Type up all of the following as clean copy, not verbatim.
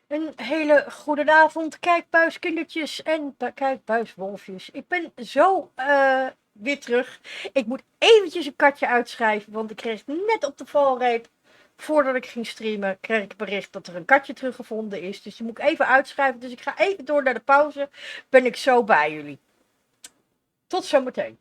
Een hele goede avond, kijkbuiskindertjes en kijkbuiswolfjes. Ik ben zo weer terug. Ik moet eventjes een katje uitschrijven, want ik kreeg net op de valreep, voordat ik ging streamen, kreeg ik bericht dat er een katje teruggevonden is. Dus die moet ik even uitschrijven. Dus ik ga even door naar de pauze. Ben ik zo bij jullie. Tot zometeen.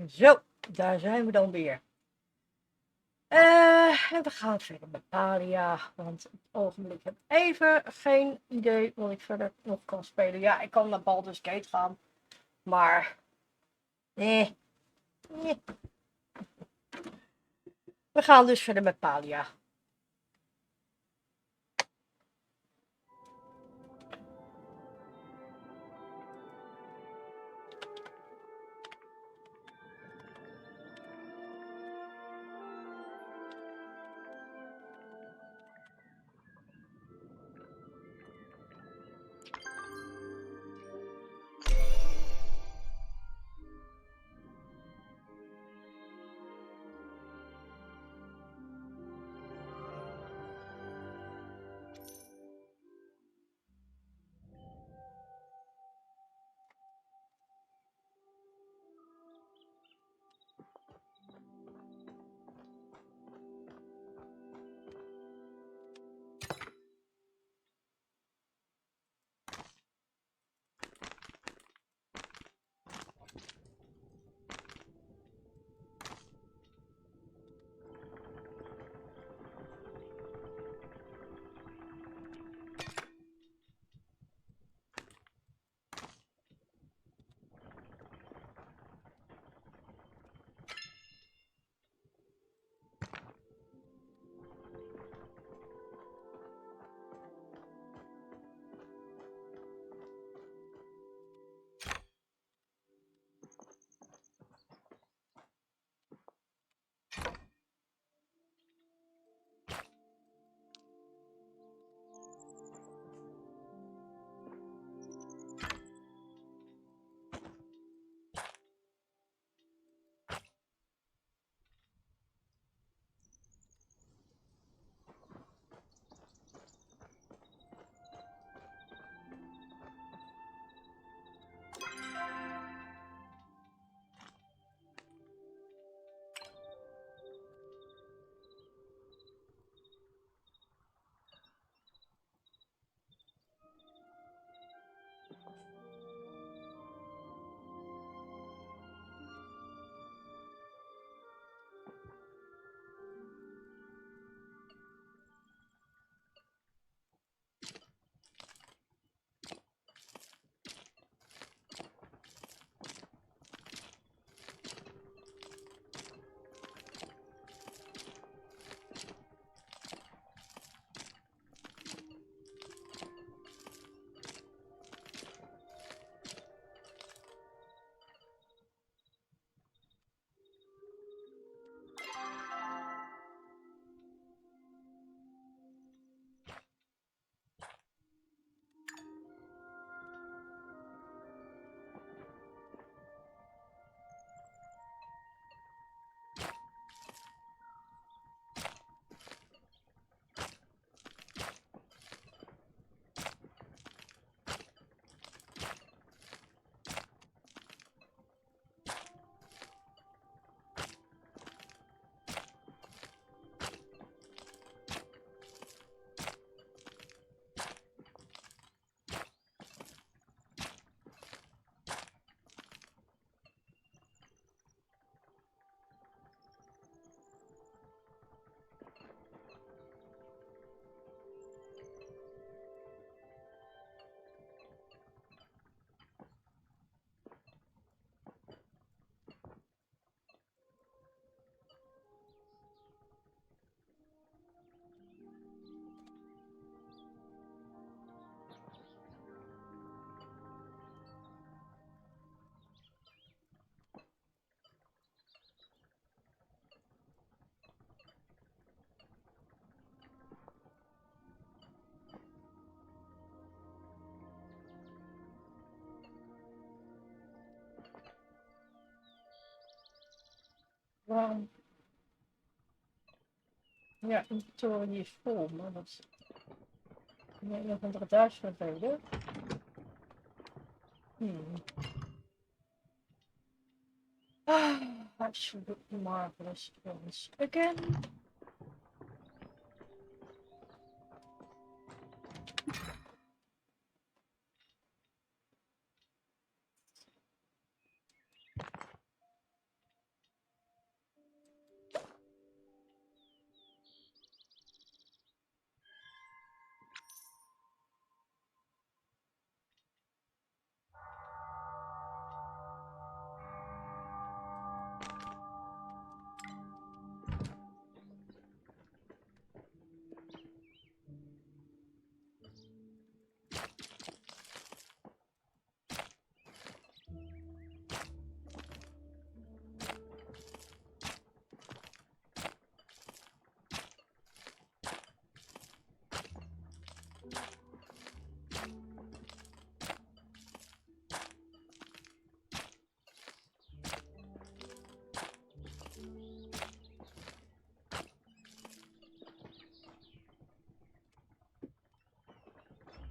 Zo, daar zijn we dan weer. En we gaan verder met Palia, want op het ogenblik heb ik even geen idee wat ik verder nog kan spelen. Ja, ik kan naar Baldur's Gate gaan, maar nee, nee. We gaan dus verder met Palia. Ja, inventory is vol, maar dat is een of andere thuisvervelen. I should look marvelous once again.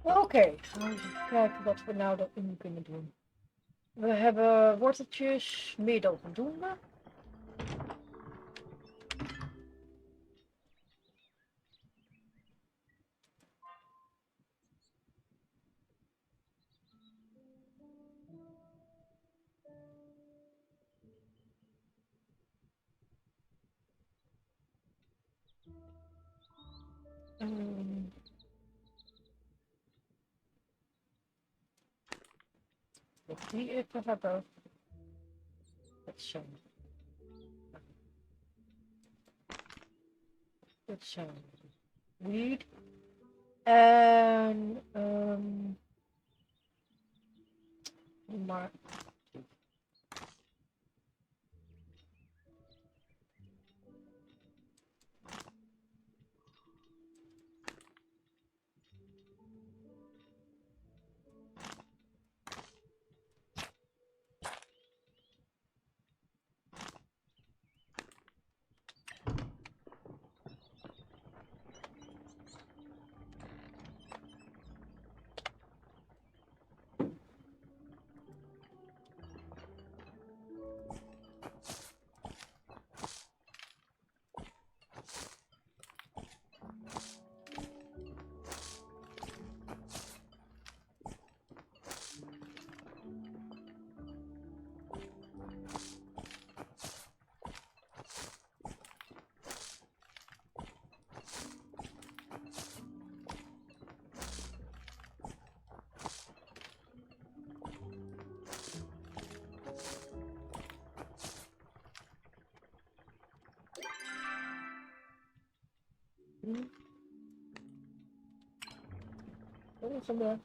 Oké, gaan we eens even kijken wat we nou erin kunnen doen. We hebben worteltjes, meer dan voldoende. Um, nog die even hebben. Dat zijn. Dat zijn. Weed. En. Maar. Volgende.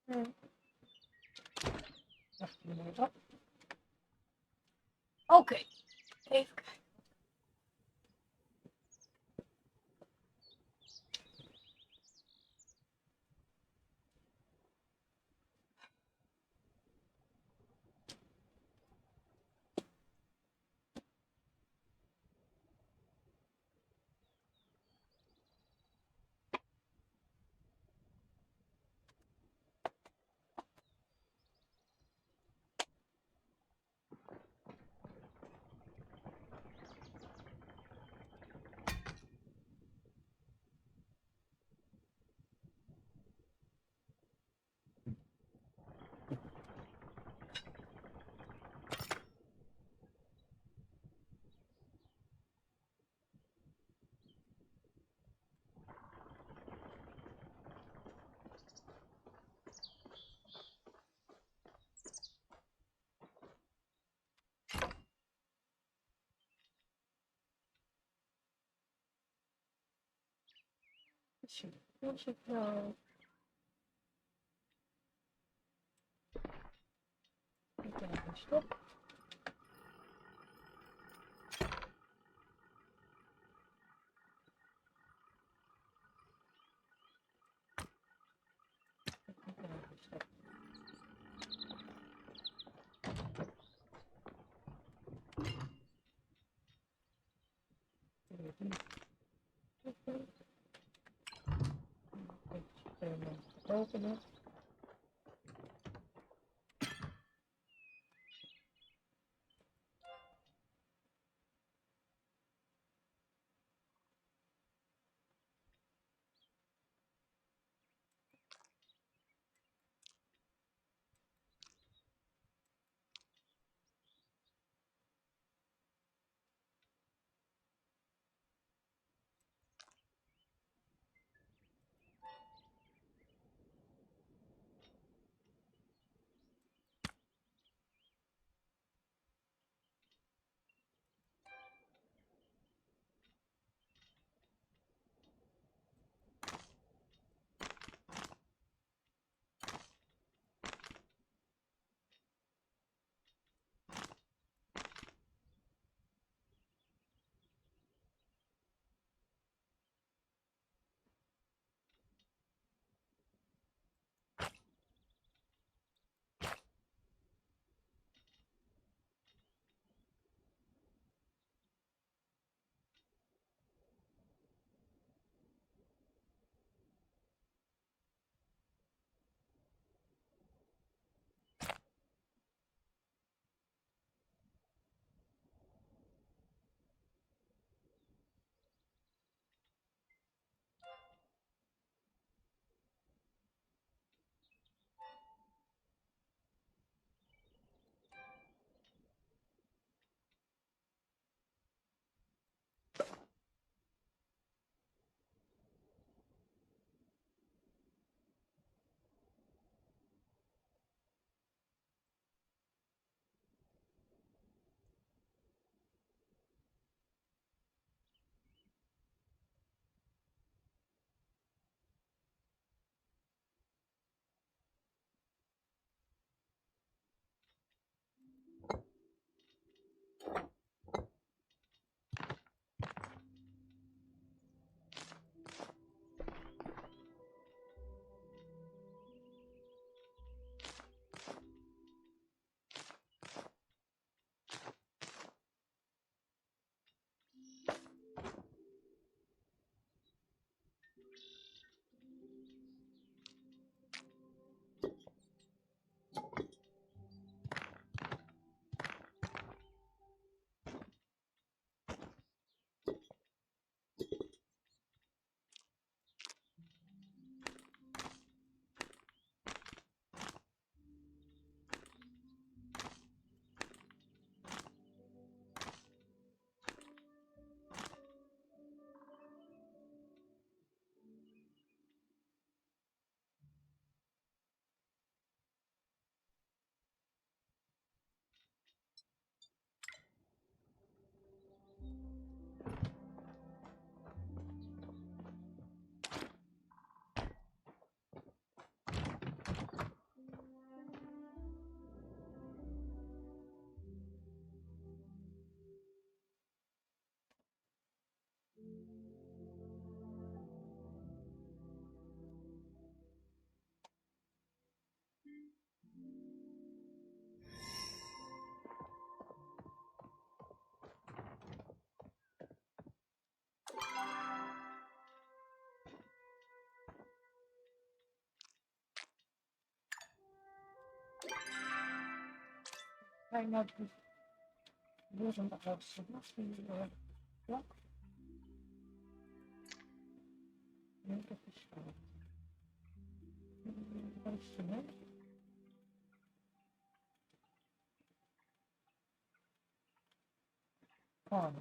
Hm. Wacht even. Oké, even kijken. Als ik nou... Even stop. Openen. Ga je nou door zo'n oudste plak? Nee, dat is fout. Wat is er net? Oh,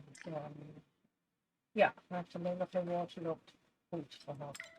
ja, maar het is alleen nog een woordje op goed gehad.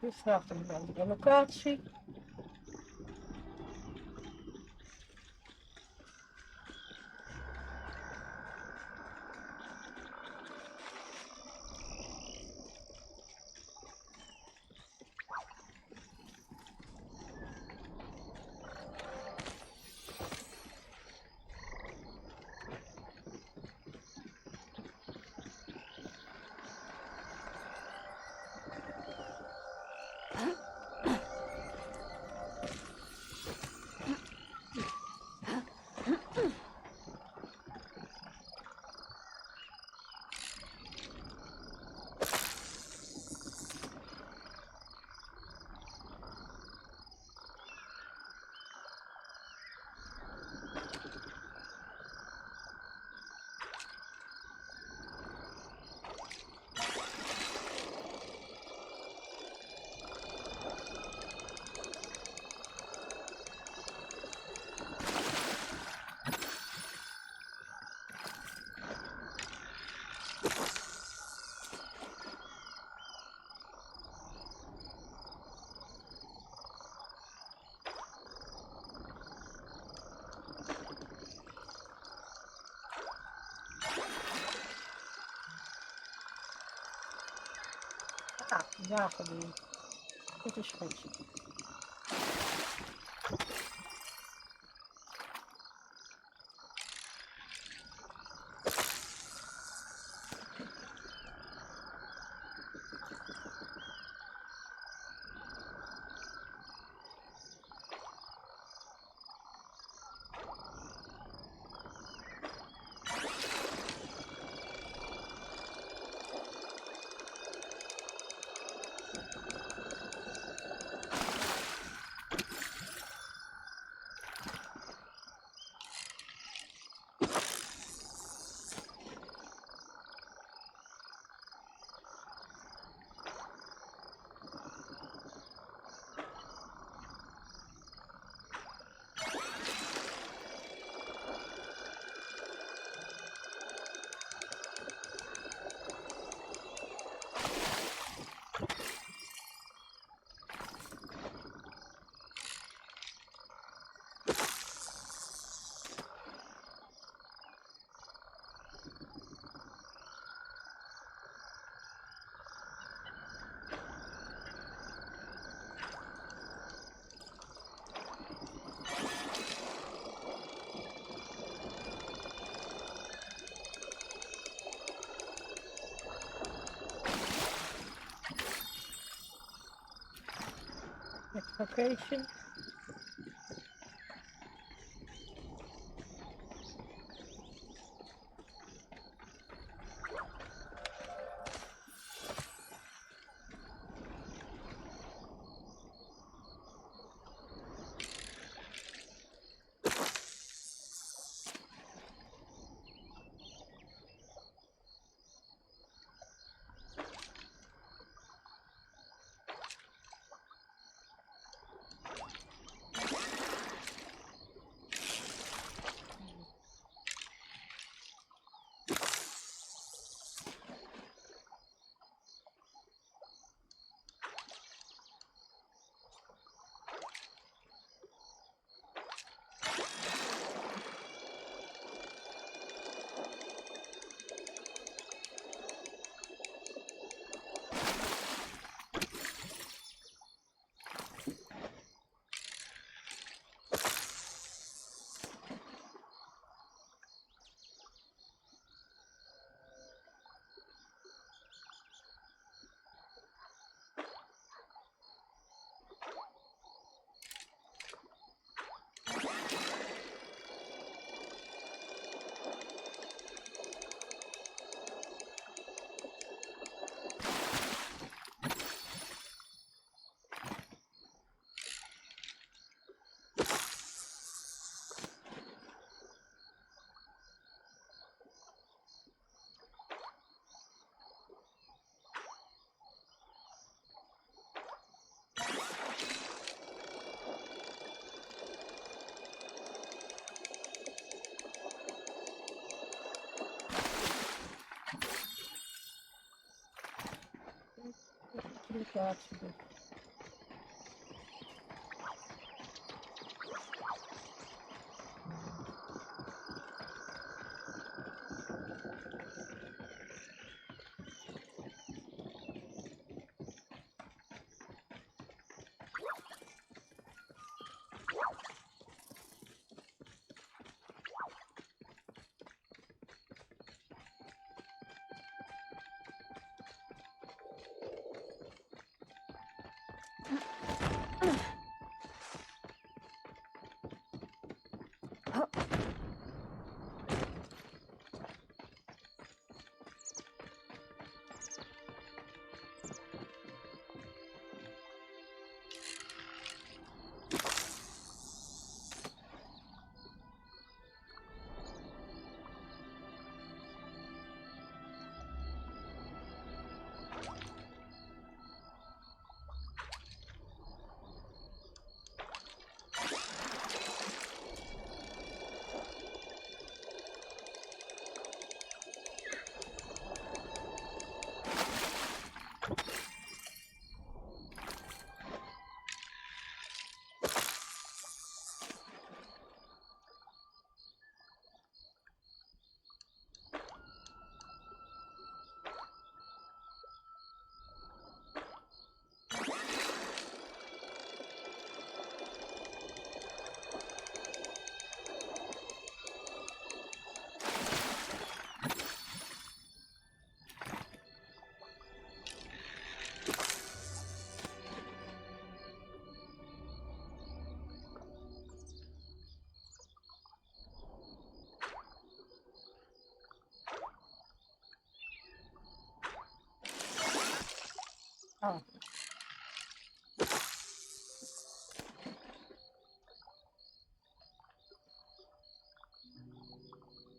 Dit vraagt een andere locatie. Dagen doen. Dat is goed. Location. Irritatie. Oh.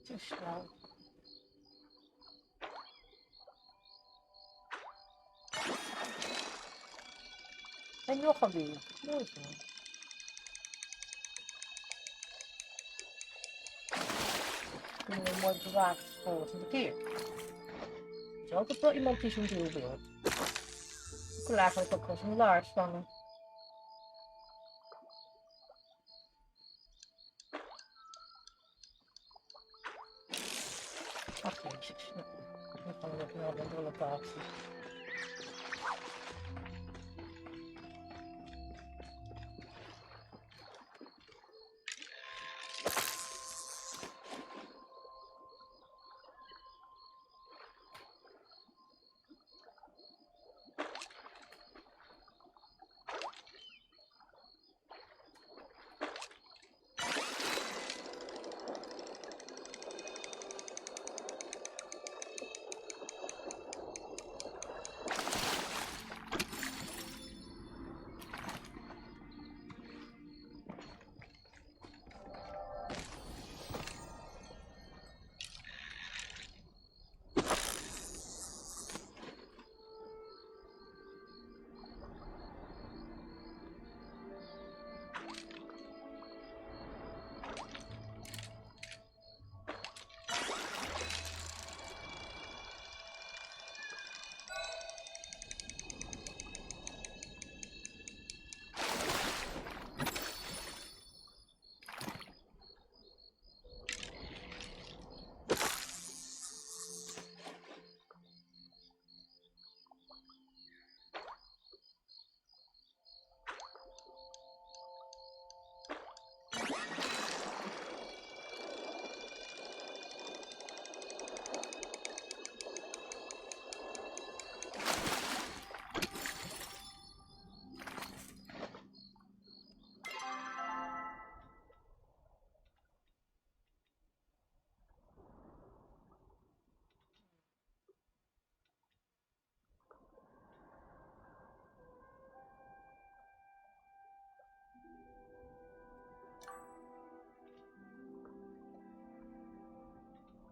Te snel. En nog een wiel. Mooi zo. Kunnen we mooi bewaken voor de volgende keer. Er is altijd wel iemand die zo'n wiel wil. Ik wil eigenlijk ook wel zo'n laars vangen. Ach jezus, nu gaan we nog naar de locatie.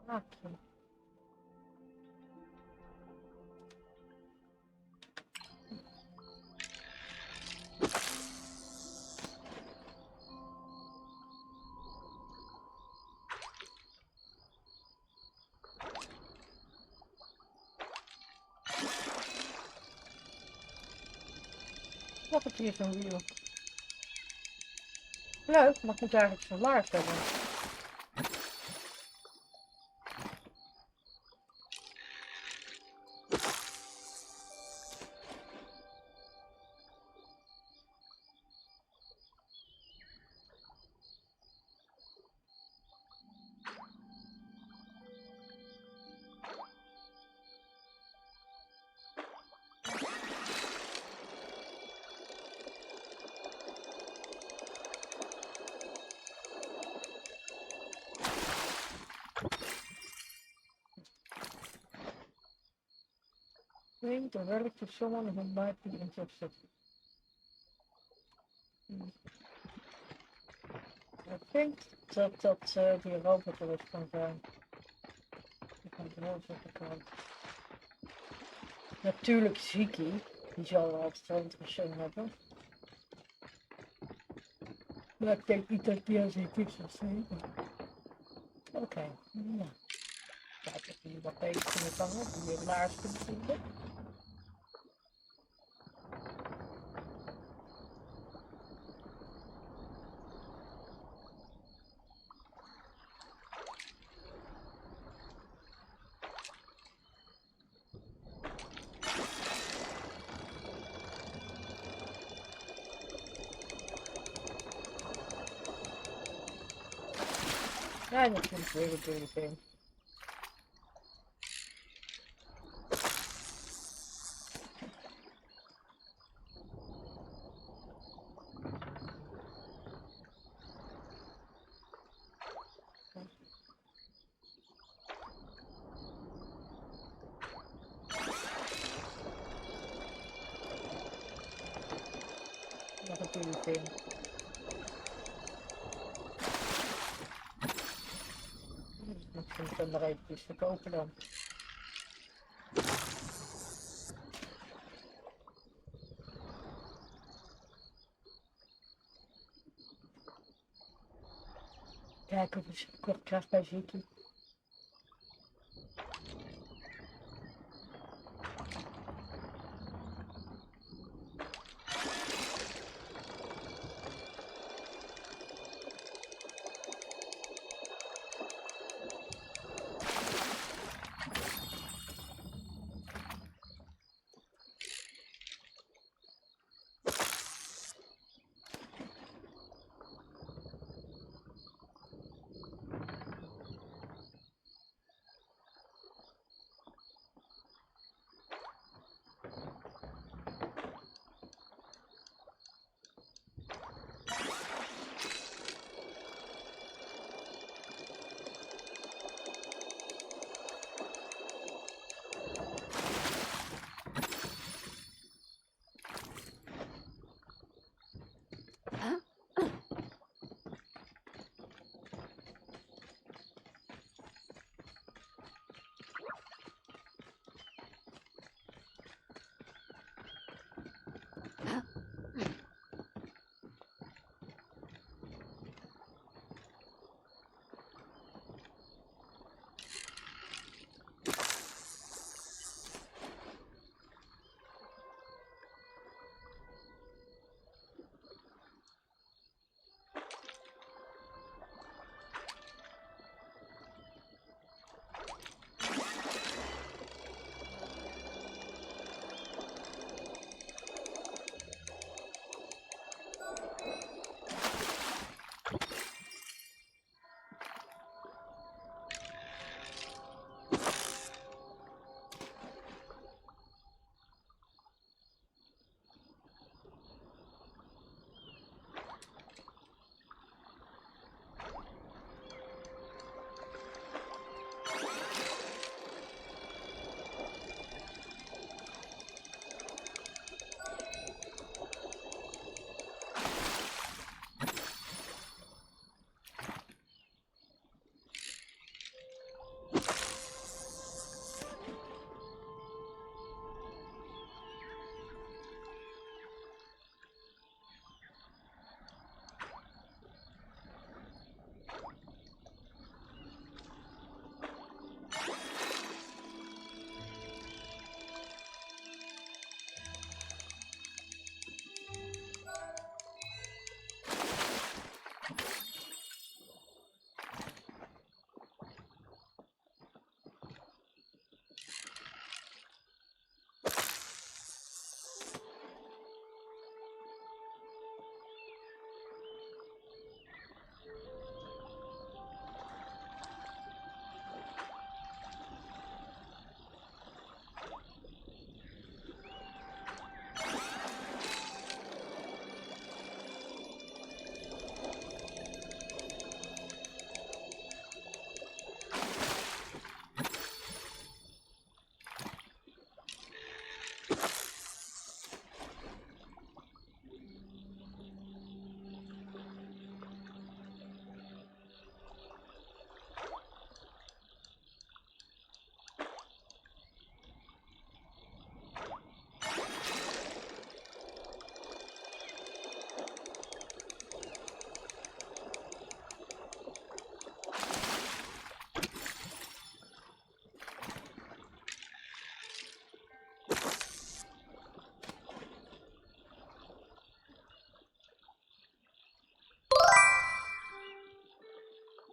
Oké. Nog een keer zo'n wiel. Leuk, maar ik moet eigenlijk zo'n laars hebben. Think the relative someone who might be interested. Ik denk dat die Europa terug kan zijn. Ik kan het wel zeggen kan. Natuurlijk Ziki, die zal wel het strandgeschenk hebben. Maar ik denk niet dat die Ziki zal zijn. Oké, nou. Kijk of jullie wat beter kunnen vangen, of jullie laars kunnen vinden. Ja, dat vind ik weer natuurlijk in. moet ik hem maar eventjes verkopen dan. Kijken of ik kort krijg bij Ziki.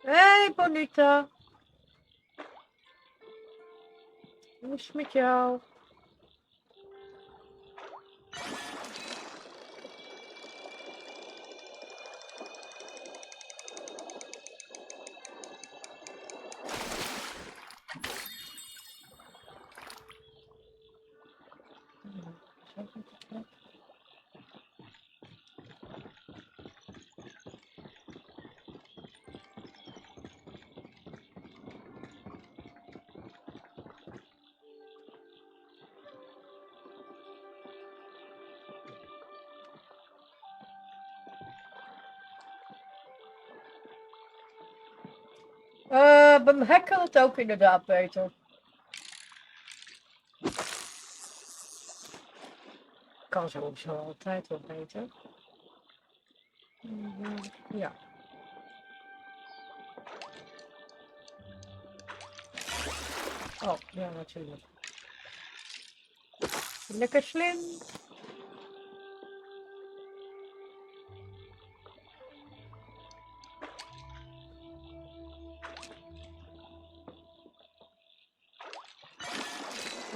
Hey Bonita, hoe is het met jou? bij mij kan het ook inderdaad beter. Kan sowieso altijd wel beter. Ja. Oh, ja, natuurlijk. Lekker slim.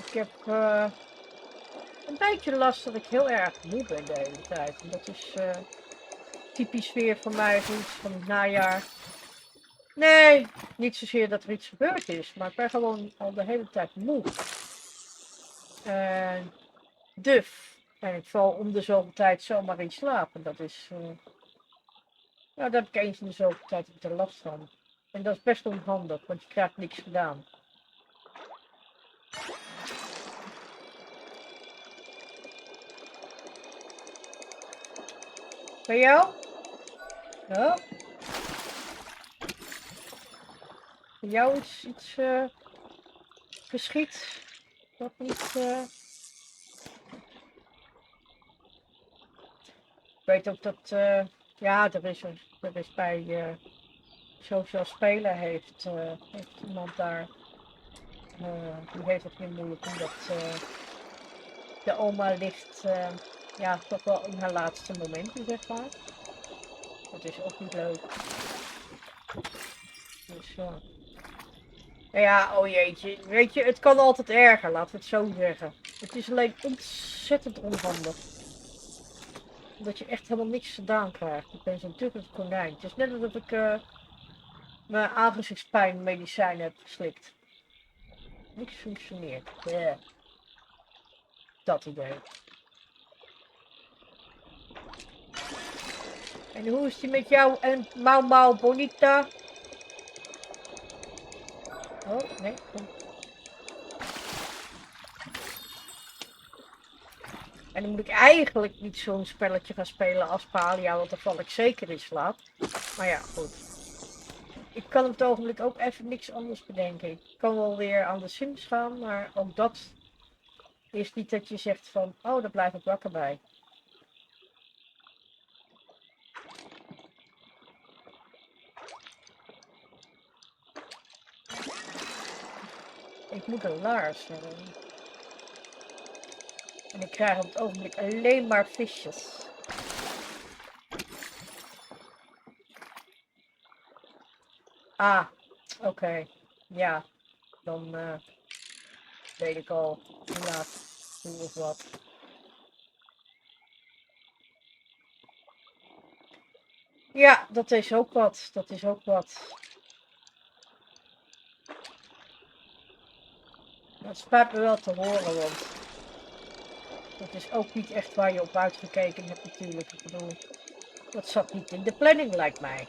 Ik heb een beetje last dat ik heel erg moe ben de hele tijd. En dat is typisch weer voor mij, zoiets van het najaar. Nee, niet zozeer dat er iets gebeurd is, maar ik ben gewoon al de hele tijd moe. En duf. En ik val om de zoveel tijd zomaar in slaap. En dat is, nou, daar heb ik eens in de zoveel tijd er last van. En dat is best onhandig, want je krijgt niks gedaan. Bij jou? Ja. Bij jou is iets geschied dat niet... Ik weet ook dat, ja, er is bij Sociaal Spelen heeft iemand daar, die heeft het heel moeilijk omdat de oma ligt, ja, toch wel in haar laatste momenten, zeg maar. Dat is ook niet leuk. Dus ja. Ja, oh jeetje, weet je, het kan altijd erger, laten we het zo zeggen. Het is alleen ontzettend onhandig. Dat je echt helemaal niks gedaan krijgt. Ik ben zo'n tukkend konijn. Het is net alsof ik mijn aangezichtspijnmedicijn heb geslikt. Niks functioneert. Yeah. Dat idee. En hoe is die met jou en Mau Bonita? Oh, nee, kom. En dan moet ik eigenlijk niet zo'n spelletje gaan spelen als Palia, want dan val ik zeker in slaap. Maar ja, goed. Ik kan op het ogenblik ook even niks anders bedenken. Ik kan wel weer aan de Sims gaan, maar ook dat is niet dat je zegt van, oh, daar blijf ik wakker bij. Ik moet een laars hebben. En ik krijg op het ogenblik alleen maar visjes. Ah, oké. Ja, dan weet ik al hoe laat, hoe of wat. Ja, dat is ook wat. Dat is ook wat. Dat spijt me wel te horen, want dat is ook niet echt waar je op uitgekeken hebt natuurlijk. Ik bedoel, dat zat niet in de planning, lijkt mij.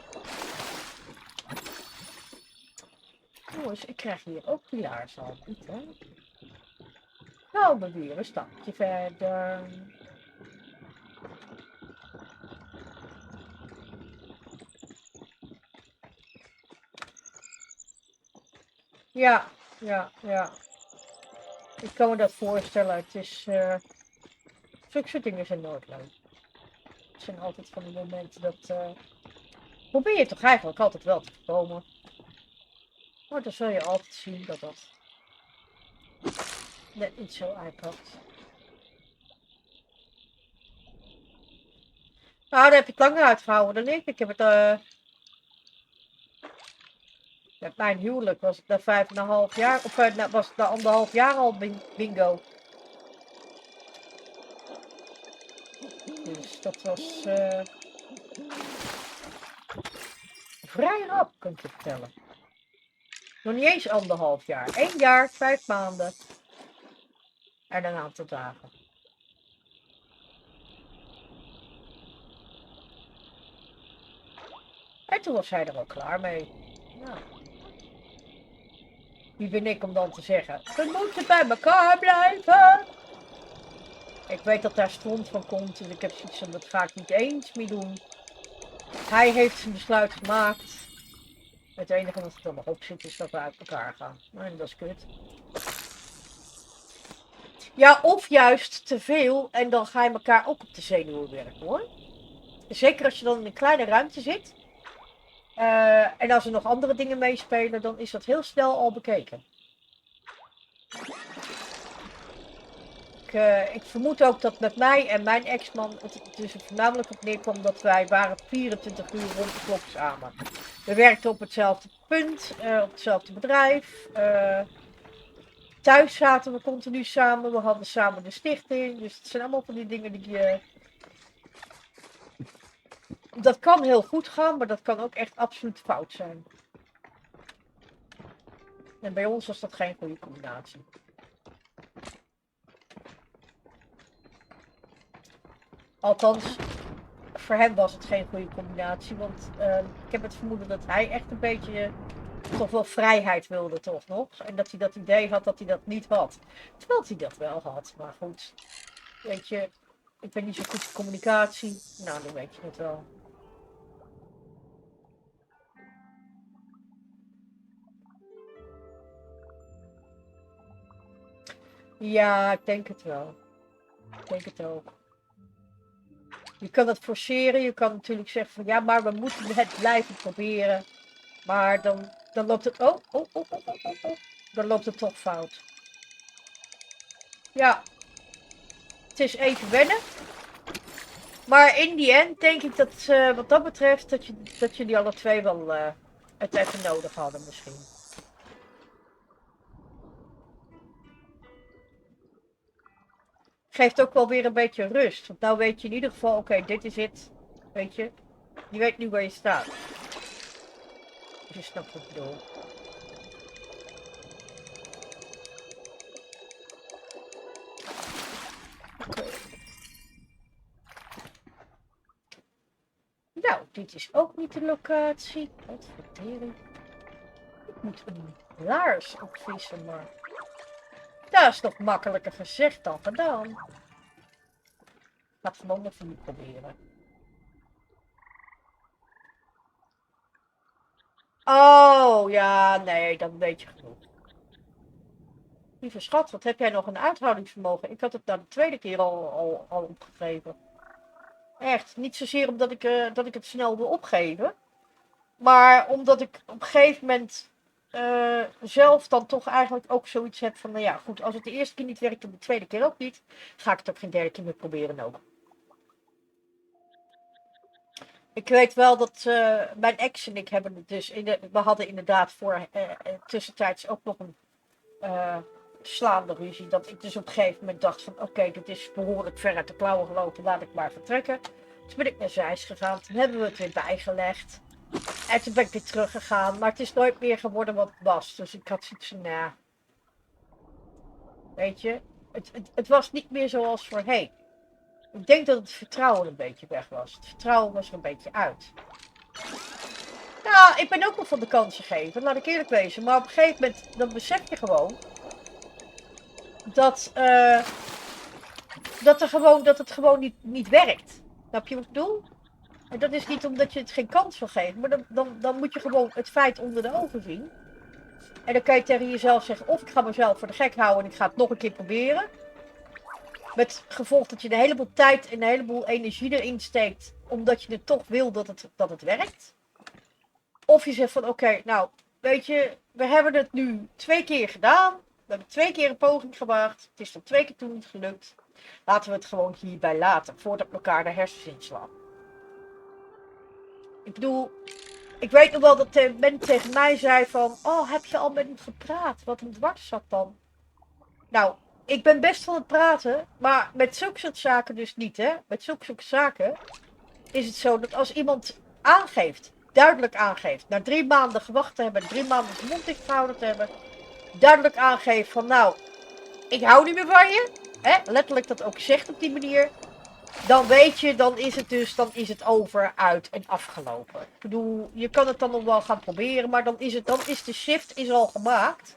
Jongens, ik krijg hier ook pilaars al, niet hè? Nou, maar weer een stapje verder. Ja, ja, ja. Ik kan me dat voorstellen. Het is, zulke soort dingen zijn nooit leuk. Het zijn altijd van die momenten dat, probeer je toch eigenlijk altijd wel te voorkomen. Maar dan zul je altijd zien dat dat net niet zo uitpakt. Nou, daar heb je het langer uitgehouden dan ik. Ik heb het, met mijn huwelijk was het na 5,5 jaar, of was het na 1,5 jaar al bingo. Dus dat was vrij rap, kan ik je vertellen. Nog niet eens 1,5 jaar. 1 jaar, 5 maanden. En een aantal dagen. En toen was hij er al klaar mee. Nou. Wie ben ik om dan te zeggen, we moeten bij elkaar blijven. Ik weet dat daar stront van komt, dus ik heb zoiets van, dat ga ik niet eens meer doen. Hij heeft zijn besluit gemaakt. Het enige wat er dan nog op zit is dat we uit elkaar gaan. En dat is kut. Ja, of juist te veel en dan ga je elkaar ook op de zenuwen werken hoor. Zeker als je dan in een kleine ruimte zit. En als er nog andere dingen meespelen, dan is dat heel snel al bekeken. Ik vermoed ook dat met mij en mijn ex-man het dus er voornamelijk op neerkwam dat wij waren 24 uur rond de klok samen. We werkten op hetzelfde punt, op hetzelfde bedrijf. Thuis zaten we continu samen, we hadden samen de stichting. Dus het zijn allemaal van die dingen die... dat kan heel goed gaan, maar dat kan ook echt absoluut fout zijn. En bij ons was dat geen goede combinatie. Althans, voor hem was het geen goede combinatie. Want ik heb het vermoeden dat hij echt een beetje toch wel vrijheid wilde toch nog. En dat hij dat idee had dat hij dat niet had. Terwijl hij dat wel had. Maar goed, weet je, ik ben niet zo goed in communicatie. Nou, dan weet je het wel. Ja, ik denk het wel. Ik denk het ook. Je kan het forceren, je kan natuurlijk zeggen van ja, maar we moeten het blijven proberen. Maar dan loopt het. Dan loopt het toch fout. Ja, het is even wennen. Maar in die end denk ik dat wat dat betreft dat jullie alle twee wel het even nodig hadden misschien. Geeft ook wel weer een beetje rust. Want nou weet je in ieder geval, oké, dit is het. Weet je. Je weet nu waar je staat. Dus je snapt wat ik bedoel. Okay. Nou, dit is ook niet de locatie. Wat vertering. Ik moet een laars opvissen, maar... Dat is nog makkelijker gezegd dan gedaan. Laat gewoon even niet proberen. Oh, ja, nee, dan weet je genoeg. Lieve schat, wat heb jij nog een uithoudingsvermogen? Ik had het na de tweede keer al opgegeven. Echt, niet zozeer omdat dat ik het snel wil opgeven. Maar omdat ik op een gegeven moment zelf dan toch eigenlijk ook zoiets heb van... Nou ja, goed, als het de eerste keer niet werkt en de tweede keer ook niet... ga ik het ook geen derde keer meer proberen ook. Ik weet wel dat mijn ex en ik hebben het dus... we hadden inderdaad voor tussentijds ook nog een slaande ruzie. Dat ik dus op een gegeven moment dacht van... Oké, dit is behoorlijk ver uit de klauwen gelopen. Laat ik maar vertrekken. Toen ben ik naar Zeist gegaan. Toen hebben we het weer bijgelegd. En toen ben ik weer teruggegaan. Maar het is nooit meer geworden wat het was. Dus ik had zoiets van... Nou, weet je. Het was niet meer zoals voorheen. Ik denk dat het vertrouwen een beetje weg was. Het vertrouwen was er een beetje uit. Nou, ik ben ook wel van de kansen geven, laat ik eerlijk wezen. Maar op een gegeven moment, dan besef je gewoon... Dat het gewoon niet werkt. Snap je wat ik bedoel? En dat is niet omdat je het geen kans wil geven. Maar dan moet je gewoon het feit onder de ogen zien. En dan kan je tegen jezelf zeggen... Of ik ga mezelf voor de gek houden en ik ga het nog een keer proberen. Met gevolg dat je een heleboel tijd en een heleboel energie erin steekt. Omdat je het toch wil dat het werkt. Of je zegt van oké, nou, weet je, we hebben het nu 2 keer gedaan. We hebben 2 keer een poging gewaagd. Het is tot 2 keer toen niet gelukt. Laten we het gewoon hierbij laten, voordat we elkaar de hersens inslaan. Ik bedoel, ik weet nog wel dat men tegen mij zei van... Oh, heb je al met hem gepraat? Wat hem dwars zat dan? Nou, ik ben best van het praten, maar met zulke soort zaken dus niet, hè. Met zulke soort zaken is het zo dat als iemand aangeeft... Duidelijk aangeeft, na 3 maanden gewacht te hebben, 3 maanden zijn mond dicht gehouden te hebben, duidelijk aangeeft van nou, ik hou niet meer van je, hè, letterlijk dat ook zegt op die manier, dan weet je, dan is het over, uit en afgelopen. Ik bedoel, je kan het dan nog wel gaan proberen, maar dan is de shift is al gemaakt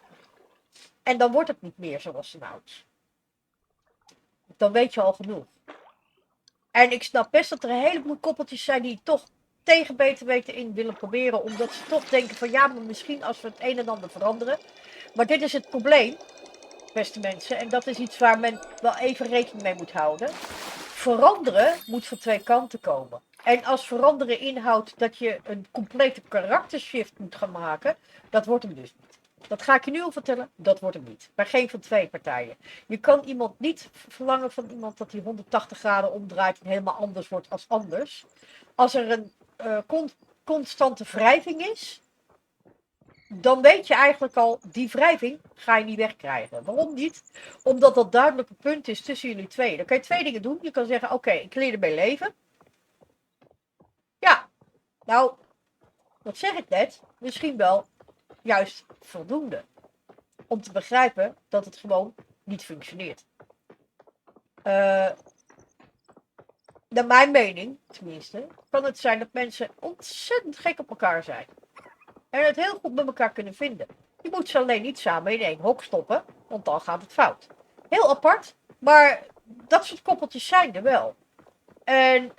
en dan wordt het niet meer zoals het ouds. Dan weet je al genoeg. En ik snap best dat er een heleboel koppeltjes zijn die toch tegen beter weten in willen proberen. Omdat ze toch denken van ja, maar misschien als we het een en ander veranderen. Maar dit is het probleem, beste mensen. En dat is iets waar men wel even rekening mee moet houden. Veranderen moet van twee kanten komen. En als veranderen inhoudt dat je een complete karaktershift moet gaan maken, dat wordt hem dus niet. Dat ga ik je nu al vertellen, dat wordt hem niet. Bij geen van twee partijen. Je kan iemand niet verlangen van iemand dat hij 180 graden omdraait en helemaal anders wordt als anders. Als er een constante wrijving is, dan weet je eigenlijk al, die wrijving ga je niet wegkrijgen. Waarom niet? Omdat dat duidelijk een punt is tussen jullie twee. Dan kan je twee dingen doen. Je kan zeggen, oké, ik leer ermee leven. Ja, nou, wat zeg ik net? Misschien wel juist voldoende. Om te begrijpen dat het gewoon niet functioneert. Naar mijn mening, tenminste, kan het zijn dat mensen ontzettend gek op elkaar zijn. En het heel goed met elkaar kunnen vinden. Je moet ze alleen niet samen in één hok stoppen, want dan gaat het fout. Heel apart, maar dat soort koppeltjes zijn er wel. En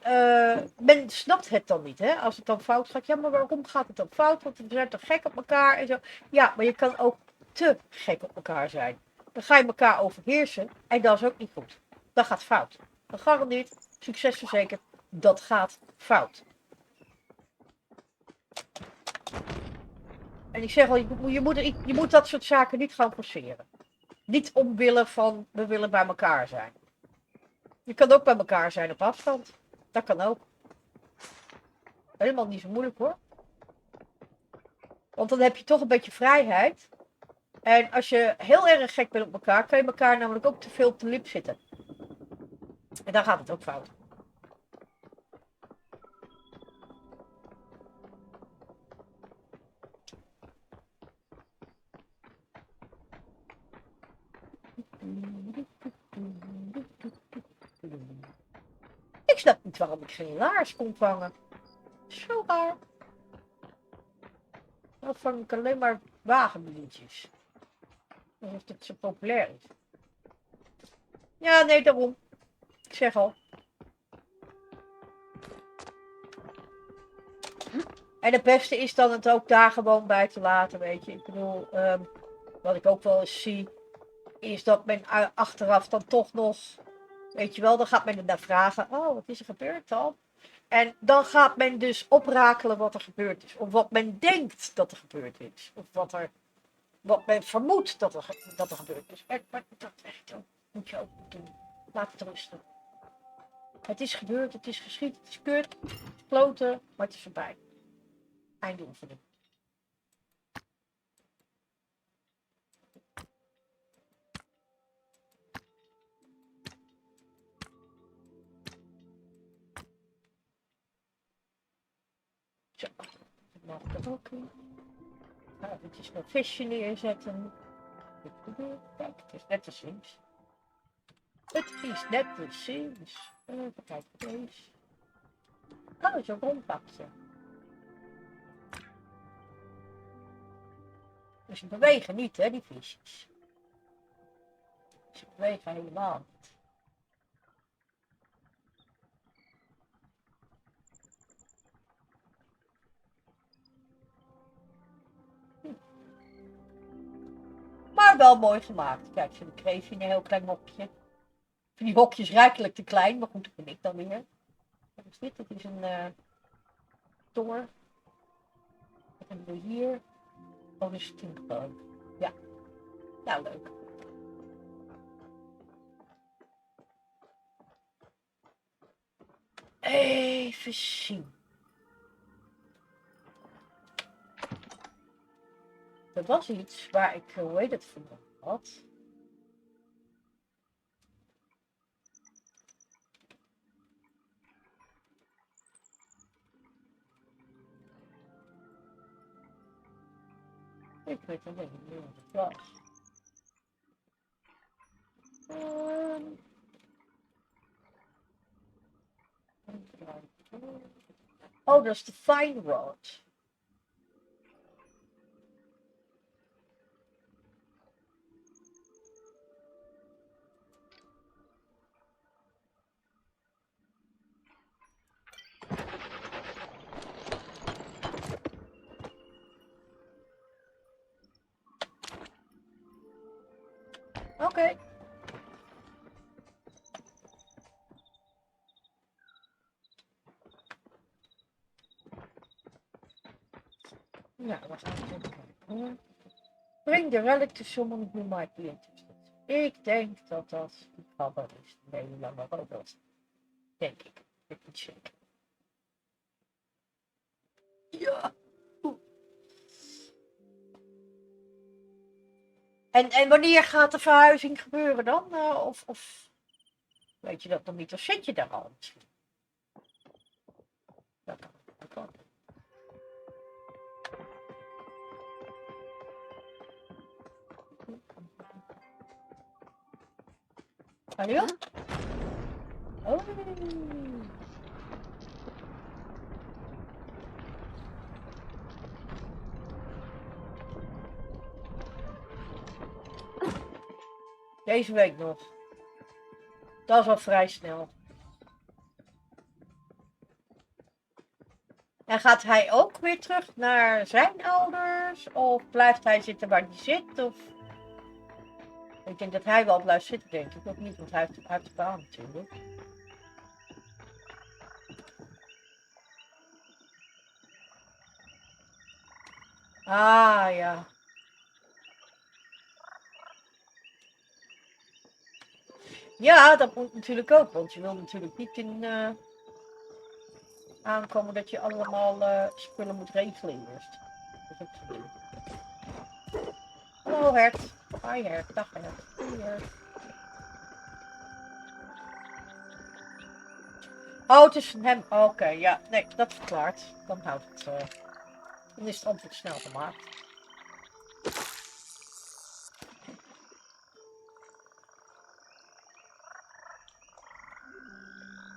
men snapt het dan niet, hè? Als het dan fout gaat. Ja, maar waarom gaat het dan fout? Want we zijn toch gek op elkaar en zo. Ja, maar je kan ook te gek op elkaar zijn. Dan ga je elkaar overheersen en dat is ook niet goed. Dat gaat fout. Gegarandeerd, succesverzekerd, dat gaat fout. En ik zeg al, je moet dat soort zaken niet gaan forceren. Niet omwille van, we willen bij elkaar zijn. Je kan ook bij elkaar zijn op afstand. Dat kan ook. Helemaal niet zo moeilijk hoor. Want dan heb je toch een beetje vrijheid. En als je heel erg gek bent op elkaar, kan je elkaar namelijk ook te veel op de lip zitten. En dan gaat het ook fout. Ik snap niet waarom ik geen laars kon vangen. Zo raar. Dan vang ik alleen maar wagenliedjes. Alsof het zo populair is. Ja, nee, daarom. Ik zeg al. En het beste is dan het ook daar gewoon bij te laten, weet je. Ik bedoel, wat ik ook wel eens zie, is dat men achteraf dan toch nog, weet je wel, dan gaat men er naar vragen. Oh, wat is er gebeurd dan? En dan gaat men dus oprakelen wat er gebeurd is. Of wat men denkt dat er gebeurd is. Of wat men vermoedt dat er gebeurd is. En, maar dat echt ook, moet je ook niet doen. Laat het rusten. Het is gebeurd, het is geschied, het is kut, het is kloten, maar het is voorbij. Einde oefening. Zo, dat mag ik ook doen. Ga eventjes mijn visje neerzetten. Kijk, het is net als links. Het is net als links. Even kijken, deze. Oh, zo'n rondpakje. Dus ze bewegen niet, hè, die visjes. Ze bewegen helemaal niet. Maar wel mooi gemaakt. Kijk, ze kreeg in een heel klein hokje. Ik vind die hokjes rijkelijk te klein, maar goed, dat vind ik dan weer. Wat is dit? Dit is een toor. Wat hebben we hier? Oh, een stinkboom. Ja, nou leuk. Even zien. Er was iets waar ik, hoe heet het, van had. Ik weet alleen niet meer wat het was. Oh, dat is de fine rod. Oké. Nou, wat gaan we even kijken. Bring the relic to someone who might be interested. Ik denk dat dat die krabber is. Nee, hoe lang ook dat. Denk ik. Ik moet checken. Ja. En wanneer gaat de verhuizing gebeuren dan? Of weet je dat nog niet? Of zit je daar al misschien? Dat kan. Dat kan. Hallo? Oh. Deze week nog. Dat is al vrij snel. En gaat hij ook weer terug naar zijn ouders? Of blijft hij zitten waar hij zit? Of... Ik denk dat hij wel blijft zitten, denk ik. Of niet, want hij heeft de baan natuurlijk. Ah, ja. Ja, dat moet natuurlijk ook, want je wil natuurlijk niet in aankomen dat je allemaal spullen moet regelen eerst. Dat is ook zo ding. Hallo hert. Hi hert. Dag hert. Hoi hert. Oh, het is van hem. Oké, ja. Nee, dat verklaart. Dan houdt het. Dan is het antwoord snel gemaakt.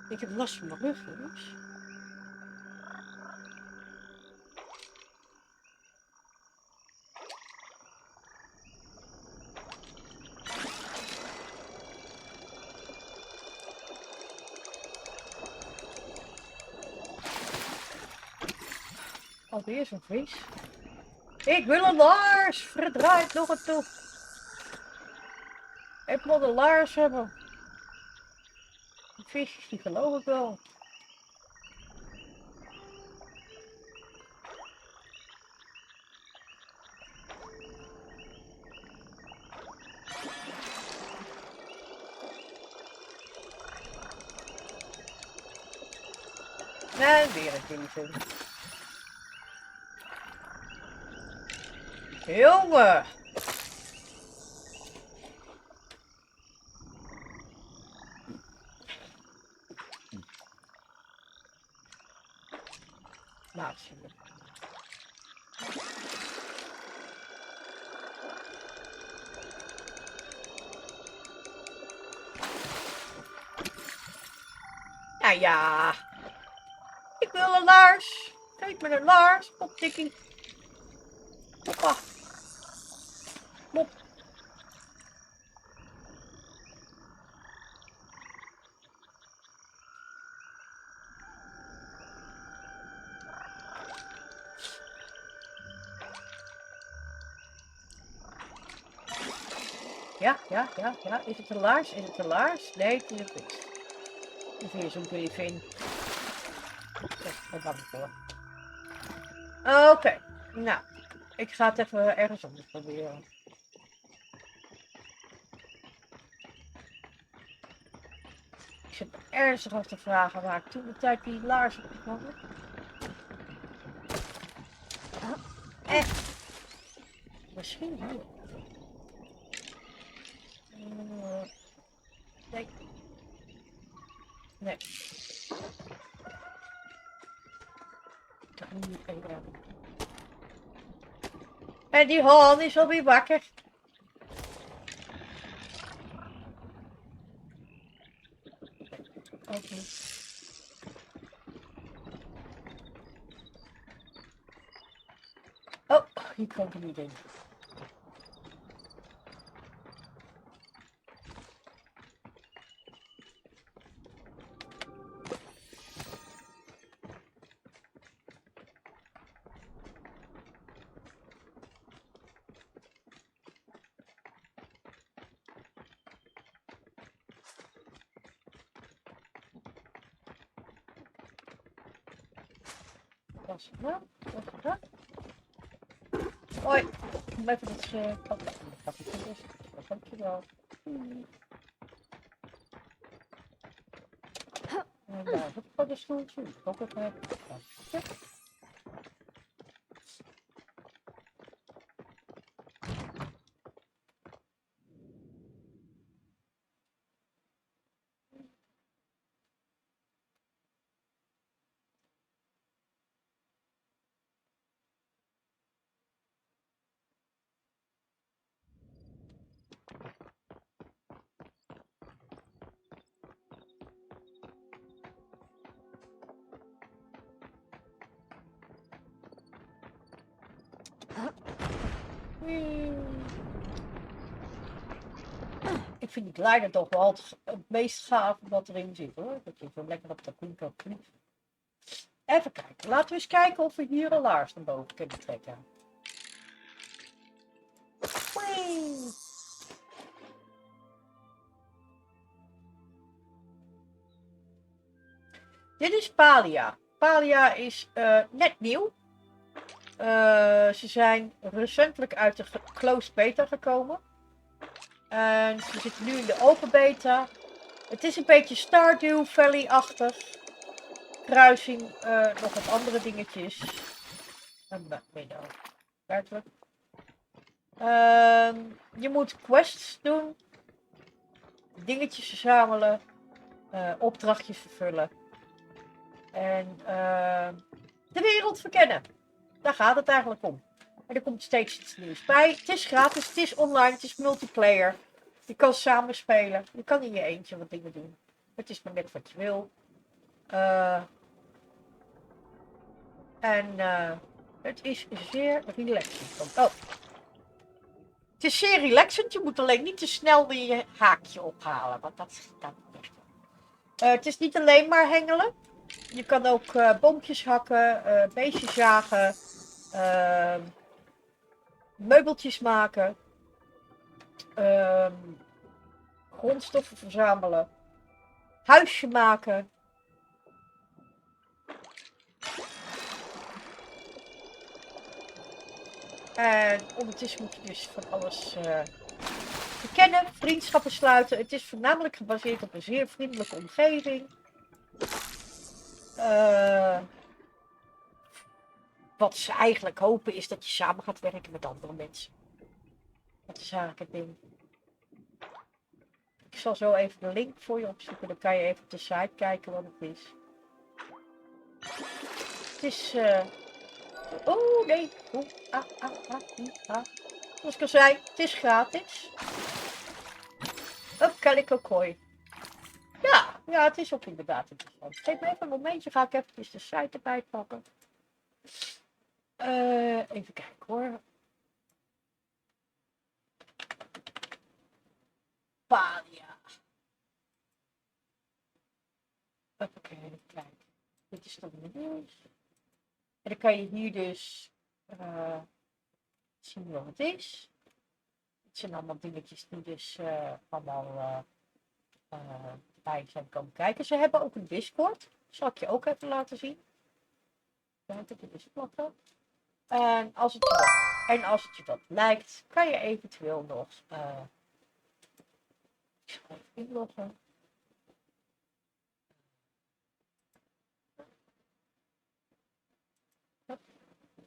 Ik heb last van mijn rug, jongens. Alweer zo'n vis. Ik wil een laars! Verdraait nog een toe. Ik moet een laars hebben. Die visjes, die geloof ik wel. Nee, weer een telefoon. Jongen! Nou, zie je. Nou ja. Ik wil een laars. Geef me een laars. Poptikkie. Hoppa. Mop. Ja. Is het een laars? Is het een laars? Nee, het is een vis. Of hier zo'n griffin. Daar ben ik voor. Oké. Nou. Ik ga het even ergens anders proberen. Ik zit ernstig af te vragen waar ik toen de tijd die laars heb gevonden. Misschien wel. Nee. Nee. Dat moet ik even hebben. En die haan is alweer wakker. Ook niet. Oh, hier komt er niet in. Was het nou? Hoi, ik moet even dit pakken. Dankjewel. En daar heb ik gewoon een stoeltje. Ook even hebben. Ik vind die glider toch wel het meest gaaf wat erin zit hoor. Dat je zo lekker op de koen kan vliegen. Even kijken. Laten we eens kijken of we hier een laars naar boven kunnen trekken. Whee! Dit is Palia. Palia is net nieuw. Ze zijn recentelijk uit de closed beta gekomen. En ze zitten nu in de open beta. Het is een beetje Stardew Valley-achtig. Kruising, nog wat andere dingetjes. Werkelijk. Je moet quests doen. Dingetjes verzamelen. Opdrachtjes vervullen. En de wereld verkennen. Daar gaat het eigenlijk om. En er komt steeds iets nieuws bij. Het is gratis, het is online, het is multiplayer. Je kan samen spelen. Je kan in je eentje wat dingen doen. Het is maar net wat je wil. Het is zeer relaxend. Oh. Het is zeer relaxend. Je moet alleen niet te snel weer je haakje ophalen. Want dat schiet dan echt. Het is niet alleen maar hengelen. Je kan ook boompjes hakken, beestjes jagen, meubeltjes maken, grondstoffen verzamelen, huisje maken. En ondertussen moet je dus van alles verkennen, vriendschappen sluiten. Het is voornamelijk gebaseerd op een zeer vriendelijke omgeving. Wat ze eigenlijk hopen is dat je samen gaat werken met andere mensen. Dat is eigenlijk het ding. Ik zal zo even de link voor je opzoeken. Dan kan je even op de site kijken wat het is. Het is... Oh nee. Zoals ik al zei, het is gratis. Op Calico Koi. Ja, het is ook inderdaad interessant. Geef me even een momentje, ga ik even de site erbij pakken. Even kijken hoor. Palia. Oké, even kijken. Dit is dan de nieuws. En dan kan je hier dus zien wat het is. Het zijn allemaal dingetjes die dus allemaal bij zijn komen kijken. Ze hebben ook een Discord. Zal ik je ook even laten zien. Kijk, dit is plakken. En als het je wat lijkt, kan je eventueel nog ik zal even inloggen.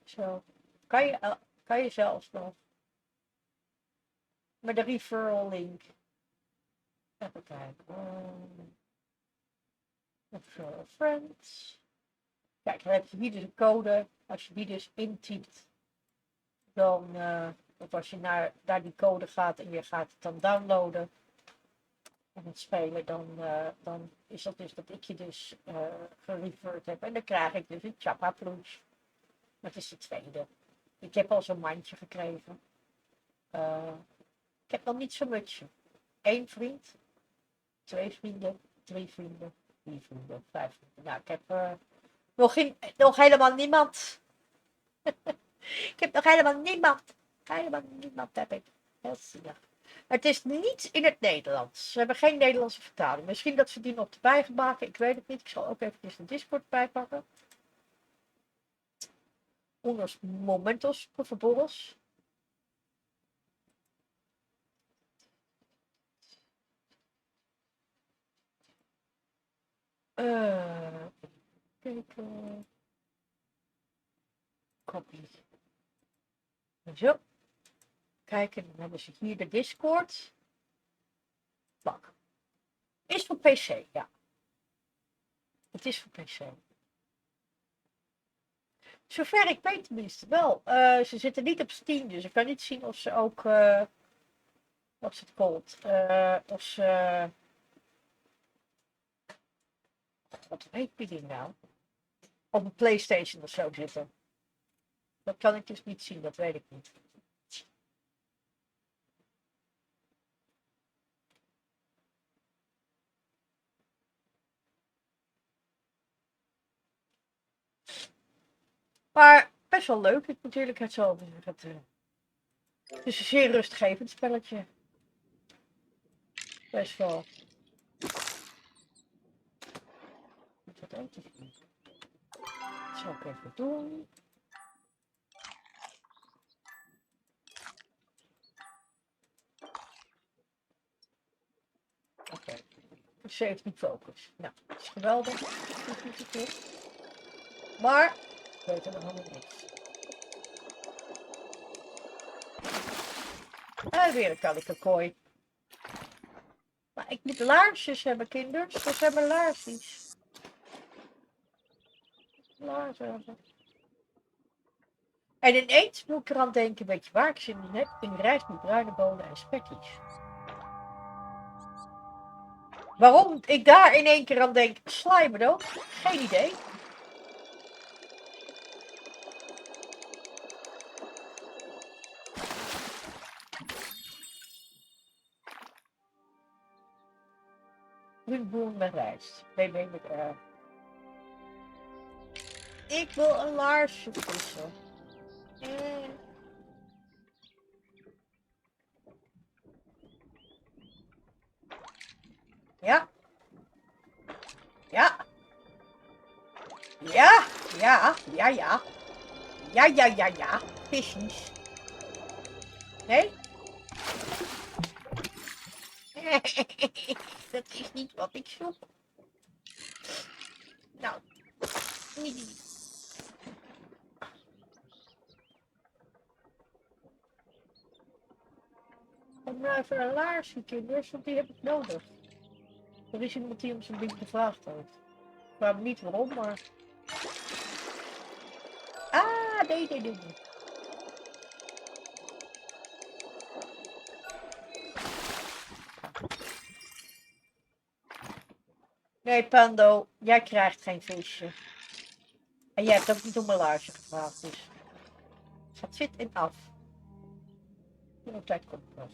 Zo. Kan je zelfs nog met de referral link. Even kijken. Referral friends. Kijk, dan heb je hier dus een code. Als je die dus intypt, dan, of als je naar die code gaat en je gaat het dan downloaden en het spelen, dan is dat dus dat ik je dus gereferred heb. En dan krijg ik dus een Chapa Plus. Dat is de tweede. Ik heb al zo'n mandje gekregen. Ik heb nog niet zo'n mutsje. 1 vriend, 2 vrienden, 3 vrienden, 4 vrienden, 5 vrienden. Nou, ik heb nog helemaal niemand. Ik heb nog helemaal niemand. Helemaal niemand heb ik. Heel zielig. Het is niet in het Nederlands. Ze hebben geen Nederlandse vertaling. Misschien dat ze die nog erbij gaan maken. Ik weet het niet. Ik zal ook even de Discord bijpakken. unos momentos, por favor. Kijken. Copy. Zo. Kijken, dan hebben ze hier de Discord. Plak. Is voor PC, ja. Het is voor PC. Zover ik weet tenminste wel. Ze zitten niet op Steam, dus ik kan niet zien of ze ook... wat is het called? Of ze... Wat weet ik die nou? Op een PlayStation of zo zitten. Dat kan ik dus niet zien, dat weet ik niet. Maar best wel leuk, ik natuurlijk het zo. Het is een zeer rustgevend spelletje. Best wel. Moet dat ook te doen? Dat zal ik even doen. Oké. 17 focus. Nou, dat is geweldig. Maar, ik weet er nog helemaal niks. En weer een kalikokooi. Maar ik moet laarsjes hebben, kinders. Dat zijn mijn laarsjes. Laarzen hebben. En ineens moet ik eraan denken, weet je waar ik zin in heb? In rijst met bruine bonen en spekjes. Waarom ik daar in één keer aan denk, sla je me dood? Geen idee. Boen met rijst. Nee, met Ik wil een laarsje vissen. Ja. Ja. Ja. Ja. Ja, ja. Ja, ja, ja, ja. Visjes. Nee? Dat is niet wat ik zoek. Nou. Niet. Ik nou even een laarsje, kinders, want die heb ik nodig. Er is iemand die om zijn ding gevraagd heeft. Ik vraag me niet waarom, maar... Ah, nee. Nee, Pando, jij krijgt geen visje. En jij hebt ook niet om een laarsje gevraagd, dus... Het zit in af. En op tijd komt het pas.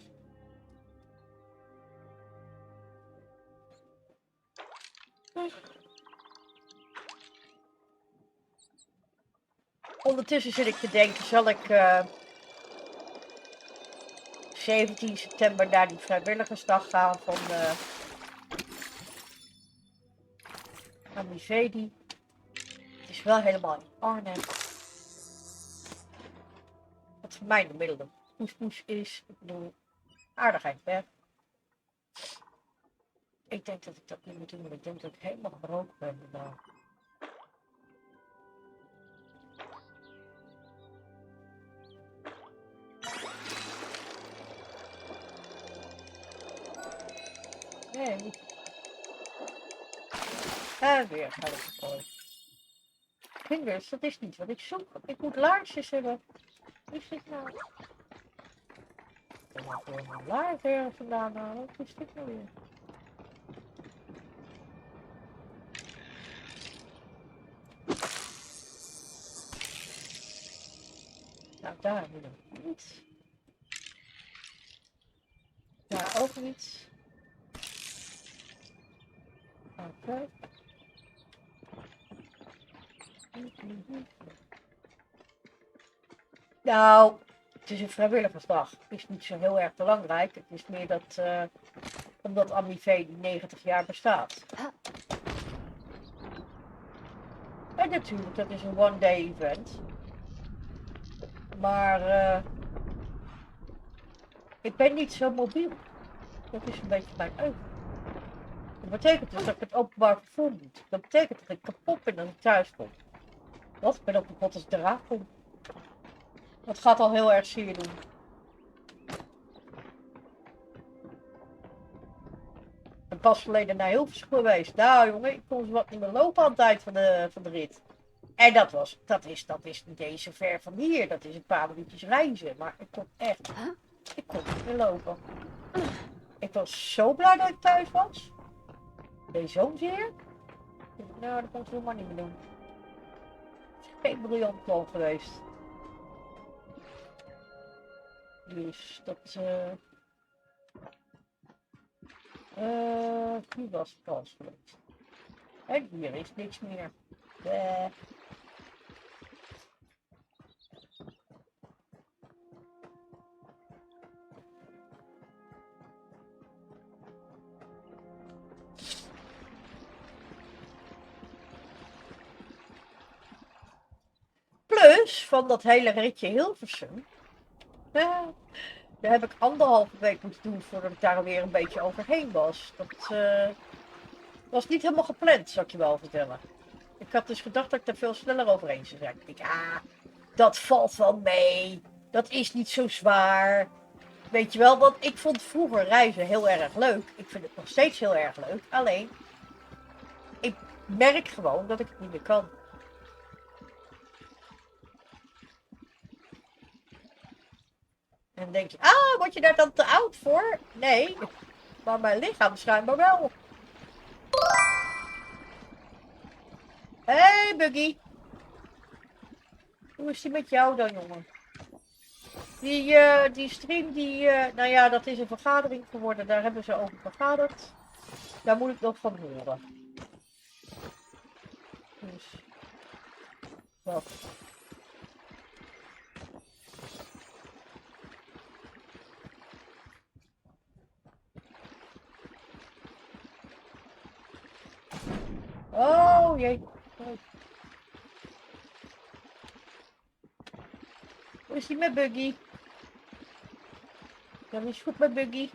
Ondertussen zit ik te denken, zal ik 17 september naar die vrijwilligersdag gaan van aan die Vedi. Het is wel helemaal in Arnhem. Wat voor mij de middelde poespoes is. Ik bedoel, aardigheid weg. Ik denk dat ik dat niet moet doen, maar ik denk dat ik helemaal gebroken ben vandaag. Nee. En weer ga ik gegooid. Kinders, dat is niet wat ik zoek. Ik moet laarsjes hebben. Wat is dit nou? Ik kan maar gewoon mijn laars weer vandaan halen. Wat is dit nou weer? Nou, daar wil ik niet. Daar ook niet. Oké. Nou, het is een vrijwilligersdag. Het is niet zo heel erg belangrijk. Het is meer dat, omdat Amivee 90 jaar bestaat. En natuurlijk, dat is een one-day event. Maar ik ben niet zo mobiel. Dat is een beetje mijn euvel. Dat betekent dus dat ik het openbaar vervoer moet. Dat betekent dat ik kapot ben als ik thuis kom. Wat? Ik ben ook kapot als ik eraan kom. Dat gaat al heel erg zeer doen. Ik ben pas geleden naar Hilversum geweest. Nou jongen, ik kon zo wat niet meer lopen aan het eind van de rit. En dat is niet eens zo ver van hier. Dat is een paar minuutjes reizen. Maar ik kon echt, ik kon niet meer lopen. Ik was zo blij dat ik thuis was. Deed zo'n zeer. Nou, dat kon ik helemaal niet meer doen. Het is geen briljant plan geweest. Dus dat, hier was het pas geweest. En hier is niks meer. Plus, van dat hele ritje Hilversum, daar heb ik 1,5 week moeten doen voordat ik daar weer een beetje overheen was. Dat was niet helemaal gepland, zal ik je wel vertellen. Ik had dus gedacht dat ik er veel sneller overheen zou zijn. Ik dacht, dat valt wel mee. Dat is niet zo zwaar. Weet je wel, want ik vond vroeger reizen heel erg leuk. Ik vind het nog steeds heel erg leuk. Alleen, ik merk gewoon dat ik het niet meer kan. En dan denk je, word je daar dan te oud voor? Nee, maar mijn lichaam schijnbaar wel. Hé, hey, Buggy. Hoe is die met jou dan, jongen? Die stream, nou ja, dat is een vergadering geworden. Daar hebben ze over vergaderd. Daar moet ik nog van horen. Dus, wat? Oh, jee. Hoe is die met Buggy? Ja, is goed met Buggy.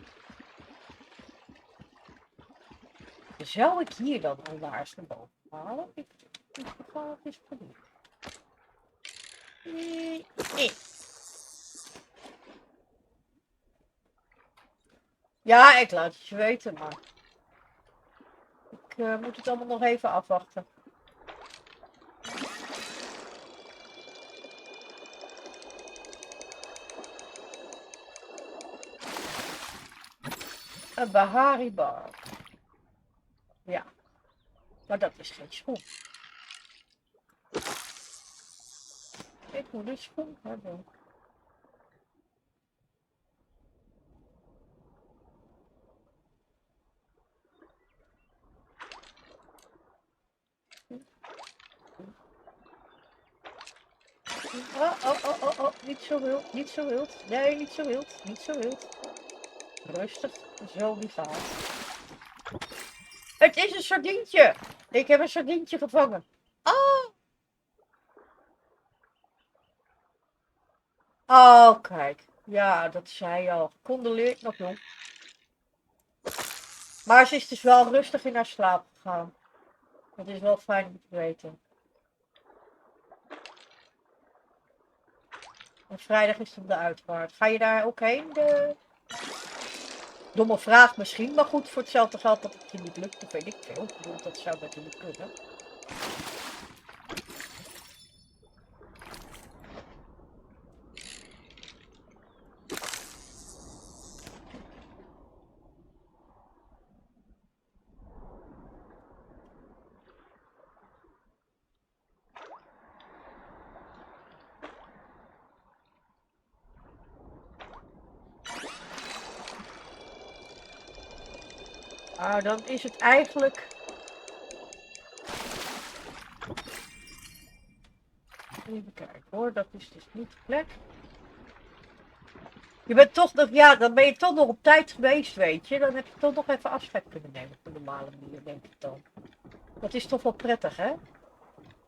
Zou ik hier dan een laars naar boven halen? Ik ga het eens proberen. Ja, ik laat het je weten, maar ik moet het allemaal nog even afwachten. Een Bahari bar. Ja, maar dat is geen schoen. Ik moet een schoen hebben. Oh, niet zo wild, niet zo wild. Nee, niet zo wild, niet zo wild. Rustig, zo die gaat. Het is een sardientje. Ik heb een sardientje gevangen. Oh, kijk. Ja, dat zei je al. Gecondoleerd nog, jong. Maar ze is dus wel rustig in haar slaap gegaan. Dat is wel fijn om te weten. En vrijdag is het op de uitvaart. Ga je daar ook heen? Domme vraag misschien, maar goed, voor hetzelfde geld dat het je niet lukt, dat weet ik veel. Ik bedoel, dat zou natuurlijk kunnen. Dan is het eigenlijk... Even kijken hoor, dat is dus niet de plek. Je bent toch nog, ja, dan ben je toch nog op tijd geweest, weet je. Dan heb je toch nog even afscheid kunnen nemen op de normale manier, denk ik dan. Dat is toch wel prettig, hè?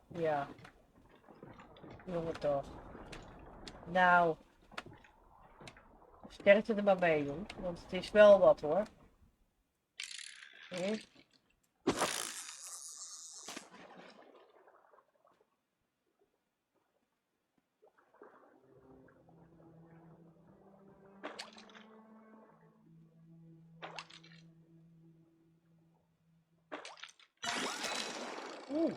Ja. Jongen toch. Nou, sterkte er maar mee, joh. Want het is wel wat, hoor. Nee. Oeh.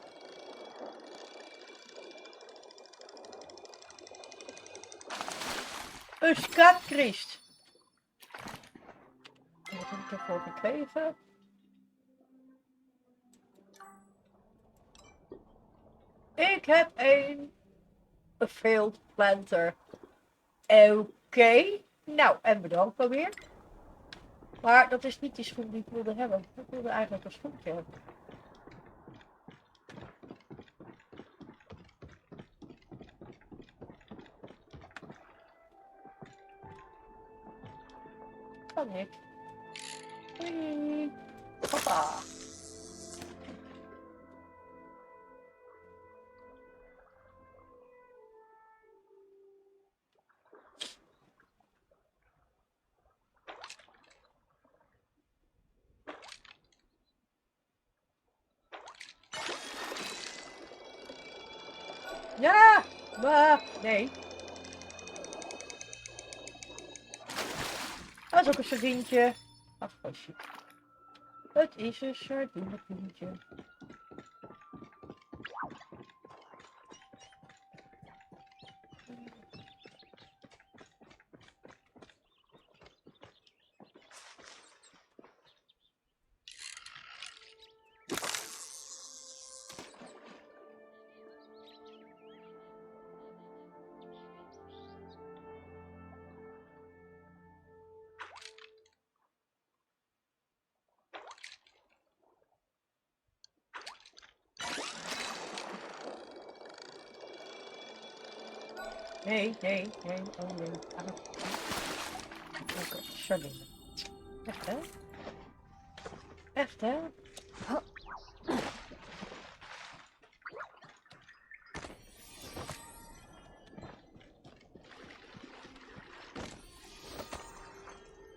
Een schatkist. Wat heb ik ervoor gekregen? Ik heb een field planter. Oké. Nou, en bedankt maar weer. Maar dat is niet die schoen die ik wilde hebben. Ik wilde eigenlijk een schoentje hebben. Kan niet. Hoi. Hoppa. Ja, maar nee. Dat is ook een sardientje. Ach, pasje. Het is een sardientje. Nee, nee, nee, oh nee. Oké, sardine. Echt, hè? Echt, hè?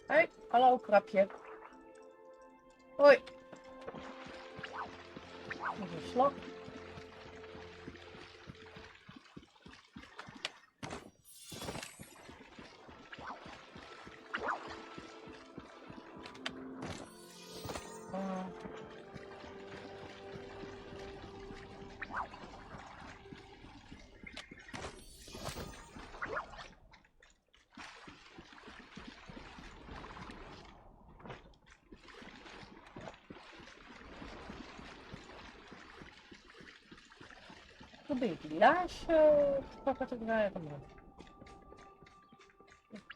Hoi, hallo krabje. Hoi. Even een slok. Probeer die laars te pakken te krijgen.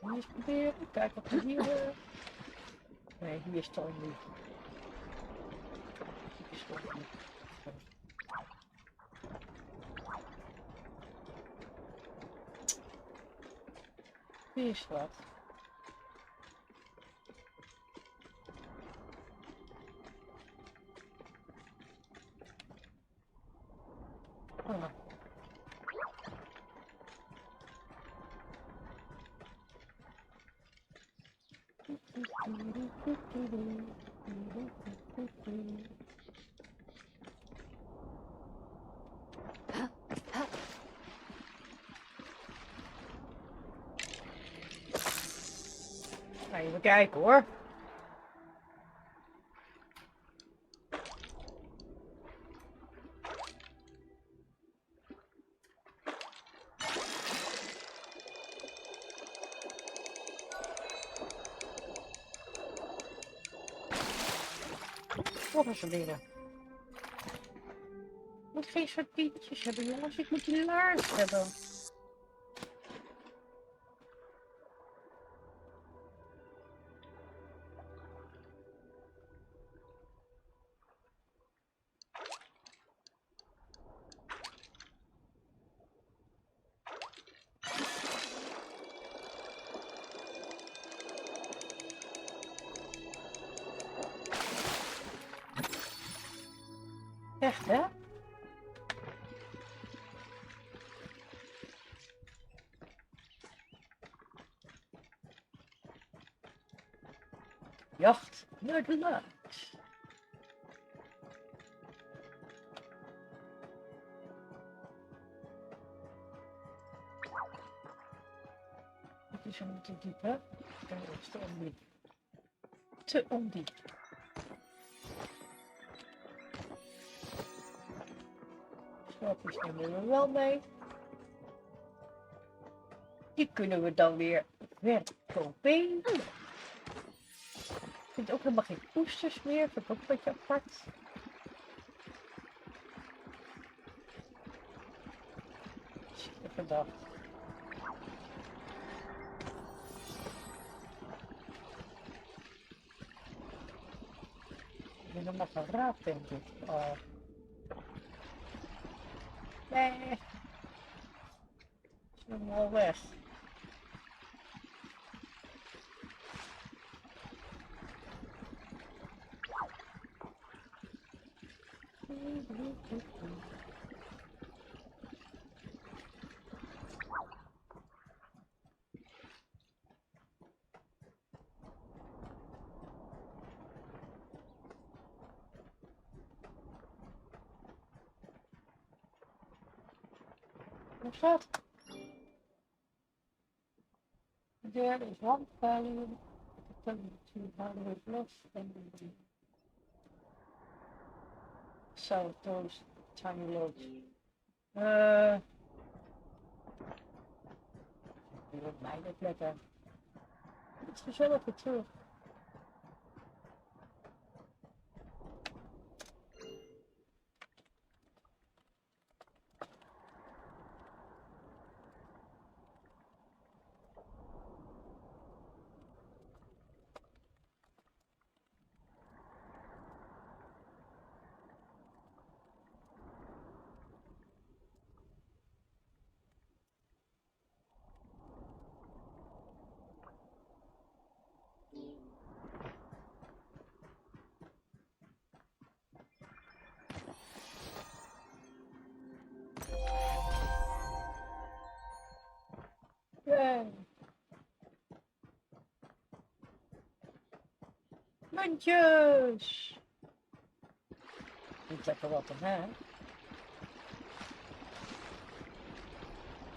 Hier eens proberen. Kijk wat we hier... Nee, hier is het al niet. Hier is het al niet. Hier is wat. Ah. Even kijken hoor. Nog eens binnen. Ik moet geen sardientjes hebben, jongens. Ik moet die laars hebben. Echt, hè? Jacht naar de laars. Het is een te diep, hè? Dat is te ondiep. Te ondiep. Schelpjes nemen we wel mee. Die kunnen we dan weer verkopen. Ik vind ook helemaal geen oesters meer. Vind ik ook een beetje apart. Even dag. Ik ben nog maar geraapt, denk ik. Oh. Nee. Is helemaal weg. Wat gaat? There is one value. To value plus and so those tiny loads. Die wordt mij net lekker. Het is gezellig weer terug. Yay. Muntjes! Niet lekker wat dan, hè?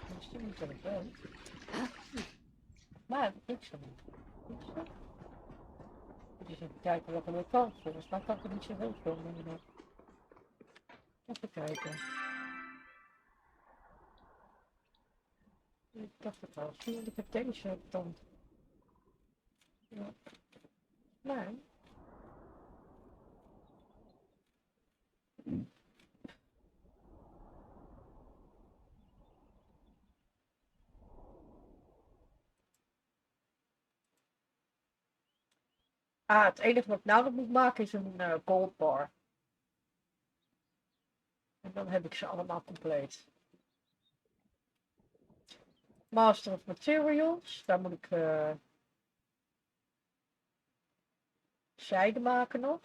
Dat is niet wat ik wil. Maar ik zo niet. Dus even kijken wat er weer kan. Volgens mij kan ik er niet zo heel veel meer. Even kijken. Ik dacht het wel. Zie je, ik heb deze dan. Ja. Nee. Ah, het enige wat ik nou nog moet maken is een gold bar. En dan heb ik ze allemaal compleet. Master of Materials, daar moet ik zijde maken nog.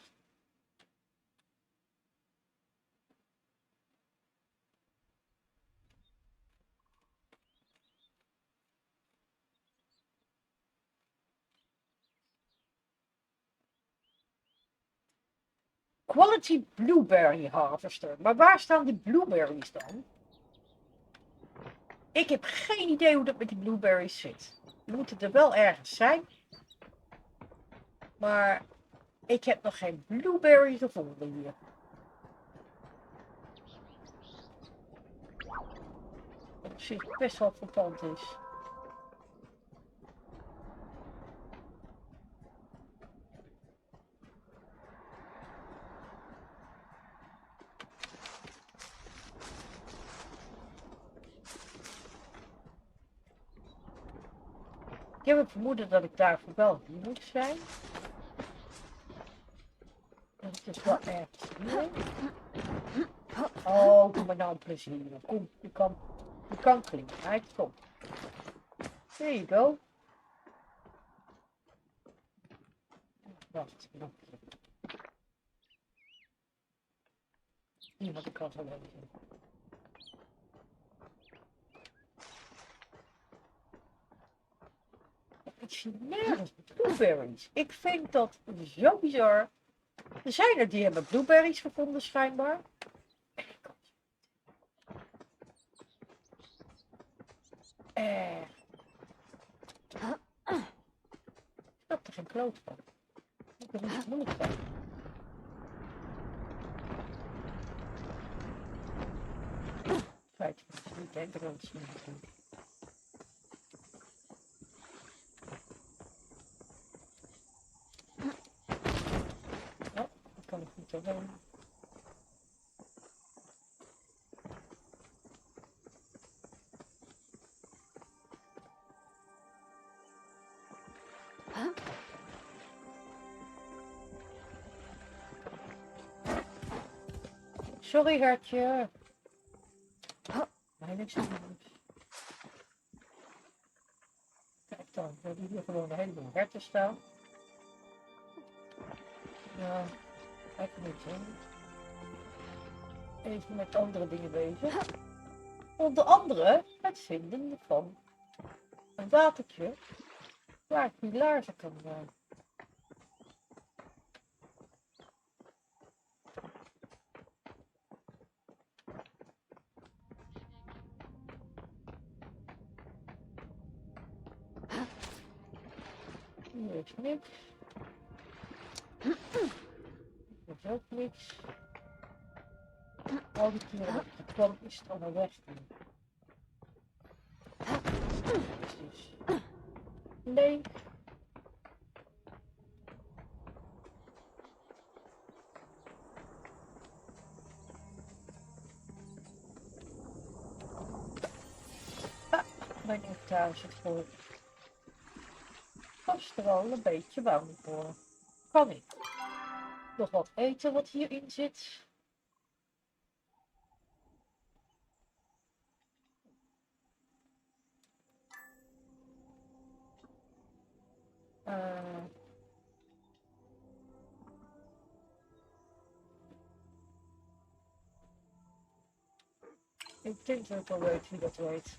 Quality Blueberry Harvester. Maar waar staan die blueberries dan? Ik heb geen idee hoe dat met die blueberries zit. Die moeten er wel ergens zijn. Maar ik heb nog geen blueberries gevonden hier. Wat op zich best wel verpand is. Ik heb het vermoeden dat ik daarvoor wel hier moet zijn. Dat is wel ergens hier. Oh, doe maar nou een plezier. Kom, je kan klinken. Right? Kom. There you go. Wacht, nog een keer. Hier had ik al zo lezen. ik zie nergens blueberries. Ik vind dat zo bizar. Er zijn er die hebben blueberries gevonden schijnbaar. Ik snap er geen kloot van. Dat is niet moeilijk van. Feitelijk is niet, hè? Dat is niet. Oh, dat kan ik niet doorheen. Sorry, hartje. Nee, niks aan de hand. Kijk dan, we hebben hier gewoon een heleboel herten staan. Ja, even niet, hè. Even met andere dingen bezig. Onder andere het vinden van een watertje waar ik die laarzen kan Hier is niks. Hier is ook niks. Al die keren dat ik kwam is het allemaal weg. Dus nee. Mijn inventaris zit vol. Was er al een beetje bang voor. Kan ik nog wat eten wat hierin zit? Ik denk dat ik wel weet wie dat weet.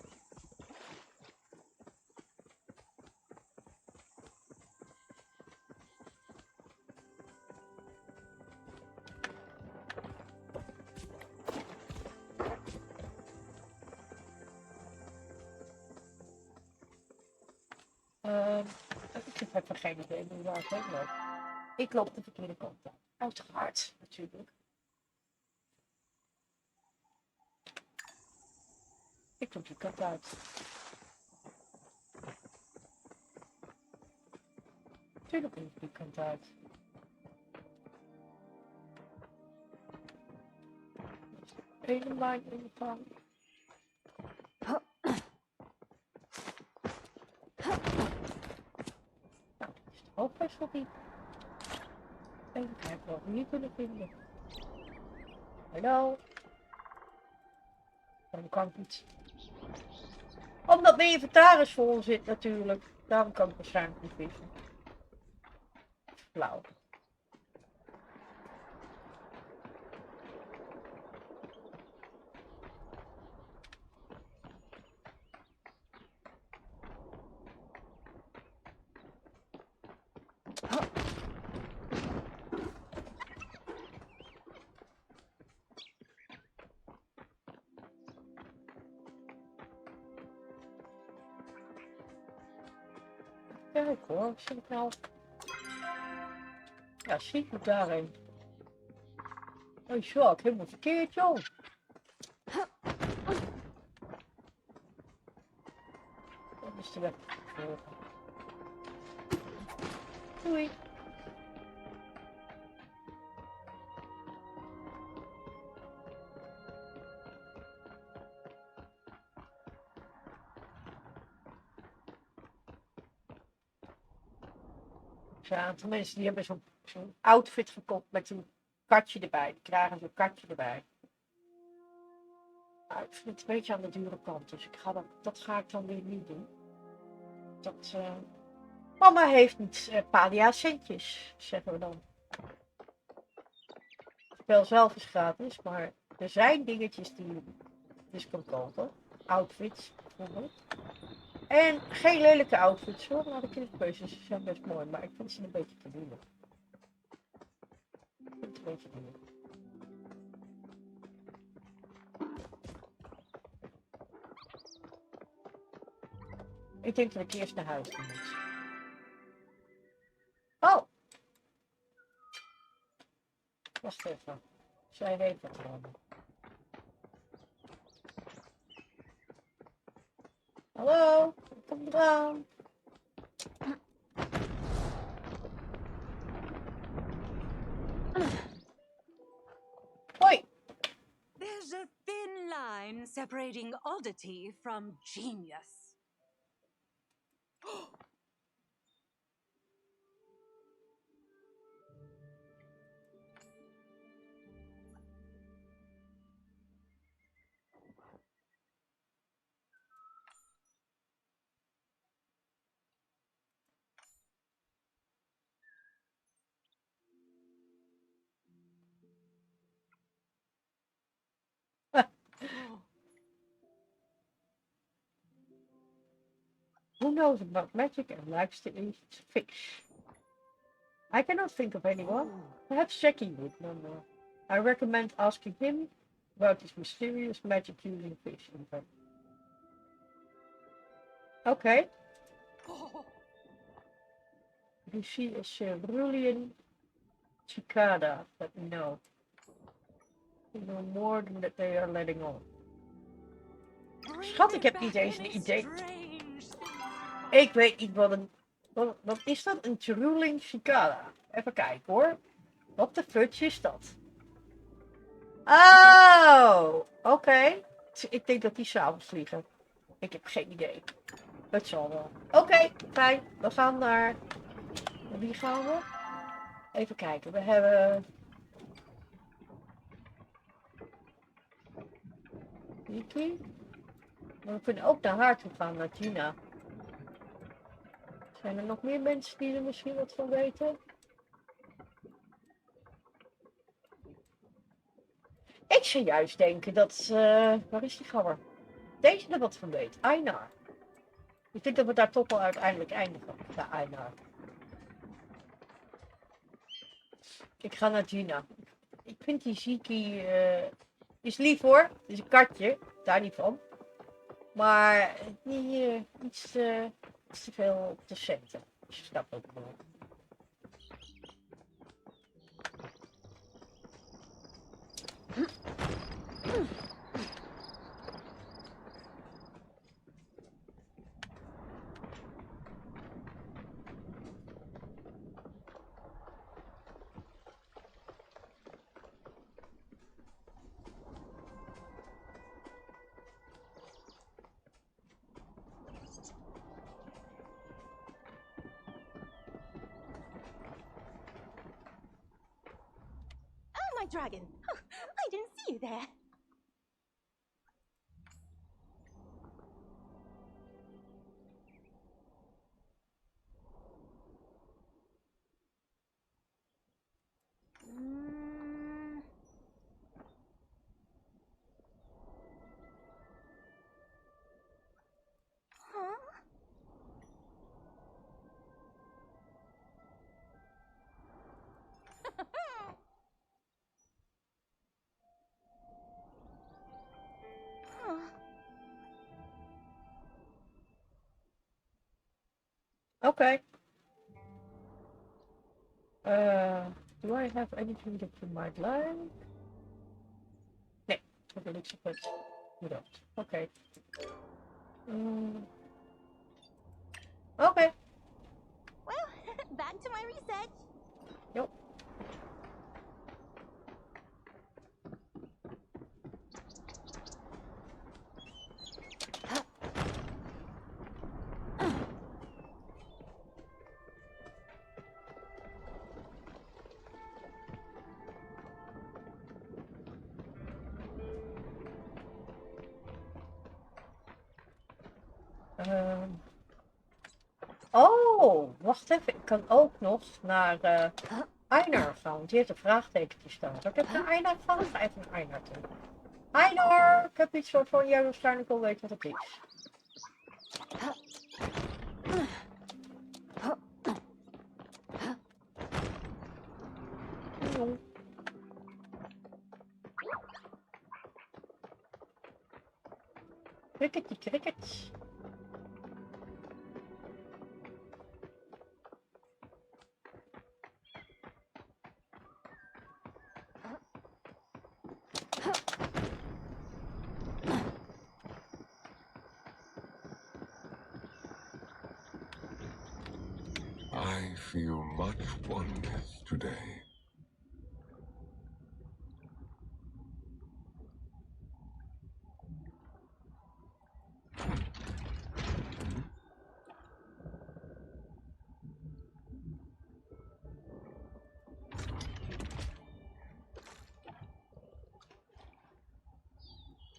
Ik heb even geen idee meer waar ik heen loop. Ik loop de verkeerde kant op. Uiteraard, natuurlijk. Ik loop die kant uit. Natuurlijk loop ik die kant uit. Hele mijn ingang. Nou, dat is toch ook best wel diep. Even kijken wat we hier kunnen vinden. Hallo? Dan kan ik niet. Omdat mijn inventaris vol zit natuurlijk. Daarom kan ik waarschijnlijk niet vissen. Flauw. Kijk hoor, zie ik nou. Ja, zie ik daarheen. Oh, zo, ik helemaal verkeerd, joh. Dat is de weg. Doei. Een aantal mensen die hebben zo'n outfit gekocht met een katje erbij. Die krijgen zo'n katje erbij. Nou, ik vind het een beetje aan de dure kant, dus dat ga ik dan weer niet doen. Mama heeft niet Palia centjes, zeggen we dan. Het spel zelf is gratis, maar er zijn dingetjes die je dus kan kopen. Outfits bijvoorbeeld. En geen lelijke outfits hoor, maar de kinderkeuzes zijn best mooi, maar ik vind ze een beetje te duur. Ik vind het een beetje duur. Ik denk dat ik eerst naar huis moet. Oh! Wacht even. Zij weet wat we hebben. Hallo, kom eraan. Hoi. There's a thin line separating oddity from genius. Who knows about magic and likes to eat fish? I cannot think of anyone. Perhaps Jackie would know more. I recommend asking him about his mysterious magic using fish. Okay. You see a cerulean cicada, let me know. You know more than that they are letting on. Schat, ik heb niet eens een idee. Ik weet niet wat een... Wat is dat? Een cerulean cicada? Even kijken hoor. Wat de fudge is dat? Oh, oké. Ik denk dat die s'avonds vliegen. Ik heb geen idee. Het zal wel. Oké, fijn. We gaan naar... Wie gaan we? Even kijken. We hebben... Niki. Maar we kunnen ook naar haar toe gaan, naar Gina. Zijn er nog meer mensen die er misschien wat van weten? Ik zou juist denken dat... waar is die gabber? Deze er wat van weet. Einar. Ik denk dat we daar toch wel uiteindelijk eindigen. Ja, Einar. Ik ga naar Gina. Ik vind die Ziki... is lief hoor. Het is een katje. Daar niet van. Maar die iets te veel te centen. Dus je snapt ook wel. My dragon. Oh, I didn't see you there. Huh? Okay. Do I have anything that you might like? Nee, dat wil ik zo goed. You don't. Okay. Okay. Well, back to my research. Yep. Oh, wacht even. Ik kan ook nog naar Einar gaan. Want die heeft een vraagtekentje staan. Zal ik even naar Einar gaan? Ik ga even naar Einar toe. Einar, ik heb iets waarvan jij waarschijnlijk al weet wat het is. jong. Crickety cricket. I feel much oneness today.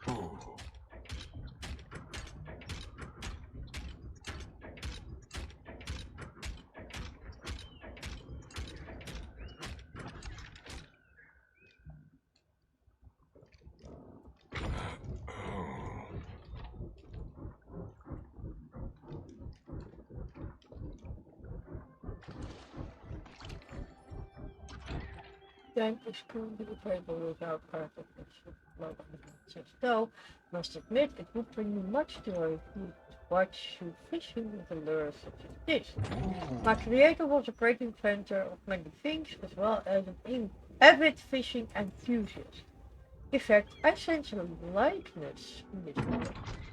Oh. Then is currently available without perfect though, must admit it would bring me much joy to watch you fishing with a lure such as this. My creator was a great inventor of many things as well as an avid fishing enthusiast. In fact, I sense a likeness in this lure.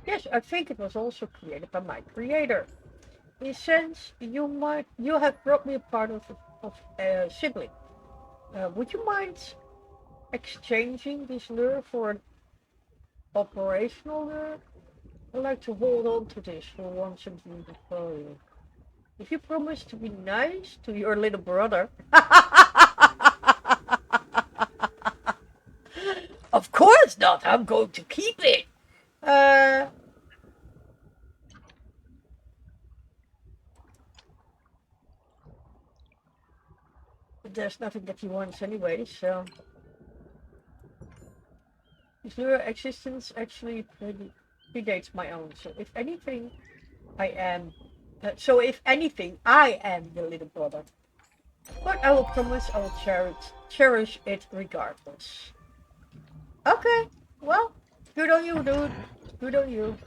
Yes, I think it was also created by my creator. In a sense, you have brought me a part of a sibling. Would you mind exchanging this lure for an operational lure? I'd like to hold on to this for once and for you. If you promise to be nice to your little brother. Of course not, I'm going to keep it. There's nothing that he wants anyway, so. His lure existence actually predates my own, so if anything, I am the little brother. But I will promise I will cherish it regardless. Okay, well, good on you, dude. Good on you.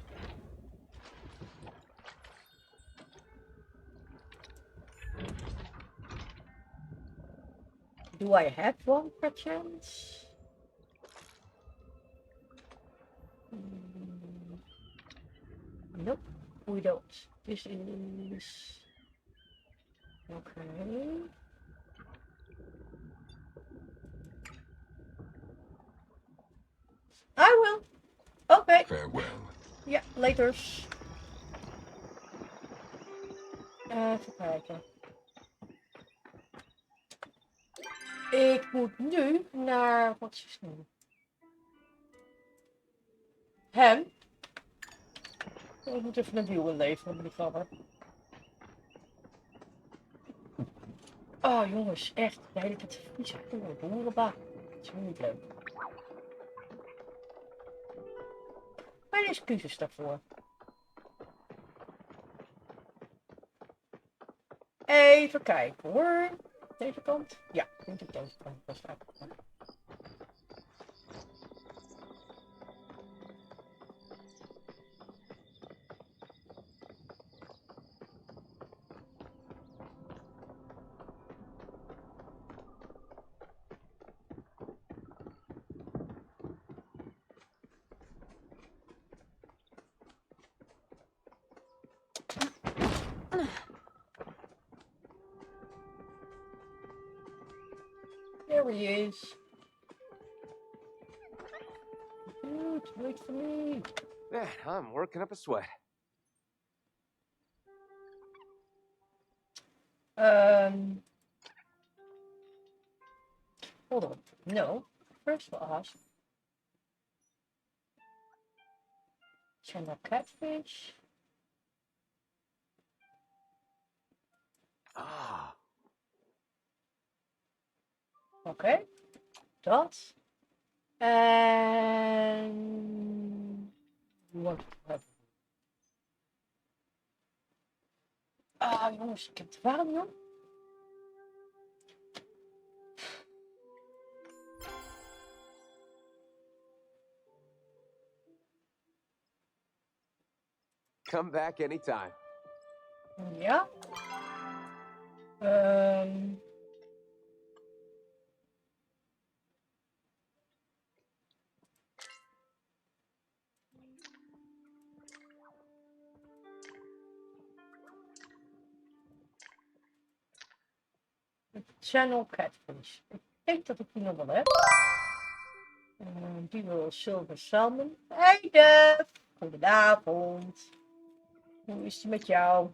Do I have one perchance? Nope, we don't. This is... Okay. I will. Okay. Farewell. Ja, laters. Even kijken. Ik moet nu naar... Wat is het nu? Hem. Ik moet even een wiel inleveren, die gabber. Oh jongens, echt. De hele tijd vieze boerenbaan. Dat is niet leuk. Mijn excuses daarvoor. Even kijken hoor. Deze kant? Ja, denk ik deze kant. Dat staat er. There he is. Dude, wait for me. Man, I'm working up a sweat. Hold on. No. First we'll ask. Channel catfish. Ah. Okay. Dat. En... Wat heb ik? Ah jongens, ik heb het warm joh. Come back anytime. Ja. Channel Catfish. Ik denk dat ik die nog wel heb. Die wil Silver Salmon. Hey Def! Goedenavond. Hoe is het met jou?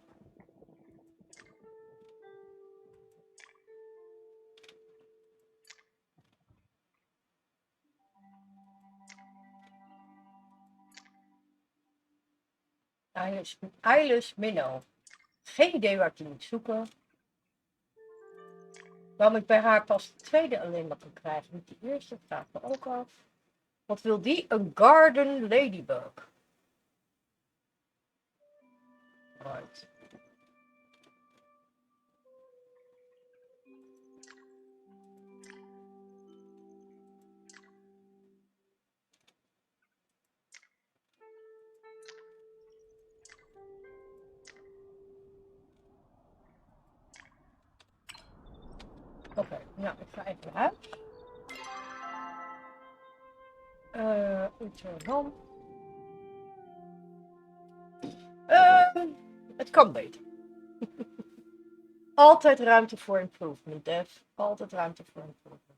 Eilus Minnow. Geen idee waar ik die moet zoeken. Waarom ik bij haar pas de tweede alleen maar kan krijgen. Niet die eerste, vraag me ook af. Wat wil die? Een garden ladybug. Right. Oké, nou ik ga even naar huis. Utrecht. Het kan beter. Altijd ruimte voor improvement, Dev. Altijd ruimte voor improvement.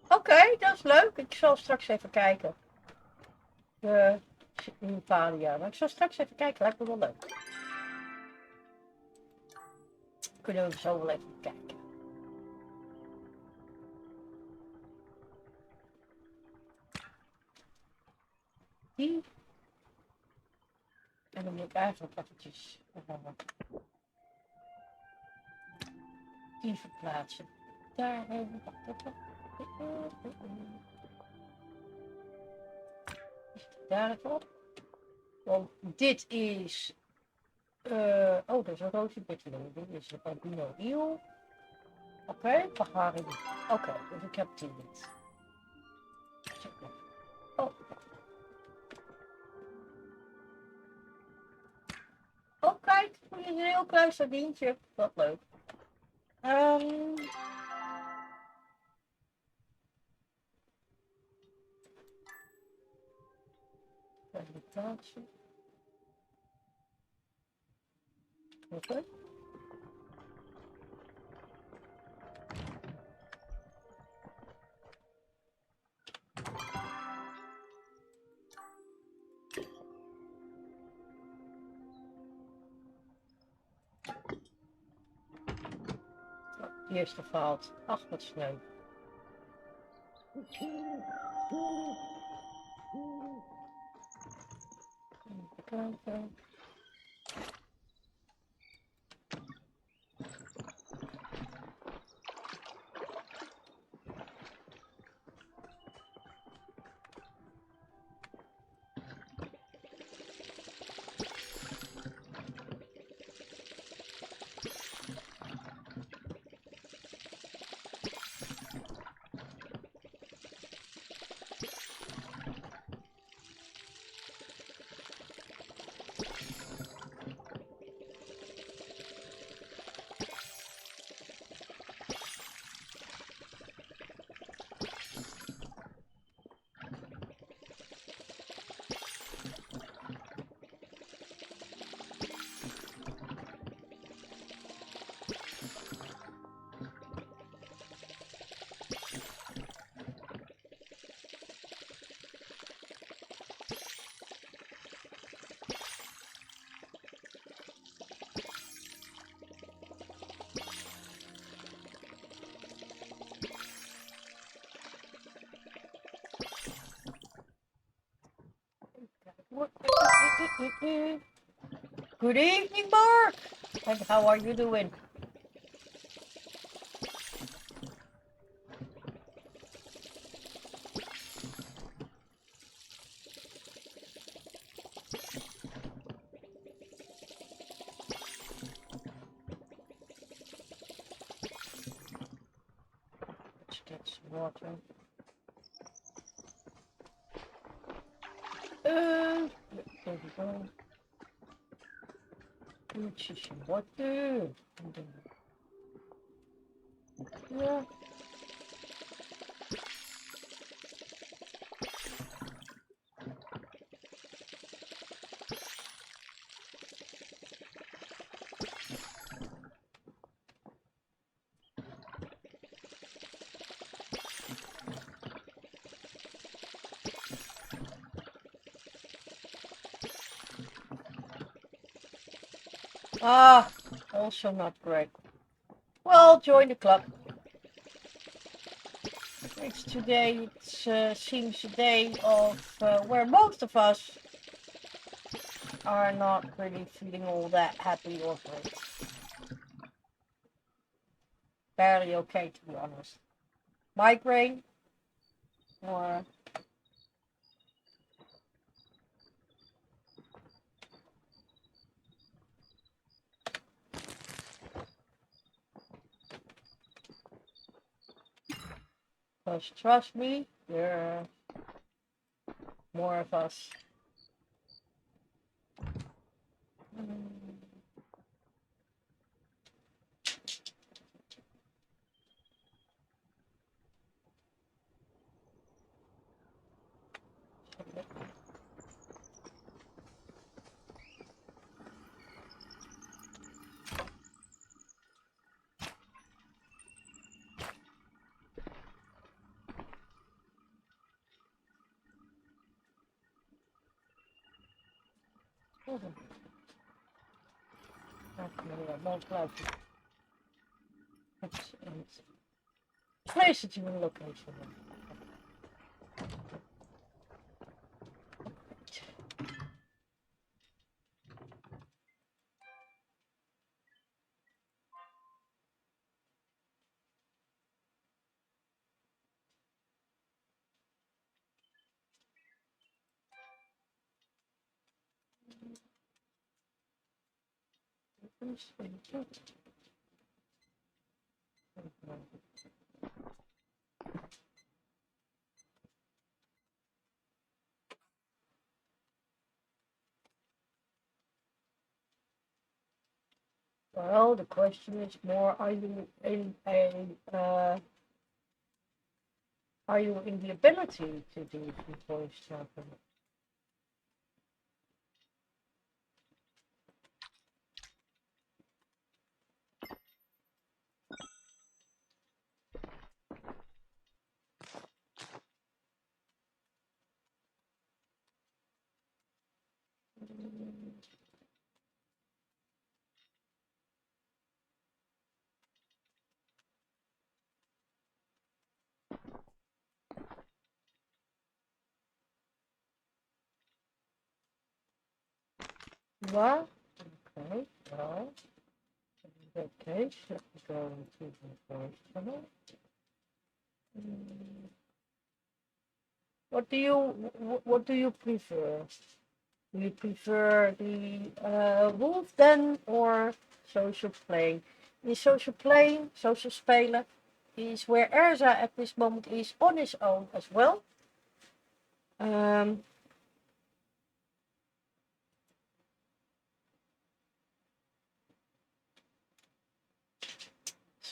Oké, dat is leuk. Ik zal straks even kijken. In Palia. Maar ik zal straks even kijken. Lijkt me wel leuk. Kunnen we zo wel even kijken. Die. En dan moet ik eigenlijk eventjes die verplaatsen. Daarheen. Daar even op. Want dit is... oh, dat is een roosje bitterling. Dit is een albino eel. Oké, Pagari. Oké, dus ik heb die niet. Oh. Oh, kijk. Hier is een heel klein sardientje. Wat leuk. Presentatie. Oké. Die is gefaald. Ach, wat sneu. Even kijken. Good evening, Mark. And how are you doing? Let's get some water. There we go. Ietsje some water. Yeah. Ah, also not great. Well, join the club. It's today, it seems a day of where most of us are not really feeling all that happy or great. Barely okay, to be honest. Migraine or because trust me, there are more of us. Most likely. Place it in a location. Well, the question is more: are you in the ability to do voice tapping? What? Okay, well, in that case, let me go into the voice channel. What do you prefer? Do you prefer the wolf den or social playing? In social playing, social spelen, is where Erza at this moment is on his own as well.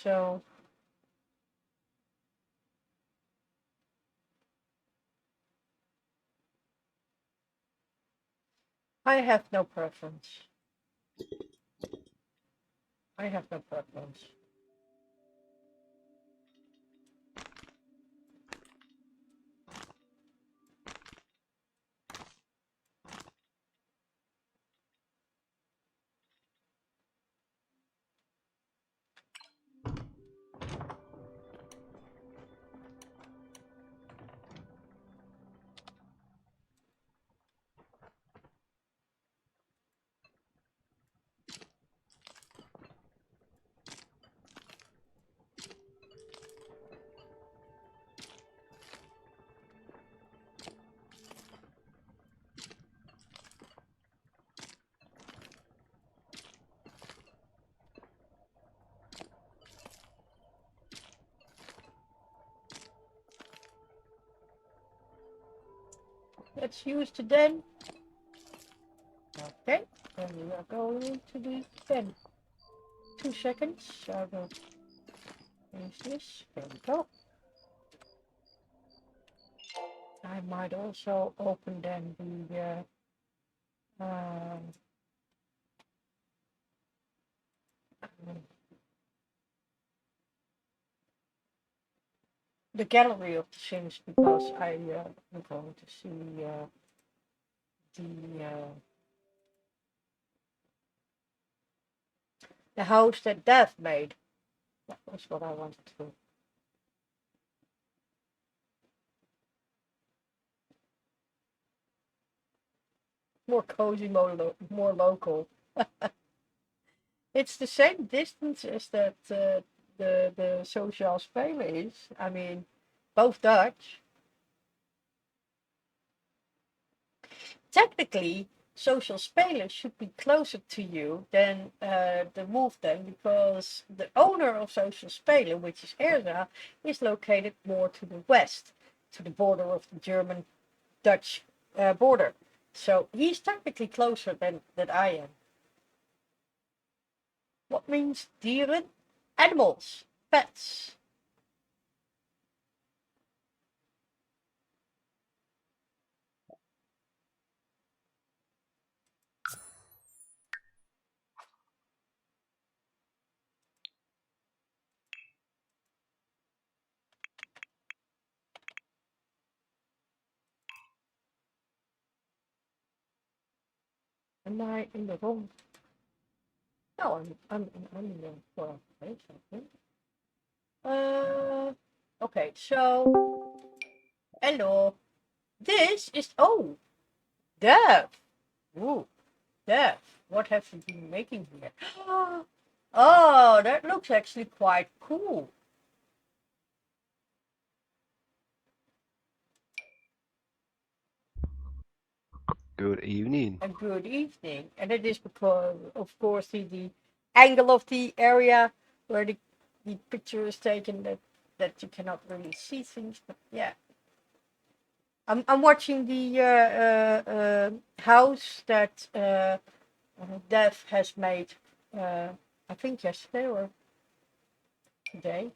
So I have no preference. I have no preference. Let's use the den. Okay, and we are going into the den. 2 seconds. I will use this. There we go. I might also open then the gallery of the Sims because I'm going to see the house that Dev made. That was what I wanted to do. More cozy, more local. It's the same distance as that the social spelen is. I mean, both Dutch. Technically, social spelen should be closer to you than the move den, because the owner of social spelen, which is Erza, is located more to the west, to the border of the German-Dutch border. So he's technically closer than I am. What means dieren? Animals, pets. Am I in the wrong? No, I'm in the wrong place, I think. Okay, so hello. This is Dev. Ooh, Dev. What have you been making here? Oh, that looks actually quite cool. Good evening. A good evening, and it is because, of course, the angle of the area where the picture is taken that you cannot really see things. But yeah, I'm watching the house that Dev has made. I think yesterday or today.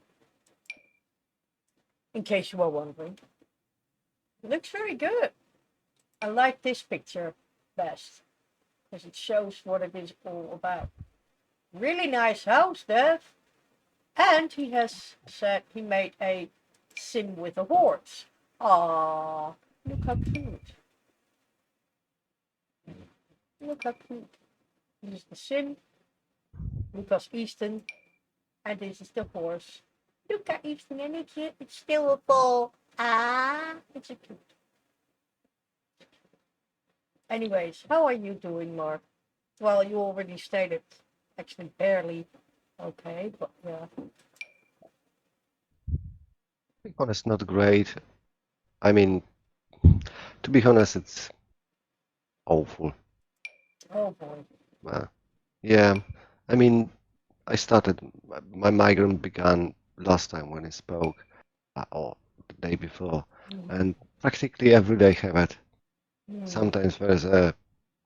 In case you were wondering, it looks very good. I like this picture best because it shows what it is all about. Really nice house, Dev. And he has said he made a sim with a horse. Ah, look how cute. Look how cute. This is the sim, Lucas Easton, and this is the horse. Look at Easton, and it's still a ball. Ah, it's a cute. Anyways, how are you doing, Mark? Well, you already stated, actually barely. Okay, but yeah. To be honest, not great. I mean, to be honest, it's awful. Oh boy. Yeah, I mean, I started, my migraine began last time when I spoke, or the day before, and practically every day I have it. Sometimes there's a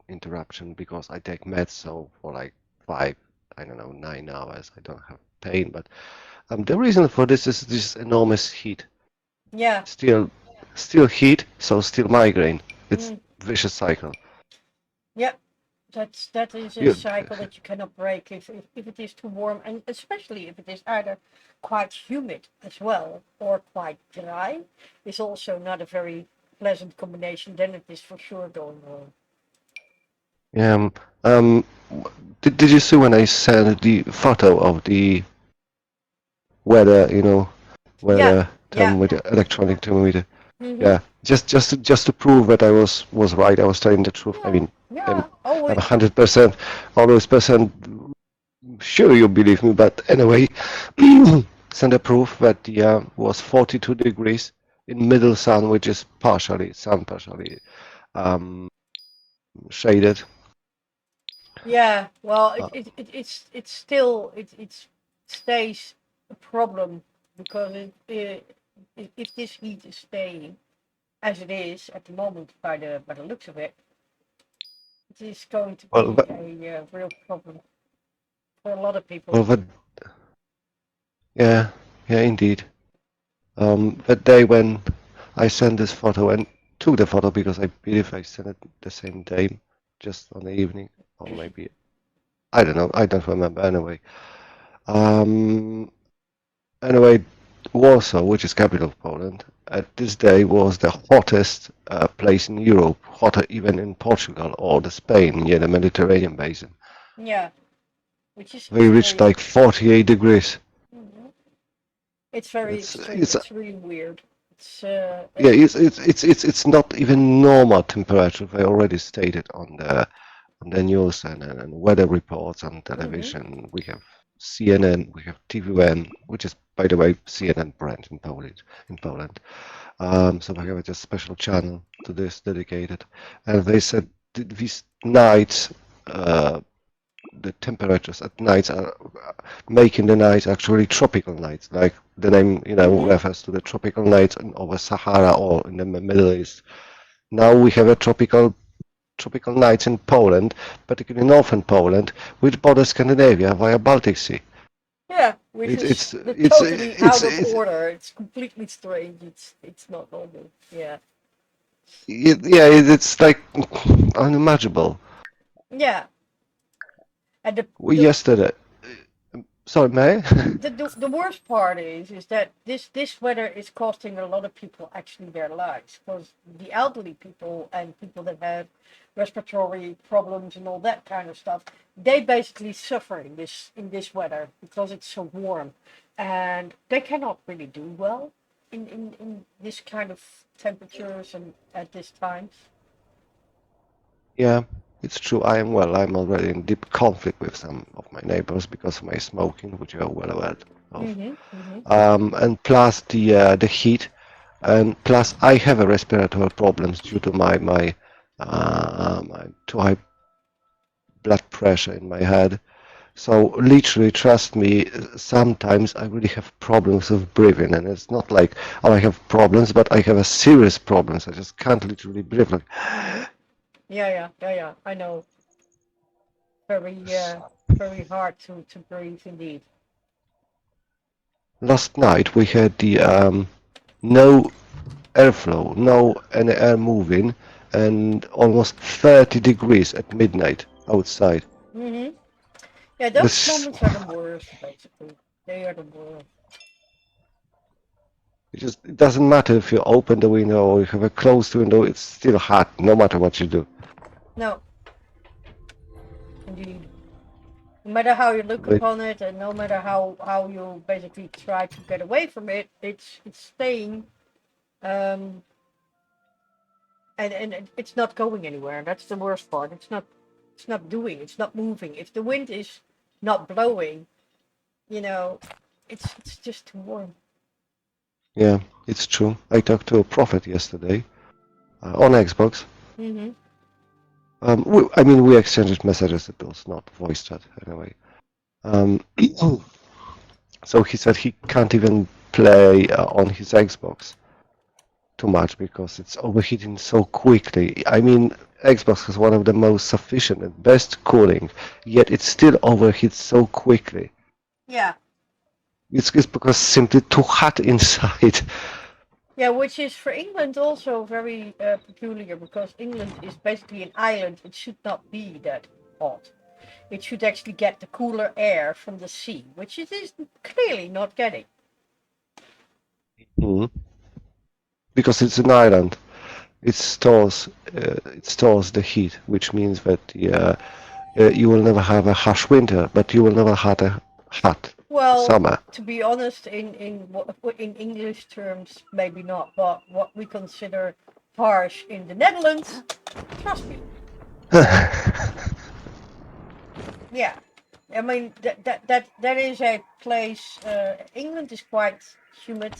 interruption because I take meds, so for like 5, I don't know, 9 hours, I don't have pain, but the reason for this is this enormous heat. Yeah. Still heat, so still migraine. It's vicious cycle. Yep. That is a You, cycle that you cannot break if it is too warm, and especially if it is either quite humid as well or quite dry. Is also not a very pleasant combination. Then it is for sure going wrong. yeah. Did you see when I sent the photo of the weather? You know, Yeah. weather thermometer, electronic thermometer. Mm-hmm. Yeah, just to prove that I was right. I was telling the truth. I Yeah. mean, Yeah. I'm 100%, always percent sure you believe me. But anyway, send a proof that the was 42 degrees in middle sun, which is partially shaded. Yeah. Well, it's still it stays a problem because if this heat is staying, as it is at the moment by the looks of it, it is going to Well, be a real problem for a lot of people. well, yeah, yeah, indeed. That day when I sent this photo and took the photo because I believe I sent it the same day, just on the evening, or maybe I don't know. I don't remember anyway. Anyway, Warsaw, which is capital of Poland, at this day was the hottest place in Europe, hotter even in Portugal or the Spain near the Mediterranean basin. Yeah, which is We reached very, like 48 degrees. Mhm. It's very It's extreme. it's It's really weird. It's yeah, it's not even normal temperature. They already stated on the news and weather reports on television. We have CNN, we have TVN, which is, by the way, CNN brand in Poland. So we have a special channel to this dedicated, and they said these nights, the temperatures at nights are making the nights actually tropical nights, like the name refers to the tropical nights over Sahara or in the Middle East. Now we have a tropical nights in Poland, particularly northern Poland, which borders Scandinavia via Baltic Sea. Yeah, which It's is the it's totally out of it's order. It's completely strange. It's not normal. Yeah. it's like unimaginable. Yeah. And Yesterday, sorry, May. the worst part is that this weather is costing a lot of people actually their lives, because the elderly people and people that have respiratory problems and all that kind of stuff, they basically suffer in this weather because it's so warm, and they cannot really do well in this kind of temperatures and at this times. Yeah, it's true. I'm already in deep conflict with some of my neighbors because of my smoking, which you are well aware of. And plus the heat, and plus I have a respiratory problems due to my too high blood pressure in my head. So literally, trust me, sometimes I really have problems with breathing, and it's not like, oh, I have problems, but I have a serious problems. I just can't literally breathe. Like, Yeah. I know. Very very hard to breathe indeed. last night we had the no airflow, no any air moving, and almost 30 degrees at midnight outside. Yeah, those This, moments are the worst, basically. They are the worst. it doesn't matter if you open the window or you have a closed window, it's still hot, no matter what you do. No, indeed. No matter how you look Like, upon it, and no matter how you basically try to get away from it, it's staying, um, and it's not going anywhere. That's the worst part. It's not doing. It's not moving. If the wind is not blowing, you know, it's just too warm. yeah, it's true. I talked to a prophet yesterday on Xbox. Mhm. I mean, we exchanged messages. It was not voice chat anyway. So he said he can't even play on his Xbox too much because it's overheating so quickly. I mean, Xbox has one of the most sufficient and best cooling, yet it still overheats so quickly. Yeah. It's because simply too hot inside. Yeah, which is for England also very peculiar, because England is basically an island. It should not be that hot. It should actually get the cooler air from the sea, which it is clearly not getting. Mhm. Because it's an island. It stores the heat, which means that you will never have a harsh winter, but you will never have a hot Well, summer. to be honest, in English terms, maybe not, but what we consider harsh in the Netherlands, trust me. Yeah, I mean that is a place. England is quite humid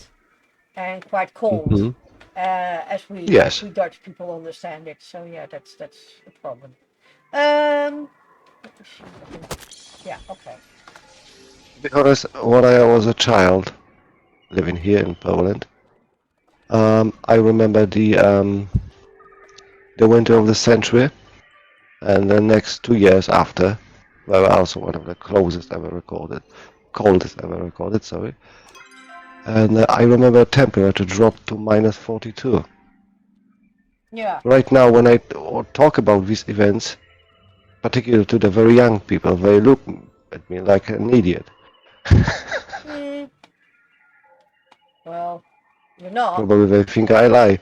and quite cold, Mhm. as Yes. we Dutch people understand it. So yeah, that's a problem. Let me see. Yeah, okay. Because when I was a child living here in Poland, I remember the winter of the century, and the next 2 years after were also one of the coldest ever recorded, sorry. And I remember temperature dropped to -42. Yeah. Right now, when I talk about these events, particularly to the very young people, they look at me like an idiot. Mm. Well, you're not. Probably they think I lie.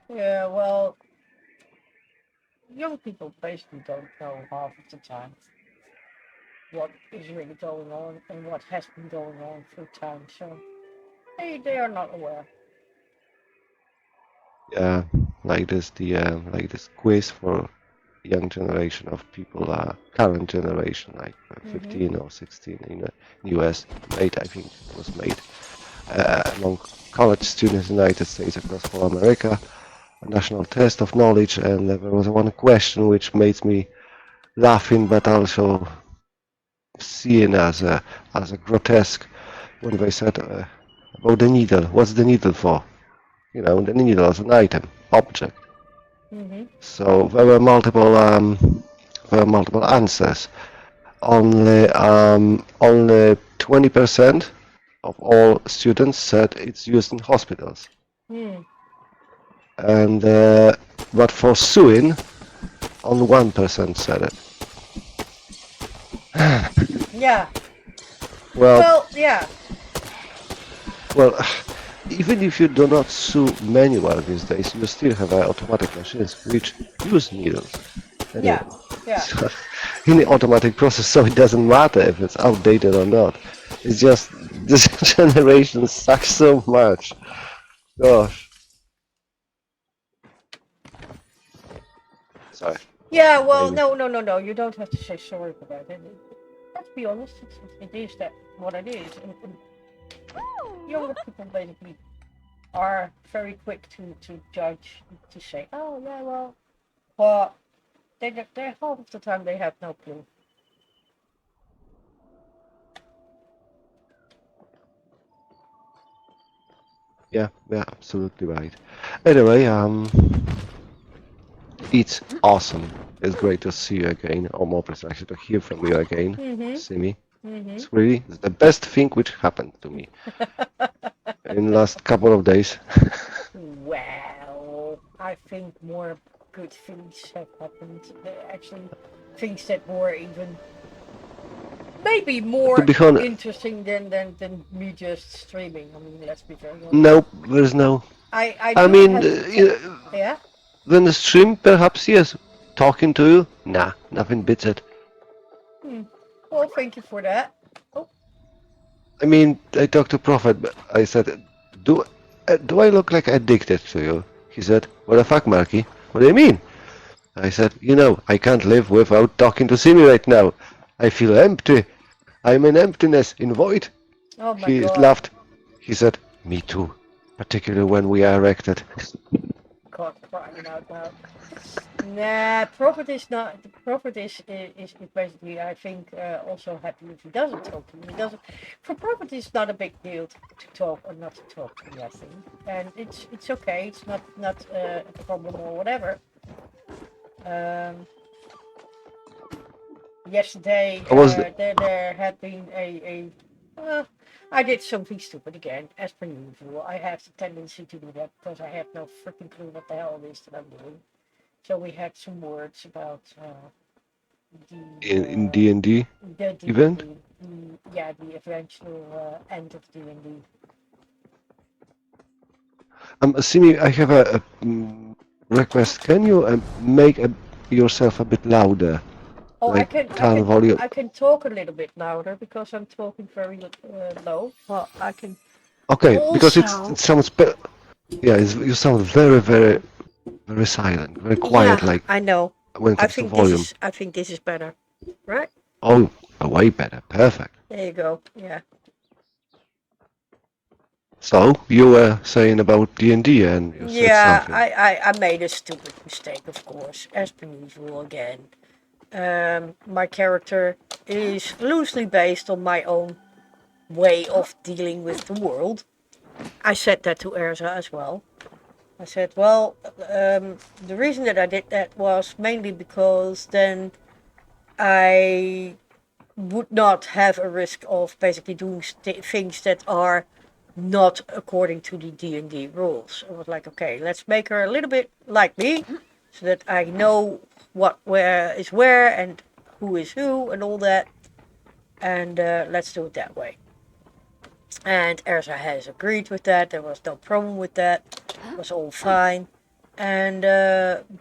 Yeah, well, young people basically don't know half of the time what is really going on and what has been going on through time, so they are not aware. Yeah, like this quiz for young generation of people, current generation, like 15 or 16 in the US, made, I think it was made among college students in the United States across whole America, a national test of knowledge, and there was one question which made me laughing, but also seeing as a grotesque when they said about the needle. What's the needle for? You know, the needle is an item, object. Mm-hmm. So there were multiple answers. Only 20% of all students said it's used in hospitals. Hmm. And but for sewing, only 1% said it. Yeah. Well, Yeah. well, even if you do not sew manual these days, you still have automatic machines which use needles. Anyway, Yeah. so in the automatic process, so it doesn't matter if it's outdated or not. It's just this generation sucks so much. Gosh. Sorry. Yeah, well, Maybe. no. You don't have to say sorry for that. Let's be honest, it is that what it is. And younger people basically are very quick to judge, to say, oh, yeah, well, but they're half of the time they have no clue. Yeah, absolutely right. Anyway, it's awesome. It's great to see you again, or more precisely, to hear from you again, Mm-hmm. Simi. Mm-hmm. It's really the best thing which happened to me in the last couple of days. Well, I think more good things have happened. Actually, things that were even maybe To more be honest, interesting than me just streaming. I mean, let's be very honest. no, there's no. I I do mean, have to take, yeah. when the stream, perhaps yes. Talking to you, nah, nothing beats it. Well, thank you for that. Oh, I mean, I talked to Prophet, but I said, do I look like addicted to you? He said, what the fuck, Marky? What do you mean? I said, I can't live without talking to Simi right now. I feel empty. I'm in emptiness, in void. oh my He God. laughed. He said, me too, particularly when we are erected. God, crying out loud. Nah, Prophet is not. The Prophet is basically, I think, also happy if he doesn't talk to me. He doesn't. For Prophet, it's not a big deal to talk or not to talk to me. I think, and it's okay. It's not a problem or whatever. Yesterday, I was, there had been I did something stupid again, as per usual. I have the tendency to do that because I have no freaking clue what the hell it is that I'm doing. So we had some words about in D&D the event. D&D, yeah, the eventual end of D&D. Simi, I have a request. Can you make yourself a bit louder? Oh, Like turn volume. I can talk a little bit louder because I'm talking very low. Well, I can Okay, because also. it sounds yeah, you sound very silent, very quiet, Yeah, like I know. when it comes to volume. I think this is better, right? Oh, way better, perfect. There you go. Yeah. So you were saying about D&D and you said Yeah, something. I made a stupid mistake, of course, as per usual again. My character is loosely based on my own way of dealing with the world. I said that to Erza as well. I said, well, the reason that I did that was mainly because then I would not have a risk of basically doing things that are not according to the D&D rules. I was like, okay, let's make her a little bit like me, so that I know what where is where and who is who and all that, and let's do it that way. And Erza has agreed with that. There was no problem with that. It was all fine. And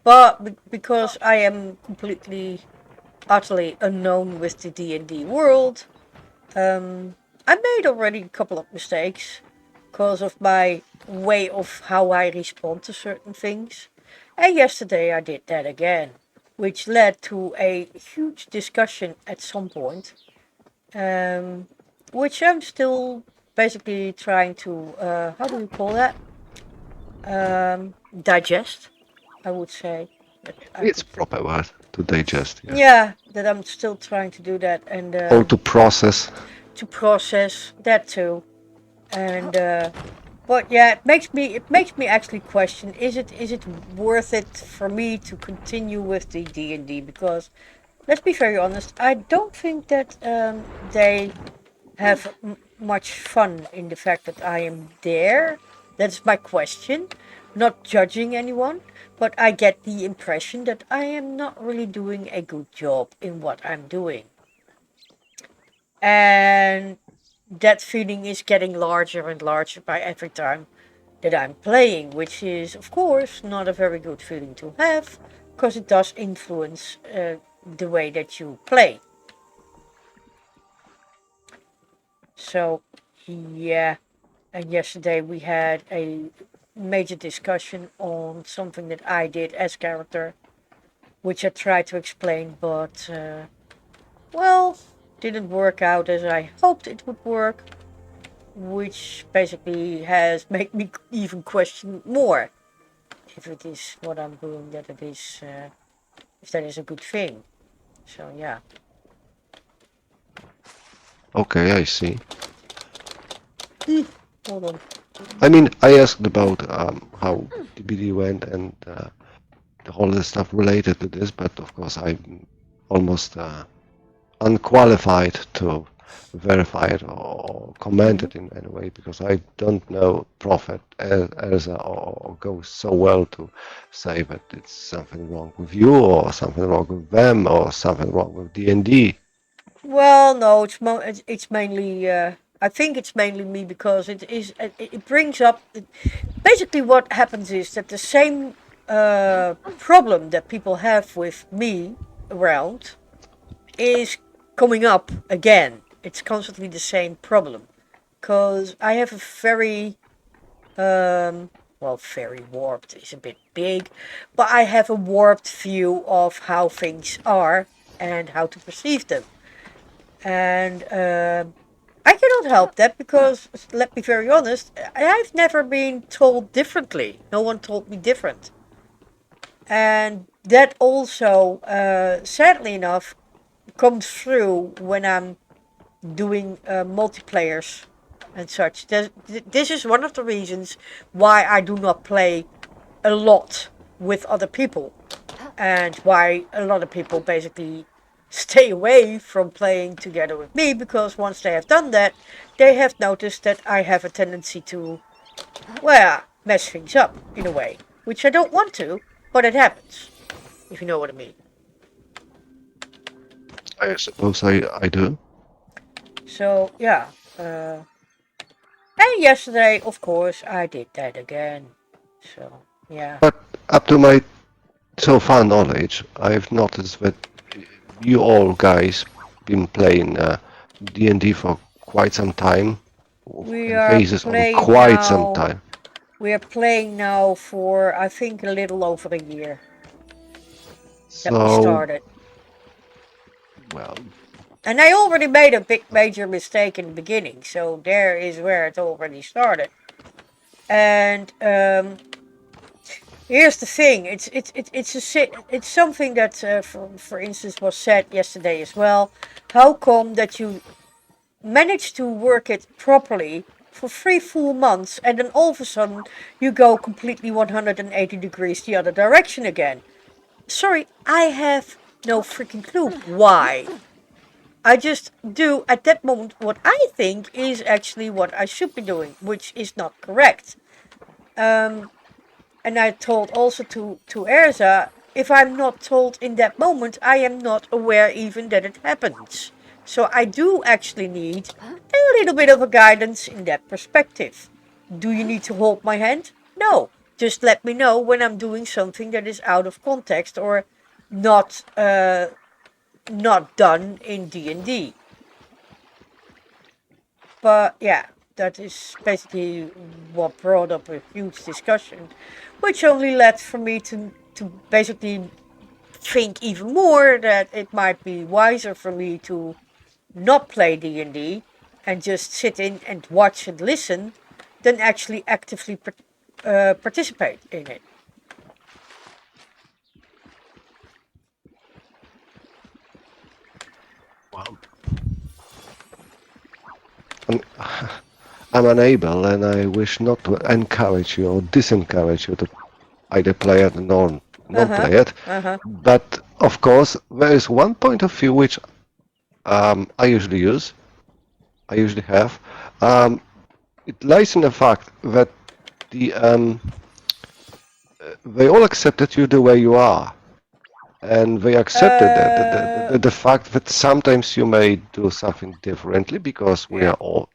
but because I am completely, utterly unknown with the D&D world, I made already a couple of mistakes because of my way of how I respond to certain things. And yesterday I did that again, which led to a huge discussion at some point, which I'm still basically trying to, how do you call that? Digest, I would say. It's proper word to digest. Yeah. Yeah, that I'm still trying to do that, and Or to process. to process that too. And but yeah, it makes me actually question: is it worth it for me to continue with the D&D? Because let's be very honest, I don't think that they have much fun in the fact that I am there. That's my question. Not judging anyone, but I get the impression that I am not really doing a good job in what I'm doing. And that feeling is getting larger and larger by every time that I'm playing, which is, of course, not a very good feeling to have, because it does influence the way that you play. So, yeah. And yesterday we had a major discussion on something that I did as character, which I tried to explain, but, well, didn't work out as I hoped it would work, which basically has made me even question more if it is what I'm doing, that it is, if that is a good thing. So, yeah. Okay, I see. Hold on. I mean, I asked about how DBD went and the whole stuff related to this, but of course I'm almost unqualified to verify it or comment it in any way, because I don't know Prophet as or go so well to say that it's something wrong with you or something wrong with them or something wrong with D&D. Well, no, it's mainly. I think it's mainly me because it brings up. Basically, what happens is that the same problem that people have with me around is coming up again. It's constantly the same problem, because I have a very, well, very warped is a bit big, but I have a warped view of how things are and how to perceive them. And I cannot help that because, let me be very honest, I've never been told differently. No one told me different. And that also, sadly enough, comes through when I'm doing multiplayers and such. This is one of the reasons why I do not play a lot with other people, and why a lot of people basically stay away from playing together with me, because once they have done that, they have noticed that I have a tendency to, well, mess things up in a way, which I don't want to, but it happens, if you know what I mean. I suppose I do. So, yeah. And yesterday, of course, I did that again. So, yeah. But up to my so far knowledge, I've noticed that you all guys been playing D&D for quite some time. We In are phases of playing quite some now. time. We are playing now for, I think, a little over a year that we So, started. well, And I already made a big major mistake in the beginning, so there is where it already started. And here's the thing: it's something that, for instance, was said yesterday as well. How come that you manage to work it properly for 3 full months, and then all of a sudden you go completely 180 degrees the other direction again. Sorry, I have no freaking clue why. I just do at that moment what I think is actually what I should be doing, which is not correct. And I told also to Erza, if I'm not told in that moment, I am not aware even that it happens. So I do actually need a little bit of a guidance in that perspective. Do you need to hold my hand? No. Just let me know when I'm doing something that is out of context or not not done in D&D. But yeah, that is basically what brought up a huge discussion, which only led for me to basically think even more that it might be wiser for me to not play D&D and just sit in and watch and listen than actually actively participate in it. Well, I'm unable, and I wish not to encourage you or disencourage you to either play it or not play it. But of course, there is one point of view which I usually use. I usually have. It lies in the fact that they all accepted you the way you are, and they accepted that the fact that sometimes you may do something differently because we are all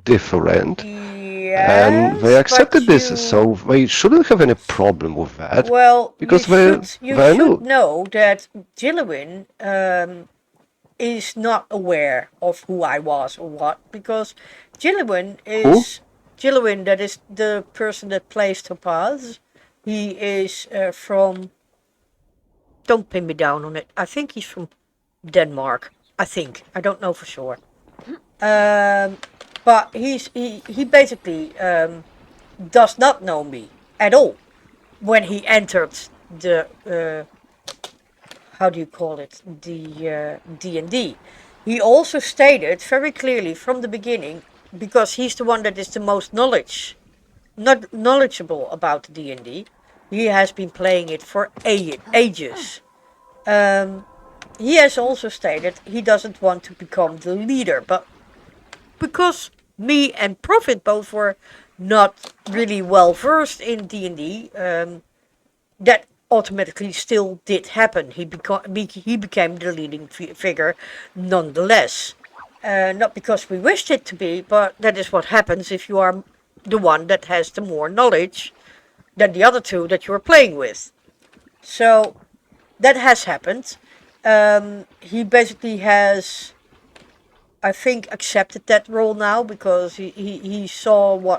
different. And they accepted this, so they shouldn't have any problem with that. Well, because you should know that Gilliwin is not aware of who I was or what, because Gilliwin is Gilliwin, that is the person that plays Topaz. He is from. Don't pin me down on it. I think he's from Denmark. I think. I don't know for sure. But he basically does not know me at all when he entered the how do you call it, the D&D. He also stated very clearly from the beginning, because he's the one that is the most knowledgeable about D&D. He has been playing it for ages. He has also stated he doesn't want to become the leader, but because me and Prophet both were not really well versed in D&D, that automatically still did happen. He became the leading figure nonetheless. Not because we wished it to be, but that is what happens if you are the one that has the more knowledge than the other two that you are playing with. So that has happened. He basically has, I think, accepted that role now, because he saw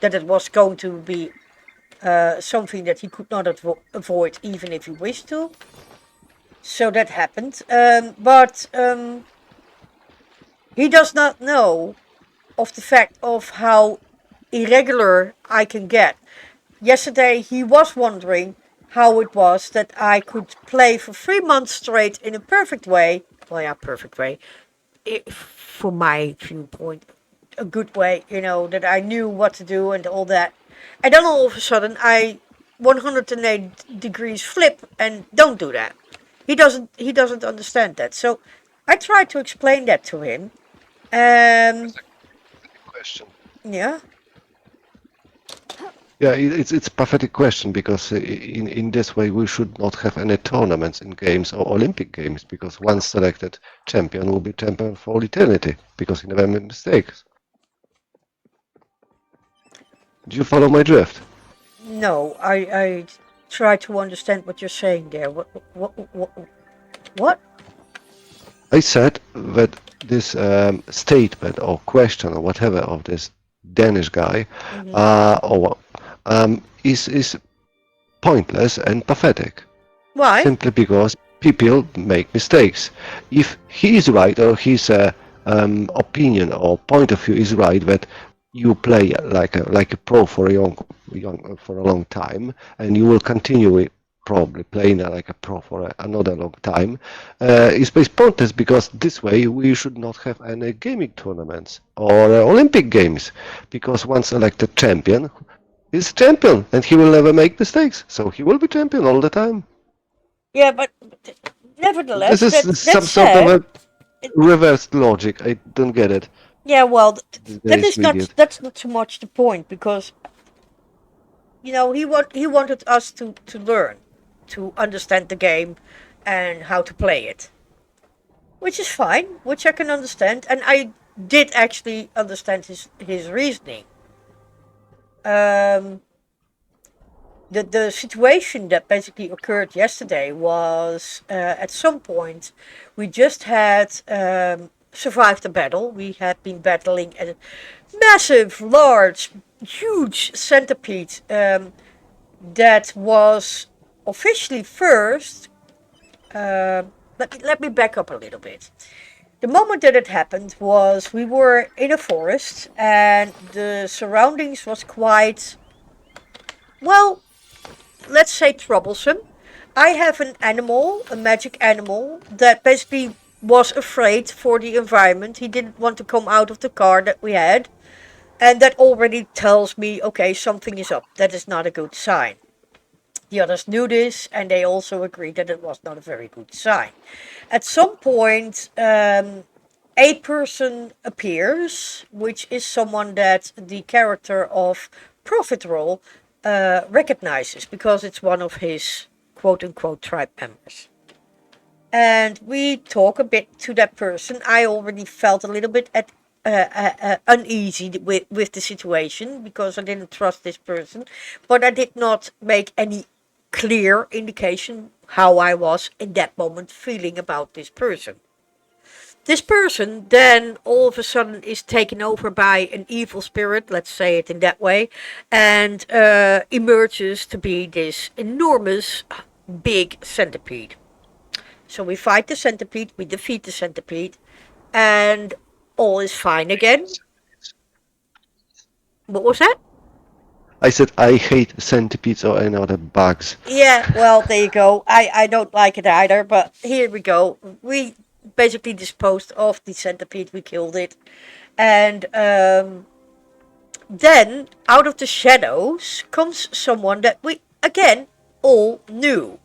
that it was going to be something that he could not avoid even if he wished to. So that happened. But he does not know of the fact of how irregular I can get. Yesterday he was wondering how it was that I could play for 3 months straight in a perfect way. Well, yeah, perfect way. From my viewpoint, a good way, that I knew what to do and all that. And then all of a sudden I 108 degrees flip and don't do that. He doesn't understand that. So I tried to explain that to him. Question. Yeah. Yeah, it's a pathetic question, because in this way we should not have any tournaments in games or Olympic Games, because one selected champion will be champion for all eternity because he never made mistakes. Do you follow my drift? No, I try to understand what you're saying there. What? I said that this statement or question or whatever of this Danish guy is pointless and pathetic. Why? Simply because people make mistakes. If he is right, or his opinion or point of view is right, that you play like a pro for a long time, and you will continue probably playing like a pro for another long time, is based pointless because this way we should not have any gaming tournaments or Olympic games, because once elected champion is champion and he will never make mistakes, so he will be champion all the time. Yeah, but nevertheless, This is some sort of a reversed logic. I don't get it. yeah, well, These that days is we not get- that's not so much the point, because he wanted us to learn, to understand the game and how to play it, which is fine, which I can understand, and I did actually understand his reasoning. The situation that basically occurred yesterday was, at some point we just had survived a battle. We had been battling a massive, large, huge centipede that was officially first. Let me back up a little bit. The moment that it happened was we were in a forest and the surroundings was quite, well, let's say troublesome. I have an animal, a magic animal, that basically was afraid for the environment. He didn't want to come out of the car that we had. And that already tells me, okay, something is up. That is not a good sign. The others knew this, and they also agreed that it was not a very good sign. At some point, a person appears, which is someone that the character of Prophet Roll recognizes, because it's one of his quote-unquote tribe members. And we talk a bit to that person. I already felt a little bit uneasy with the situation, because I didn't trust this person, but I did not make any clear indication how I was in that moment feeling about this person. This person then all of a sudden is taken over by an evil spirit, let's say it in that way, and emerges to be this enormous big centipede. So we fight the centipede, we defeat the centipede, and all is fine again. What was that? I said I hate centipedes or any other bugs. Yeah, well, there you go. I don't like it either, but here we go. We basically disposed of the centipede, we killed it. And then, out of the shadows, comes someone that we, again, all knew.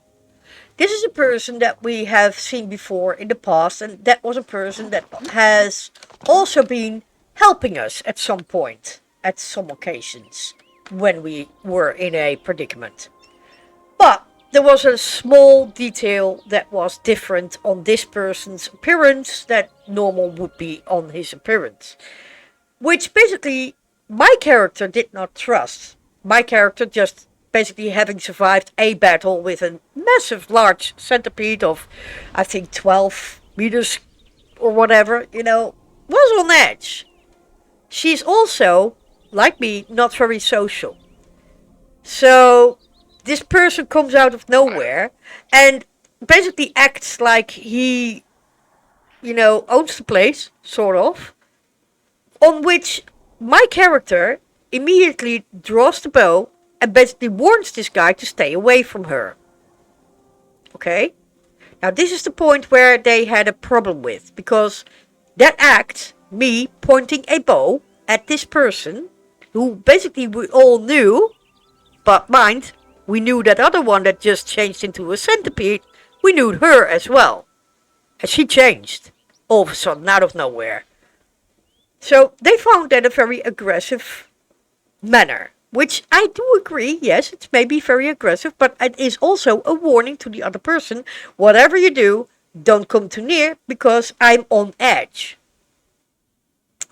This is a person that we have seen before in the past, and that was a person that has also been helping us at some point, at some occasions, when we were in a predicament. But there was a small detail that was different on this person's appearance that normal would be on his appearance, which basically my character did not trust. My character, just basically having survived a battle with a massive large centipede of, I think, 12 meters or whatever, was on edge. She's also, like me, not very social. So this person comes out of nowhere and basically acts like he, owns the place, sort of, on which my character immediately draws the bow and basically warns this guy to stay away from her. Okay? Now this is the point where they had a problem with, because that act, me pointing a bow at this person, who basically we all knew, but mind, we knew that other one that just changed into a centipede, we knew her as well. And she changed, all of a sudden, out of nowhere. So they found that a very aggressive manner, which I do agree, yes, it's maybe very aggressive, but it is also a warning to the other person, whatever you do, don't come too near, because I'm on edge.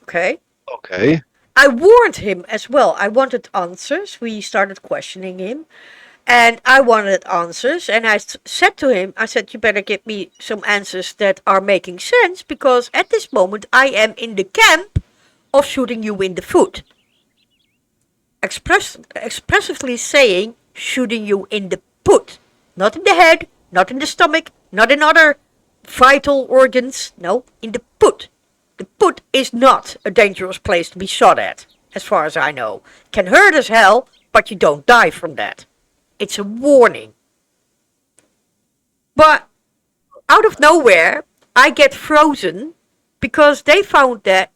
Okay? Okay. I warned him as well. I wanted answers. We started questioning him. And I wanted answers. And I said to him, you better give me some answers that are making sense. Because at this moment, I am in the camp of shooting you in the foot. Expressively saying, shooting you in the foot. Not in the head, not in the stomach, not in other vital organs. No, in the foot. The foot is not a dangerous place to be shot at, as far as I know. Can hurt as hell, but you don't die from that. It's a warning. But out of nowhere, I get frozen because they found that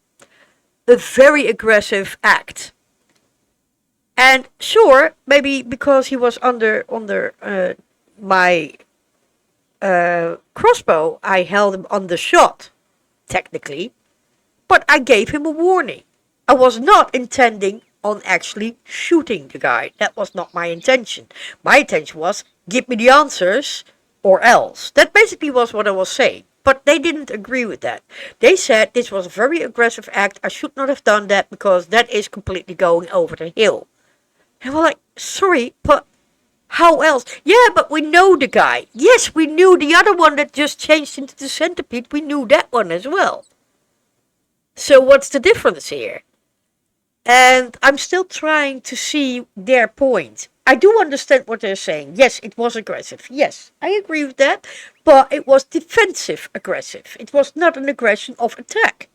a very aggressive act. And sure, maybe because he was under my crossbow, I held him under shot, technically. But I gave him a warning. I was not intending on actually shooting the guy. That was not my intention. My intention was, give me the answers or else. That basically was what I was saying. But they didn't agree with that. They said this was a very aggressive act. I should not have done that because that is completely going over the hill. And we're like, sorry, but how else? Yeah, but we know the guy. Yes, we knew the other one that just changed into the centipede. We knew that one as well. So what's the difference here? And I'm still trying to see their point. I do understand what they're saying. Yes, it was aggressive. Yes, I agree with that. But it was defensive aggressive. It was not an aggression of attack.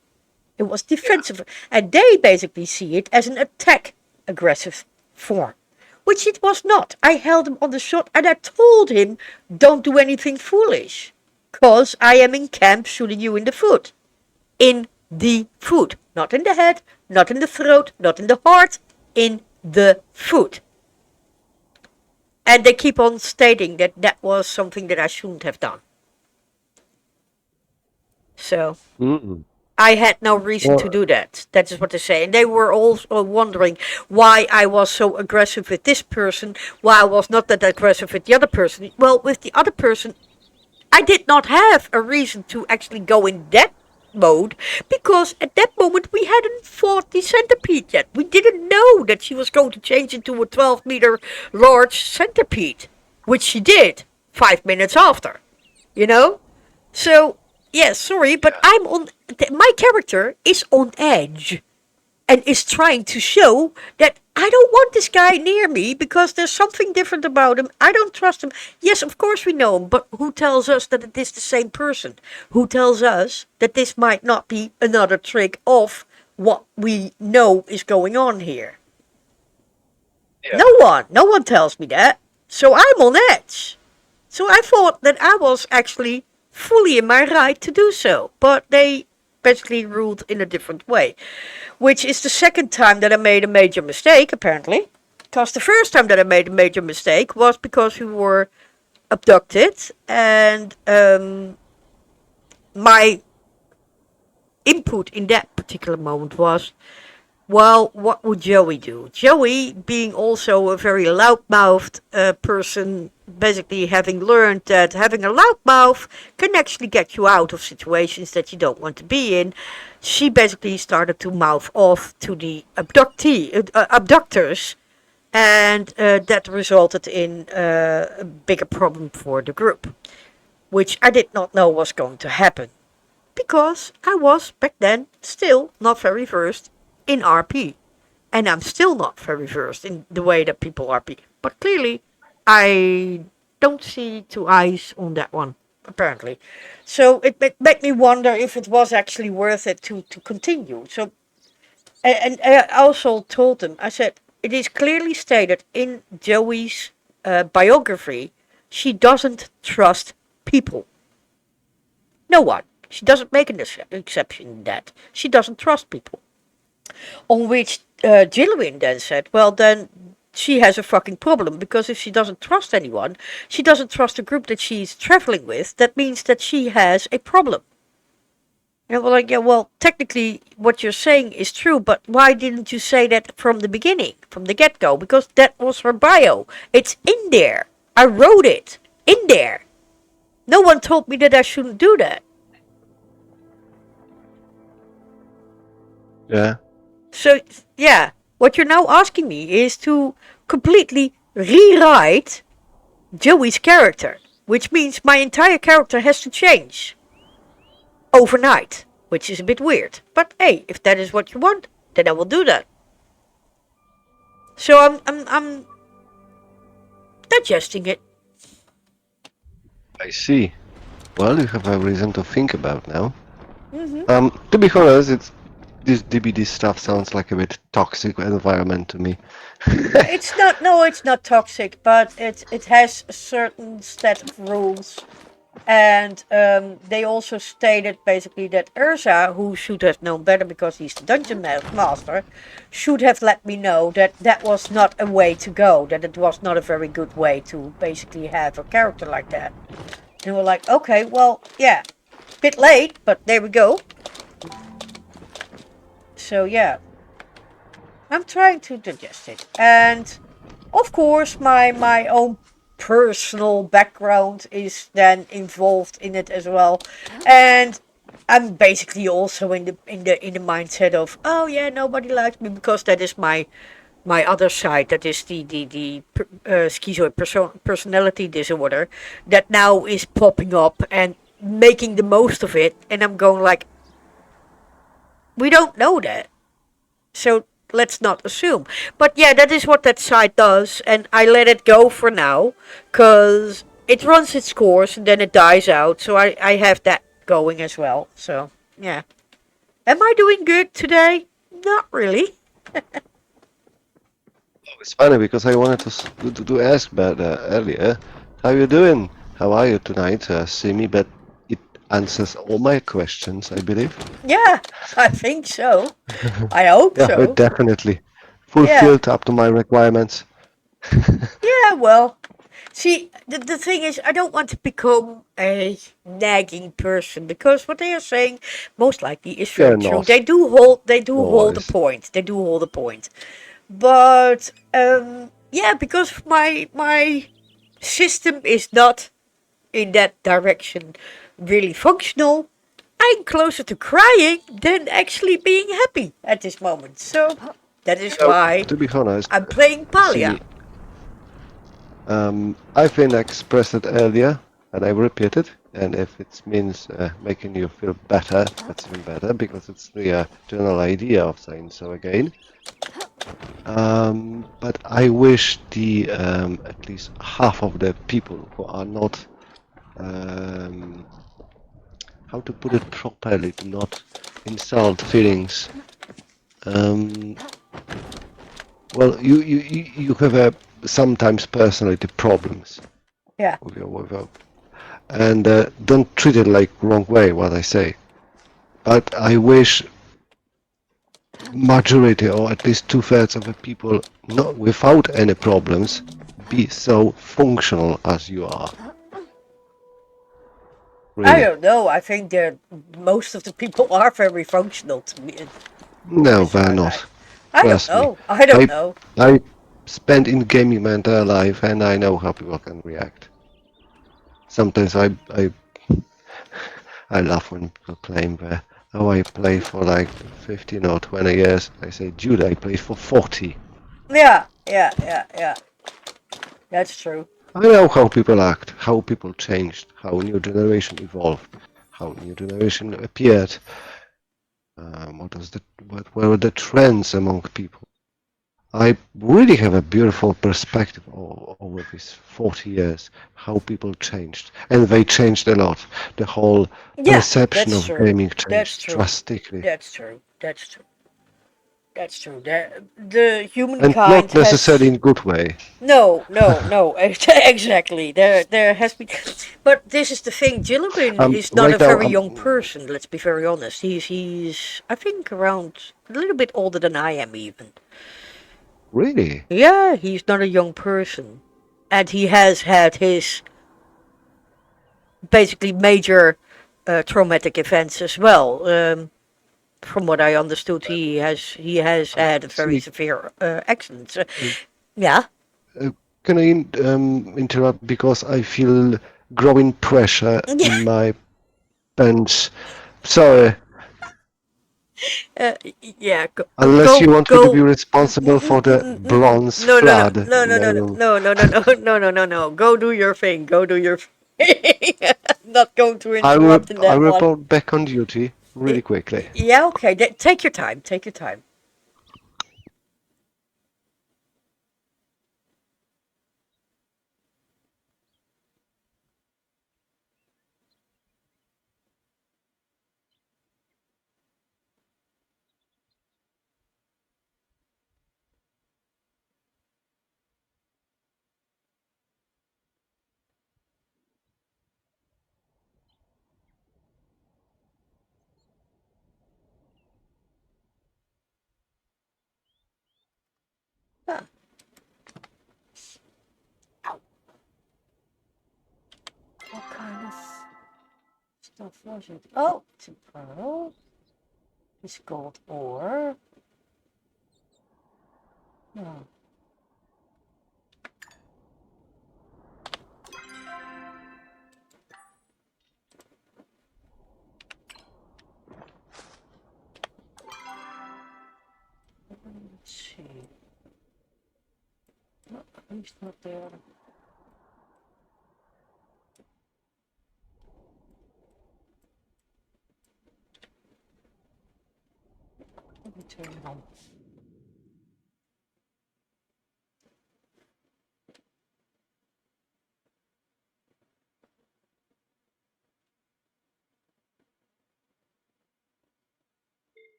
It was defensive. And they basically see it as an attack aggressive form. Which it was not. I held him on the shot and I told him, don't do anything foolish. Because I am in camp shooting you in the foot. In the foot. Not in the head, not in the throat, not in the heart. In the foot. And they keep on stating that that was something that I shouldn't have done. So, I had no reason to do that. That is what they say. And they were also wondering why I was so aggressive with this person, why I was not that aggressive with the other person. Well, with the other person, I did not have a reason to actually go in that mode, because at that moment we hadn't fought the centipede yet. We didn't know that she was going to change into a 12-meter large centipede, which she did 5 minutes after, you know? So, yes, sorry, but I'm on, my character is on edge and is trying to show that I don't want this guy near me because there's something different about him. I don't trust him. Yes, of course we know him, but who tells us that it is the same person? Who tells us that this might not be another trick of what we know is going on here? Yeah. No one tells me that. So I'm on edge. So I thought that I was actually fully in my right to do so, but they basically ruled in a different way, which is the second time that I made a major mistake, apparently. Because the first time that I made a major mistake was because we were abducted, and my input in that particular moment was, well, what would Joey do? Joey, being also a very loudmouthed person, basically having learned that having a loud mouth can actually get you out of situations that you don't want to be in, she basically started to mouth off to the abductors, and that resulted in a bigger problem for the group, which I did not know was going to happen, because I was back then still not very versed in RP, and I'm still not very versed in the way that people RP, but clearly I don't see two eyes on that one, apparently. So it made me wonder if it was actually worth it to continue. So, and I also told them, I said, it is clearly stated in Joey's biography, she doesn't trust people. No one. She doesn't make an exception in that. She doesn't trust people. On which Gillian then said, well, then she has a fucking problem, because if she doesn't trust anyone, she doesn't trust the group that she's traveling with, that means that she has a problem. And we're like, yeah, well, technically what you're saying is true, but why didn't you say that from the beginning, from the get-go? Because that was her bio. It's in there. I wrote it in there. No one told me that I shouldn't do that. Yeah. So, yeah, what you're now asking me is to completely rewrite Joey's character, which means my entire character has to change overnight, which is a bit weird. But hey, if that is what you want, then I will do that. So I'm digesting it. I see. Well, you have a reason to think about now. Mm-hmm. To be honest, this DBD stuff sounds like a bit toxic environment to me. It's not toxic, but it has a certain set of rules And they also stated basically that Urza, who should have known better because he's the dungeon master, should have let me know that that was not a way to go, that it was not a very good way to basically have a character like that. And we're like, okay, well, yeah, bit late, but there we go. So yeah, I'm trying to digest it. And of course, my own personal background is then involved in it as well, and I'm basically also in the mindset of, oh yeah, nobody likes me because that is my other side. That is the schizoid personality disorder that now is popping up and making the most of it, and I'm going like, we don't know that. So let's not assume. But yeah, that is what that site does, and I let it go for now, because it runs its course and then it dies out. So I have that going as well. So yeah. Am I doing good today? Not really. It's funny because I wanted to ask about earlier. How you doing? How are you tonight, Simi? But it answers all my questions, I believe. Yeah, I think so. I hope Yeah, so. definitely. Yeah. Fulfilled up to my requirements. Yeah, well, see, the thing is, I don't want to become a nagging person because what they are saying most likely is very You're true. not. They do No hold a worries. point. They do hold a point. But yeah, because my system is not in that direction really functional, I'm closer to crying than actually being happy at this moment. So that is So, why to be honest, I'm playing Palia. Simi, I've been expressed it earlier, and I repeat it. And if it means making you feel better, that's even better because it's the general idea of saying so again. But I wish the at least half of the people who are not, how to put it properly, to not insult feelings. Um, well, you have sometimes personality problems Yeah. with your and don't treat it like wrong way what I say. But I wish majority or at least 2/3 of the people not without any problems be so functional as you are. I Really. don't know. I think that most of the people are very functional to me. No, Is they're my life. not. I don't Trust me. know. I don't I know. I spent in gaming my entire life and I know how people can react. Sometimes I laugh when people claim that, oh, I play for like 15 or 20 years. I say, dude, I played for 40. Yeah, yeah, yeah, yeah. That's true. I know how people act, how people changed, how new generation evolved, how new generation appeared. What were the trends among people? I really have a beautiful perspective over these 40 years, how people changed. And they changed a lot. The whole Yeah, perception that's of true. gaming That's changed true. drastically. That's true. That's true. That's true. The And humankind not necessarily has in good way. no, no, no. Exactly. There has been, but this is the thing. Jillabin is not a Right now, very young person. Let's be very honest. He's I think around a little bit older than I am even. really, Yeah, he's not a young person, and he has had his basically major traumatic events as well. From what I understood, he has had a very see, severe accident. So, uh, yeah. can I interrupt because I feel growing pressure Yeah. in my pants. Sorry, Yeah. Go, unless you go, want me to be go. responsible for the bronze No, no, no, flood no, in no, my no, room. no, no, no, no, no, no, no, no. Go do your thing. Go do your thing. Not going to interrupt in I that will one. report back on duty really quickly. Yeah, okay. Take your time. Take your time. Huh. Ow. What kind of stuff was it? Oh, it's a pearl. It's gold ore. Oh. Let's see. No, he's not there. Let me turn it on.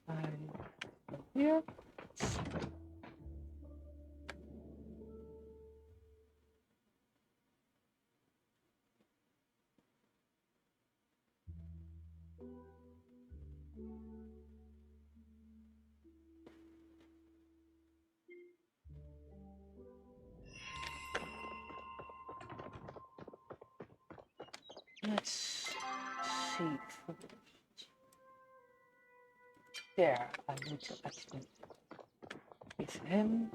I'm here. Let's see first. There, I need to actually give him.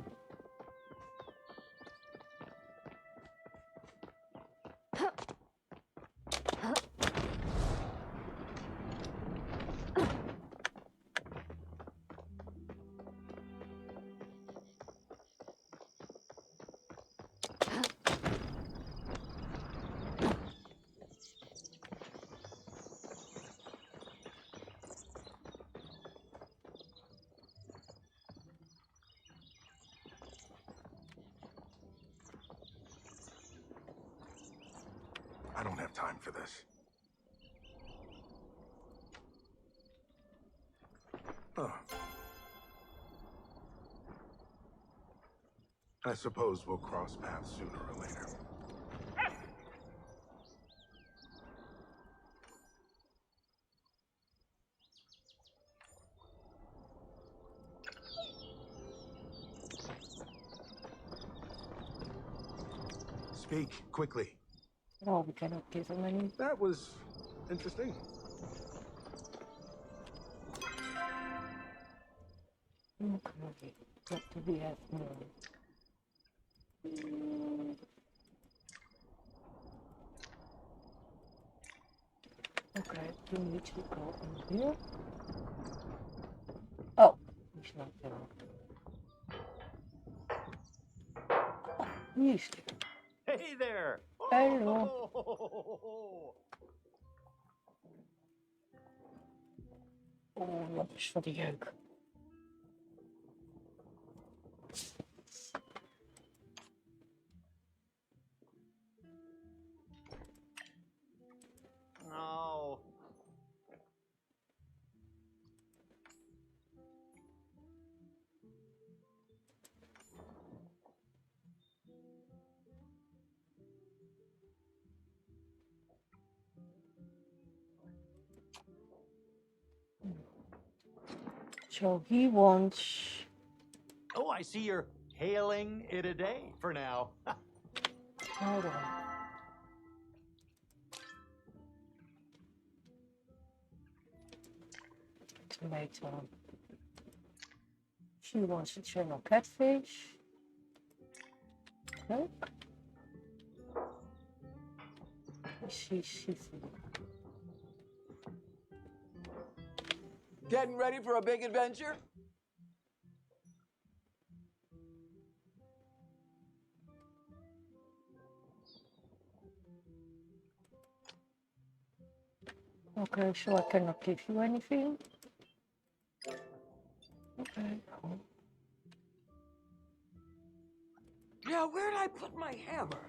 I don't have time for this. Oh. I suppose we'll cross paths sooner or later. Speak quickly. No, we cannot give him any. That was interesting. Okay, what do we have more? Okay, we need to go in here. Oh, he's not there. Oh, he's there. Hey there! Hello. Oh, wat is voor de jeuk. Oh. So he wants. Oh, I see you're hailing it a day for now. Hold on. Tomato. She wants a channel catfish. Look. I see seafood. Getting ready for a big adventure? Okay, so I cannot give you anything. Okay, cool. Yeah, where'd I put my hammer?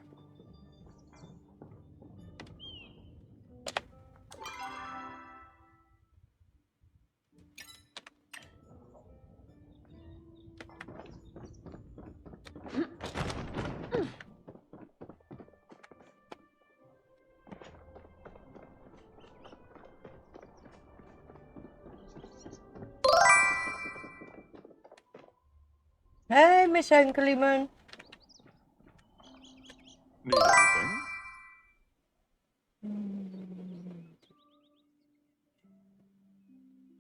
Hey, Miss Henkelieman. Need anything?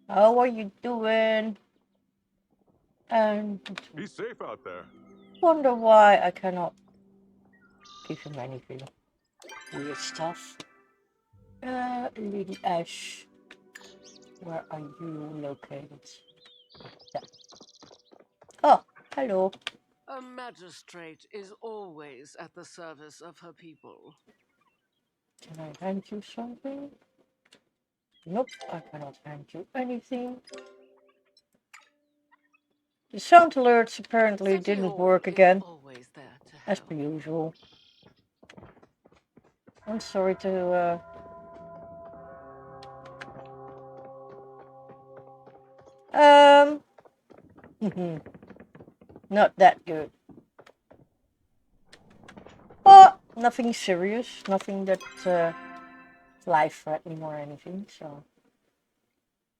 How are you doing? And Be safe out there. wonder why I cannot give him anything. Weird stuff. Lady Ash. Where are you located? Yeah. Oh, hello. A magistrate is always at the service of her people. Can I hand you something? Nope, I cannot hand you anything. The sound alerts apparently City didn't Hall work is again, always there to as help. per usual. I'm sorry to not that good. But nothing serious, nothing that life-threatening or anything, so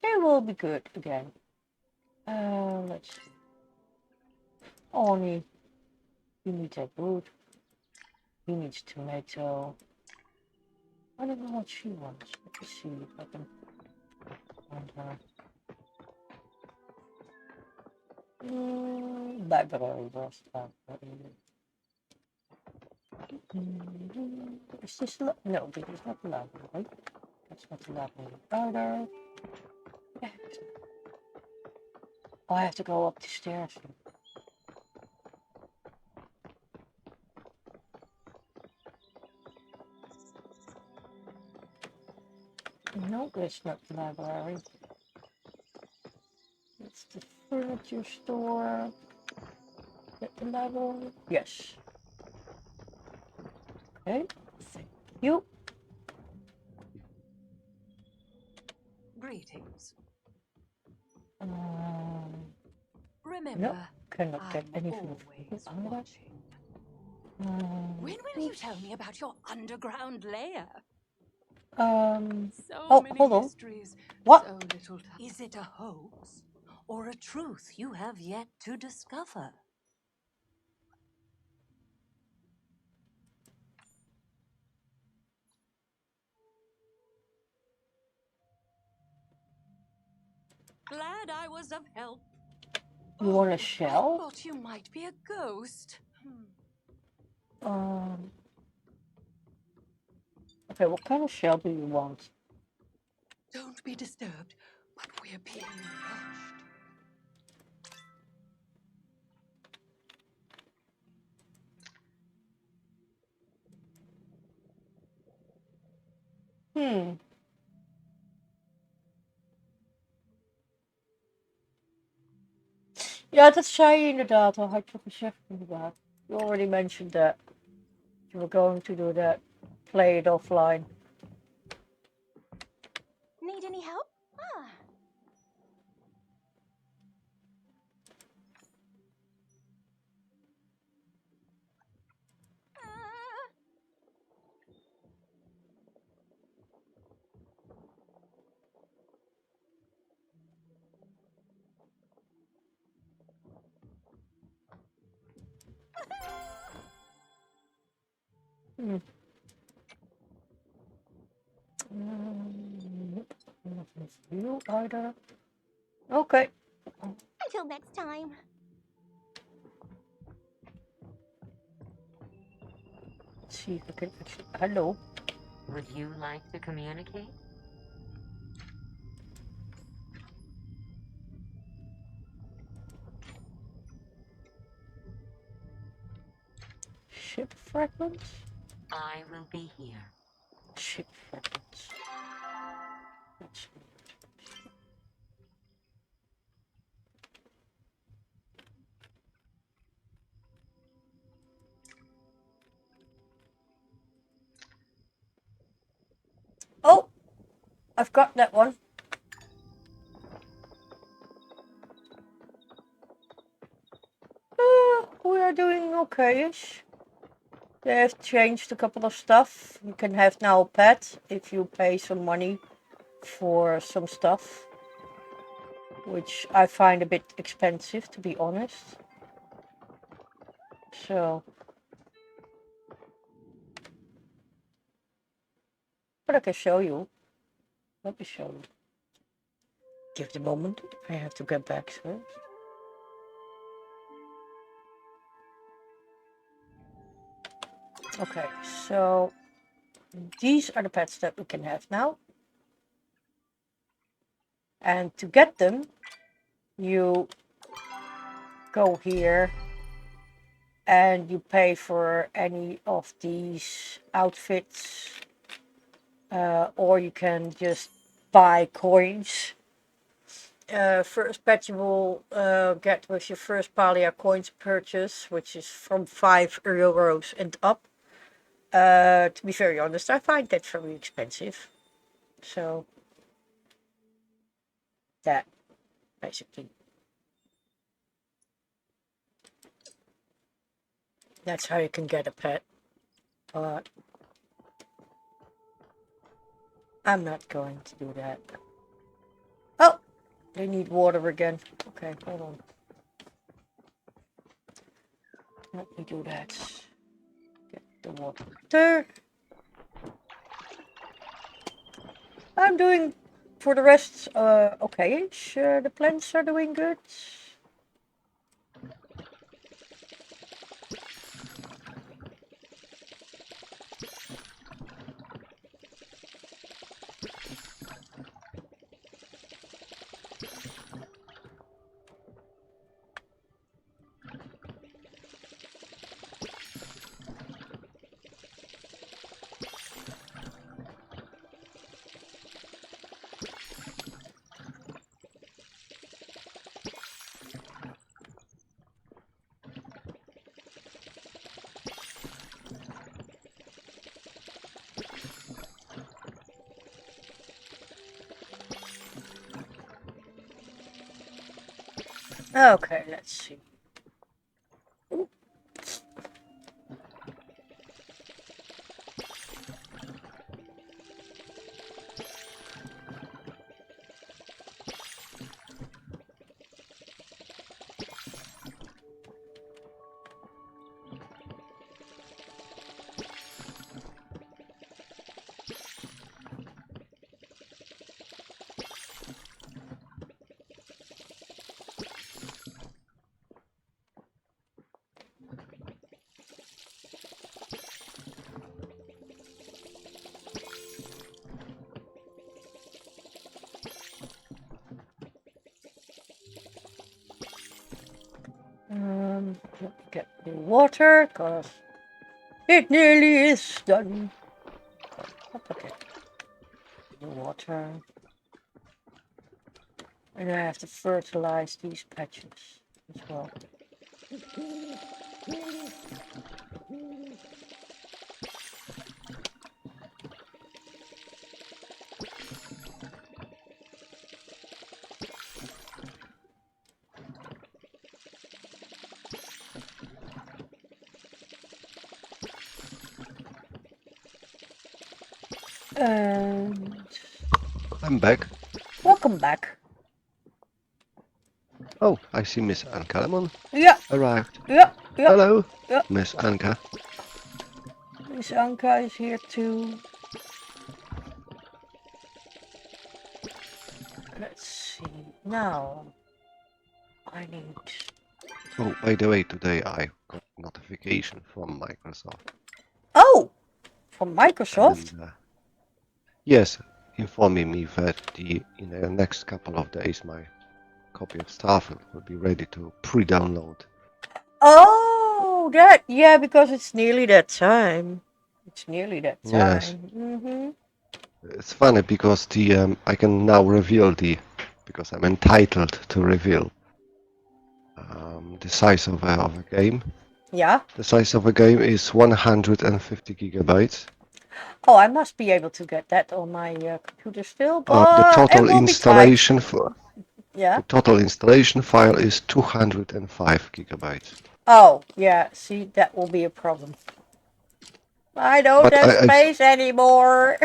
it will be good again. Let's see. Oni, he needs a root. He needs tomato. I don't know what she wants. Let me see if I can find her. Library was library. Is this no? This is not the library. That's not the library either. Yeah. Oh, I have to go up the stairs. No, it's not the library. It's the furniture store. Is that the library? Yes. Okay. Thank you. Greetings. No, Remember, cannot get I'm anything always from that. watching. When will you tell me about your underground lair? So Oh, many hold on. mysteries. What? So little time. Is it a hoax or a truth you have yet to discover? Glad I was of help. You want a I shell? thought you might be a ghost. Okay, what kind of shell do you want? Don't be disturbed, but we're being watched. Ja, dat zei je inderdaad al. Had je gezegd inderdaad. You already mentioned that. You were going to do that. Play it offline. Need any help? Ah. Nothing for you either. Okay. Until next time. Let's see if I can actually. Hello. Would you like to communicate? Ship fragments? I will be here. Ship fragments. That's weird. Oh! I've got that one. We are doing okay-ish. They have changed a couple of stuff. You can have now a pet if you pay some money for some stuff, which I find a bit expensive, to be honest. So, but I can show you. Let me show you. Give it a moment. I have to get back first. Okay, so these are the pets that we can have now. And to get them, you go here and you pay for any of these outfits, or you can just buy coins. First pet you will get with your first Palia coins purchase, which is from 5 euros and up. To be very honest, I find that very expensive. So, that, basically. That's how you can get a pet. But I'm not going to do that. Oh! They need water again. Okay, hold on. Let me do that. Get the water. I'm doing, for the rest, okay-ish. The plants are doing good. Okay, let's see. Let me get the water, cause it nearly is done. Okay. The water. And I have to fertilize these patches as well. And I'm back. welcome back. Oh, I see Miss Anka Lemon Yeah, arrived. yeah. Hello, Yeah. Miss Anka. Miss Anka is here too. Let's see. Now, I need... Oh, by the way, today I got notification from Microsoft. Oh! From Microsoft? And, yes, informing me that in the next couple of days my copy of Starfield will be ready to pre-download. Oh, that, yeah, because it's nearly that time. It's nearly that time. Yes. Mm-hmm. It's funny because I can now reveal because I'm entitled to reveal the size of a game. Yeah. The size of a game is 150 gigabytes. Oh, I must be able to get that on my computer still, The but it total will be installation Yeah. the total installation file is 205 gigabytes. Oh, yeah. See, that will be a problem. I don't But have space anymore.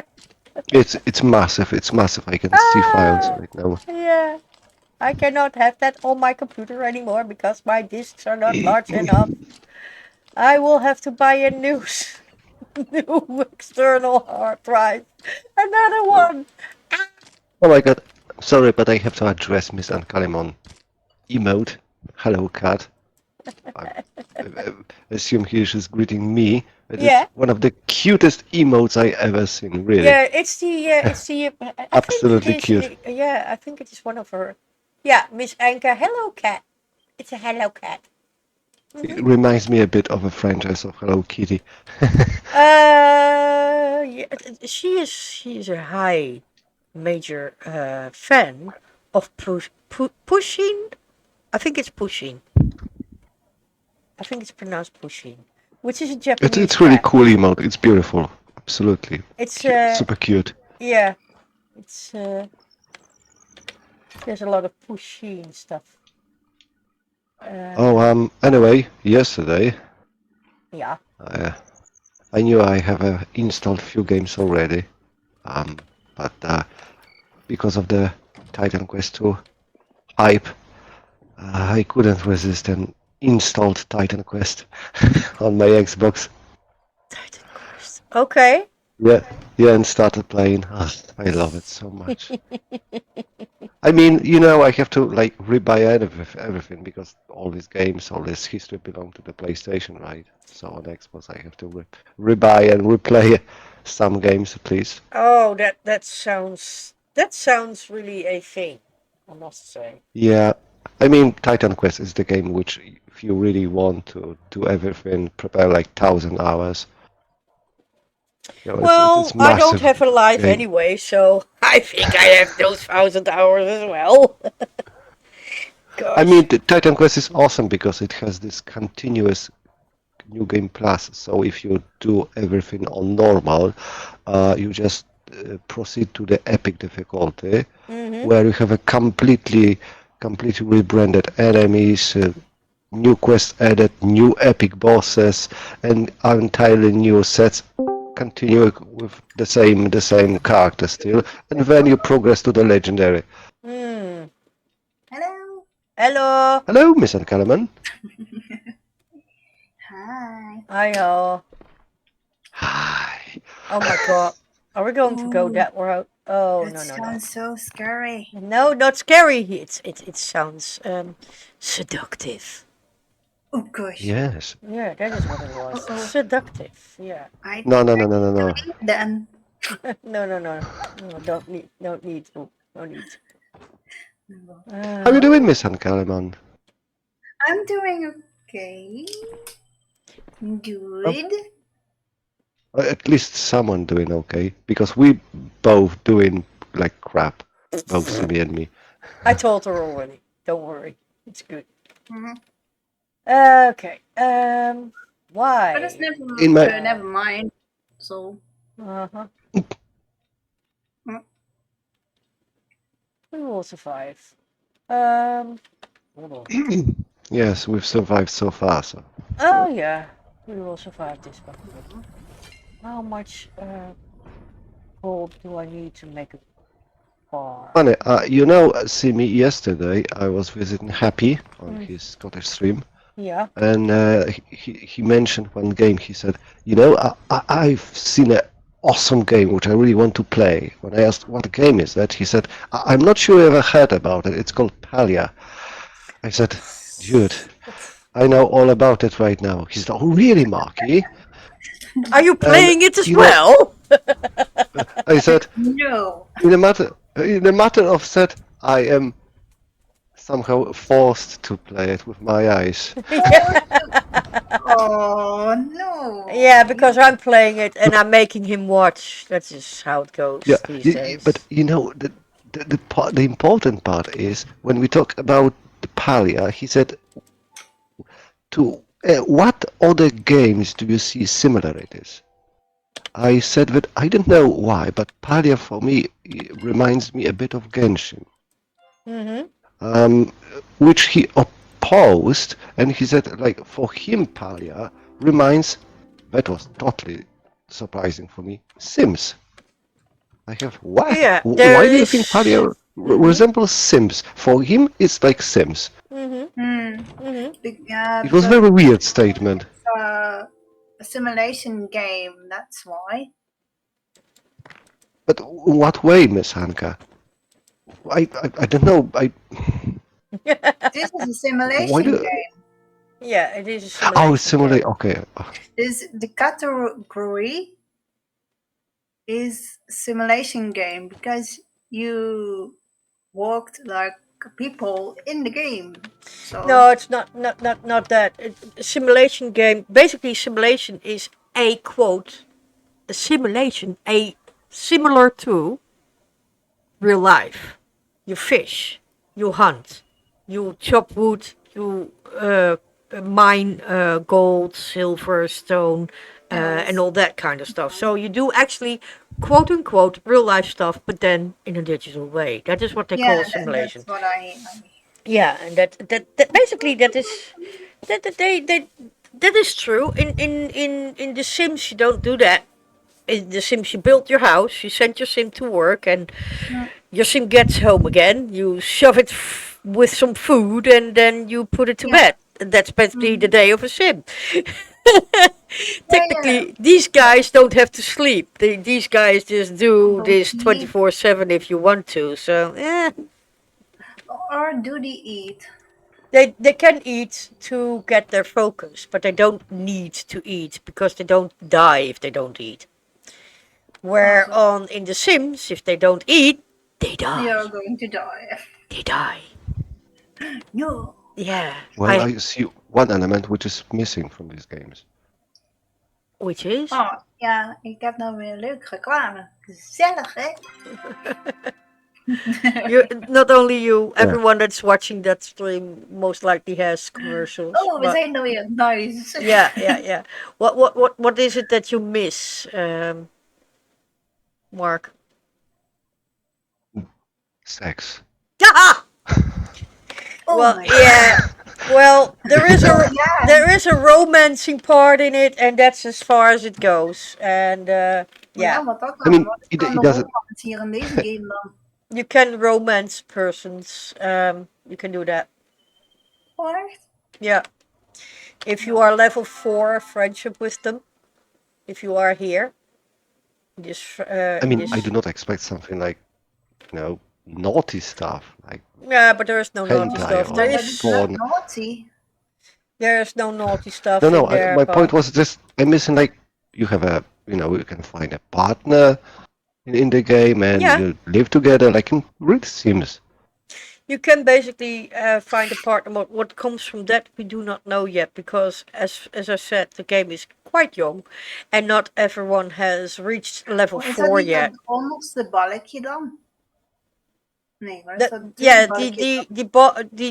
It's massive. It's massive. I can see files right now. Yeah. I cannot have that on my computer anymore because my disks are not large enough. I will have to buy a new new external hard drive. Another one. Oh my god. Sorry, but I have to address Miss Ankalimon. Emote. Hello, cat. I assume she's greeting me. It is Yeah. one of the cutest emotes I ever seen, really. Yeah, it's the. I Absolutely think it is, cute. yeah, I think it is one of her. Yeah, Miss Anka. Hello, cat. It's a hello cat. It reminds me a bit of a franchise of Hello Kitty. Yeah, she is a high major fan of pushing. I think it's pushing. I think it's pronounced pushing, which is a Japanese It's really cat. cool emote. It's beautiful. Absolutely. It's Super cute. yeah, it's there's a lot of pushing stuff. Anyway, yesterday, Yeah. I knew I have installed few games already. But because of the Titan Quest 2 hype, I couldn't resist and installed Titan Quest on my Xbox. Titan Quest. Okay. Yeah, and started playing. I love it so much. I mean, I have to like rebuy everything because all these games, all this history belong to the PlayStation, right? So on Xbox, I have to rebuy and replay some games at least. Oh, that sounds really a thing, I must say. Yeah, I mean, Titan Quest is the game which, if you really want to do everything, prepare like 1,000 hours. Well, it's I don't massive have a life game. anyway, so I think I have those 1,000 hours as well. I mean, the Titan Quest is awesome because it has this continuous New Game Plus. So if you do everything on normal, you just proceed to the epic difficulty, where you have a completely rebranded enemies, new quests added, new epic bosses, and entirely new sets. Continue with the same character still, and then you progress to the legendary. Hmm. Hello. Hello. Hello, Miss Ankalimon. Hi. Hi. Hi. Oh my god. Are we going to go Ooh, that route? Oh, that no. sounds so scary. No, not scary. It sounds seductive. Oh gosh. Yes. Yeah, that is what it was. Uh-oh. Seductive. Yeah. I No. then. No. Don't need no need. No need. How are you doing, Miss Ankalimon? I'm doing okay. Good. At least someone doing okay, because we both doing like crap, both Simi and me. I told her already. Don't worry. It's good. Mhm. Okay. Why? But it's In my- never mind. So Uh-huh. Mm. We will survive. Hold on. Yes, we've survived so far. So Oh yeah, we will survive this one. How much gold do I need to make a bar? funny, Simi, yesterday I was visiting Happy on his Scottish stream, Yeah. and he mentioned one game. He said, I've seen an awesome game which I really want to play. When I asked what game is that, he said, I'm not sure you ever heard about it. It's called Palia. I said, dude, I know all about it right now. He said, oh really, Marky? Are you playing it as you know- well? I said, no. in a matter of that, I am somehow forced to play it with my eyes. Oh no. Yeah, because I'm playing it and I'm making him watch. That's just how it goes Yeah, these days. but the important part is when we talk about the Palia, he said, what other games do you see similarities? I said that I don't know why, but Palia for me reminds me a bit of Genshin. Which he opposed, and he said, like, for him, Palia that was totally surprising for me, Sims. I have, what? Yeah, Why do you think Palia resembles Sims? For him, it's like Sims. It was a very weird statement. a simulation game, that's why. But in what way, Miss Hanka? I don't know. This is a simulation game. Yeah, it is a simulation. Oh, simulate. Okay. The category is simulation game because you walked like people in the game. So No, it's not that. A simulation game. Basically, simulation is a quote. A simulation, similar to real life. You fish, you hunt, you chop wood, you mine gold, silver, stone, and all that kind of stuff. So you do actually, quote unquote, real life stuff, but then in a digital way. That is what they call simulation. that's what I Yeah, and that basically that is true. In The Sims, you don't do that. In The Sims, you build your house, you send your sim to work, and your sim gets home again. You shove it with some food, and then you put it to bed. And that's basically the day of a sim. Technically, these guys don't have to sleep. These guys just do this 24/7 if you want to. So, Or do they eat? They can eat to get their focus, but they don't need to eat because they don't die if they don't eat. Where in The Sims, if they don't eat, they die. They are going to die. They die. No. Yeah. Well, I see one element which is missing from these games. Which is? Oh, ja, ik heb nou weer leuk reclame. Gezellig, hè? Not only you, everyone that's watching that stream most likely has commercials. Oh, we zijn er weer. Nice. Yeah. What is it that you miss, Mark? Sex. Ah! Well, yeah. Well, there is a romancing part in it, and that's as far as it goes. And yeah. Wat ook I mean, wat it kan doesn't. hier in deze game dan? You can romance persons. You can do that. What? Yeah. If you are level 4 friendship with them, if you are here, just. I mean, I do not expect something like, naughty stuff. Like Yeah, but there is no naughty hentai stuff. or There is porn. Naughty. There is no naughty stuff. No. in there, My but- point was just I'm missing like you have a you can find a partner in the game and you live together like in real Sims. You can basically find a partner. What comes from that we do not know yet, because as I said, the game is quite young, and not everyone has reached level Is 4 dat niet yet. het onderste balkje dan? Nee, maar is dat Yeah, balkje?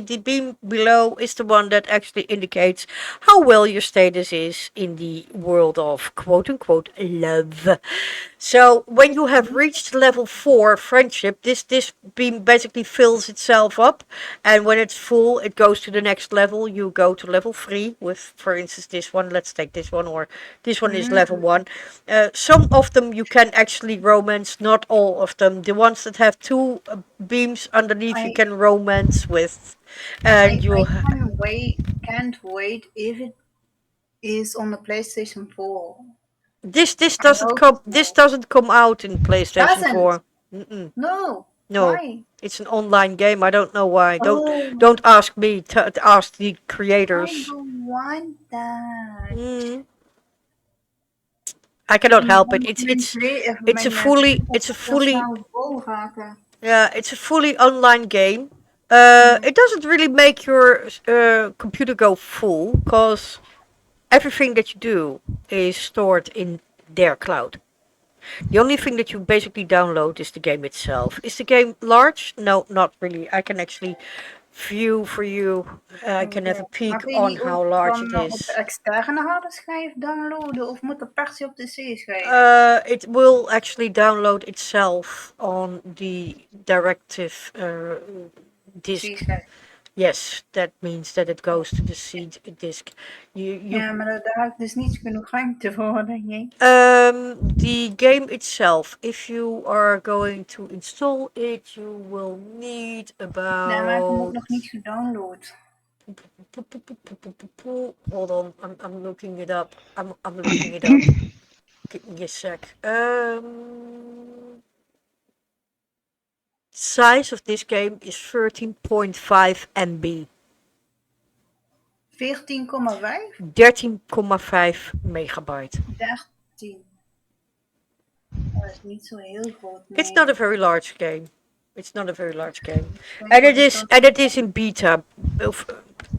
the beam below is the one that actually indicates how well your status is in the world of quote unquote love. So when you have reached level 4 friendship, this beam basically fills itself up, and when it's full, it goes to the next level. You go to level 3 with, for instance, this one. Let's take this one, or this one is level 1. Some of them you can actually romance, not all of them. The ones that have 2 beams underneath you can romance with, and I can't wait if it is on the PlayStation 4. This doesn't come out in PlayStation Doesn't? 4. Mm-mm. No. No, Why? it's an online game. I don't know why. Oh. Don't ask me. Ask the I creators. don't want that. I cannot help it. It's a fully it's a fully online game. It doesn't really make your computer go full, because everything that you do is stored in their cloud. The only thing that you basically download is the game itself. Is the game large? No, not really. I can actually view for you. I can have a peek on how large it Op is. de externe harde schijf downloaden of moet er per se op de C-schijf? It will actually download itself on the directive disk. C-schijf. Yes, that means that it goes to the C disk. Ja, maar daar heb ik dus niet genoeg ruimte voor, denk ik. The game itself, if you are going to install it, you will need about... Nee, maar ik heb hem ook nog niet gedownload. Hold on, I'm looking it up. I'm looking it up. Give me a sec. Size of this game is 13.5 MB. 14,5? 13,5 megabyte. 13. Dat is niet zo heel groot. It's Nee. not a very large game. It's not a very large game. Ik And denk it dat is and it is in beta.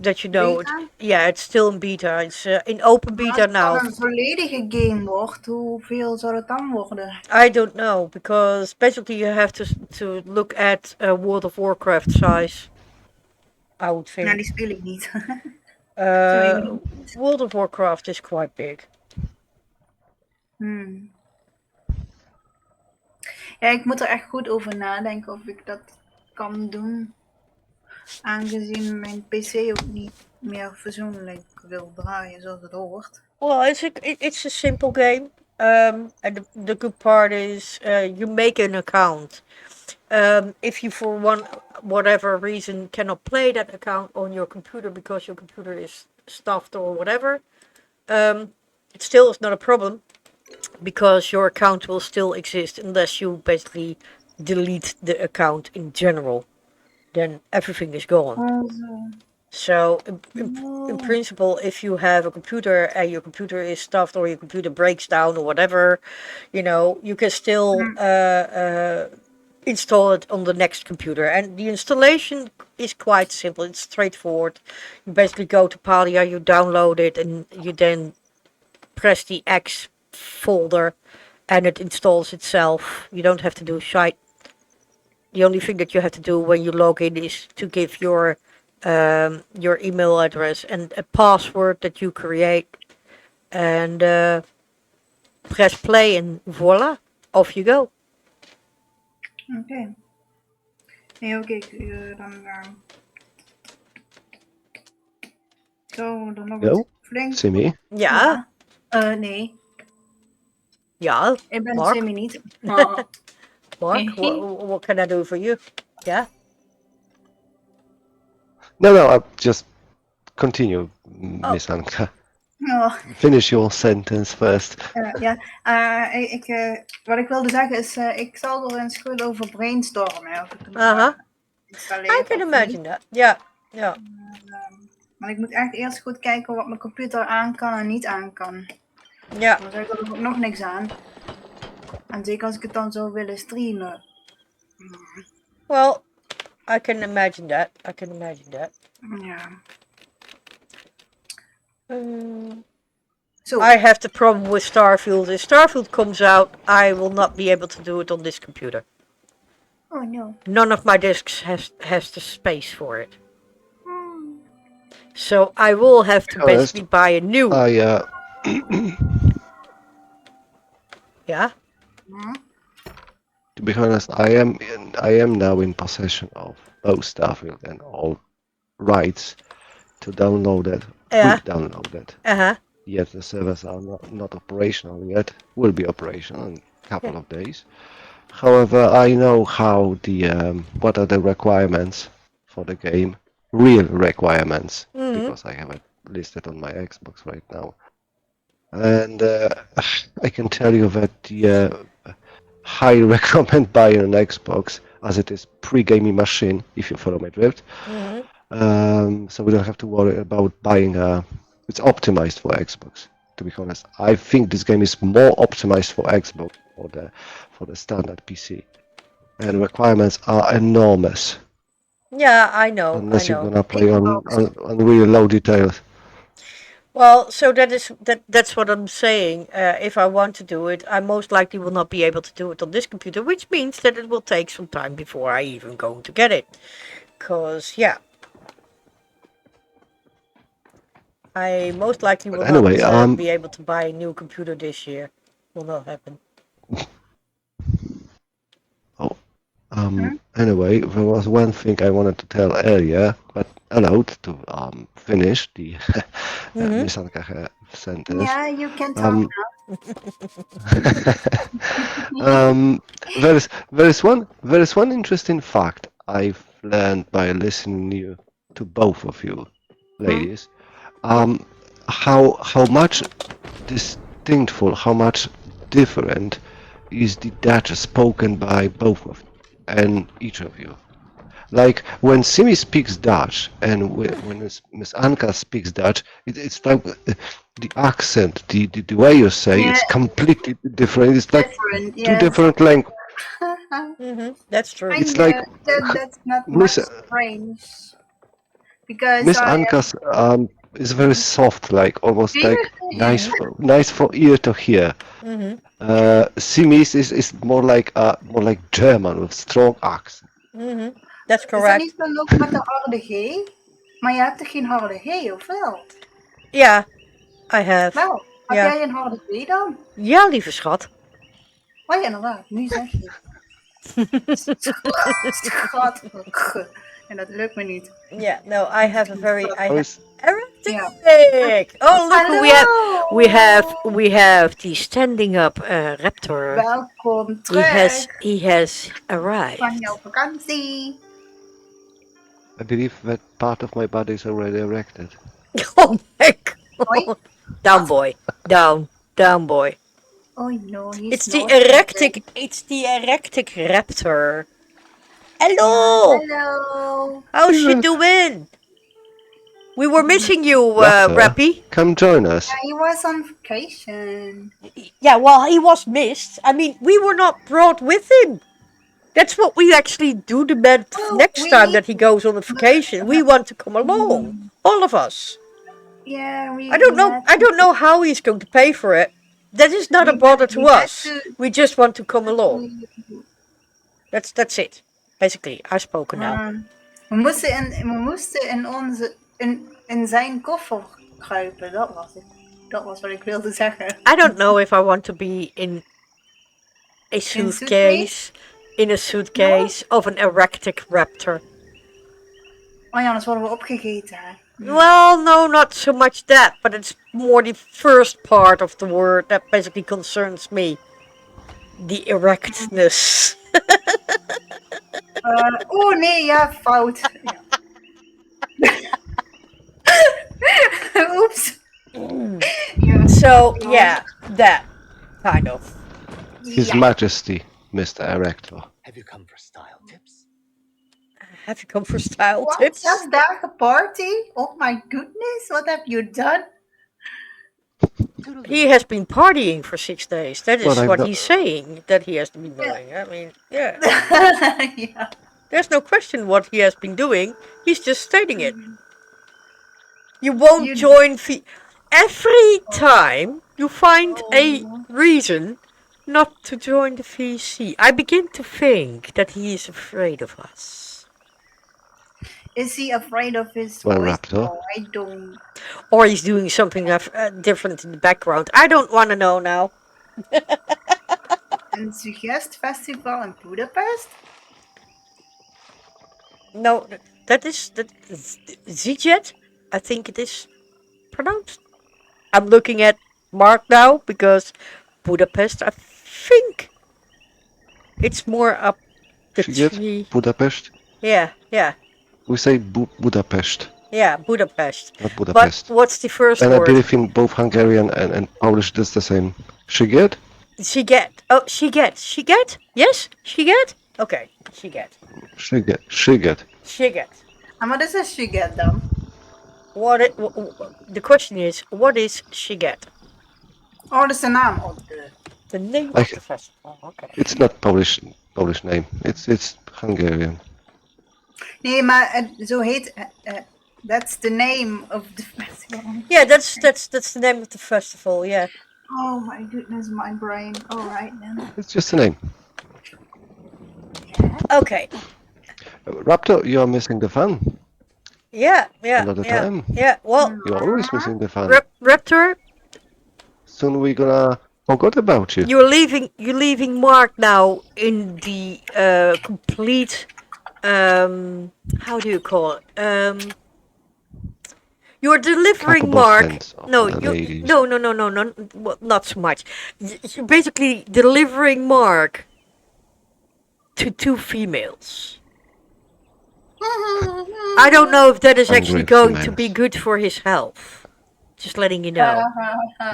That you know. Beta? Yeah, it's still in beta. It's in open beta Als het now. dan een volledige game wordt, hoeveel zou het dan worden? I don't know, because basically you have to look at World of Warcraft size. I would think. Nou, die speel ik niet. World of Warcraft is quite big. Ja, ik moet er echt goed over nadenken of ik dat kan doen. Aangezien mijn PC ook niet meer fatsoenlijk wil draaien zoals het hoort. Well, it's a simple game. And the good part is you make an account. If you for whatever reason cannot play that account on your computer because your computer is stuffed or whatever, it still is not a problem because your account will still exist unless you basically delete the account in general. Then everything is gone. So in principle, if you have a computer and your computer is stuffed or your computer breaks down or whatever, you can still install it on the next computer. And the installation is quite simple. It's straightforward. You basically go to Palia, you download it, and you then press the X folder and it installs itself. You don't have to do shite. The only thing that you have to do when you log in is to give your email address and a password that you create, and press play, and voila, off you go. Oké. Nee, oké, dan zo, dan nog Yo, wat flink. Simi. Ja, Nee, ja. ik ben Mark? Simi niet. Maar Mark, what can I do for you? Yeah. No, just continue, Miss Anka. Finish your sentence first. Wat ik wilde zeggen is, ik zal er eens goed over brainstormen. Of ik het installeer I can of imagine niet. that. Ja, ja. Maar ik moet echt eerst goed kijken wat mijn computer aan kan en niet aan kan. Ja. Dan zeg ik er ook nog niks aan. En zeker als ik het dan zou willen streamen. Well, I can imagine that. Ja. I have the problem with Starfield. If Starfield comes out, I will not be able to do it on this computer. Oh no. None of my disks has the space for it. So I will have to basically buy a new. Yeah. To be honest, I am now in possession of both Starfield and all rights to download it. Yeah. Download it. Yet the servers are not operational yet. Will be operational in a couple of days. However, I know how what are the requirements for the game, real requirements, because I have it listed on my Xbox right now. And I can tell you that highly recommend buying an Xbox, as it is pre-gaming machine, if you follow my drift. So we don't have to worry about buying it's optimized for Xbox, to be honest. I think this game is more optimized for Xbox for the standard PC. And requirements are enormous. Yeah, I know. Unless you're gonna play on really low details. Well, so that's what I'm saying. If I want to do it, I most likely will not be able to do it on this computer, which means that it will take some time before I even go to get it. Because, yeah. I most likely will not be able to buy a new computer this year. Will not happen. Anyway, there was one thing I wanted to tell earlier, but allowed to finish the Miss Anka sentence. Yeah, you can talk now. There is one interesting fact I've learned by listening to both of you ladies, how much distinctful, how much different is the Dutch spoken by both of and each of you? Like when Simi speaks Dutch and when Miss Anka speaks Dutch, it's like the accent, the way you say Yeah. it's completely different. It's like Different, two yes. different languages. That's true. I It's know like that's not much Miss strange. Because Miss I am Anka's is very soft, like almost like Yeah. nice for ear to hear. Simi's is more like German with strong accent. That's Is dat correct. niet dan ook met de harde G? Maar je hebt toch geen harde G, of wel? Yeah, I have. Wel, heb Ja. jij een harde G dan? Ja, lieve schat. Oh ja, inderdaad, nu zeg je het. Schat. En dat lukt me niet. Yeah, no, I have a very How is erratic. Oh, look who we have the standing up raptor. Welkom He has arrived. van jouw vakantie. I believe that part of my body is already erected. Oh my god. Hoi. Down boy. Down boy. Oh no, he's It's the not erectic raptor. Hello. Hello. How's she doing? We were missing you, Raptor, Rappy. come join us. Yeah, he was on vacation. Yeah, well, he was missed. I mean, we were not brought with him. That's what we actually do the next time that he goes on a vacation. We want to come along, all of us. Yeah, I don't know how he's going to pay for it. That is not a bother to us. We just want to come along. That's it. Basically, I've spoken now. We moesten in zijn koffer kruipen. Dat was het. Dat was wat ik wilde zeggen. I don't know if I want to be in a suitcase, of an erectic raptor. Oh ja, anders worden we opgegeten. Hè? Well, no, not so much that, but it's more the first part of the word that basically concerns me. The erectness. Oh nee, ja, fout. Oops. Yeah. So, yeah, that kind of. His Majesty, Mr. Erector. Have you come for style tips? Have you come for style What? tips? Just dagen party? Oh my goodness, what have you done? He has been partying for 6 days. That is Well, what I've he's saying that he has been doing. I mean, yeah. Yeah. There's no question what he has been doing. He's just stating it. You won't join every time you find a reason not to join the VC. I begin to think that he is afraid of us. Is he afraid of his Well, voice? Raptor. No, I don't. Or he's doing something different in the background. I don't want to know now. Een suggest festival in Budapest? No, that is Zijet. I think it is pronounced. I'm looking at Mark now because Budapest, I think it's more up the Sziget? tree. Budapest? Yeah. We say Budapest, Yeah, Budapest. not Budapest. But what's the first And I word? believe in both Hungarian and Polish that's the same. Sziget? Sziget. Oh, Sziget. Sziget? Yes? Sziget? Okay, Sziget. Sziget. Sziget. En wat is een suget dan? The question is, what is Sziget? Oh, dat is de naam. Oh, The name I- of the festival. Okay. It's not Polish name. It's Hungarian. Nee, maar zo heet... that's the name of the festival. Yeah, that's the name of the festival. Yeah. Oh my goodness, my brain. Alright then. It's just a name. Okay. Raptor, you're missing the fun. Yeah. Another time. Yeah. Well, You're always missing the fun. Raptor, Soon we're gonna forget about you. you're leaving Mark now in the complete how do you call it? You're delivering Capable Mark. sense of No, the ladies. no, well, not so much. You're basically delivering Mark to two females. I don't know if that is actually Hungry going to be females. good for his health. Just letting you know.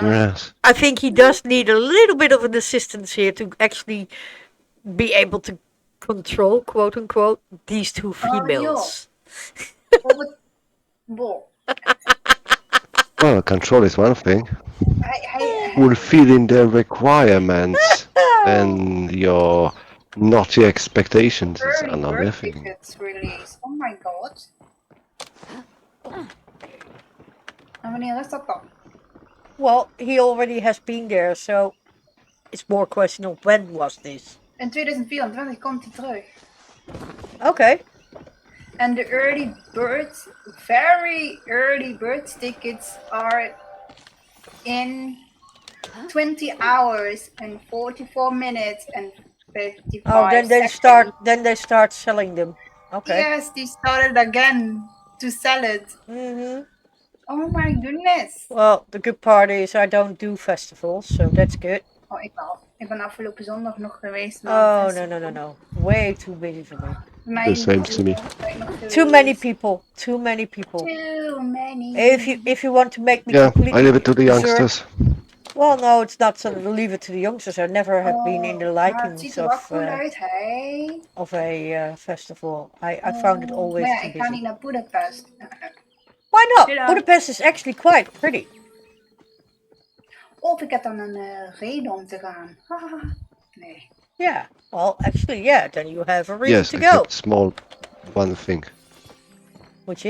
Yes. I think he does need a little bit of an assistance here to actually be able to control, quote unquote, these two females. Well, control is one thing. Hij, Fulfilling their requirements and your naughty expectations is early another bird thing. tickets release. Oh my god. En wanneer is dat dan? Well, he already has been there, so it's more question of when was this. In 2024 komt hij terug. Okay. And the early birds, very early bird tickets are in 20 hours and 44 minutes and 55 Oh, then they start selling them. Okay. Yes, they started again to sell it. Mm-hmm. Oh my goodness. Well, the good part is I don't do festivals, so that's good. Oh, ik wel. Ik ben afgelopen zondag nog geweest. Oh, no. Way too busy for me. The same to me. Too many people. Too many people. Too many. If you want to make me Yeah, completely I leave it to the berserk- youngsters. Well, no, it's not so leave it to the youngsters. I never have been in the Maar het likings ziet er wel of cool uit, hè? a festival. I found it always Maar ja, too ik ga busy. niet naar Budapest. Why not? Hello. Budapest is actually quite pretty. Of ik heb dan een reden om te gaan. Nee. Yeah. Well, actually, yeah. Then you have a reason Yes, to go, except small one thing, which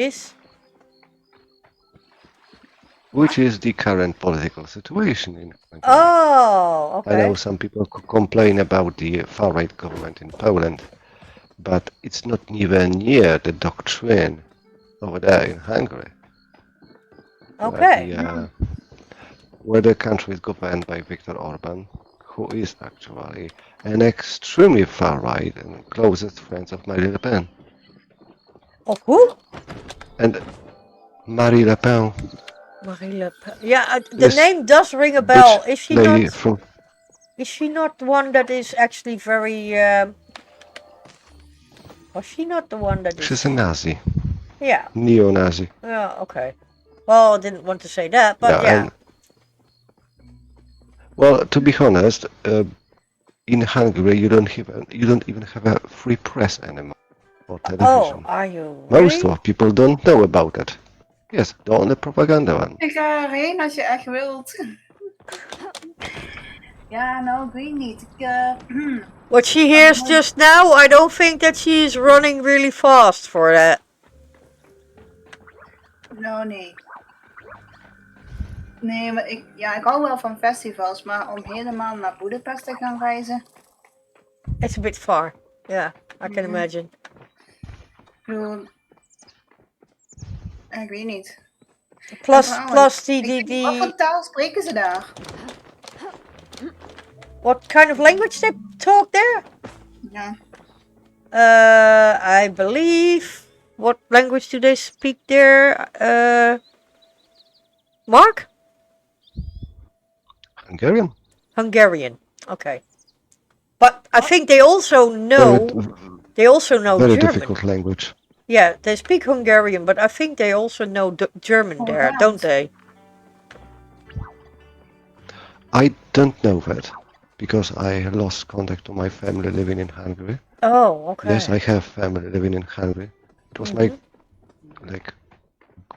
is the current political situation in Hungary. oh, I okay. know some people complain about the far-right government in Poland, but it's not even near the doctrine over there in Hungary. Okay. Where the country is governed by Viktor Orban, who is actually an extremely far-right and closest friend of Marine Le Pen. Of who? And Marine Le Pen, Marie Le Pen. Yeah, the Yes, name does ring a bell. Is she lady not? from Is she not the one that is actually very? Was she not the one that is? she's a Nazi, Yeah. neo-Nazi. Yeah. Okay. Well, I didn't want to say that, but yeah. and well, to be honest, in Hungary you don't even have a free press anymore or Oh, television. are you Most really? of people don't know about it. Yes, the only propaganda one. Ik ga erheen als je echt wilt. Ja, nou, ik weet niet. What she hears just now, I don't think that she is running really fast for that. Nou, nee. Nee, maar ik hou wel van festivals, maar om helemaal naar Budapest te gaan reizen. It's a bit far. Yeah, I can imagine. Ik bedoel, ik weet niet. Plus Trouwens, die. Wat voor taal spreken ze daar? What kind of language they talk there? Ja. I believe. What language do they speak there? Mark? Hungarian. Hungarian. Okay. But I think they also know. They also know Very German. difficult language. Yeah, they speak Hungarian, but I think they also know German there, don't they? I don't know that because I lost contact to my family living in Hungary. Oh, okay. Yes, I have family living in Hungary. It was my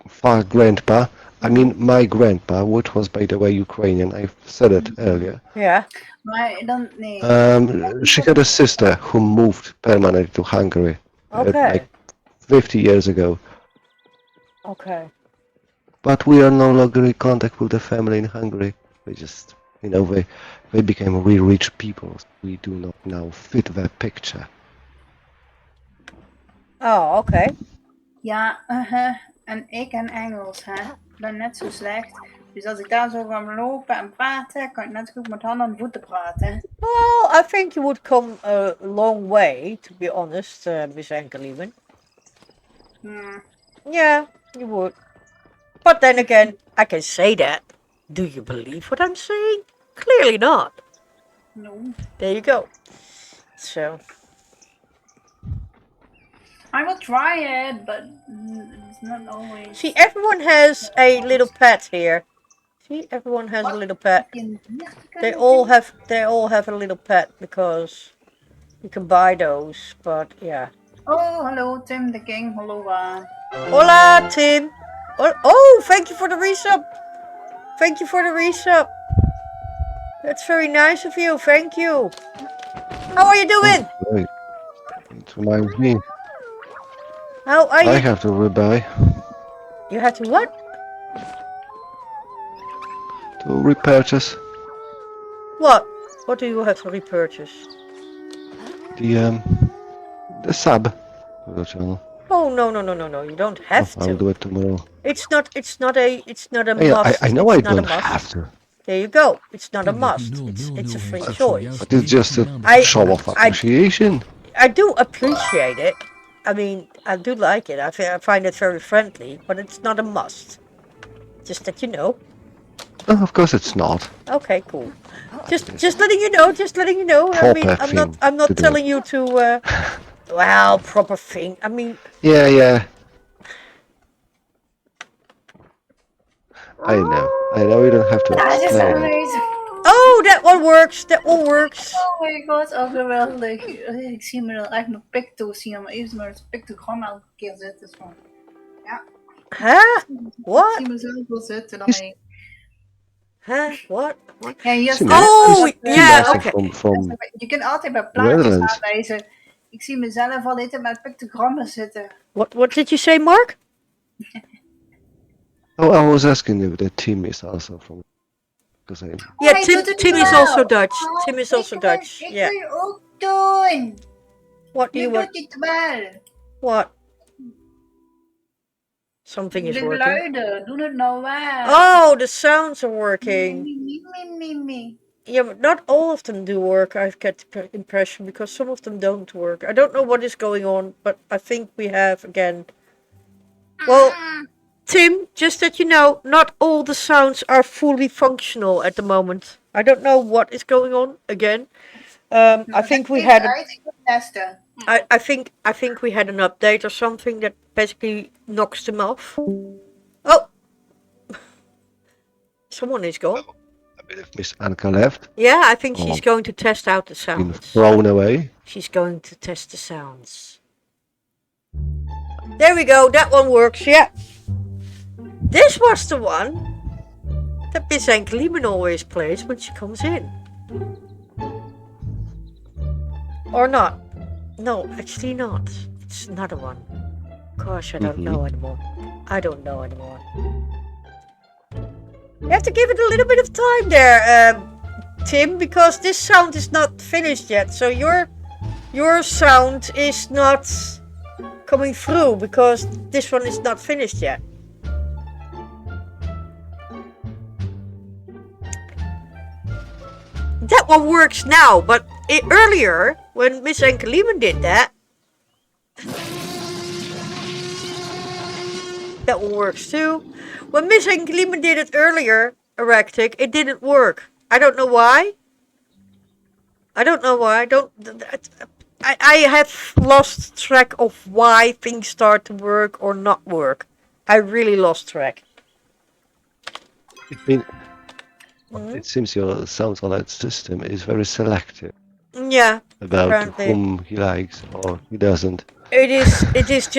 far grandpa. I mean, my grandpa, which was, by the way, Ukrainian. I said it earlier. Yeah. Maar dan, nee. She had a sister who moved permanently to Hungary Okay. like 50 years ago. Okay. But we are no longer in contact with the family in Hungary. We just, they became really rich people. We do not now fit that picture. Oh, okay. Ja, en ik ken Engels, hè. Ik ben net zo slecht. Dus als ik daar zo ga lopen en praten, kan ik net goed met handen en voeten praten. Well, I think you would come a long way, to be honest, Miss Enkelieven. Yeah, you would. But then again, I can say that. Do you believe what I'm saying? Clearly not. No. There you go. So. I will try it, but it's not always. See, everyone has a little pet here. See, everyone has a little pet. They all have a little pet because you can buy those. But yeah. Oh, hello, Tim the King. Hello. Hola, Tim. Oh, thank you for the resub. Thank you for the resub. That's very nice of you. Thank you. How are you doing? Right. It reminds me. How are you? I have to rebuy. You had to what? To repurchase What? What do you have to repurchase? the sub for the channel. Oh no! You don't have I'll to. do it tomorrow. It's not a Yeah, must. I know It's I not a don't must. have to, There you go. It's not a must. It's a free choice. but it's just a show of appreciation. I do appreciate it. I mean, I do like it. I find it very friendly, but it's not a must. Just that you know. Oh, of course it's not. Okay, cool. Just letting you know. Just letting you know. I mean, Proper I'm thing not to do. telling you to. Well, proper thing. I mean, Yeah. I know you don't have to Dat is explain it. amazing. oh, that one works. That one works. Oh my god, oh geweldig. Ik zie me dan echt mijn picto zien, maar even maar het pictogram elke keer zitten. Is van, ja, Huh? ik What? zie mezelf wel zitten. Dan denk ik, Huh? What? ja, hier Zie staat. Oh, dus, ja, Luister oké. From Je kunt altijd bij plaatjes Netherlands. aanwijzen. Ik zie mezelf altijd met pictogrammen zitten. What did you say, Mark? Oh, I was asking if the team is also from. Because I. Yeah, hij doet het Tim is wel. also Dutch. Oh, Tim is also ik wil- Dutch. Ik Yeah. wil ook doen. What do Je you doet want? het wel. What? Something is De working. geluiden, doen het nou wel. Oh, the sounds are working. Me. Yeah, but not all of them do work. I get the impression because some of them don't work. I don't know what is going on, but I think we have again. Well, Tim, just that you know, not all the sounds are fully functional at the moment. I don't know what is going on again. I think we had. Testen. I think we had an update or something that basically knocks them off. Oh, someone is gone. I believe Miss Anka left. Yeah, I think she's Oh. going to test out the Been sounds. thrown away. She's going to test the sounds. There we go. That one works. Yeah. This was the one that Miss Enkeliemen always plays when she comes in. Or not. No, actually not. It's another one. Gosh, I don't know anymore. I don't know anymore. You have to give it a little bit of time there, Tim, because this sound is not finished yet. So your sound is not coming through because this one is not finished yet. That one works now, but earlier, when Miss Enkeliemen did that, that one works too. When Miss Enkeliemen did it earlier, Erratic, it didn't work. I don't know why. I have lost track of why things start to work or not work. I really lost track. It seems your sound alert system is very selective Yeah, about apparently. whom he likes or he doesn't. It is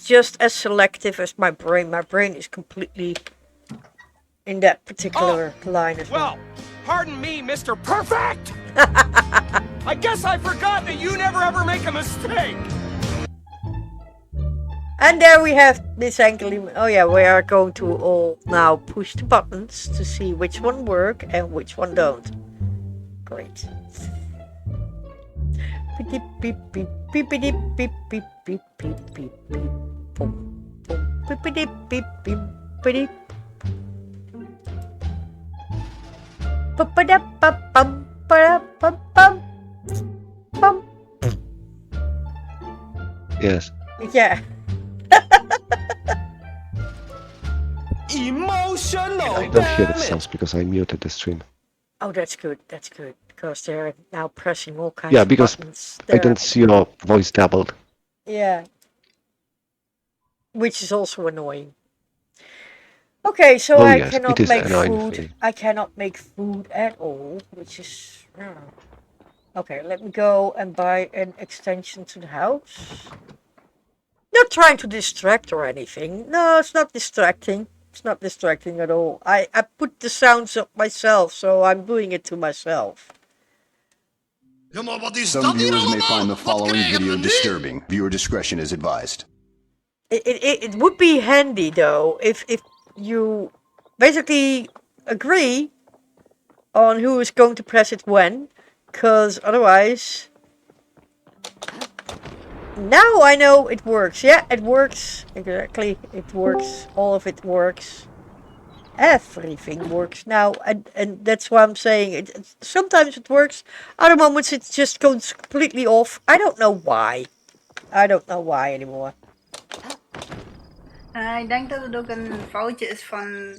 just as selective as my brain. My brain is completely in that particular line as well. Well, pardon me, Mr. Perfect! I guess I forgot that you never ever make a mistake! And there we have Miss Enkeliemen. Oh yeah, we are going to all now push the buttons to see which one work and which one don't. Great. Beep beep beep beep beep beep beep beep beep beep beep boom boom beep beep beep beep beep. Ba-ba-da-ba-bum, ba-da-ba-bum, bum. Yes. Yeah. Emotional I don't hear the sounds because I muted the stream. Oh, that's good. That's good because they're now pressing all kinds Yeah, of because buttons. I don't see your voice doubled. Yeah. Which is also annoying. Okay, so Oh I yes, cannot it is make annoying food. thing. I cannot make food at all, which is... Okay, let me go and buy an extension to the house. Not trying to distract or anything. No, it's not distracting. It's not distracting at all. I put the sounds up myself, so I'm doing it to myself. Some viewers may find the following video disturbing. Viewer discretion is advised. It would be handy though if you basically agree on who is going to press it when, because otherwise... Now I know it works. Yeah, it works. Exactly, it works. All of it works. Everything works now, and that's why I'm saying it. Sometimes it works, other moments it just goes completely off. I don't know why. I don't know why anymore. Ik denk dat het ook een foutje is van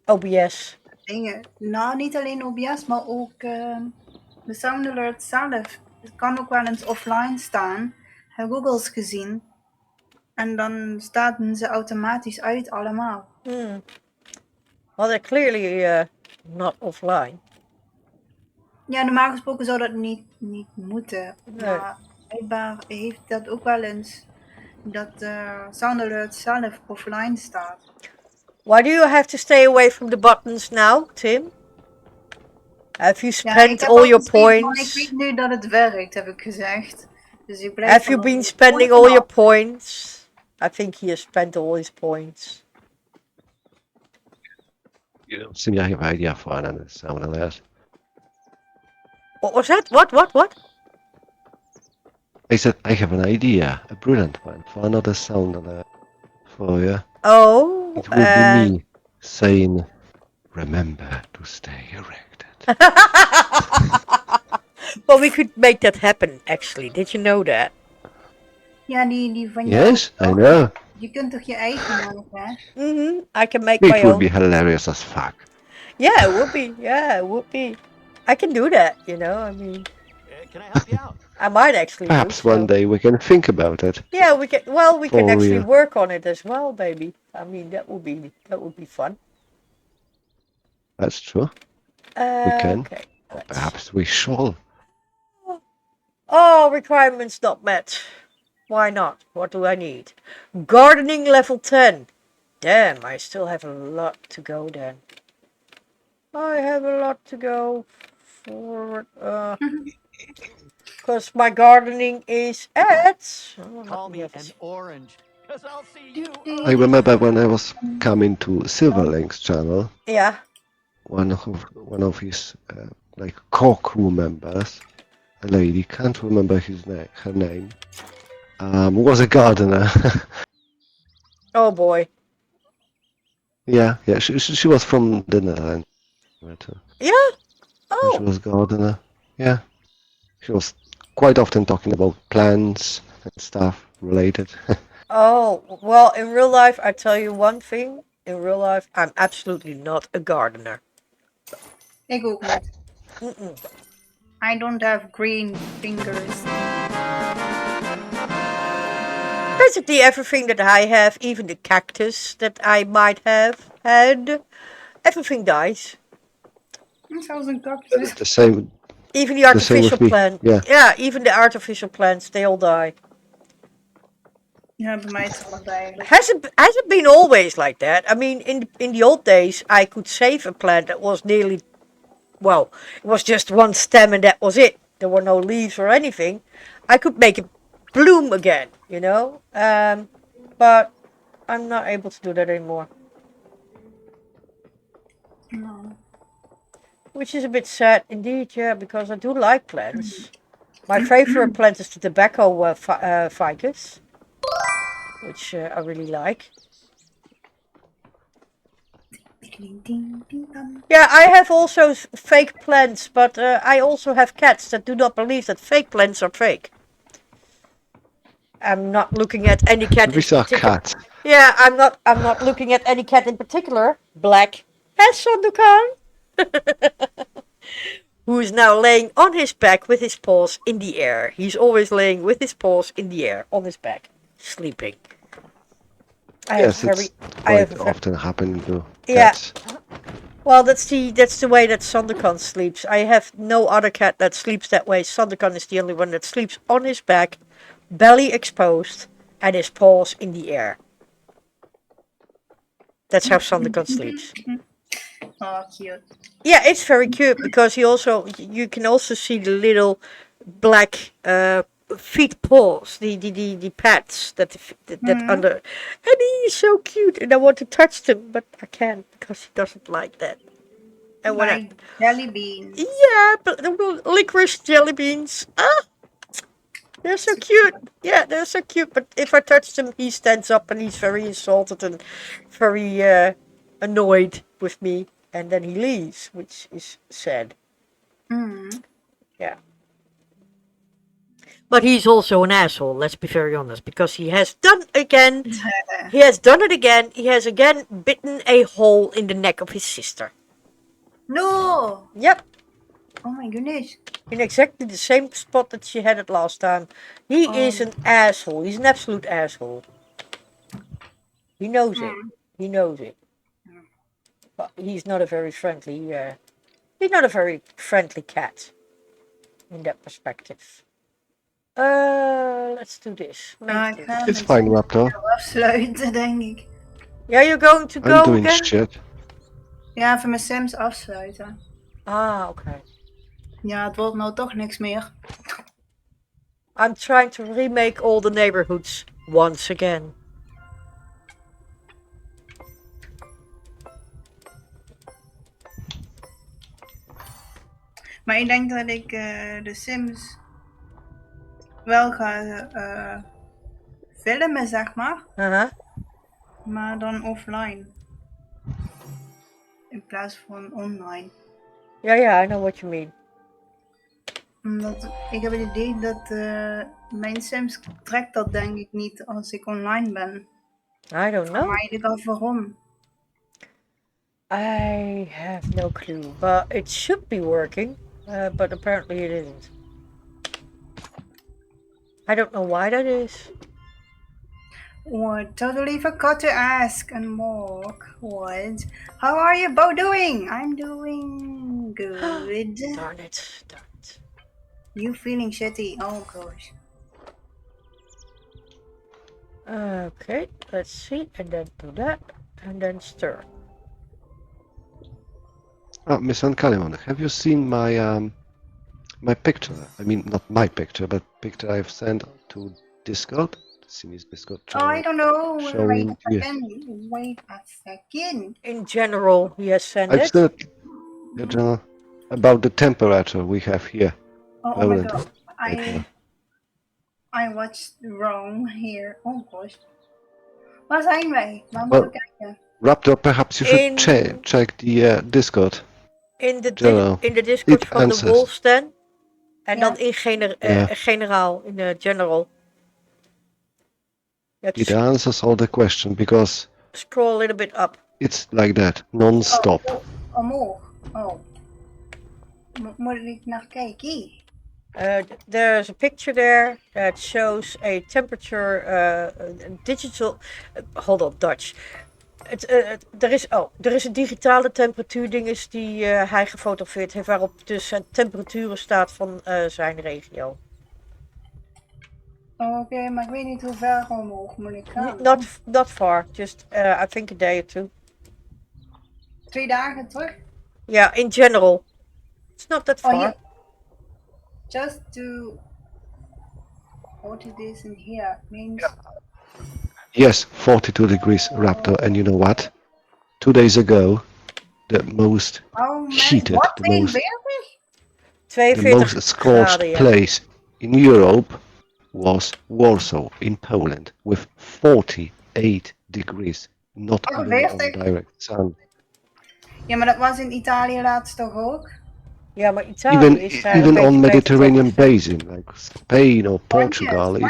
OBS. dingen. Nou, niet alleen OBS, maar ook de sound alert zelf. Het kan ook wel eens offline staan. Heb Google's gezien. En dan staan ze automatisch uit allemaal. Well, they're clearly not offline. Ja, normaal gesproken zou dat niet moeten. Nee. Maar blijkbaar heeft dat ook wel eens dat sound alert zelf offline staat. Why do you have to stay away from the buttons now, Tim? Have you spent all your points? Ik weet nu dat het werkt, heb ik gezegd. Dus ik blijf Have you been spending all your points? I think he has spent all his points. You don't seem to have an idea for it, and it sounded less. What was that? What? I said I have an idea, a brilliant one, for another sound alert for you. Oh, It would be me saying, "Remember to stay erected." Well, we could make that happen, actually. Did you know that? Ja, die van jou. Yes, I know. Je kunt toch je eigen maken, hè? I can make It my would own. be hilarious as fuck. Yeah, it would be. Yeah, it would be. I can do that, you know. I mean, Can I help you out? I might actually. Perhaps do so. one day we can think about it. Yeah, we can. Well, we can For actually real. work on it as well, baby. I mean, that would be fun. That's true. We can. Okay. Perhaps we shall. Oh, requirements not met. Why not? What do I need? Gardening level 10. Damn, I still have a lot to go then. I have a lot to go forward. Because my gardening is at... Call me an orange, because I'll see you. I remember when I was coming to Silverlink's channel, Yeah. one of his like core crew members, a lady, can't remember her name, was a gardener. Oh boy. yeah, she was from the Netherlands. Yeah? She Oh. was a gardener. Yeah, she was quite often talking about plants and stuff related. Oh, well, in real life, I tell you one thing. In real life, I'm absolutely not a gardener. Ik ook niet. Mm-mm. I don't have green fingers. Basically everything that I have, even the cactus that I might have had, everything dies. Zelfs een cactus. The same. Even the The same with artificial me, plant. yeah. Even the artificial plants, they all die. Ja, bij mij is het allebei. Has it been always like that? I mean, in the old days, I could save a plant that was nearly, well, it was just one stem and that was it. There were no leaves or anything. I could make it bloom again, you know? But I'm not able to do that anymore. No. Which is a bit sad indeed, yeah, because I do like plants. My favorite plant is the tobacco ficus, which I really like. Yeah, I have also fake plants, but I also have cats that do not believe that fake plants are fake. I'm not looking at any cat. These are cats. Yeah, I'm not looking at any cat in particular. Black. Yes, Sandokan. who is now laying on his back with his paws in the air. He's always laying with his paws in the air on his back, sleeping. Yes, it's quite often happening to cats. Well, that's the way that Sanderkan sleeps. I have no other cat that sleeps that way. Sanderkan is the only one that sleeps on his back, belly exposed, and his paws in the air. That's how Sanderkan sleeps. Oh, cute. Yeah, it's very cute because you can also see the little black feet paws, the pads that under, and he's so cute, and I want to touch them, but I can't because he doesn't like that. And when Like jelly beans. yeah, but licorice jelly beans. They're so cute. Yeah, they're so cute. But if I touch them, he stands up and he's very insulted and very annoyed with me, and then he leaves, which is sad. Yeah. But he's also an asshole, let's be very honest, because he has done it again. He has again bitten a hole in the neck of his sister. No! Yep. Oh my goodness. In exactly the same spot that she had it last time. He is an asshole. He's an absolute asshole. He knows it. He knows it. But he's not a very friendly cat in that perspective. Let's do this. It's fine, Raptor. Afsluiten, denk ik. Yeah, you're going to go I'm doing again? shit. Ja, even mijn Sims afsluiten. Ah, okay. Ja, het wordt nou toch niks meer. I'm trying to remake all the neighborhoods once again. Maar ik denk dat ik de Sims wel ga filmen, zeg maar. Maar dan offline. In plaats van online. Yeah, I know what you mean. Omdat ik heb het idee dat mijn Sims trekt dat denk ik niet als ik online ben. I don't know. Maar ik af waarom. I have no clue, but it should be working, but apparently it isn't. I don't know why that is. Oh, totally forgot to ask and Mark what. How are you both doing? I'm doing good. Darn it. You feeling shitty? Oh gosh. Okay, let's see, and then do that, and then stir. Miss Ankalimon, have you seen my my picture? I mean, not my picture, but picture I've sent to Discord. Simis Discord. Oh, I don't know. Showing Wait a second. In general, he has sent I've it. said about the temperature we have here. Oh my god. I watched wrong here. Oh gosh. Waar zijn wij? Waar moeten we kijken? Raptor, perhaps you should check the Discord. In the Discord It from answers. the Wolves then. En dan in generaal, in de general. It answers all the questions because Scroll a little bit up. it's like that, non-stop. Omhoog. Oh. Moet ik naar kijken? There's a picture there that shows a temperature, digital. Hold on, Dutch. Er is een digitale temperatuurdinges die hij gefotografeerd heeft, waarop dus zijn temperaturen staat van zijn regio. Oké, maar ik weet niet hoe ver omhoog moet ik gaan. Not far, just I think a day or two. 2 dagen terug? Yeah, in general. It's not that far. Yeah. Just to 40 days in here means... Yes, 42 degrees, Raptor, and you know what? 2 days ago, the most heated, the most scorched place in Europe was Warsaw in Poland with 48 degrees, not even on direct sun. Ja, maar dat was in Italië laatst toch ook? Ja, maar Italië is daar even on Mediterranean basin, like Spain or Portugal, it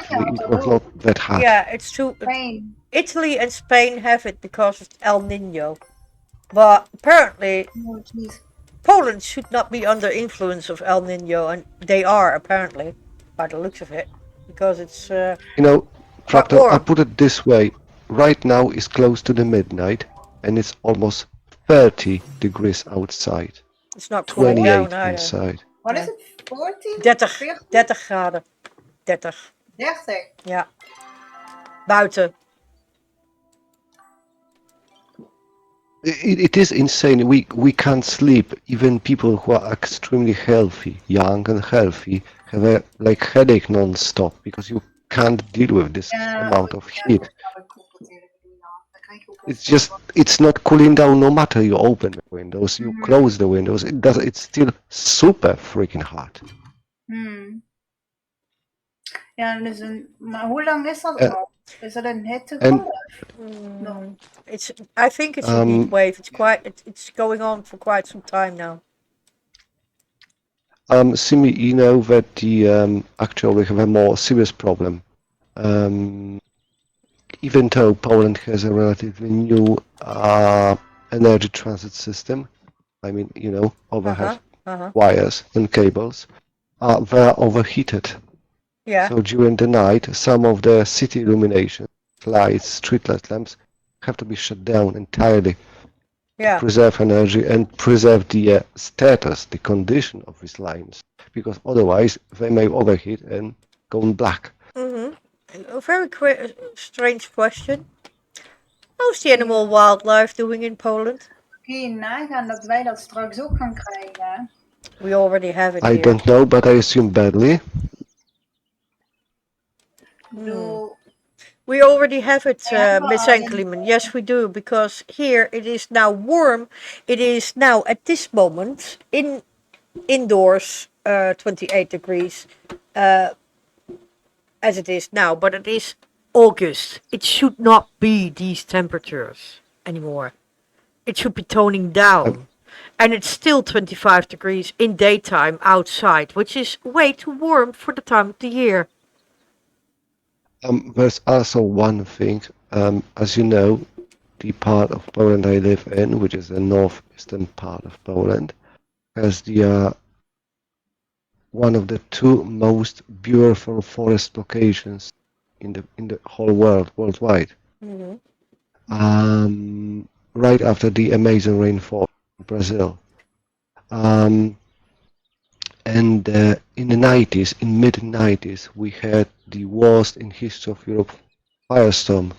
was not that hot. Yeah, it's true. Spain. Italy and Spain have it because of El Nino. But apparently, Poland should not be under influence of El Nino, and they are apparently, by the looks of it, because it's You know, quite Proctor, I'll warm. put it this way. Right now is close to the midnight, and it's almost 30 degrees outside. It's not cooling down 28 either. inside. Wat Nee. is het? 14? 30, 40? 30 graden. 30, 30? ja. Buiten. It is insane. We can't sleep. Even people who are extremely healthy, young and healthy, have a headache non-stop because you can't deal with this amount of heat. Dat heb ik ook natuurlijk doen, ja. Dan krijg je ook It's not cooling down no matter you open the windows, you close the windows. It's still super freaking hot. Ja, dus maar hoe lang is dat al? Is dat een hittegolf? No. I think it's a heat wave. It's going on for quite some time now. Simi, you know that actually we have a more serious problem. Even though Poland has a relatively new energy transit system, I mean, you know, overhead wires and cables, they're overheated. Yeah. So during the night, some of the city illumination, lights, streetlight lamps, have to be shut down entirely to preserve energy and preserve the status, the condition of these lines, because otherwise they may overheat and go black. A very strange question. How's the animal wildlife doing in Poland? Kun je nagaan dat wij dat straks ook gaan krijgen? We already have it I here. don't know, but I assume badly. We already have it, Miss Enkelman. Yes, we do, because here it is now warm. It is now at this moment indoors 28 degrees as it is now, but it is August. It should not be these temperatures anymore. It should be toning down. And it's still 25 degrees in daytime outside, which is way too warm for the time of the year. There's also one thing, as you know, the part of Poland I live in, which is the northeastern part of Poland, has the one of the two most beautiful forest locations in the whole world, worldwide. Right after the Amazon rainfall in Brazil. And in the 90s, in mid-90s, we had the worst in history of Europe firestorm.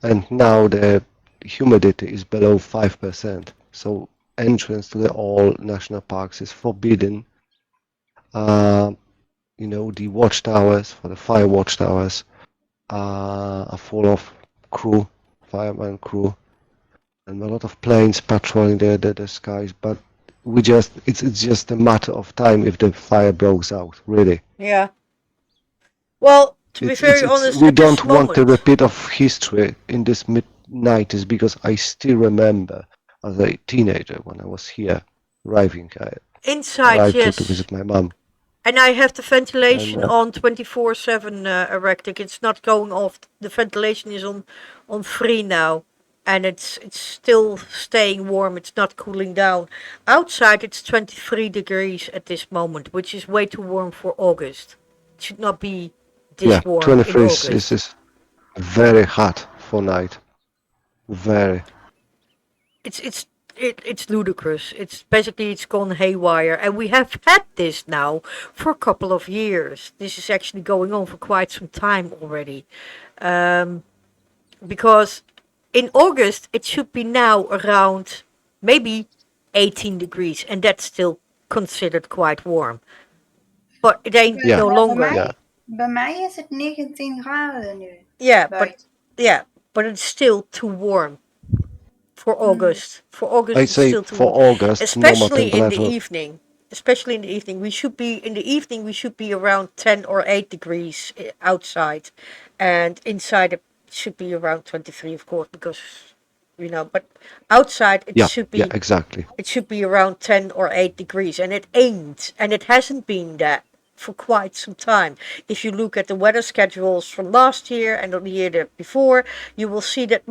And now the humidity is below 5%. So entrance to all national parks is forbidden. You know, the watchtowers, for the fire watchtowers, are full of crew, fireman crew, and a lot of planes patrolling the skies, but it's just a matter of time if the fire breaks out, really. Yeah. Well, to be very honest, we at don't this want moment, a repeat of history in this mid-90s, because I still remember as a teenager when I was here arriving inside, yes. to visit my mom. And I have the ventilation on 24/7 erected. It's not going off. The ventilation is on free now, and it's still staying warm. It's not cooling down. Outside it's 23 degrees at this moment, which is way too warm for August. It should not be this warm 23 in August. is very hot for night. Very. It's ludicrous. It's gone haywire, and we have had this now for a couple of years. This is actually going on for quite some time already, because in August it should be now around maybe 18 degrees, and that's still considered quite warm. But it ain't no longer. Bij mij is het 19 graden nu. But it's still too warm. For August. For August, I it's say still too for warm. August, Especially in the level. evening. Especially in the evening. We should be around 10 or 8 degrees outside. And inside it should be around 23, of course, because, you know, but outside it should be... Yeah, exactly. It should be around 10 or 8 degrees. And it ain't. And it hasn't been that for quite some time. If you look at the weather schedules from last year and the year before, you will see that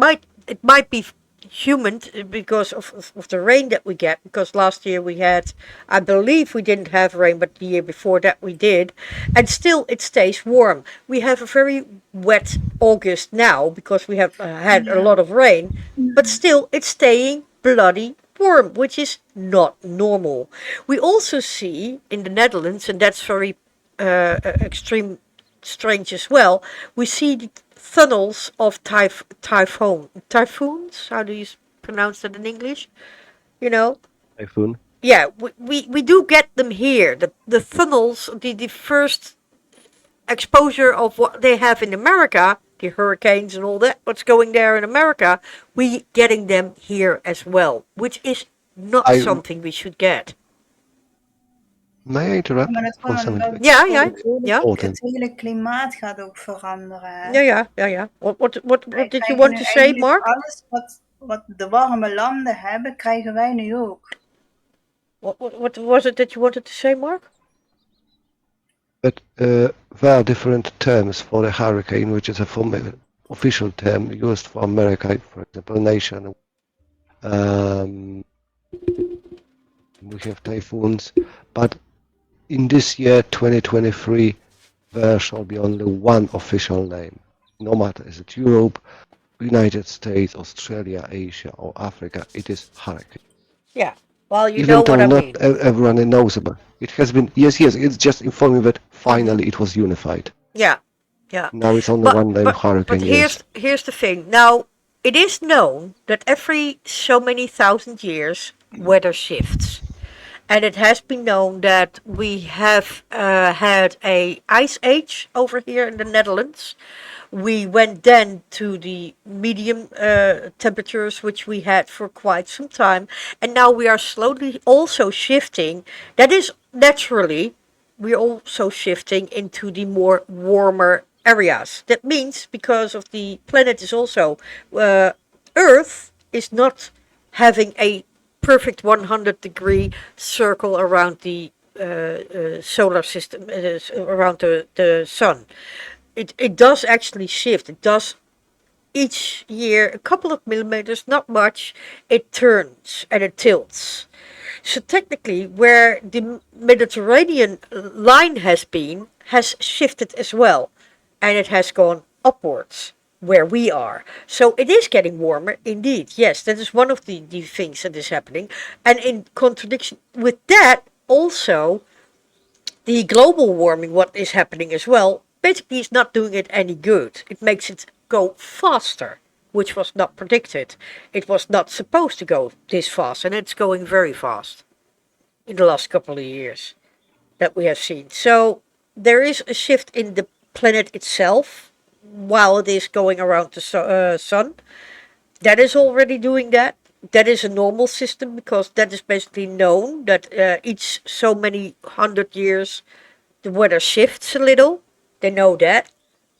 it might be humid because of the rain that we get. Because last year we had, I believe we didn't have rain, but the year before that we did. And still it stays warm. We have a very wet August now because we have had a lot of rain. But still it's staying bloody warm, which is not normal. We also see in the Netherlands, and that's very extreme strange as well, we see the tunnels of typhoons. How do you pronounce that in English? You know? Typhoon. Yeah, we do get them here. The tunnels, the first exposure of what they have in America, the hurricanes and all that, what's going there in America, we getting them here as well, which is not something we should get. May I interrupt? Maar dat For gewoon something omdat Ja, het hele klimaat gaat ook veranderen. Hè? Ja. What Wij did you krijgen want nu to say, eigenlijk Mark? alles wat de warme landen hebben, krijgen wij nu ook. What was it that you wanted to say, Mark? But there are different terms for a hurricane, which is a official term used for America, for example, nation. We have typhoons, but in this year, 2023, there shall be only one official name. No matter is it Europe, United States, Australia, Asia, or Africa, it is hurricane. Yeah. Well, you Even know though what I not mean. everyone knows about it. Has been yes. It's just informing that finally it was unified. Yeah. Now it's only one name, hurricane. But here's the thing. Now, it is known that every so many thousand years, weather shifts. And it has been known that we have had a ice age over here in the Netherlands. We went then to the medium temperatures, which we had for quite some time. And now we are slowly also shifting. That is naturally, we're also shifting into the more warmer areas. That means because of the planet is also, Earth is not having a perfect 100-degree circle around the solar system, around the sun. It does actually shift. It does each year a couple of millimeters, not much. It turns and it tilts. So technically, where the Mediterranean line has been, has shifted as well. And it has gone upwards where we are. So it is getting warmer indeed. Yes, that is one of the things that is happening. And in contradiction with that, also the global warming, what is happening as well, basically is not doing it any good. It makes it go faster, which was not predicted. It was not supposed to go this fast, and it's going very fast in the last couple of years that we have seen. So there is a shift in the planet itself while it is going around the sun. That is already doing that. That is a normal system because that is basically known that each so many 100 years the weather shifts a little. They know that.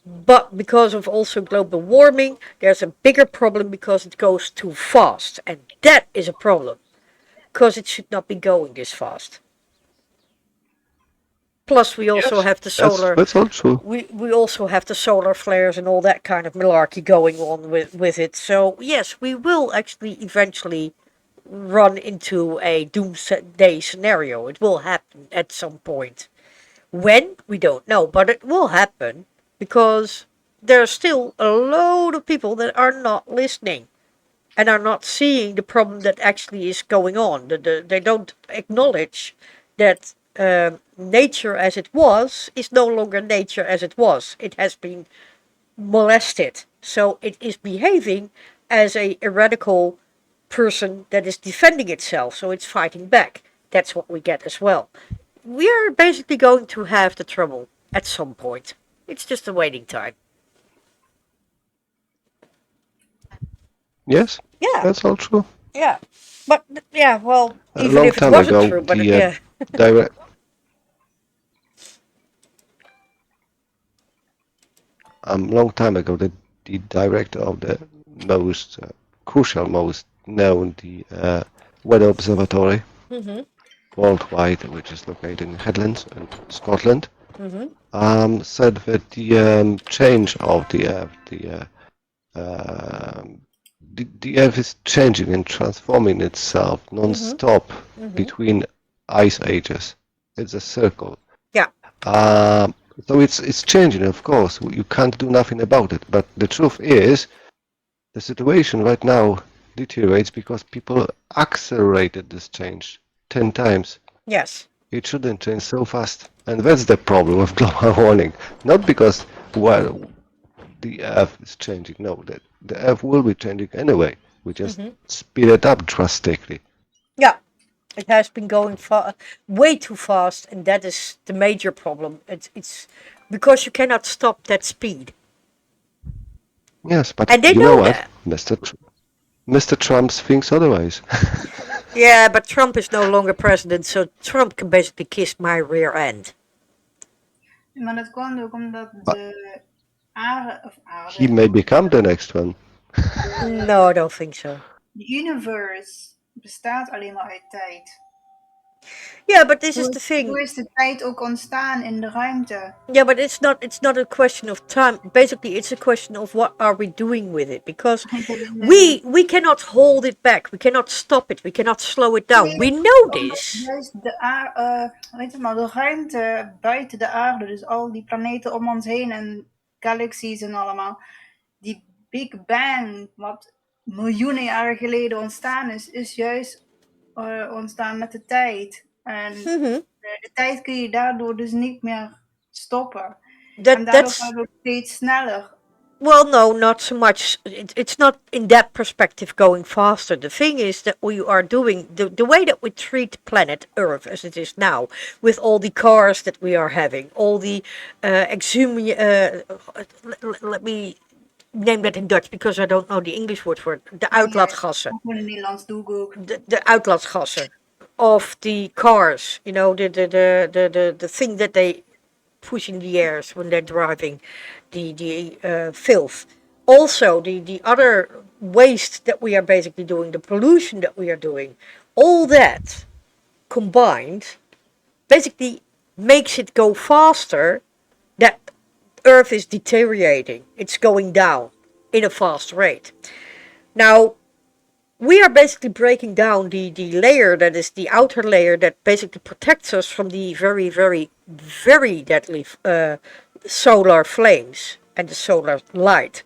But because of also global warming, there's a bigger problem because it goes too fast. And that is a problem because it should not be going this fast. Plus, we also have the solar. That's all true. We also have the solar flares and all that kind of malarkey going on with it. So yes, we will actually eventually run into a doomsday scenario. It will happen at some point. When? We don't know, but it will happen because there are still a load of people that are not listening and are not seeing the problem that actually is going on. They don't acknowledge that nature as it was is no longer nature as it was. It has been molested. So it is behaving as a radical person that is defending itself. So it's fighting back. That's what we get as well. We are basically going to have the trouble at some point. It's just a waiting time. Yes. Yeah. That's all true. Yeah. But yeah, well, A even long if it time wasn't ago, true, but the yeah. direct. Long time ago, the director of the most crucial, most known, the weather observatory worldwide, which is located in Headlands in Scotland, said that the change of the the Earth is changing and transforming itself non-stop between ice ages. It's a circle. Yeah. So it's changing, of course. You can't do nothing about it. But the truth is, the situation right now deteriorates because people accelerated this change 10 times. Yes. It shouldn't change so fast. And that's the problem with global warming. Not because, well, the Earth is changing. No, the Earth will be changing anyway. We just speed it up drastically. Yeah. It has been going way too fast, and that is the major problem. It's because you cannot stop that speed. Yes, but And they you know know what? that. Mr. Trump thinks otherwise. Yeah, but Trump is no longer president, so Trump can basically kiss my rear end. Maar dat kwam ook omdat de aarde, He may become the next one. No, I don't think so. de universe bestaat alleen maar uit tijd. Yeah, but this is the thing. Hoe is de tijd ook ontstaan in de ruimte? Yeah, but it's not a question of time. Basically, it's a question of what are we doing with it, because we cannot hold it back. We cannot stop it. We cannot slow it down. We know this. Juist de ruimte buiten de aarde, dus al die planeten om ons heen en galaxies en allemaal, die Big Bang, wat miljoenen jaren geleden ontstaan is juist ontstaan met de tijd. En de tijd kun je daardoor dus niet meer stoppen. En daardoor gaat het steeds sneller. Well, no, not so much. It's not in that perspective going faster. The thing is that we are doing, the way that we treat planet Earth as it is now, with all the cars that we are having, all the let me name that in Dutch because I don't know the English word for it. De uitlaatgassen. In het Nederlands doe ik ook. De uitlaatgassen of the cars, you know, the thing that they push in the airs when they're driving, the filth. Also, the other waste that we are basically doing, the pollution that we are doing, all that combined basically makes it go faster. That Earth is deteriorating. It's going down in a fast rate. Now, we are basically breaking down the layer that is the outer layer that basically protects us from the very, very, very deadly solar flames and the solar light,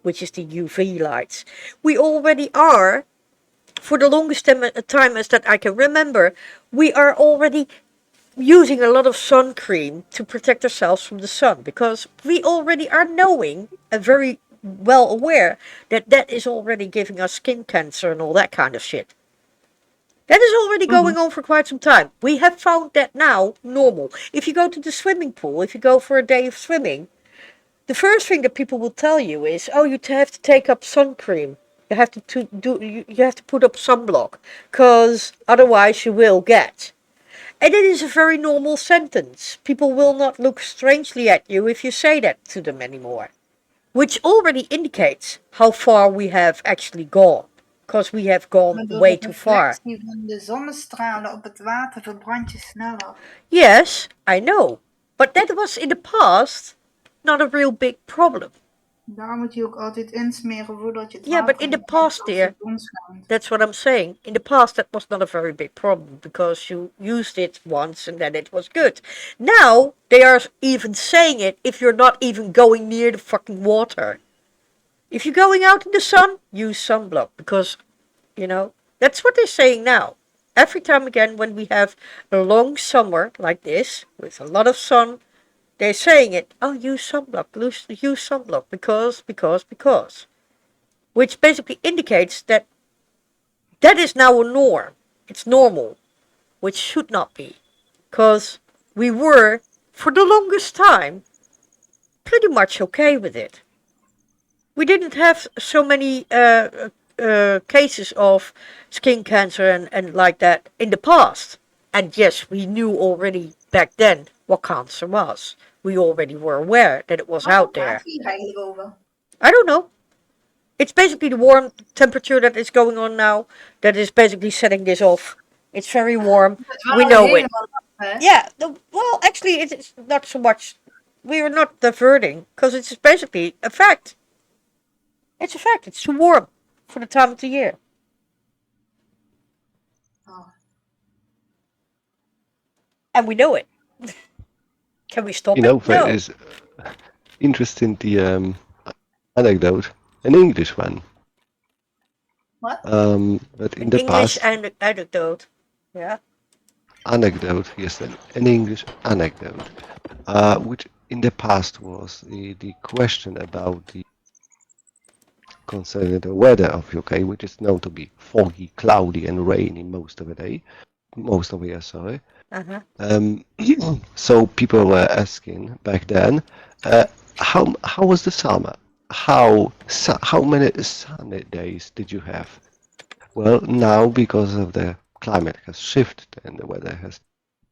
which is the UV lights. We already are, for the longest time as that I can remember, we are already using a lot of sun cream to protect ourselves from the sun, because we already are knowing and very well aware that is already giving us skin cancer and all that kind of shit. That is already going on for quite some time. We have found that now normal. If you go to the swimming pool, if you go for a day of swimming, the first thing that people will tell you is, oh, you have to take up sun cream. You have you have to put up sunblock, because otherwise you will get. And it is a very normal sentence. People will not look strangely at you if you say that to them anymore. Which already indicates how far we have actually gone. Because we have gone way too far. Van de zonnestralen op het water verbrand je sneller. Yes, I know. But that was in the past not a real big problem. Daar moet je ook altijd insmeren voordat je het Yeah, but in the past, dear, that's what I'm saying. In the past, that was not a very big problem because you used it once and then it was good. Now, they are even saying it if you're not even going near the fucking water. If you're going out in the sun, use sunblock because, you know, that's what they're saying now. Every time again when we have a long summer like this, with a lot of sun, they're saying it, oh, use sunblock, use sunblock, because. Which basically indicates that is now a norm. It's normal, which should not be. Because we were, for the longest time, pretty much okay with it. We didn't have so many cases of skin cancer and like that in the past. And yes, we knew already back then what cancer was. We already were aware that it was out there. I don't know. It's basically the warm temperature that is going on now that is basically setting this off. It's very warm. We know it. Yeah, well, actually, it's not so much. We are not diverting because it's basically a fact. It's a fact. It's too warm. for the time of the year. Oh. And we know it. Can we stop You know, it? there No. is interesting the anecdote, an English one. What? But in the English past, anecdote. Yeah. anecdote, yes, an English anecdote, which in the past was the question about the concerning the weather of UK, which is known to be foggy, cloudy, and rainy most of the year. Sorry. Uh-huh. So people were asking back then, how was the summer? How many sunny days did you have? Well, now because of the climate has shifted and the weather has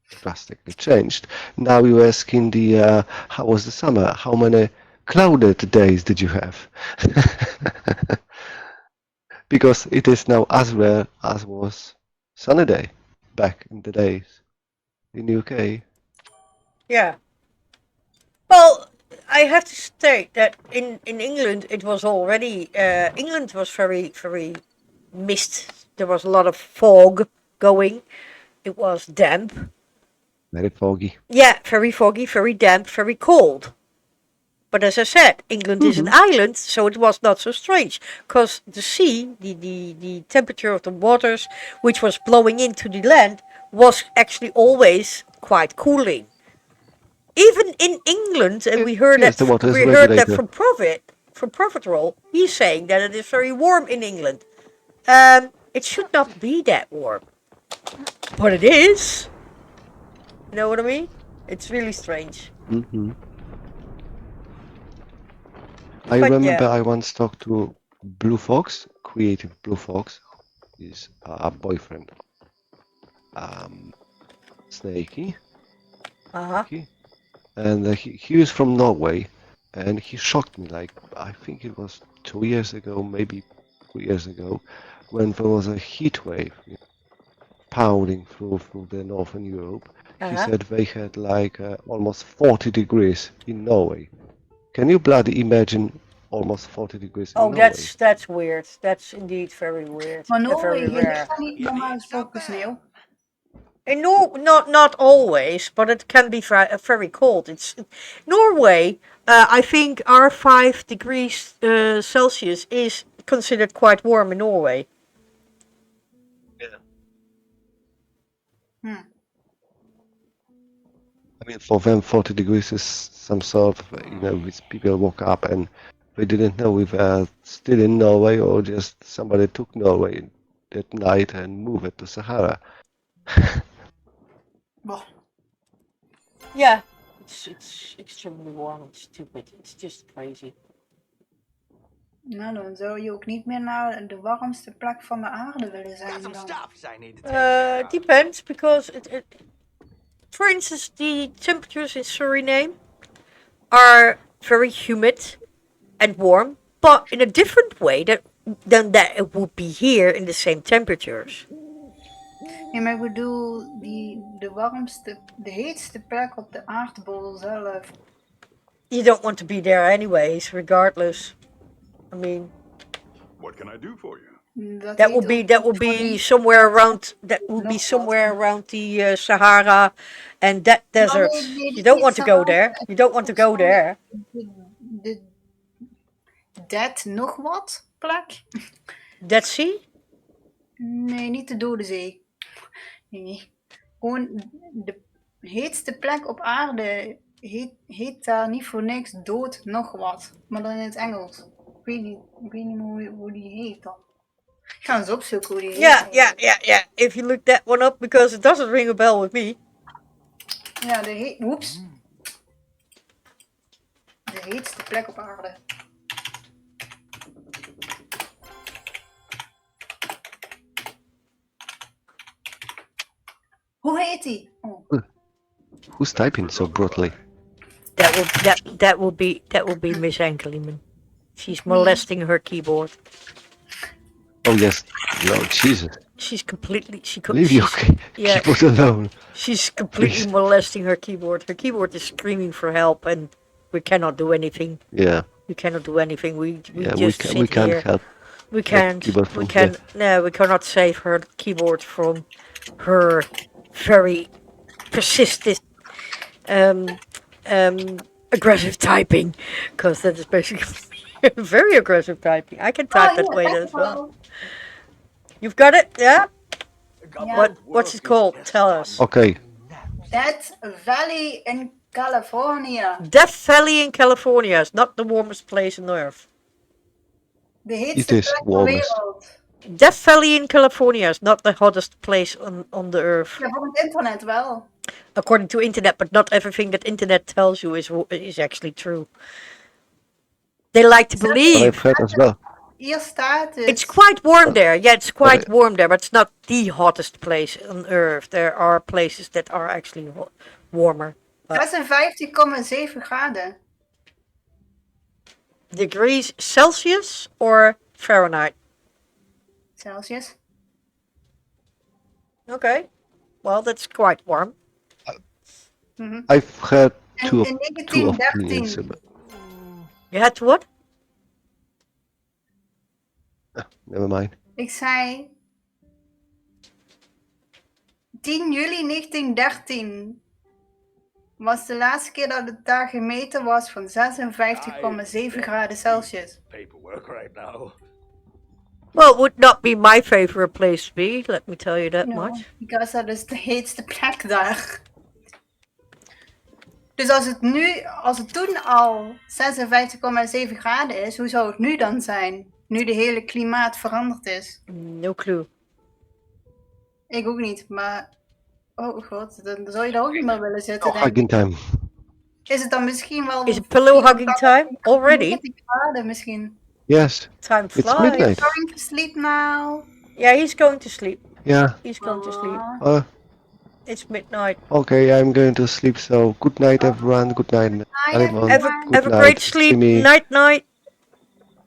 drastically changed, now you're asking the how was the summer? How many clouded days did you have? Because it is now as rare as was sunny day back in the days in the UK. Yeah. Well, I have to state that in England it was already England was very, very mist. There was a lot of fog going. It was damp. Very foggy. Yeah, very foggy, very damp, very cold. But as I said, England is an island, so it was not so strange. Because the sea, the temperature of the waters, which was blowing into the land, was actually always quite cooling. Even in England, and we heard Yes, that the water is we heard that regulated. from Prophet Roll, he's saying that it is very warm in England. It should not be that warm, but it is. You know what I mean? It's really strange. Mm-hmm. I But remember yeah. I once talked to Blue Fox, creative Blue Fox, his boyfriend, Snakey, Uh-huh. and he was from Norway, and he shocked me. Like I think it was 2 years ago, maybe 3 years ago, when there was a heat wave pounding through the northern Europe. He Uh-huh. said they had like almost 40 degrees in Norway. Can you bloody imagine almost 40 degrees in Oh, Norway? that's weird. That's indeed very weird. Maar And Noorway, very hier rare. ligt dan niet normaal gesproken sneeuw. In not always, but it can be very cold. It's Norway. I think our 5 degrees Celsius is considered quite warm in Norway. Hmm. I mean, for them, 40 degrees is some sort of, which people woke up and they didn't know if they're still in Norway or just somebody took Norway that night and moved it to Sahara. Boah. Yeah, it's extremely warm and stupid. It's just crazy. Nou, dan zou je ook niet meer naar de warmste plek van de aarde willen zijn Got some dan. stuffs I need to take care of. Depends, because for instance, the temperatures in Suriname are very humid and warm, but in a different way than that it would be here in the same temperatures. Ja, maar ik bedoel, de heetste plek op de aardbol zelf. You don't want to be there anyways, regardless. I mean, What can I do for you? that would be somewhere around the Sahara and that desert. nee, You don't want to go Sahara. there. You don't want to go there. De Dead nog wat plek? Dead Sea? Nee, niet de Dode Zee. Nee. Gewoon de heetste plek op aarde heet daar niet voor niks dood nog wat. Maar dan in het Engels. Ik weet niet hoe die heet dan. Ik ga eens opzoeken hoe die heet. Yeah. If you look that one up, because it doesn't ring a bell with me. Ja, oeps. De heetste plek op aarde. Hoe heet die? Oh. Who's typing so brutally? That will be Miss Enkelman. She's molesting her keyboard. Oh yes, Lord Jesus. She's completely Leave your keyboard alone. She's completely molesting her keyboard. Her keyboard is screaming for help, and we cannot do anything. Yeah. We cannot do anything. We Yeah, just we can't here. help. We can't. keyboard We from can. death. No, we cannot save her keyboard from her very persistent, um, aggressive typing, because that is basically very aggressive typing. I can type that way as well. You've got it, yeah? Yeah. What's it called? Tell us. Okay, Death Valley in California. Death Valley in California is not the warmest place on Earth. De it heetste is plek ter warmest. wereld. Death Valley in California is not the hottest place on the Earth. Ja, voor het internet wel. According to internet, but not everything that internet tells you is actually true. They like to But believe. I've heard as well. Hier staat het. It's quite warm there. Yeah, it's quite warm there, but it's not the hottest place on Earth. There are places that are actually warmer. 56,7 graden. Degrees Celsius or Fahrenheit? Celsius. Okay. Well, that's quite warm. I've heard two In opinions 1913. about. You had to what? Never mind. Ik zei 10 juli 1913 was de laatste keer dat het daar gemeten was van 56,7 graden Celsius. Paperwork right now. Well, it would not be my favorite place to be. Let me tell you that much. Because dat is de heetste plek daar. Dus als het toen al 56,7 graden is, hoe zou het nu dan zijn? Nu de hele klimaat veranderd is. No clue. Ik ook niet, maar... Oh god, dan zou je daar ook niet meer willen zitten, Oh, denk ik. hugging time. Is het dan misschien wel... Is it pillow hugging time already? 90 graden misschien. Yes. Time It's flies. midnight. Going to sleep now. Yeah, he's going to sleep. Yeah. He's going to sleep. Uh, It's midnight. okay, I'm going to sleep. So good night, everyone. Good night, everyone. Have Good a night, great sleep. Simi. Night, night.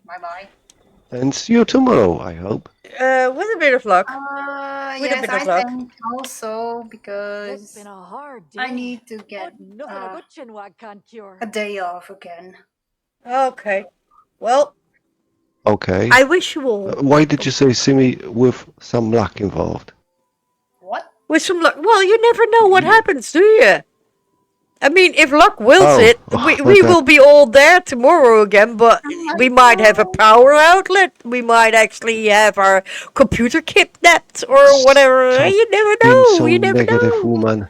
Bye bye. And see you tomorrow, I hope. With a bit of luck. With a Yes, bit of I luck. think also It's because been a hard day. I need to get a day off again. Okay. Well, Okay. I wish you all Why did you say Simi with some luck involved? What? with some luck. Well, you never know what happens, do you? I mean, if luck wills it, we okay. will be all there tomorrow again, but we might have a power outlet. We might actually have our computer kidnapped or whatever. Stop You never being know. so You never negative, know. woman.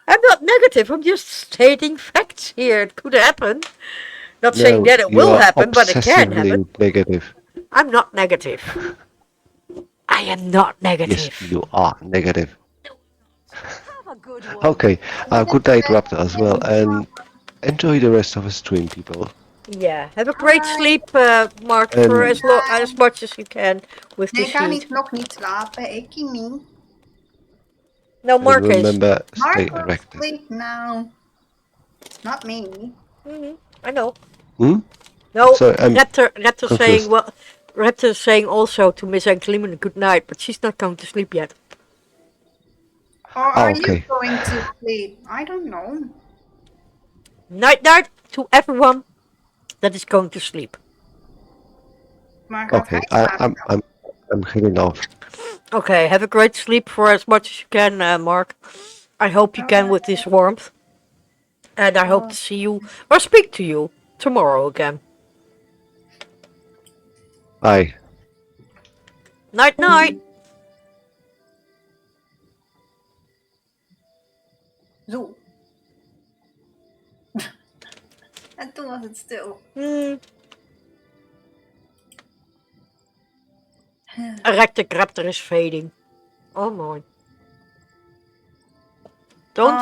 I'm not negative. I'm just stating facts here. It could happen. Not saying that it you will are happen, but it can obsessively happen. negative. I'm not negative. I am not negative. Yes, you are negative. Have a good one. Okay, good night, Raptor, as well, and enjoy the rest of the stream, people. Yeah. Have a great sleep, Mark, for as much as you can with Nee, this ik ga heat. nog niet slapen. Ik niet. No, And Mark is. remember, stay Mark will erected. sleep now. Not me. I know. Hmm? No, Sorry, I'm Raptor confused. saying Raptor saying also to Miss Angliman good night, but she's not going to sleep yet. Or are okay. you going to sleep? I don't know. Night night to everyone that is going to sleep. Maar gaat Okay, hij slapen? I'm heading off. Okay, have a great sleep for as much as you can, Mark. I hope you can with this warmth. And I hope to see you or speak to you tomorrow again. Bye. Night night. Zo. En toen was het stil. Raptor is fading. Oh mooi. Don't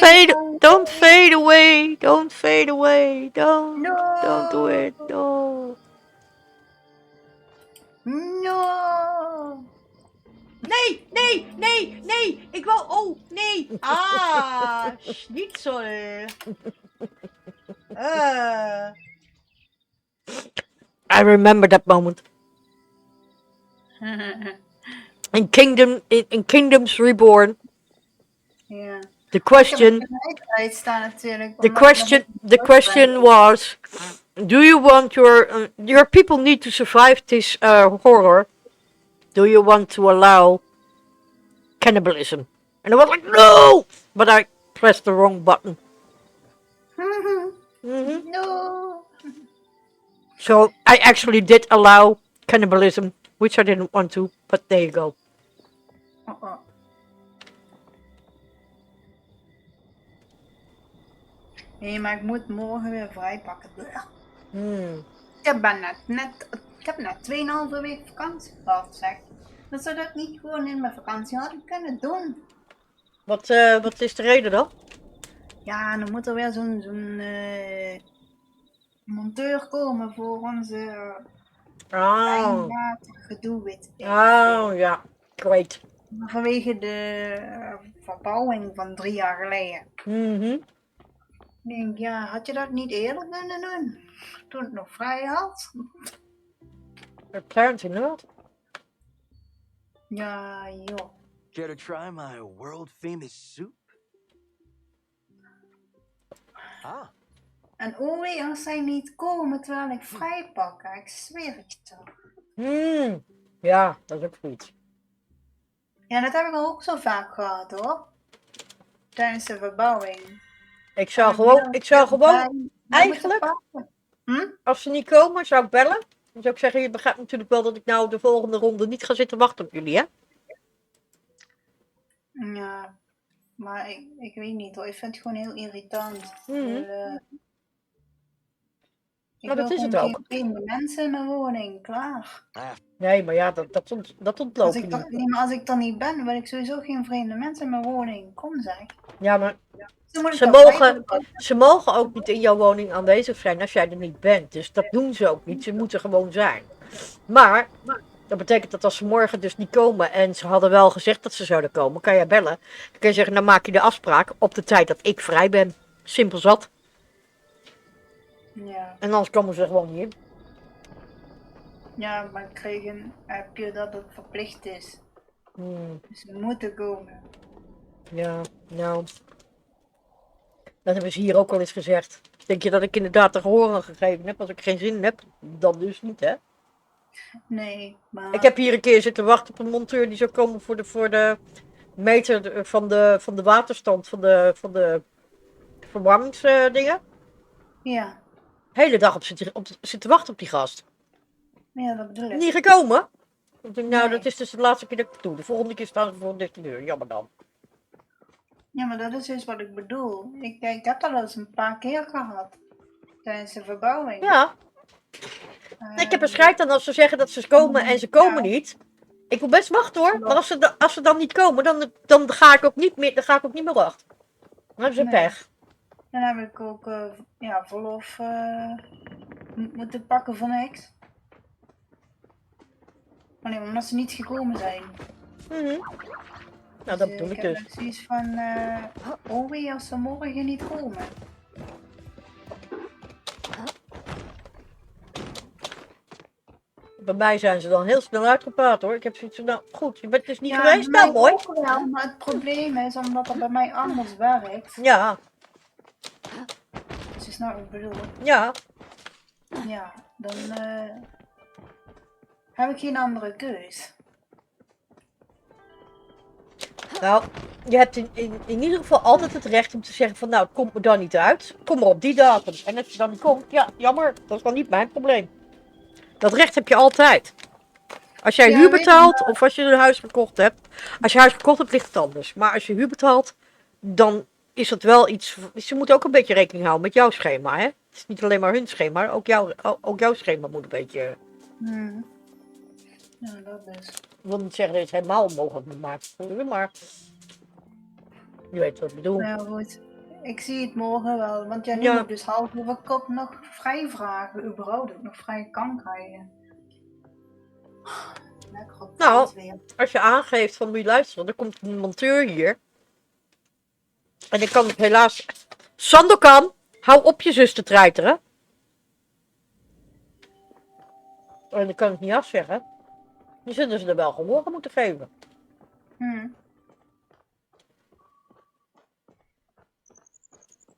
fade away. Don't fade away. Don't do it. No. No. Nee. Ik wou. Oh, nee. Ah, schnitzel. I remember that moment. In Kingdoms Reborn. Ja. The question. Uitstaan natuurlijk. The question was, Do you want your people need to survive this horror? Do you want to allow cannibalism? And I was like, no! But I pressed the wrong button. No. So I actually did allow cannibalism, which I didn't want to, but there you go. Nee, maar ik moet morgen weer vrij pakken. Hmm. Ik heb net 2,5 week vakantie gehad, zeg. Dat zou dat niet gewoon in mijn vakantie hadden kunnen doen. Wat is de reden dan? Ja, dan moet er weer zo'n monteur komen voor onze lijnwatergedoe, weet ik. Oh ja, great. Vanwege de verbouwing van 3 jaar geleden. Ik denk, ja, had je dat niet eerder kunnen doen? Toen het nog vrij had? Apparently not. Ja, joh. Care to try my world famous soup? Ah. En oei, als zij niet komen terwijl ik vrij pak, ik zweer het toch. Ja, dat is ook goed. Ja, dat heb ik ook zo vaak gehad hoor. Tijdens de verbouwing. Ik zou gewoon eigenlijk, als ze niet komen, zou ik bellen. Dan zou ik zeggen, je begrijpt natuurlijk wel dat ik nou de volgende ronde niet ga zitten wachten op jullie, hè? Ja, maar ik weet niet hoor, ik vind het gewoon heel irritant. Ik dat wil is het gewoon ook. geen vreemde mensen in mijn woning, klaar. Nee, maar ja, dat ontloop Als je ik, niet. maar als ik er niet ben, wil ik sowieso geen vreemde mensen in mijn woning. Kom zeg. Ja, maar Dan moet ik ze mogen ook niet in jouw woning aanwezig zijn als jij er niet bent. Dus dat doen ze ook niet. Ze moeten gewoon zijn. Maar dat betekent dat als ze morgen dus niet komen en ze hadden wel gezegd dat ze zouden komen, kan jij bellen. Dan kun je zeggen, dan maak je de afspraak op de tijd dat ik vrij ben. Simpel zat. Ja. En anders komen ze er gewoon niet in. Ja, maar heb je dat het verplicht is. Dus ze moeten komen. Ja, nou. Dat hebben ze hier ook al eens gezegd. Denk je dat ik inderdaad de gehoor aan gegeven heb? Als ik geen zin heb, dan dus niet, hè? Nee, maar... Ik heb hier een keer zitten wachten op een monteur die zou komen voor de meter van de waterstand van de verwarmingsdingen. Ja. Hele dag op zitten wachten op die gast. Ja, dat bedoel ik. Niet gekomen. Ik denk, nou, Nee. dat is dus de laatste keer dat ik het doe. De volgende keer staan ze voor een dichte deur. Jammer dan. Ja, maar dat is dus wat ik bedoel. Ik heb dat al eens een paar keer gehad. Tijdens de verbouwing. Ja. Ik heb een scheid aan als ze zeggen dat ze komen en ze komen niet. Ik wil best wachten hoor. Maar als ze dan niet komen, dan ga ik ook niet meer wachten. Dan hebben ze pech. Dan heb ik ook verlof moeten pakken voor niks. Alleen omdat ze niet gekomen zijn. Nou, dat bedoel ik dus. Ik heb zoiets van, oei, als ze morgen niet komen. Bij mij zijn ze dan heel snel uitgepraat hoor. Ik heb zoiets van, nou goed, je bent dus niet geweest. Nou, mooi. Ook wel, maar het probleem is omdat het bij mij anders werkt. Ja. Dus je snapt wat ik bedoel. Ja. Ja, dan heb ik geen andere keus. Nou, je hebt in ieder geval altijd het recht om te zeggen van, nou, het komt me dan niet uit. Kom maar op die datum. En als je dan niet komt, ja, jammer. Dat is dan niet mijn probleem. Dat recht heb je altijd. Als jij huur betaalt of als je een huis gekocht hebt. Als je huis gekocht hebt, ligt het anders. Maar als je huur betaalt, dan is dat wel iets... Ze moeten ook een beetje rekening houden met jouw schema, hè? Het is niet alleen maar hun schema, ook jouw schema moet een beetje... Ja, dat is. Ik wil niet zeggen dat je het helemaal onmogelijk moet maken, maar... Je weet wat ik bedoel. Nou ja, goed. Ik zie het morgen wel, want nu moet ik dus half over kop nog vrij vragen, überhaupt dat ik nog vrij kan krijgen. Lekker op Nou, weer. als je aangeeft van moet je luisteren, dan komt een monteur hier. En ik kan het helaas... Sandokan, hou op je zus te treiteren. En dan kan ik niet afzeggen. Dan zullen ze er wel gehoor moeten geven.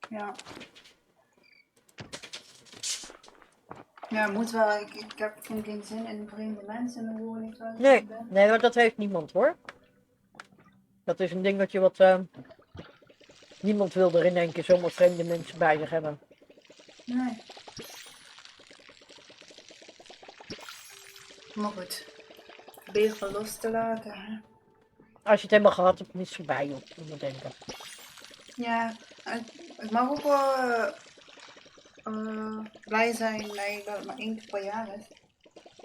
Ja. Ja, moet wel. Ik heb gewoon geen zin in vreemde mensen in de woning. Nee, maar dat heeft niemand hoor. Dat is een dingetje wat niemand wil er in één keer zomaar vreemde mensen bij zich hebben. Nee. Maar goed. Beter los te laten. Hè? Als je het helemaal gehad hebt, is het voorbij joh. Moet je denken. Ja, ik mag ook wel blij zijn dat het maar 1 keer per jaar is.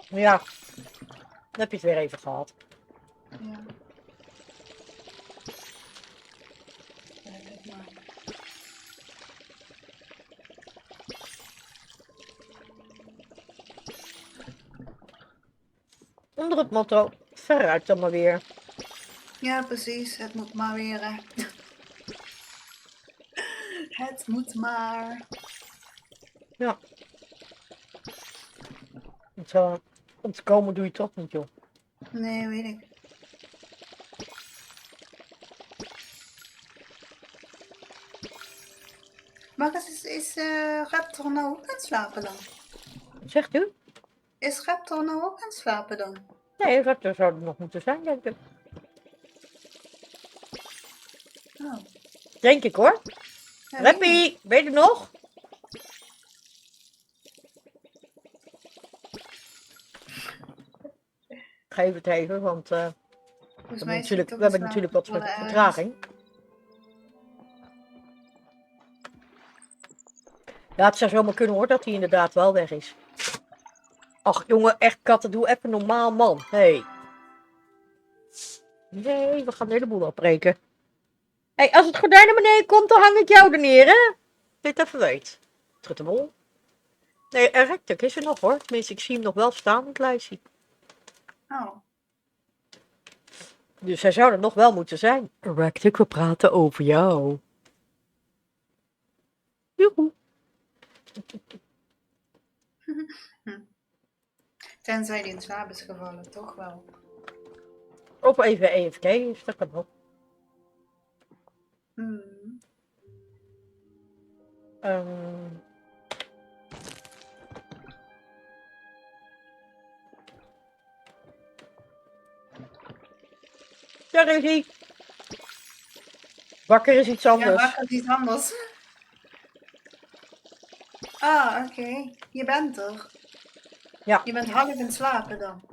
Ja, dan heb je het weer even gehad. Ja. Ja, kijk maar. Onder het motto, veruit dan maar weer. Ja, precies. Het moet maar weer. Hè. Het moet maar. Ja. Om te komen doe je het toch niet joh. Nee, weet ik. Maar is Raptor nou ook aan het slapen dan? Zegt u? Is Raptor nou ook aan het slapen dan? Nee, dat zou er nog moeten zijn denk ik. Oh. Denk ik hoor. Ja, Rappie, ben je er nog? Geef het even, want we hebben natuurlijk wat vertraging. Ja, het zou zomaar kunnen hoor, dat hij inderdaad wel weg is. Ach jongen, echt katten, doe even normaal man. Hey. Nee, we gaan de hele boel afbreken. Hey, als het gordijn naar beneden komt, dan hang ik jou er neer, hè? Dit even weet. Truttemol. Nee, rectuk is er nog hoor. Tenminste, ik zie hem nog wel staan in het lijstje. Oh. Dus hij zou er nog wel moeten zijn. Rectuk, we praten over jou. Joehoe. Tenzij die in slaap is gevallen, toch wel. Of even EFK is, dat kan ook. Daar is hij. Wakker is iets anders. Ja, wakker is iets anders. Ah, oké. Je bent er. Ja. Je bent half in het slapen dan.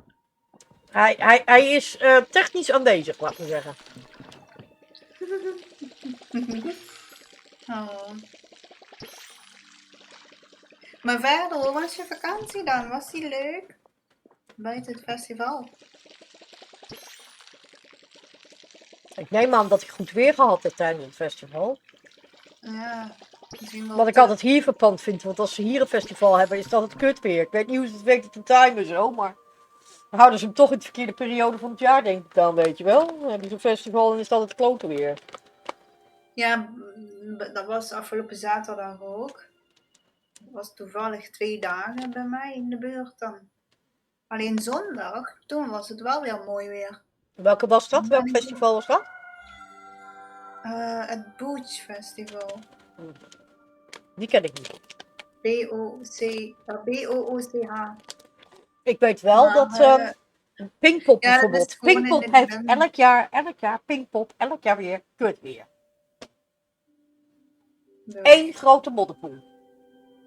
Hij is technisch aanwezig, laten we zeggen. Oh. Maar verder, hoe was je vakantie dan? Was die leuk? Buiten het festival? Ik neem aan dat ik goed weer gehad heb tijdens het festival. Ja. Wat ik altijd hier verpand vind, want als ze hier een festival hebben, is dat het kut weer. Ik weet niet hoe ze het weten te timen zo, maar dan houden ze hem toch in de verkeerde periode van het jaar, denk ik dan, weet je wel. Dan hebben ze een festival en is dat het klote weer. Ja, dat was afgelopen zaterdag ook. Dat was toevallig 2 dagen bij mij in de buurt dan. Alleen zondag, toen was het wel weer mooi weer. Welke was dat? Welk festival was dat? Het Beach Festival. Die ken ik niet. B-O-O-C-H. Ik weet wel dat Pinkpop ja, bijvoorbeeld. Pinkpop heeft elk jaar Pinkpop, elk jaar weer kut weer. Eén grote modderpoel.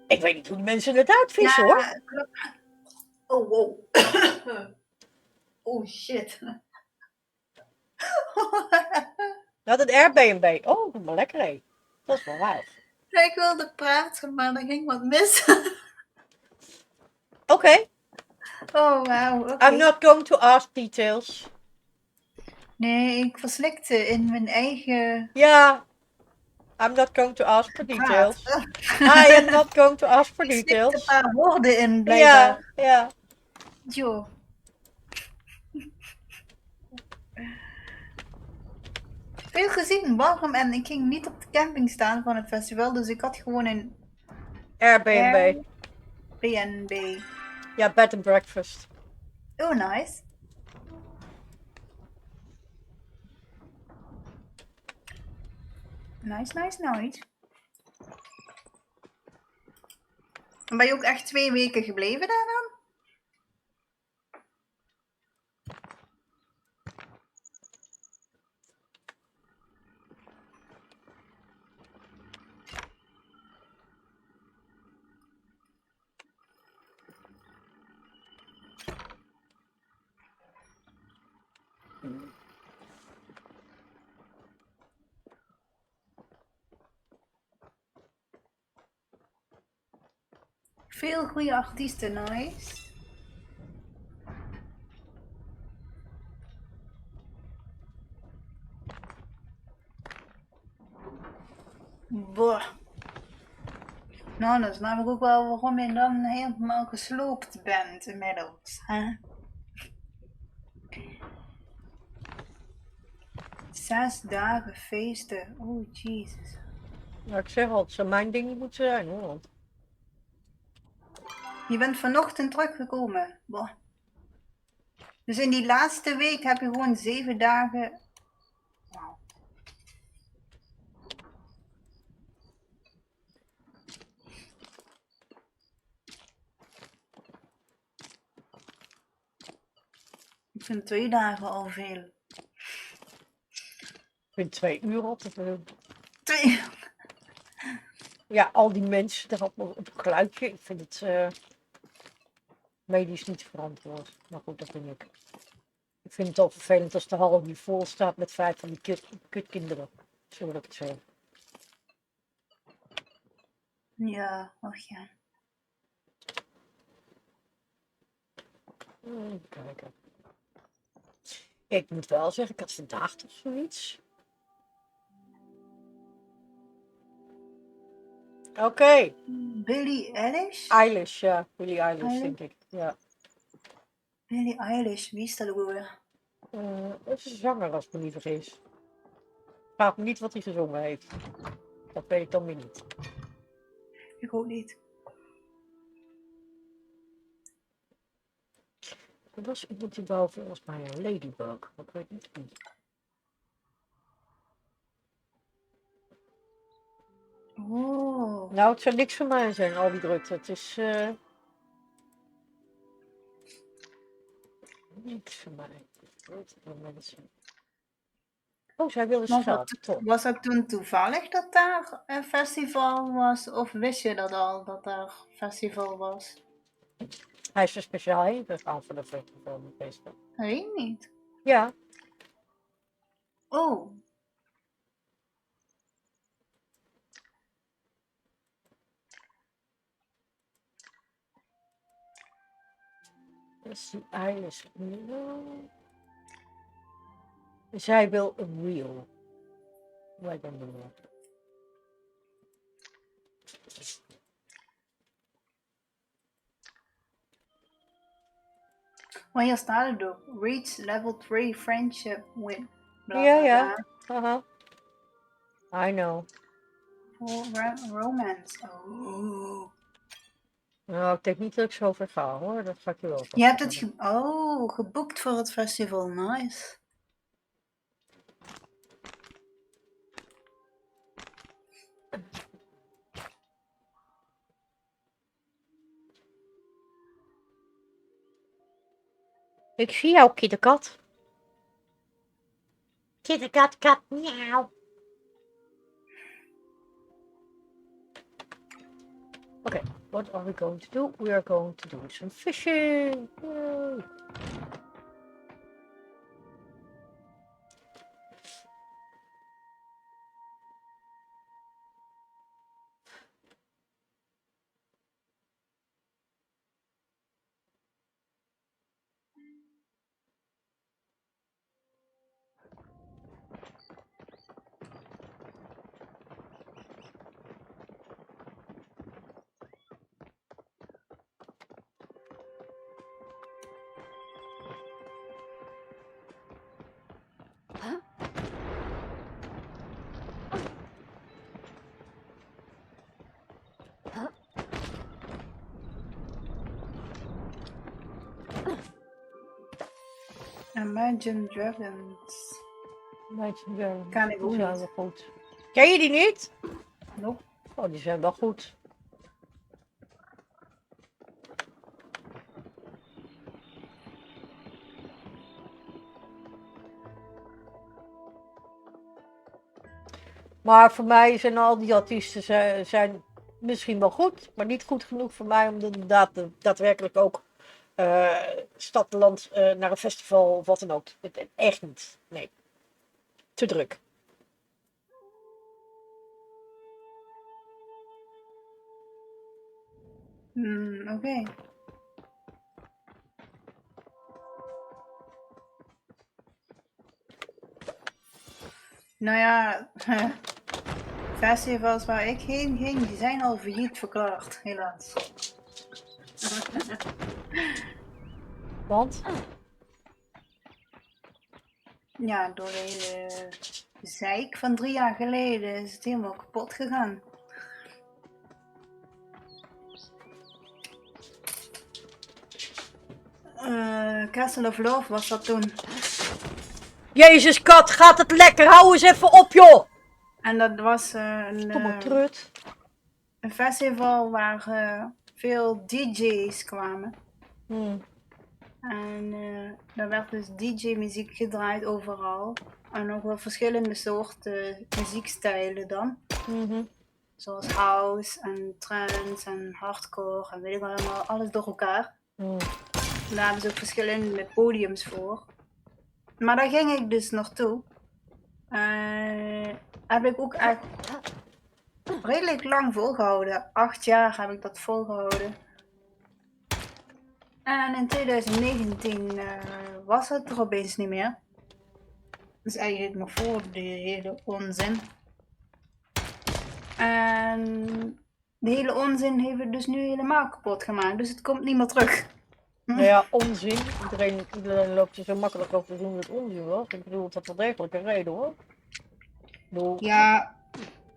Ik weet niet hoe die mensen het uitvissen hoor. Klopt. Oh, wow. Oh, shit. Dat het Airbnb. Oh, doe maar lekker hé. Dat is wel waar. Ik wilde praten, maar er ging wat mis. Oké. Oh, wauw. Okay. I'm not going to ask details. Nee, ik verslikte in mijn eigen... Ja. I'm not going to ask for details. I am not going to ask for details. Ik slikte een paar woorden in, blijkbaar. Ja. Jo. Veel gezien, warm en ik ging niet op de camping staan van het festival, dus ik had gewoon een Airbnb. Airbnb. Ja, bed and breakfast. Oh, nice. Nice. En ben je ook echt 2 weken gebleven daar dan? Veel goede artiesten, nice. Boah. Nou, dan snap ik ook wel waarom je dan helemaal gesloopt bent inmiddels. Hè? 6 dagen feesten. Oh, jezus. Nou, ik zeg al, het zou mijn ding niet moeten zijn hoor. Want Je bent vanochtend teruggekomen. Boah. Dus in die laatste week heb je gewoon 7 dagen. Wauw. Ik vind 2 dagen al veel. ik vind 2 uur al te veel. 2. Ja, al die mensen erop op het geluidje. Ik vind het medisch niet verantwoord. Maar goed, dat vind ik. Ik vind het al vervelend als de hal nu vol staat met 5 van die kutkinderen. Zo wil ik het zeggen. Ja, ach ja. Even kijken. Ik moet wel zeggen, ik had vandaag toch zoiets. Oké. Billie Eilish? Eilish, ja. Billie Eilish, denk ik. Ja. Billie Eilish, wie is dat ook weer? Dat is een zanger, als ik me niet vergis. Vraag me niet wat hij gezongen heeft. Dat weet ik dan weer niet. Ik ook niet. Er was iemand die wou volgens mij een ladybug. Dat weet ik niet wie. Oh. Nou, het zou niks voor mij zijn, al die drukte. Het is niks voor mij. Mensen. Oh, zij wilde geld. Was het toen toevallig dat daar een festival was? Of wist je dat al, dat daar festival was? Hij is er speciaal heen gegaan voor de festival. Weet niet. Ja. Oh. Dat is die Eilish. Zij wil een reel. Wij dan doen. Maar hier staat het ook. Reach level 3 friendship with bla Ja, bla ja. bla. Haha. I know. For romance. Oh. Nou, ik denk niet dat ik zo ver ga hoor. Dat ga ik je wel Je hebt het geboekt voor het festival. Nice. Ik zie jou, kittekat. Kittekat, kat, miauw. Okay, what are we going to do? We are going to do some fishing. Yay. Imagine Dragons. Imagine Dragons. Kan ik ook Die zijn niet. wel goed. Ken je die niet? Nope. Oh, die zijn wel goed. Maar voor mij zijn al die artiesten zijn misschien wel goed, maar niet goed genoeg voor mij om inderdaad daadwerkelijk ook stad, land, naar een festival of wat dan ook. Echt niet. Nee. Te druk. Oké. Nou ja, festivals waar ik heen ging, die zijn al failliet verklaard, helaas. Want? Ja, door de hele zeik van 3 jaar geleden is het helemaal kapot gegaan. Castle of Love was dat toen. Jezus kat, gaat het lekker? Hou eens even op joh! En dat was Stomme trut. een festival waar veel DJ's kwamen. En daar werd dus DJ-muziek gedraaid overal. En ook wel verschillende soorten muziekstijlen dan. Zoals house en trance en hardcore en weet ik wel allemaal, alles door elkaar. Daar hebben ze ook verschillende podiums voor. Maar daar ging ik dus naartoe. Heb ik ook echt redelijk lang volgehouden. 8 jaar heb ik dat volgehouden. En in 2019 was het er opeens niet meer. Dus eigenlijk nog voor de hele onzin. En de hele onzin heeft het dus nu helemaal kapot gemaakt. Dus het komt niet meer terug. Nou ja, onzin. Iedereen loopt er zo makkelijk over te doen dat het onzin was. Ik bedoel, het had wel degelijk een reden hoor. Ja,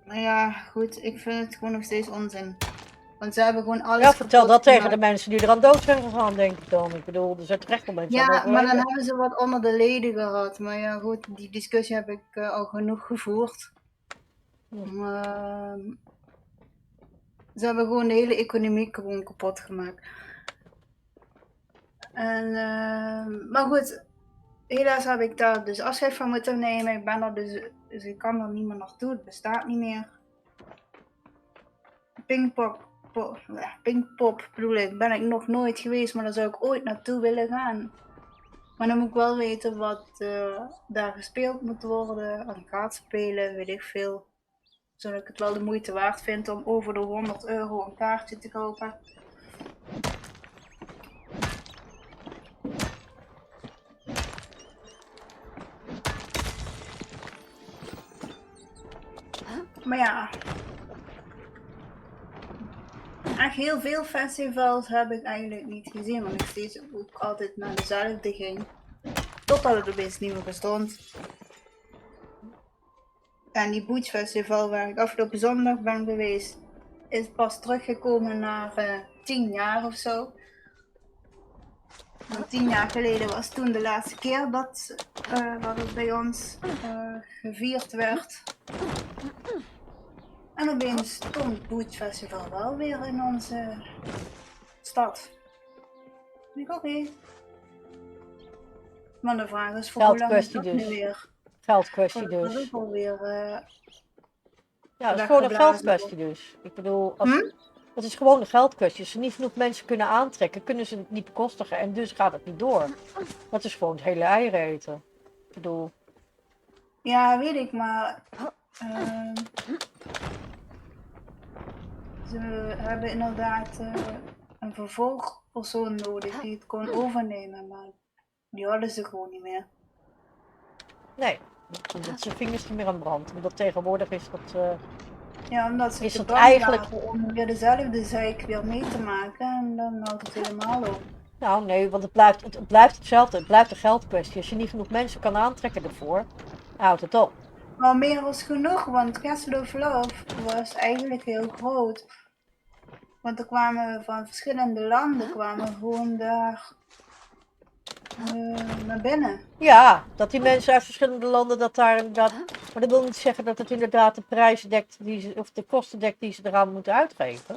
nou ja, goed. Ik vind het gewoon nog steeds onzin. Want ze hebben gewoon alles. Ja, vertel dat tegen de mensen die eraan dood zijn gegaan, denk ik dan. Ik bedoel, er zijn terecht wel mensen. Ja, maar dan hebben ze wat onder de leden gehad. Maar ja, goed, die discussie heb ik al genoeg gevoerd. Ze hebben gewoon de hele economie gewoon kapot gemaakt. En, maar goed, helaas heb ik daar dus afscheid van moeten nemen. Ik ben er dus ik kan er niet meer naartoe. Het bestaat niet meer. Pinkpop bedoel ik, ben ik nog nooit geweest, maar daar zou ik ooit naartoe willen gaan. Maar dan moet ik wel weten wat daar gespeeld moet worden, en gaat spelen, weet ik veel. Zodat ik het wel de moeite waard vind om over de €100 een kaartje te kopen. Maar ja, echt heel veel festivals heb ik eigenlijk niet gezien, want ik steeds ook altijd naar dezelfde ging. Totdat het opeens niet meer bestond. En die Boots Festival waar ik afgelopen zondag ben geweest, is pas teruggekomen na 10 jaar of zo. Want 10 jaar geleden was toen de laatste keer dat het bij ons gevierd werd. En opeens stond het Boots Festival wel weer in onze stad. Ik oké. Maar de vraag is voor hoe lang is dat nu weer? Geldkwestie dus. Dat is alweer, ja, dat is gewoon een geldkwestie dus. Ik bedoel, het is gewoon een geldkwestie. Als ze niet genoeg mensen kunnen aantrekken, kunnen ze het niet bekostigen en dus gaat het niet door. Dat is gewoon het hele eieren eten. Ik bedoel... Ja, weet ik, maar... ze hebben inderdaad een vervolgpersoon nodig die het kon overnemen, maar die hadden ze gewoon niet meer. Nee, dat zijn vingers niet meer aan brand. Omdat tegenwoordig is dat... ja, omdat ze is te dat bang eigenlijk... waren om weer dezelfde zeik weer mee te maken en dan houdt het helemaal op. Nou nee, want het blijft hetzelfde. Het blijft een geldkwestie. Als je niet genoeg mensen kan aantrekken ervoor, houdt het op. Maar meer was genoeg, want Castle of Love was eigenlijk heel groot. Want er kwamen van verschillende landen gewoon daar naar binnen. Ja, dat die mensen uit verschillende landen dat daar inderdaad... Maar dat wil niet zeggen dat het inderdaad de prijzen dekt, of de kosten dekt die ze eraan moeten uitgeven.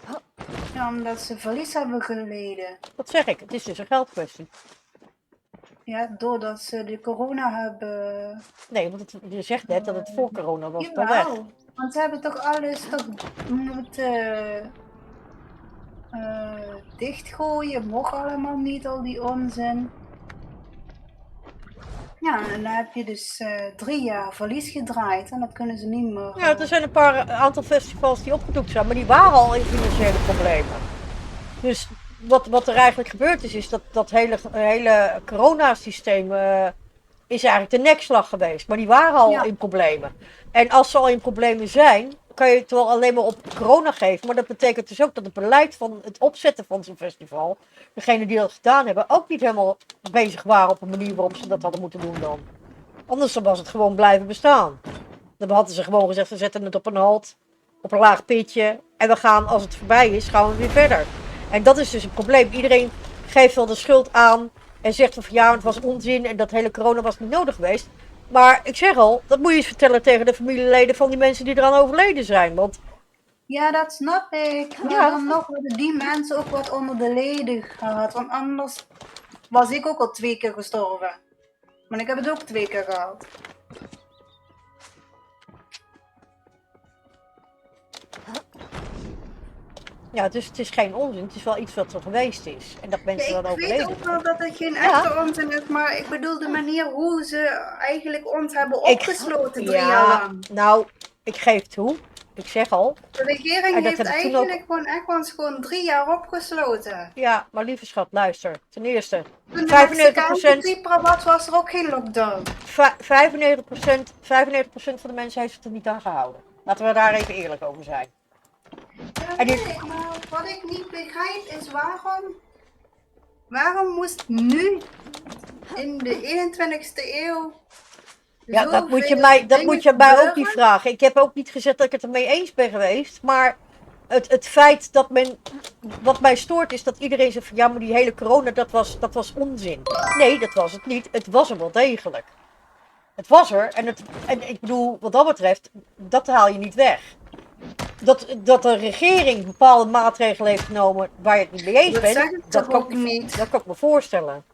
Ja, omdat ze verlies hebben geleden. Dat zeg ik, het is dus een geldkwestie. Ja, doordat ze de corona hebben... Nee, want je zegt net dat het voor corona was. Jawel. Want ze hebben toch alles toch moeten dichtgooien. Mocht allemaal niet, al die onzin. Ja, en dan heb je dus 3 jaar verlies gedraaid en dat kunnen ze niet meer. Ja, er zijn een aantal festivals die opgedoekt zijn, maar die waren al in financiële problemen. Dus wat er eigenlijk gebeurd is dat hele coronasysteem is eigenlijk de nekslag geweest. Maar die waren al in problemen. En als ze al in problemen zijn, kan je het wel alleen maar op corona geven. Maar dat betekent dus ook dat het beleid van het opzetten van zo'n festival, degenen die dat gedaan hebben, ook niet helemaal bezig waren op een manier waarop ze dat hadden moeten doen dan. Anders was het gewoon blijven bestaan. Dan hadden ze gewoon gezegd, we zetten het op een halt, op een laag pitje. En we gaan, als het voorbij is, gaan we weer verder. En dat is dus een probleem. Iedereen geeft wel de schuld aan en zegt van ja, het was onzin en dat hele corona was niet nodig geweest. Maar ik zeg al, dat moet je eens vertellen tegen de familieleden van die mensen die eraan overleden zijn. Want Ja, dat snap ik. Maar dan nog worden die mensen ook wat onder de leden gehad. Want anders was ik ook al 2 keer gestorven. Maar ik heb het ook 2 keer gehad. ja, dus het is geen onzin. Het is wel iets wat er geweest is. En dat mensen Ja, dan ik weet overleden ook wel dat het geen echte onzin is, maar ik bedoel de manier hoe ze eigenlijk ons hebben opgesloten 3 jaar lang. Nou, ik geef toe. Ik zeg al. De regering heeft eigenlijk gewoon 3 jaar opgesloten. Ja, maar lieve schat, luister. Ten eerste, 95%... Toen de Mexicaanse griep was er ook geen lockdown. 95% van de mensen heeft het er niet aan gehouden. Laten we daar even eerlijk over zijn. Ja, maar wat ik niet begrijp is waarom moest nu in de 21ste eeuw. Ja, dat moet je mij ook niet vragen. Ik heb ook niet gezegd dat ik het ermee eens ben geweest. Maar het feit dat wat mij stoort is dat iedereen zegt van ja, maar die hele corona, dat was onzin. Nee, dat was het niet. Het was er wel degelijk. Het was er. En ik bedoel, wat dat betreft, dat haal je niet weg. Dat de regering bepaalde maatregelen heeft genomen waar je het niet mee eens bent, dat kan ik me voorstellen.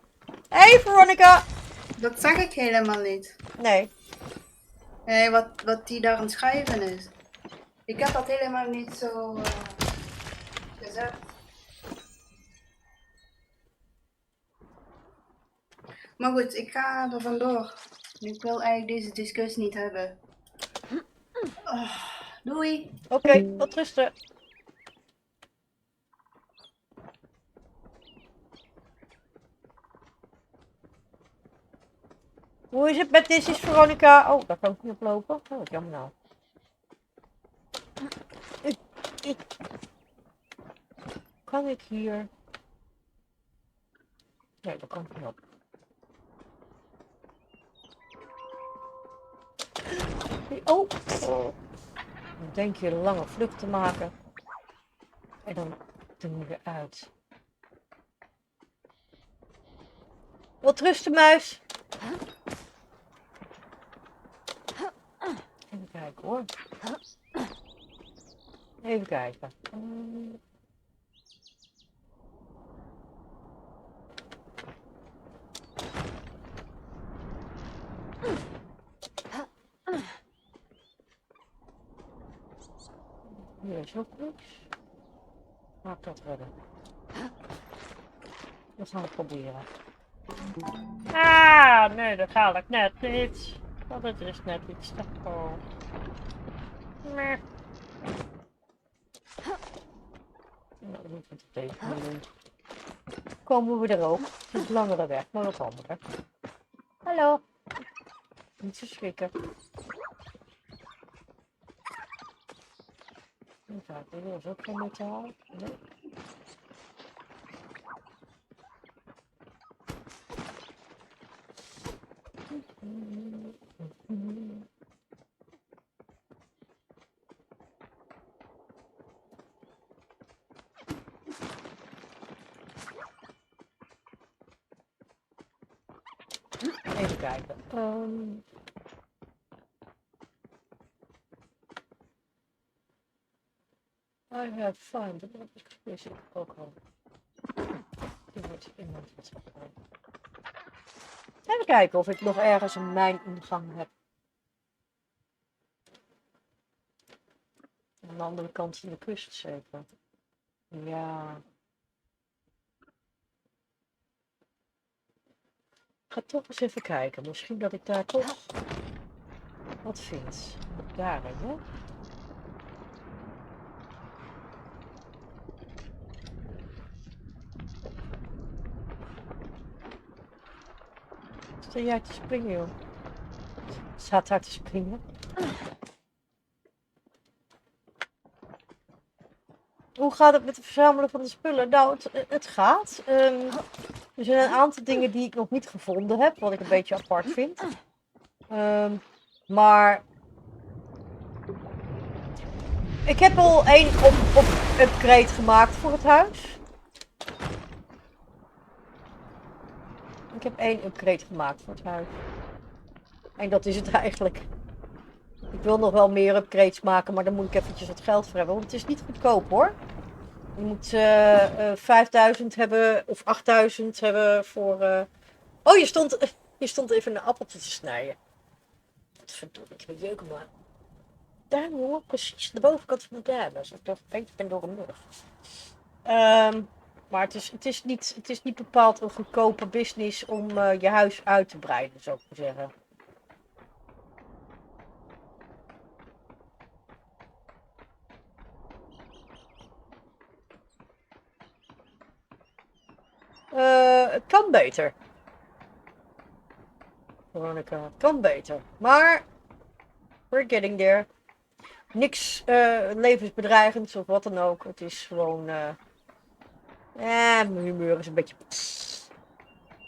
Hey Veronica! Dat zeg ik helemaal niet. Nee. Nee, wat die daar aan het schrijven is. Ik heb dat helemaal niet zo gezegd. Maar goed, ik ga er vandoor. Ik wil eigenlijk deze discussie niet hebben. Doei. Oké, wat rusten. Hoe is het met dit, Veronica? Oh, daar kan ik niet op lopen. Oh, wat jammer nou. Kan ik hier? Nee, dat kan ik niet op. Oh. Dan denk je een lange vlucht te maken. En dan doen we eruit. Wat rusten, muis. Even kijken hoor. Even kijken. Hier is ook niks. Maak dat redden. Dat gaan we proberen. Ah, nee, dat gaat ik net niet. Want het is net iets te hoog. Nee. Nou, dat moet ik het even doen. Komen we er ook. Het is langere weg, maar wat andere. Hallo. Niet zo schrikken. Kijk, dit is ook geen metaal. Nee. Even kijken. I have fun, but dat is ook al. Die wordt iemand wat gebruikt. Even kijken of ik nog ergens een mijn ingang heb. de andere kant van de kust zeker. Ja. Ik ga toch eens even kijken. Misschien dat ik daar toch wat vind. Daarin, hè? Sta jij te springen, joh? Staat daar te springen? Hoe gaat het met het verzamelen van de spullen? Nou, het gaat. Er zijn een aantal dingen die ik nog niet gevonden heb, wat ik een beetje apart vind. Maar ik heb al één op upgrade gemaakt voor het huis. Ik heb 1 upgrade gemaakt voor het huis. En dat is het eigenlijk. Ik wil nog wel meer upgrades maken, maar dan moet ik eventjes wat geld voor hebben. Want het is niet goedkoop hoor. Je moet 5000 hebben of 8000 hebben voor... Oh, je stond even een appeltje te snijden. Wat verdomme, ik ben jeuken maar. Daar jongen, precies de bovenkant van de duim. Als ik toch beter ben door een mug. Maar het is niet bepaald een goedkope business om je huis uit te breiden, zou ik maar zeggen. Het kan beter. Veronica, het kan beter. Maar we're getting there. Niks levensbedreigends of wat dan ook. Het is gewoon... mijn humeur is een beetje...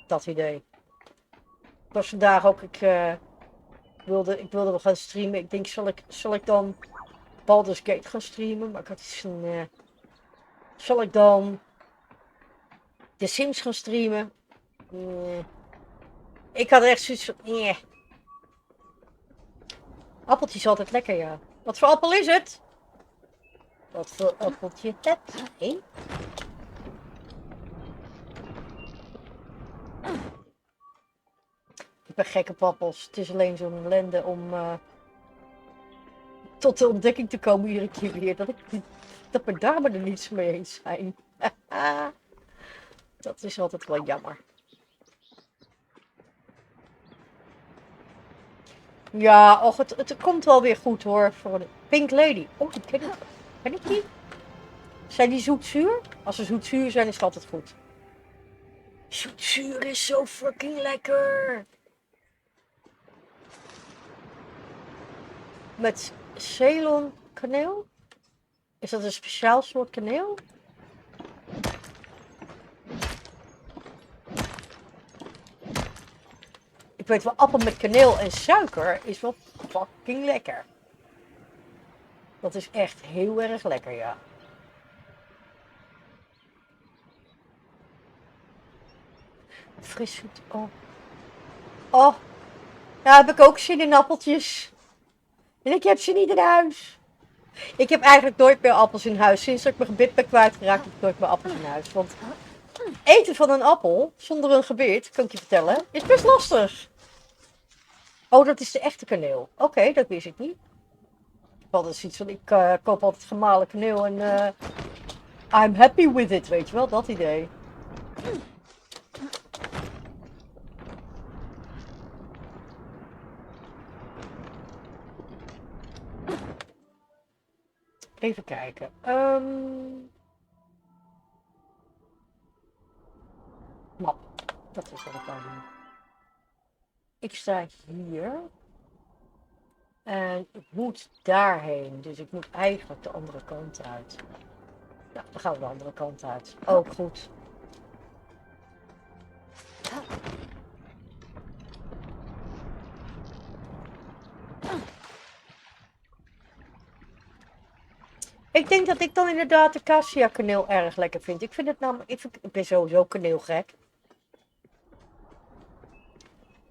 dat idee. Ik was vandaag ook... Ik wilde wel gaan streamen. Ik denk, zal ik dan Baldur's Gate gaan streamen? Maar ik had iets van... zal ik dan... The Sims gaan streamen? Ik had echt zoiets van... Appeltje is altijd lekker, ja. Wat voor appel is het? Wat voor appeltje heb jij? Ik ben gek op appels. Het is alleen zo'n ellende om tot de ontdekking te komen iedere keer weer. Dat mijn darmen er niets mee eens zijn. Dat is altijd wel jammer. Ja, och, het komt wel weer goed hoor. Voor de Pink Lady. Oh, die ken ik. Ken ik die? Zijn die zoetzuur? Als ze zoetzuur zijn, is het altijd goed. Zoetzuur is zo fucking lekker. Met Ceylon kaneel? Is dat een speciaal soort kaneel? Ik weet wel, appel met kaneel en suiker is wel fucking lekker. Dat is echt heel erg lekker, ja. Fris zoet, oh. Oh, daar heb ik ook zin in appeltjes. En ik heb ze niet in huis. Ik heb eigenlijk nooit meer appels in huis. Sinds dat ik mijn gebit ben kwijtgeraakt, heb ik nooit meer appels in huis. Want eten van een appel zonder een gebit, kan ik je vertellen, is best lastig. Oh, dat is de echte kaneel. Oké, dat wist ik niet. Dat is iets van, ik koop altijd gemalen kaneel en I'm happy with it, weet je wel, dat idee. Even kijken. Map. Dat is wat ik kan doen. Ik sta hier. En ik moet daarheen. Dus ik moet eigenlijk de andere kant uit. Ja, dan gaan we de andere kant uit. Ook goed. Ik denk dat ik dan inderdaad de cassia kaneel erg lekker vind. Ik vind het namelijk... Ik ben sowieso kaneelgek.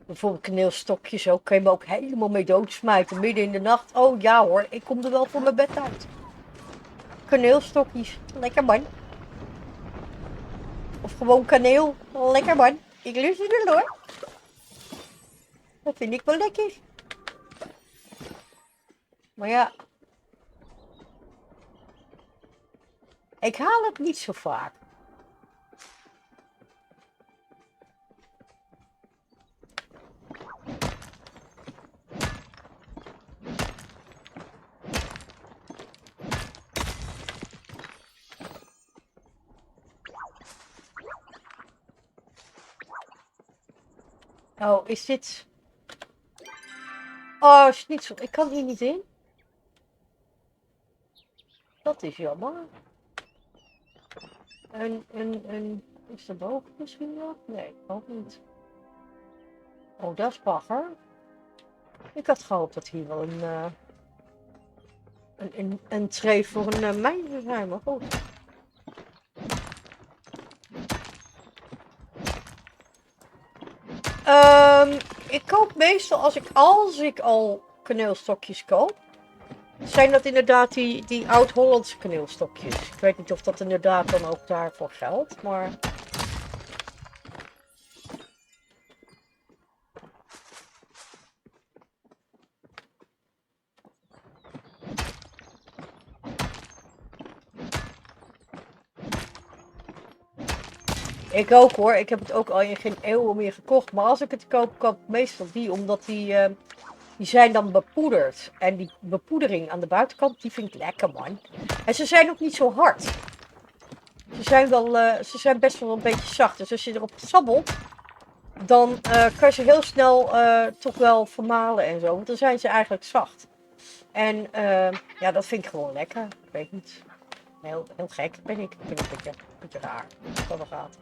Bijvoorbeeld kaneelstokjes ook. Kan je me ook helemaal mee doodsmijten. Midden in de nacht. Oh ja hoor, ik kom er wel voor mijn bed uit. Kaneelstokjes. Lekker man. Of gewoon kaneel. Lekker man. Ik lust het er hoor. Dat vind ik wel lekker. Maar ja. Ik haal het niet zo vaak. Oh, is dit... Oh, schnitzel. Ik kan hier niet in. Dat is jammer. Is er boven misschien nog? Nee, ook niet. Oh, dat is bagger. Ik had gehoopt dat hier wel een tray voor een mijn zou zijn, maar goed. Ik koop meestal als ik al kaneelstokjes koop, zijn dat inderdaad die oud-Hollandse kaneelstokjes. Ik weet niet of dat inderdaad dan ook daarvoor geldt, maar... Ik ook hoor, ik heb het ook al in geen eeuwen meer gekocht, maar als ik het koop, koop ik meestal die, omdat die zijn dan bepoederd. En die bepoedering aan de buitenkant, die vind ik lekker man. En ze zijn ook niet zo hard. Ze zijn best wel een beetje zacht, dus als je erop sabbelt, dan kan je ze heel snel toch wel vermalen en zo, want dan zijn ze eigenlijk zacht. En ja, dat vind ik gewoon lekker, ik weet niet. Heel gek ben ik. Ik vind het een beetje raar. Dat wel gaat.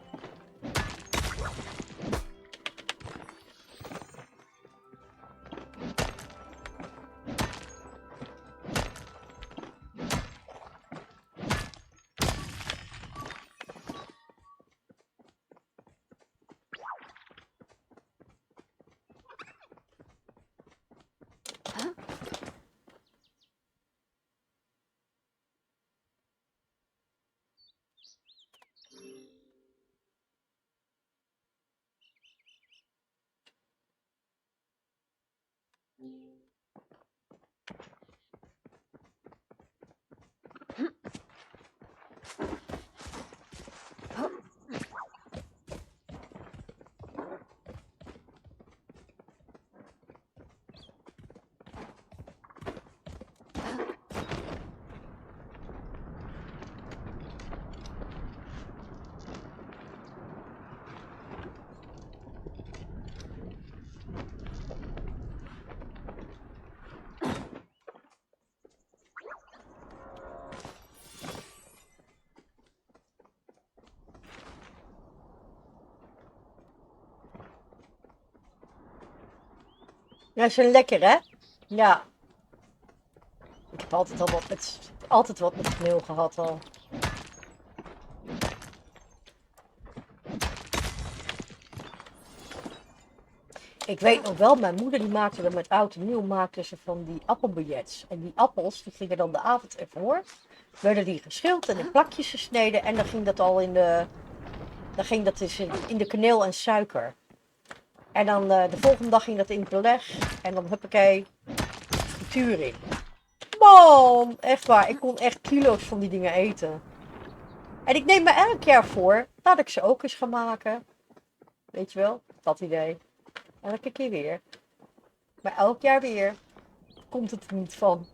Ja, ze zijn lekker hè? Ja. Ik heb altijd wat met kneel gehad al. Ik weet nog wel, mijn moeder die maakte er met oud en nieuw maakte ze van die appelbillets. En die appels die gingen dan de avond ervoor. Werden die geschild en in plakjes gesneden. En dan ging dat al in de... Dan ging dat dus in de kaneel en suiker. En dan de volgende dag ging dat in het beleg. En dan huppakee, frituur in. Man, echt waar. Ik kon echt kilo's van die dingen eten. En ik neem me elk jaar voor, laat ik ze ook eens gaan maken. Weet je wel, dat idee. Elke keer weer. Maar elk jaar weer komt het er niet van.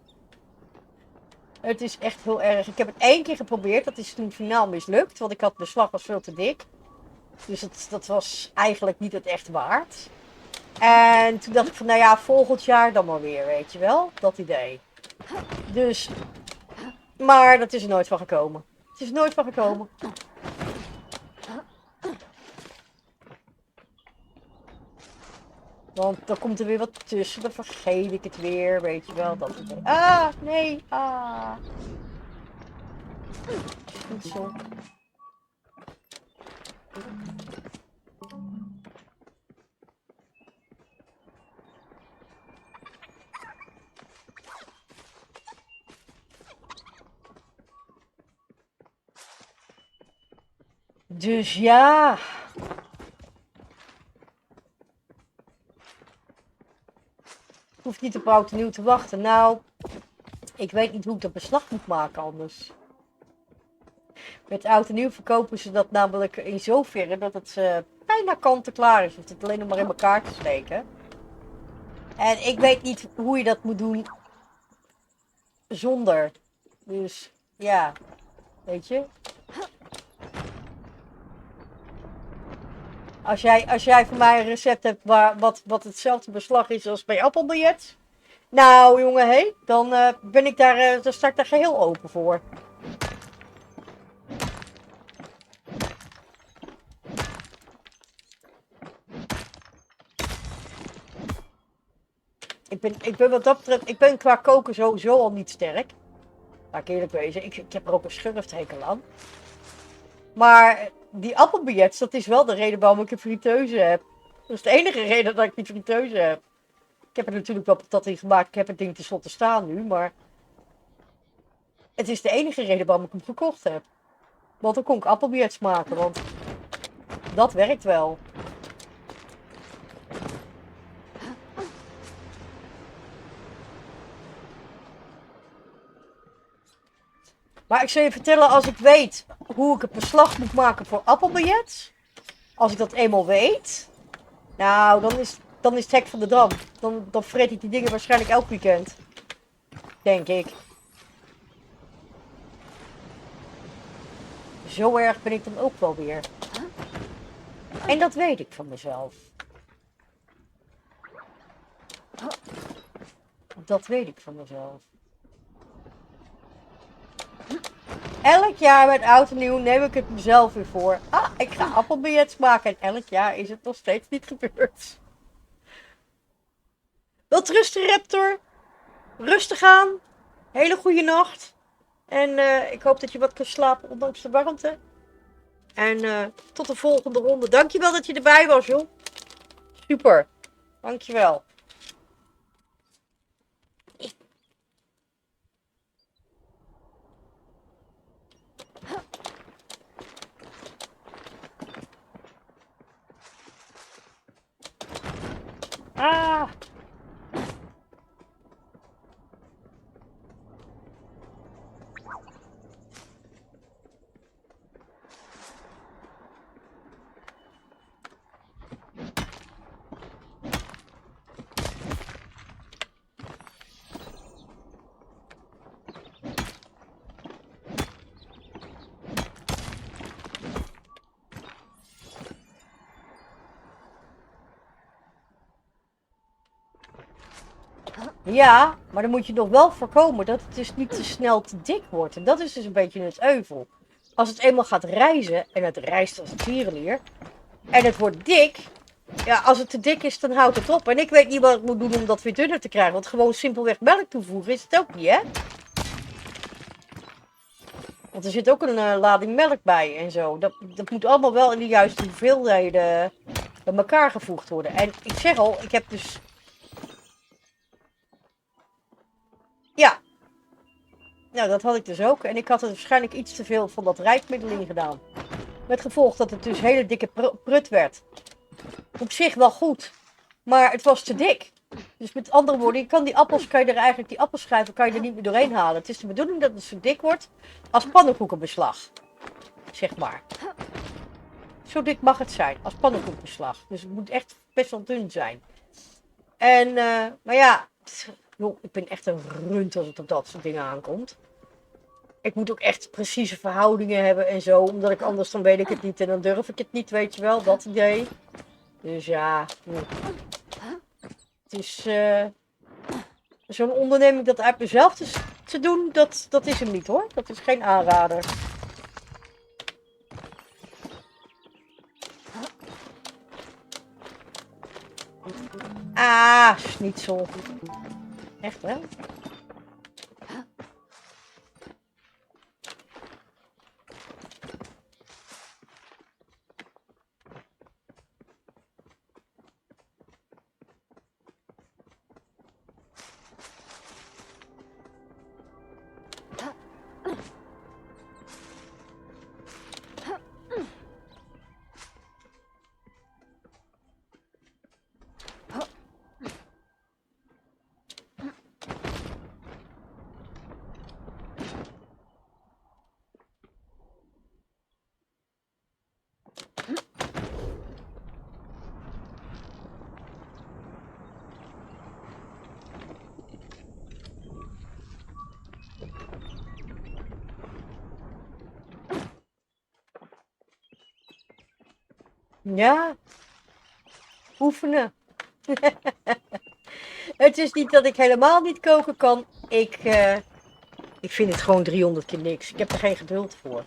Het is echt heel erg. Ik heb het 1 keer geprobeerd. Dat is toen finaal mislukt. Want ik had de beslag was veel te dik. Dus dat was eigenlijk niet het echt waard. En toen dacht ik van, nou ja, volgend jaar dan maar weer, weet je wel. Dat idee. Dus, maar dat is er nooit van gekomen. Het is er nooit van gekomen. Want dan komt er weer wat tussen, dan vergeet ik het weer, weet je wel. Dat idee. Ah, nee, ah. Goed zo. Dus ja. Ik hoef niet op oud en nieuw te wachten. Nou, ik weet niet hoe ik dat beslag moet maken anders. Met oud en nieuw verkopen ze dat namelijk in zoverre dat het bijna kant-en-klaar is. Je hoeft het alleen nog maar in elkaar te steken. En ik weet niet hoe je dat moet doen zonder. Dus ja, weet je. Als jij voor mij een recept hebt wat hetzelfde beslag is als bij appelbiljet. Nou jongen, hé, dan dan sta ik daar geheel open voor. Ik ben wat dat betreft, ik ben qua koken sowieso al niet sterk. Laat ik eerlijk wezen, ik heb er ook een schurfthekel aan. Maar die appelbillets, dat is wel de reden waarom ik een friteuse heb. Dat is de enige reden dat ik die friteuse heb. Ik heb er natuurlijk wel patat in gemaakt, ik heb het ding tenslotte staan nu, maar... Het is de enige reden waarom ik hem gekocht heb. Want dan kon ik appelbillets maken, want dat werkt wel. Maar ik zal je vertellen, als ik weet hoe ik het beslag moet maken voor appelbillets. Als ik dat eenmaal weet. Nou, dan is het hek van de dam. Dan vreet ik die dingen waarschijnlijk elk weekend. Denk ik. Zo erg ben ik dan ook wel weer. En dat weet ik van mezelf. Dat weet ik van mezelf. Elk jaar met oud en nieuw neem ik het mezelf weer voor. Ah, ik ga appelbillets maken. En elk jaar is het nog steeds niet gebeurd. Wel rusten, Raptor. Rustig aan. Hele goede nacht. En ik hoop dat je wat kan slapen ondanks de warmte. En tot de volgende ronde. Dankjewel dat je erbij was, joh. Super. Dankjewel. Ah. Ja, maar dan moet je nog wel voorkomen dat het dus niet te snel te dik wordt. En dat is dus een beetje het euvel. Als het eenmaal gaat rijzen, en het rijst als een tierenlier, en het wordt dik, ja, als het te dik is, dan houdt het op. En ik weet niet wat ik moet doen om dat weer dunner te krijgen, want gewoon simpelweg melk toevoegen is het ook niet, hè? Want er zit ook een lading melk bij en zo. Dat moet allemaal wel in de juiste hoeveelheden bij elkaar gevoegd worden. En ik zeg al, ik heb dus... Ja. Nou, dat had ik dus ook. En ik had er waarschijnlijk iets te veel van dat rijkmiddel in gedaan. Met gevolg dat het dus hele dikke prut werd. Op zich wel goed. Maar het was te dik. Dus met andere woorden, kan die appelschijven kan je er niet meer doorheen halen. Het is de bedoeling dat het zo dik wordt als pannenkoekenbeslag. Zeg maar. Zo dik mag het zijn, als pannenkoekenbeslag. Dus het moet echt best wel dun zijn. En, maar ja, joh, ik ben echt een rund als het op dat soort dingen aankomt. Ik moet ook echt precieze verhoudingen hebben en zo, omdat ik anders dan weet ik het niet en dan durf ik het niet, weet je wel, dat idee. Dus ja, het is zo'n onderneming dat uit mezelf te doen, dat is hem niet hoor. Dat is geen aanrader. Ah, schnitzel. Echt hè? Ja, oefenen. Het is niet dat ik helemaal niet koken kan. Ik vind het gewoon 300 keer niks. Ik heb er geen geduld voor.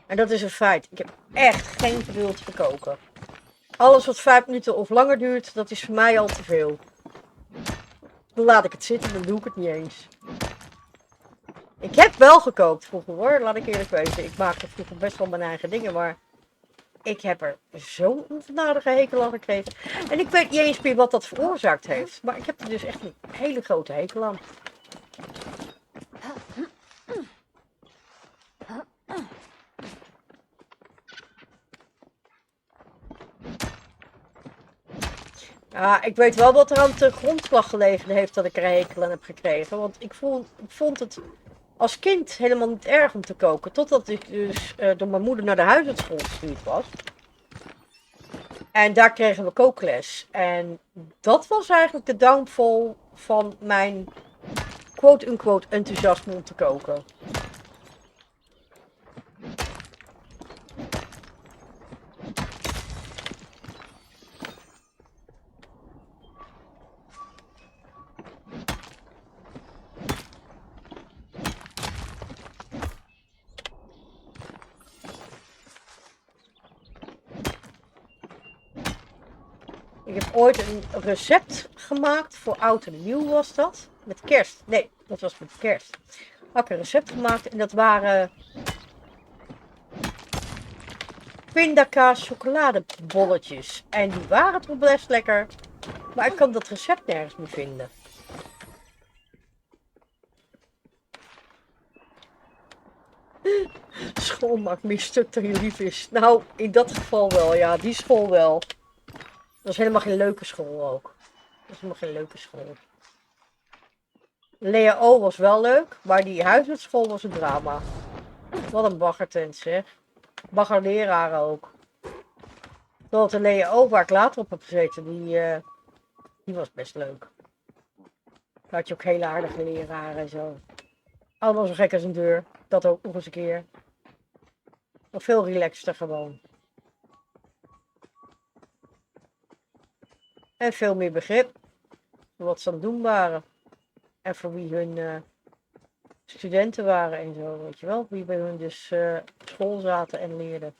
En dat is een feit. Ik heb echt geen geduld voor koken. Alles wat 5 minuten of langer duurt, dat is voor mij al te veel. Dan laat ik het zitten, dan doe ik het niet eens. Ik heb wel gekookt vroeger hoor, laat ik eerlijk wezen. Ik maakte vroeger best wel mijn eigen dingen, maar ik heb er zo'n ongenadige hekel aan gekregen. En ik weet niet eens meer wat dat veroorzaakt heeft. Maar ik heb er dus echt een hele grote hekel aan. Ja, ik weet wel wat er aan de grondslag gelegen heeft dat ik er een hekel aan heb gekregen. Want ik vond het als kind helemaal niet erg om te koken. Totdat ik dus door mijn moeder naar de huisartschool gestuurd was. En daar kregen we kookles. En dat was eigenlijk de downfall van mijn quote-unquote enthousiasme om te koken. Ik heb ooit een recept gemaakt, voor oud en nieuw was dat. Met kerst. Nee, dat was met kerst. Had ik een recept gemaakt en dat waren pindakaas chocoladebolletjes. En die waren toch best lekker. Maar ik kan dat recept nergens meer vinden. School maakt meer stuk dan je lief is. Nou, in dat geval wel, ja. Die school wel. Dat is helemaal geen leuke school ook. Dat is helemaal geen leuke school. Leo was wel leuk, maar die huisartsschool was een drama. Wat een baggertent zeg. Baggerleraren ook. Terwijl de Leo waar ik later op heb gezeten, die was best leuk. Daar had je ook hele aardige leraren en zo. Allemaal zo gek als een deur. Dat ook nog eens een keer. Nog veel relaxter gewoon. En veel meer begrip. Voor wat ze aan het doen waren. En voor wie hun studenten waren en zo, weet je wel. Wie bij hun dus op school zaten en leerden.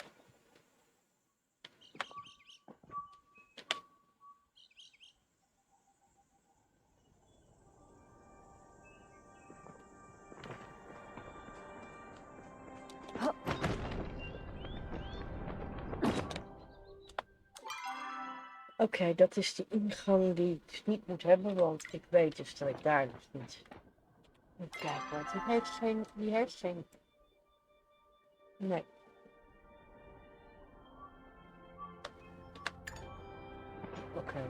Oké, dat is de ingang die ik dus niet moet hebben, want ik weet dus dat ik daar dus niet... Even kijken, want die heeft geen... Nee. Oké.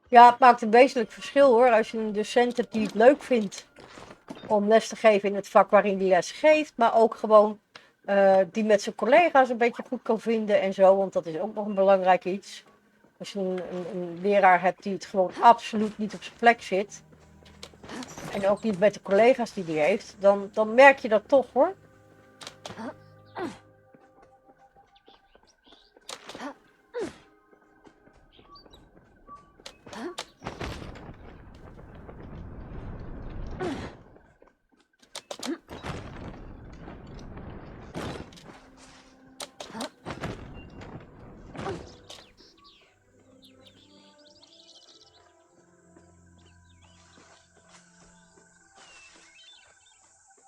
Ja, het maakt een wezenlijk verschil hoor, als je een docent hebt die het leuk vindt om les te geven in het vak waarin die les geeft, maar ook gewoon die met zijn collega's een beetje goed kan vinden en zo, want dat is ook nog een belangrijk iets. Als je een leraar hebt die het gewoon absoluut niet op zijn plek zit en ook niet met de collega's die hij heeft, dan merk je dat toch hoor.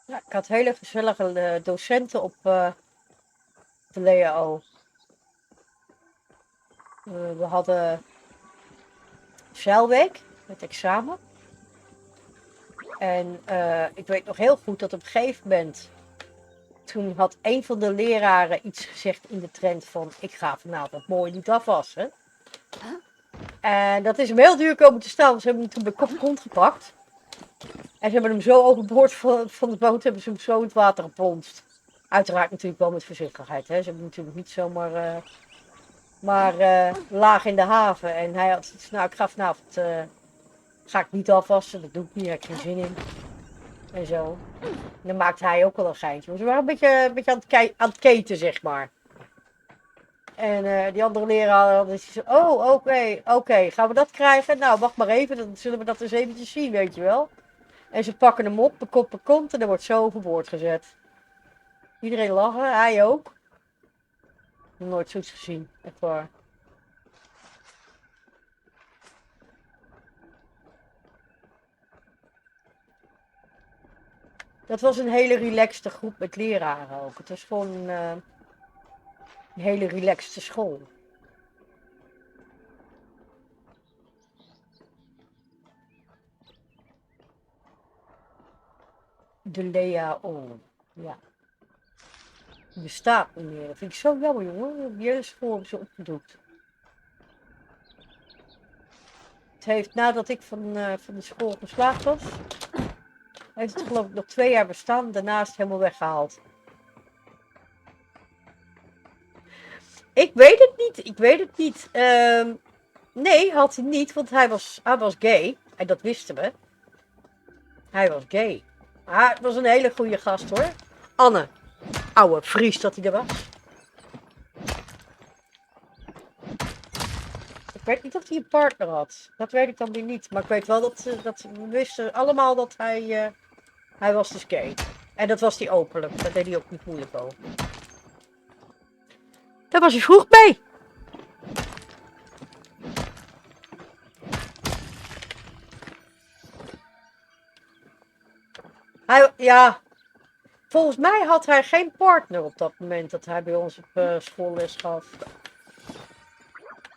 Ja, ik had hele gezellige docenten op de LEO. We hadden zeilweek met examen. En ik weet nog heel goed dat op een gegeven moment, toen had een van de leraren iets gezegd in de trend van, ik ga vanavond mooi niet afwassen. En dat is hem heel duur komen te staan, want ze hebben hem toen bij kop en kont gepakt. En ze hebben hem zo overboord van de boot, hebben ze hem zo in het water geplonst. Uiteraard natuurlijk wel met voorzichtigheid. Hè. Ze hebben natuurlijk niet zomaar laag in de haven. En hij had zoiets, nou ik ga vanavond, ga ik niet afwassen, dat doe ik niet, daar heb ik geen zin in. En zo. En dan maakte hij ook wel een geintje. Maar ze waren een beetje aan het keten, zeg maar. En die andere leraar had dus zo, oh oké, gaan we dat krijgen? Nou, wacht maar even, dan zullen we dat eens eventjes zien, weet je wel. En ze pakken hem op, de kop komt en er wordt zo overboord gezet. Iedereen lachen, hij ook. Ik heb nooit zoiets gezien, echt waar. Dat was een hele relaxte groep met leraren ook. Het was gewoon een hele relaxte school. De Lea-O. Ja. Die bestaat niet meer. Dat vind ik zo jammer, jongen. Die hele school hebben ze opgedoekt. Het heeft, nadat ik van de school geslaagd was, heeft het geloof ik nog 2 jaar bestaan. Daarnaast helemaal weggehaald. Ik weet het niet. Nee, had hij niet, want hij was gay. En dat wisten we. Hij was gay. Maar het was een hele goede gast hoor. Anne. Oude Fries dat hij er was. Ik weet niet of hij een partner had. Dat weet ik dan weer niet. Maar ik weet wel dat we wisten allemaal dat hij was dus gay. En dat was hij openlijk. Daar deed hij ook niet moeilijk over. Daar was hij vroeg mee. Volgens mij had hij geen partner op dat moment dat hij bij ons op schoolles gaf.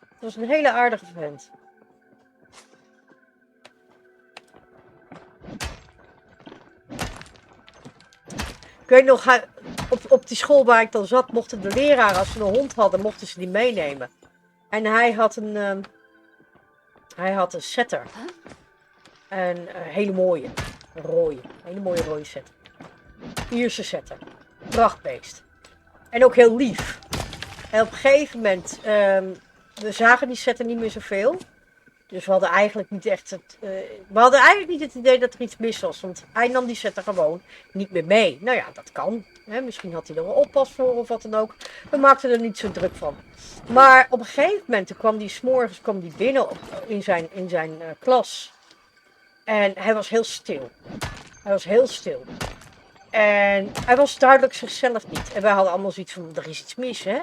Het was een hele aardige vent. Ik weet nog, op die school waar ik dan zat, mochten de leraren, als ze een hond hadden, mochten ze die meenemen. En hij had een setter. Een hele mooie rode setter. Ierse setter. Prachtbeest. En ook heel lief. En op een gegeven moment, we zagen die setter niet meer zoveel. Dus we hadden eigenlijk niet echt het idee dat er iets mis was. Want hij nam die setter gewoon niet meer mee. Nou ja, dat kan. Hè? Misschien had hij er wel oppas voor of wat dan ook. We maakten er niet zo druk van. Maar op een gegeven moment kwam hij 's morgens binnen in zijn klas. En hij was heel stil. En hij was duidelijk zichzelf niet. En wij hadden allemaal zoiets van, er is iets mis, hè?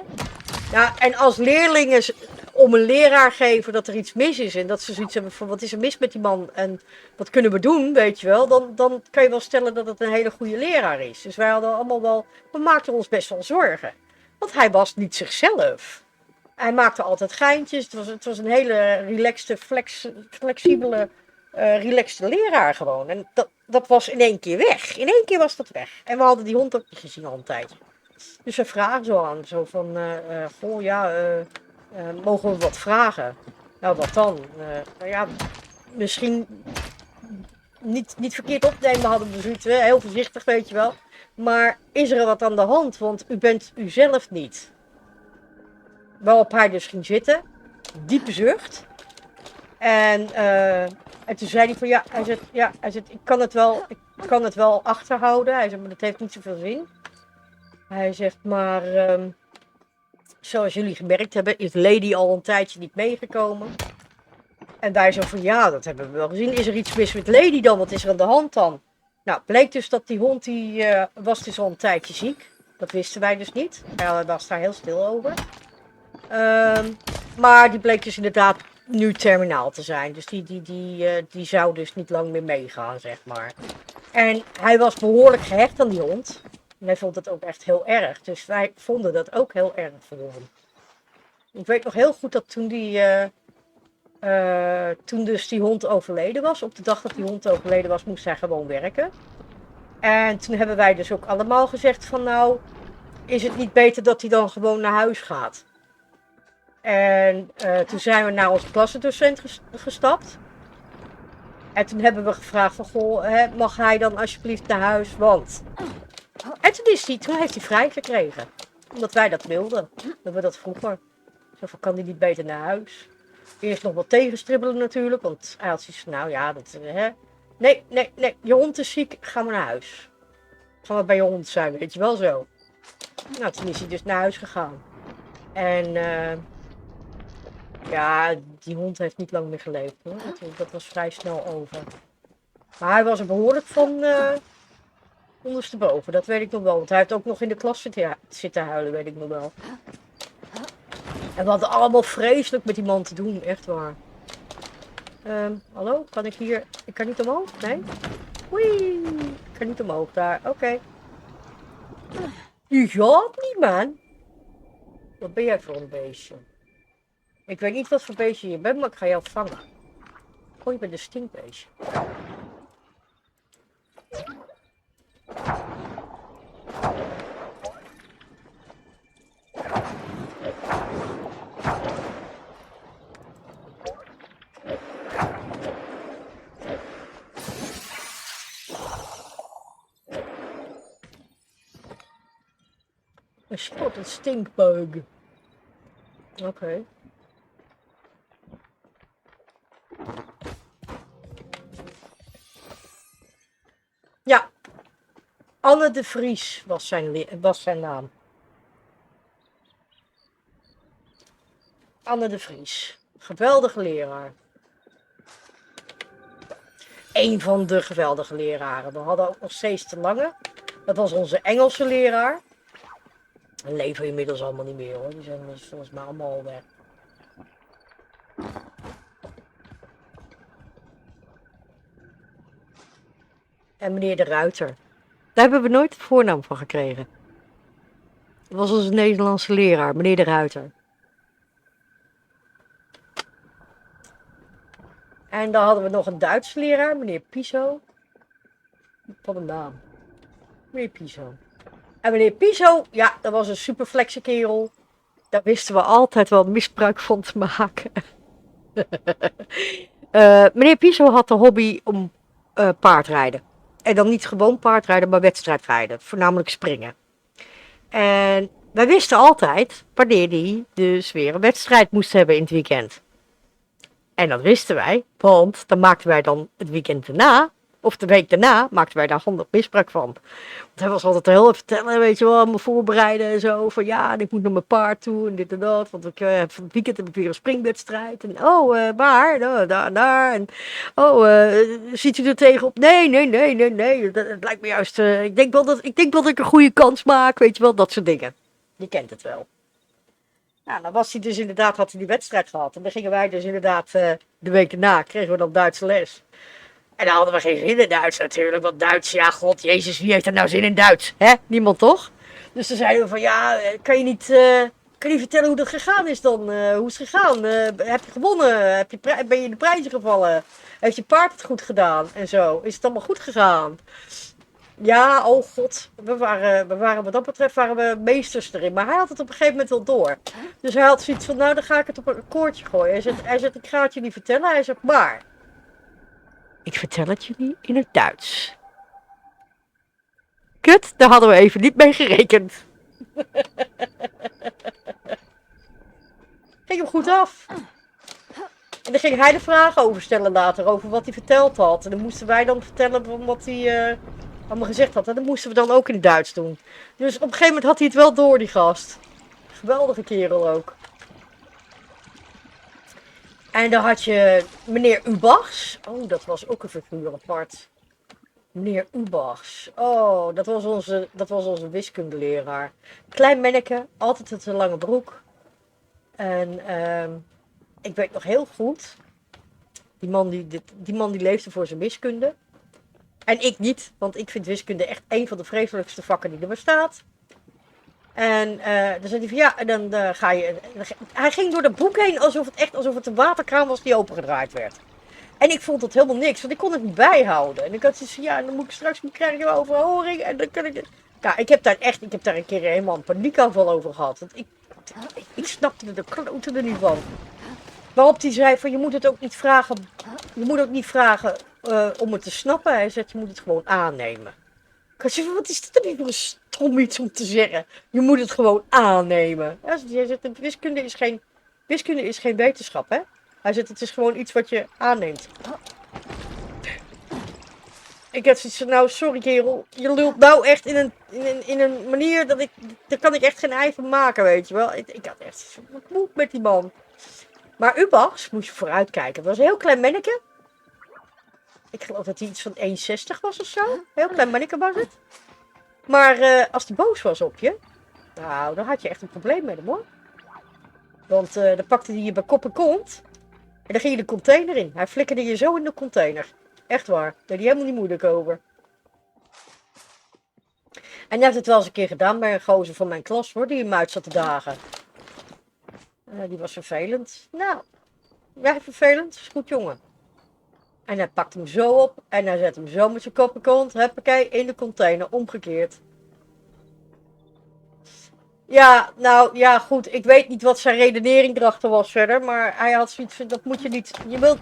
Ja, en als leerlingen om een leraar geven dat er iets mis is. En dat ze zoiets hebben van, wat is er mis met die man? En wat kunnen we doen, weet je wel? Dan kan je wel stellen dat het een hele goede leraar is. Dus wij hadden allemaal wel, we maakten ons best wel zorgen. Want hij was niet zichzelf. Hij maakte altijd geintjes. Het was een hele relaxte, flexibele, relaxte leraar gewoon. En dat was in één keer weg. In één keer was dat weg. En we hadden die hond ook niet gezien al een tijdje. Dus we vragen zo aan, zo van, mogen we wat vragen? Nou, wat dan? Misschien niet verkeerd opnemen hadden we zoiets, heel voorzichtig, weet je wel. Maar is er wat aan de hand? Want u bent uzelf niet. Waarop hij dus ging zitten, diepe zucht. En toen zei hij van hij zegt, ik kan het wel achterhouden. Hij zegt, maar dat heeft niet zoveel zin. Hij zegt, maar zoals jullie gemerkt hebben, is Lady al een tijdje niet meegekomen. En wij zo van, ja, dat hebben we wel gezien. Is er iets mis met Lady dan? Wat is er aan de hand dan? Nou, bleek dus dat die hond, die was dus al een tijdje ziek. Dat wisten wij dus niet. Hij was daar heel stil over. Maar die bleek dus inderdaad nu terminaal te zijn. Dus die zou dus niet lang meer meegaan, zeg maar. En hij was behoorlijk gehecht aan die hond. En hij vond het ook echt heel erg. Dus wij vonden dat ook heel erg voor hem. Ik weet nog heel goed dat toen dus die hond overleden was, op de dag dat die hond overleden was, moest hij gewoon werken. En toen hebben wij dus ook allemaal gezegd van, nou, is het niet beter dat hij dan gewoon naar huis gaat? En toen zijn we naar onze klassendocent gestapt. En toen hebben we gevraagd van, goh, mag hij dan alsjeblieft naar huis, want... En toen heeft hij vrij gekregen. Omdat wij dat wilden. Dat we dat vroeger. Zo van, kan hij niet beter naar huis? Eerst nog wat tegenstribbelen natuurlijk, want hij had zoiets van, nou ja, dat... Nee, je hond is ziek, gaan we naar huis. Gaan we bij je hond zijn, weet je wel zo. Nou, toen is hij dus naar huis gegaan. En ja, die hond heeft niet lang meer geleefd hoor. Dat was vrij snel over. Maar hij was er behoorlijk van ondersteboven, dat weet ik nog wel. Want hij heeft ook nog in de klas zitten huilen, weet ik nog wel. En we hadden allemaal vreselijk met die man te doen, echt waar. Hallo, kan ik hier... Ik kan niet omhoog? Nee? Wee, ik kan niet omhoog daar, oké. Je gaat niet, man. Wat ben jij voor een beestje? Ik weet niet wat voor beestje je bent, maar ik ga jou vangen. Oh, je bent een stinkbeestje. Een spotted stinkbug. Oké. Ja. Anne de Vries was zijn naam. Anne de Vries. Geweldige leraar. Eén van de geweldige leraren. We hadden ook nog steeds te lange. Dat was onze Engelse leraar. Die leven inmiddels allemaal niet meer hoor. Die zijn dus volgens mij allemaal al weg. En meneer de Ruiter. Daar hebben we nooit de voornaam van gekregen. Dat was onze Nederlandse leraar, meneer de Ruiter. En dan hadden we nog een Duitse leraar, meneer Piso. Wat een naam. Meneer Piso. En meneer Piso, ja, dat was een superflexe kerel. Daar wisten we altijd wel misbruik van te maken. Meneer Piso had de hobby om paardrijden. En dan niet gewoon paardrijden, maar wedstrijdrijden. Voornamelijk springen. En wij wisten altijd wanneer hij dus weer een wedstrijd moest hebben in het weekend. En dat wisten wij, want dan maakten wij dan het weekend daarna, of de week daarna, maakten wij daar handig misbruik van. Want hij was altijd heel even vertellen, weet je wel, me voorbereiden en zo. Van ja, ik moet naar mijn paard toe en dit en dat. Want van het weekend heb ik weer een springwedstrijd. En waar? Daar. En ziet u er tegenop? Nee. Dat lijkt me juist, ik denk wel dat ik een goede kans maak, weet je wel, dat soort dingen. Je kent het wel. Nou, dan was hij dus inderdaad, had hij die wedstrijd gehad. En dan gingen wij dus inderdaad, de week erna, kregen we dan Duitse les. En dan hadden we geen zin in Duits natuurlijk, want Duits, ja god, jezus, wie heeft er nou zin in Duits? Hè? Niemand toch? Dus dan zeiden we van, ja, kan je niet vertellen hoe dat gegaan is dan? Hoe is het gegaan? Heb je gewonnen? Ben je in de prijzen gevallen? Heeft je paard het goed gedaan? En zo, is het allemaal goed gegaan? Ja, oh god, we waren wat dat betreft waren we meesters erin. Maar hij had het op een gegeven moment wel door. Dus hij had zoiets van, nou dan ga ik het op een koordje gooien. Hij zegt, ik ga het jullie vertellen. Hij zegt, maar ik vertel het jullie in het Duits. Kut, daar hadden we even niet mee gerekend. Ging hem goed af. En dan ging hij de vragen over stellen later, over wat hij verteld had. En dan moesten wij dan vertellen van wat hij allemaal gezegd had. En dat moesten we dan ook in het Duits doen. Dus op een gegeven moment had hij het wel door, die gast. Geweldige kerel ook. En dan had je meneer Ubachs. Oh, dat was ook een figuur apart. Meneer Ubachs. Oh, dat was onze wiskundeleraar. Klein manneke, altijd met een lange broek. En ik weet nog heel goed. Die man die leefde voor zijn wiskunde. En ik niet, want ik vind wiskunde echt een van de vreselijkste vakken die er bestaat. En dan zei hij van ja, en dan ga je... Hij ging door dat boek heen alsof het een waterkraan was die opengedraaid werd. En ik vond dat helemaal niks, want ik kon het niet bijhouden. En ik had zoiets van ja, dan moet ik straks krijg ik een overhoring en dan kan ik... Ja, ik heb daar een keer helemaal een paniekaanval over gehad. Want Ik snapte de kloten er niet van. Waarop hij zei van je moet het ook niet vragen. Je moet ook niet vragen om het te snappen. Hij zegt je moet het gewoon aannemen. Ik had zoiets van, wat is dit dan niet voor een stom iets om te zeggen? Je moet het gewoon aannemen. Ja, hij zegt wiskunde is geen wetenschap, hè? Hij zegt het is gewoon iets wat je aanneemt. Ik had zoiets van, nou sorry kerel, je lult nou echt in een manier dat daar kan ik echt geen ei van maken, weet je wel. Ik had echt zoiets van, wat moet met die man? Maar Ubachs, moest je vooruit kijken, dat was een heel klein manneke. Ik geloof dat hij iets van 1,60 was of zo. Heel klein manneke was het. Maar als hij boos was op je, nou, dan had je echt een probleem met hem hoor. Want dan pakte hij je bij kop en kont en dan ging je de container in. Hij flikkerde je zo in de container. Echt waar, daar deed hij helemaal niet moeilijk over. En hij heeft het wel eens een keer gedaan bij een gozer van mijn klas hoor, die hem uit zat te dagen. Die was vervelend. Nou, ja, vervelend, is goed jongen. En hij pakt hem zo op en hij zet hem zo met zijn kop en kont, huppakee, in de container, omgekeerd. Ja, nou, ja goed, ik weet niet wat zijn redenering erachter was verder, maar hij had zoiets van, dat moet je niet,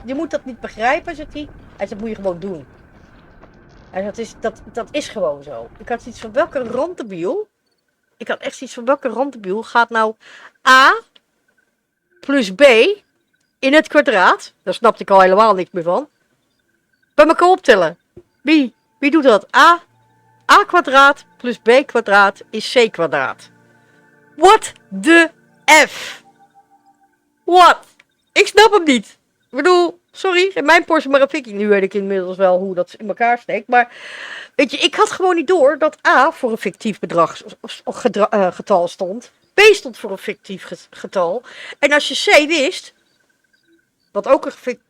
je moet dat niet begrijpen, zegt hij. Hij zegt, dat moet je gewoon doen. En dat is gewoon zo. Ik had zoiets van, welke randebiel? Ik had echt zoiets van, welke randebiel gaat nou A plus B in het kwadraat? Daar snapte ik al helemaal niks meer van. Bij elkaar optellen. Wie doet dat? A kwadraat plus B kwadraat is C kwadraat. What the F? What? Ik snap hem niet. Ik bedoel, sorry, geen mijn portie maar een fikkie. Nu weet ik inmiddels wel hoe dat in elkaar steekt. Maar, weet je, ik had gewoon niet door dat A voor een fictief getal stond. B stond voor een fictief getal. En als je C wist, wat ook een fictief...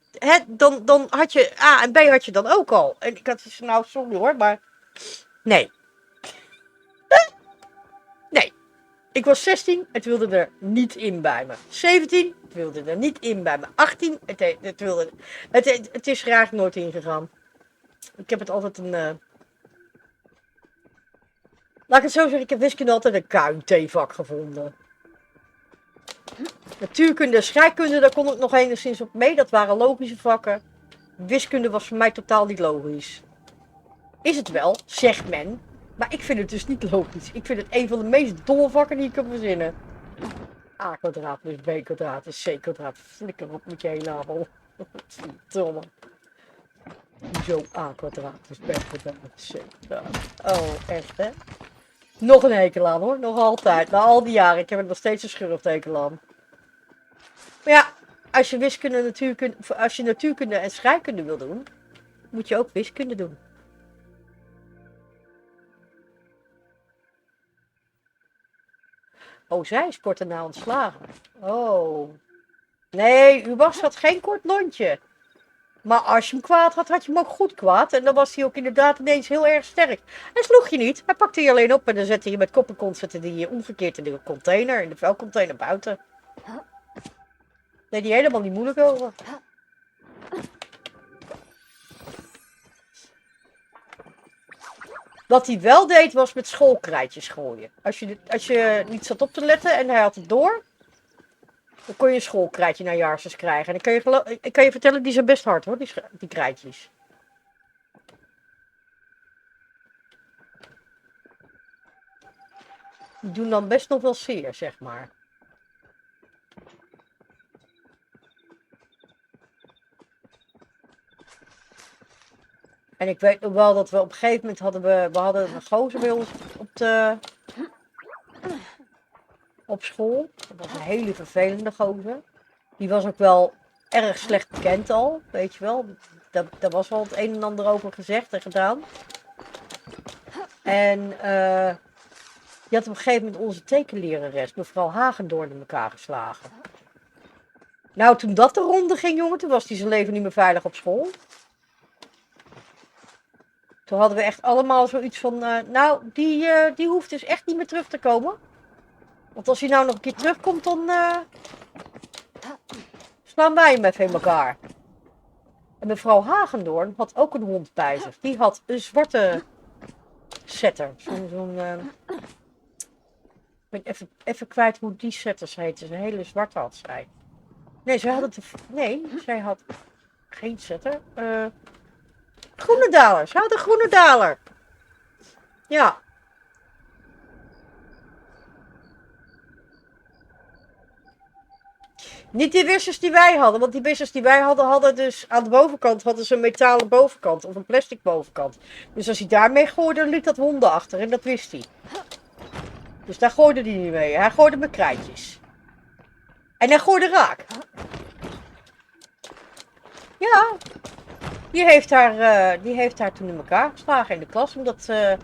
Dan had je A en B had je dan ook al. En ik had zoiets van, nou sorry hoor, maar nee. Nee. Ik was 16, het wilde er niet in bij me. 17, het wilde er niet in bij me. 18, het is er eigenlijk nooit ingegaan. Ik heb het altijd laat ik het zo zeggen, ik heb wiskunde altijd een KUT-vak gevonden. Natuurkunde en scheikunde, daar kon ik nog enigszins op mee. Dat waren logische vakken. Wiskunde was voor mij totaal niet logisch. Is het wel, zegt men. Maar ik vind het dus niet logisch. Ik vind het een van de meest domme vakken die ik kan verzinnen. A kwadraat plus B kwadraat is C kwadraat. Flikker op met je hele navel. Verdomme. Zo A kwadraat plus B kwadraat is C kwadraat. Oh, echt hè? Nog een hekel aan hoor. Nog altijd. Na al die jaren. Ik heb er nog steeds een schurftekel aan. Maar ja, als je natuurkunde en scheikunde wil doen, moet je ook wiskunde doen. Oh, zij is kort daarna ontslagen. Oh. Nee, Ubachs had geen kort lontje. Maar als je hem kwaad had, had je hem ook goed kwaad. En dan was hij ook inderdaad ineens heel erg sterk. Hij sloeg je niet. Hij pakte je alleen op en dan zette je met kop en kont omgekeerd in de container, in de vuilcontainer buiten. Nee, die helemaal niet moeilijk over. Wat hij wel deed was met schoolkrijtjes gooien. Als je niet zat op te letten en hij had het door, dan kon je een schoolkrijtje naar Jaarses krijgen. En ik kan je vertellen, die zijn best hard hoor, die krijtjes. Die doen dan best nog wel zeer, zeg maar. En ik weet nog wel dat we op een gegeven moment hadden een gozer bij ons op school. Dat was een hele vervelende gozer. Die was ook wel erg slecht bekend al, weet je wel. Daar was wel het een en ander over gezegd en gedaan. En die had op een gegeven moment onze tekenlerares, mevrouw Hagendoorn, in elkaar geslagen. Nou, toen dat de ronde ging, jongen, toen was hij zijn leven niet meer veilig op school. Toen hadden we echt allemaal zoiets van, nou, die hoeft dus echt niet meer terug te komen. Want als hij nou nog een keer terugkomt, dan slaan wij hem even in elkaar. En mevrouw Hagendoorn had ook een hond bij zich. Die had een zwarte setter. Zo'n Ik ben even kwijt hoe die setters heten. Een hele zwarte had zij. Nee, zij had geen setter. Groene daler. Ze had een groene daler. Ja. Niet die wissers die wij hadden. Want die wissers die wij hadden dus aan de bovenkant hadden ze een metalen bovenkant. Of een plastic bovenkant. Dus als hij daarmee gooide, liet dat wonden achter. En dat wist hij. Dus daar gooide hij niet mee. Hij gooide met krijtjes. En hij gooide raak. Ja. Die heeft haar toen in elkaar geslagen in de klas. Omdat ze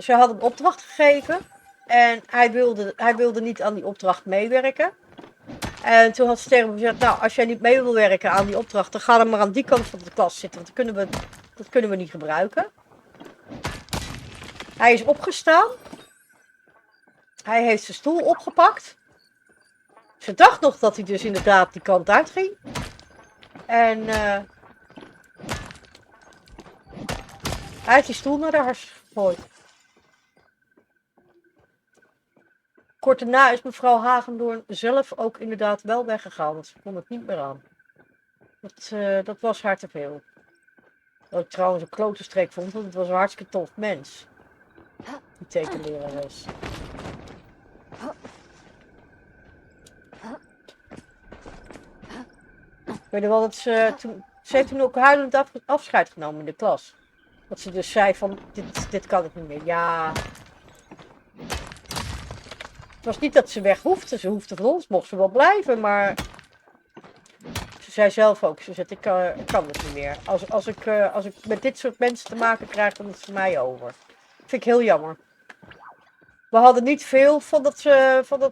had een opdracht gegeven. En hij wilde niet aan die opdracht meewerken. En toen had ze tegen me gezegd, nou, als jij niet mee wil werken aan die opdracht, dan ga dan maar aan die kant van de klas zitten, want dat kunnen we niet gebruiken. Hij is opgestaan. Hij heeft zijn stoel opgepakt. Ze dacht nog dat hij dus inderdaad die kant uit ging. En hij heeft die stoel naar de hars gegooid. Kort daarna is mevrouw Hagendoorn zelf ook inderdaad wel weggegaan, want ze kon het niet meer aan. Dat was haar te veel. Wat ik trouwens een klote streek vond, want het was een hartstikke tof mens. Die tekenlerares. Ik weet nog wel dat ze heeft toen ook huilend afscheid genomen in de klas. Dat ze dus zei van, dit kan ik niet meer. Ja. Het was niet dat ze weg hoefde. Ze hoefde van ons, mocht ze wel blijven, maar ze zei zelf ook, ze zei, ik kan het niet meer. Als ik met dit soort mensen te maken krijg, dan is het voor mij over. Dat vind ik heel jammer. We hadden niet veel van dat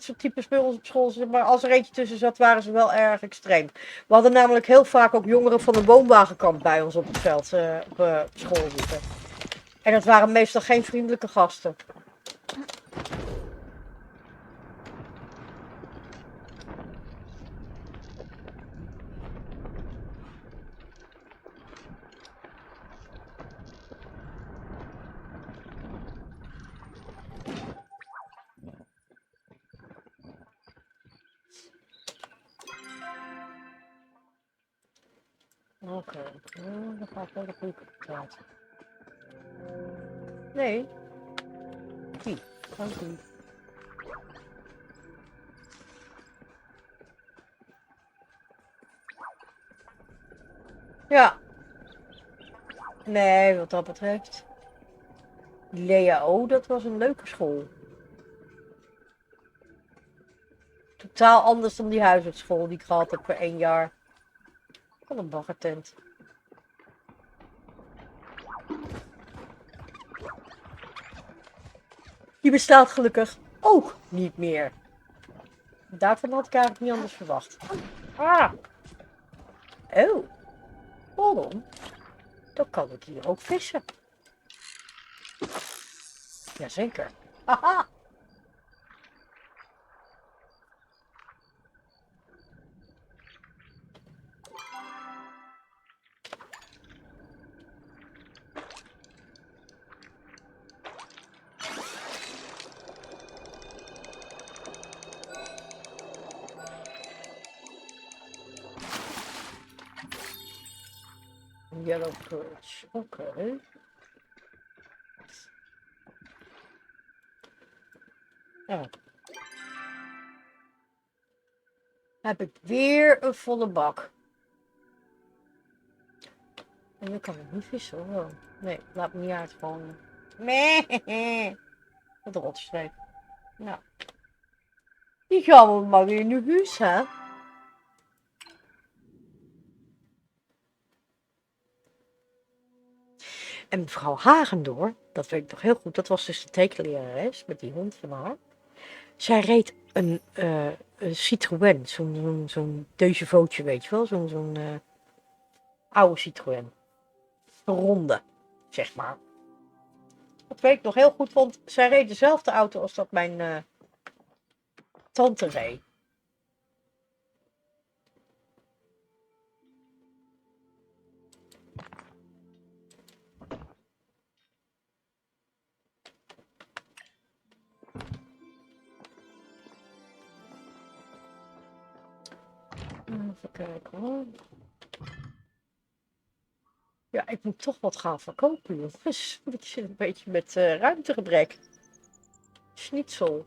soort types bij ons op school, maar als er eentje tussen zat, waren ze wel erg extreem. We hadden namelijk heel vaak ook jongeren van een woonwagenkamp bij ons op het veld op school zitten. En dat waren meestal geen vriendelijke gasten. Oké, dan ga ik wel de goede praten. Nee. Die. Dank u. Ja. Nee, wat dat betreft. LEAO, dat was een leuke school. Totaal anders dan die huisartsschool die ik gehad heb voor 1 jaar. Wat een baggertent. Die bestaat gelukkig ook niet meer. Daarvan had ik eigenlijk niet anders verwacht. Ah. Oh. Waarom? Dan kan ik hier ook vissen. Jazeker. Haha. Yellow perch. Oké. Ja. Heb ik weer een volle bak. En nu kan ik niet vissen hoor. Nee, laat me niet uitvallen. Nee. Wat een rotstreep. Nou. Die gaan we maar weer in de huis, hè? En mevrouw Hagendoorn, dat weet ik nog heel goed, dat was dus de tekenlerares met die hond van haar. Zij reed een Citroën, zo'n Deugevootje, weet je wel, zo'n oude Citroën. Een ronde, zeg maar. Dat weet ik nog heel goed, want zij reed dezelfde auto als dat mijn tante reed. Even kijken hoor. Ja, ik moet toch wat gaan verkopen, jongens. Ik zit een beetje met ruimtegebrek. Schnitzel.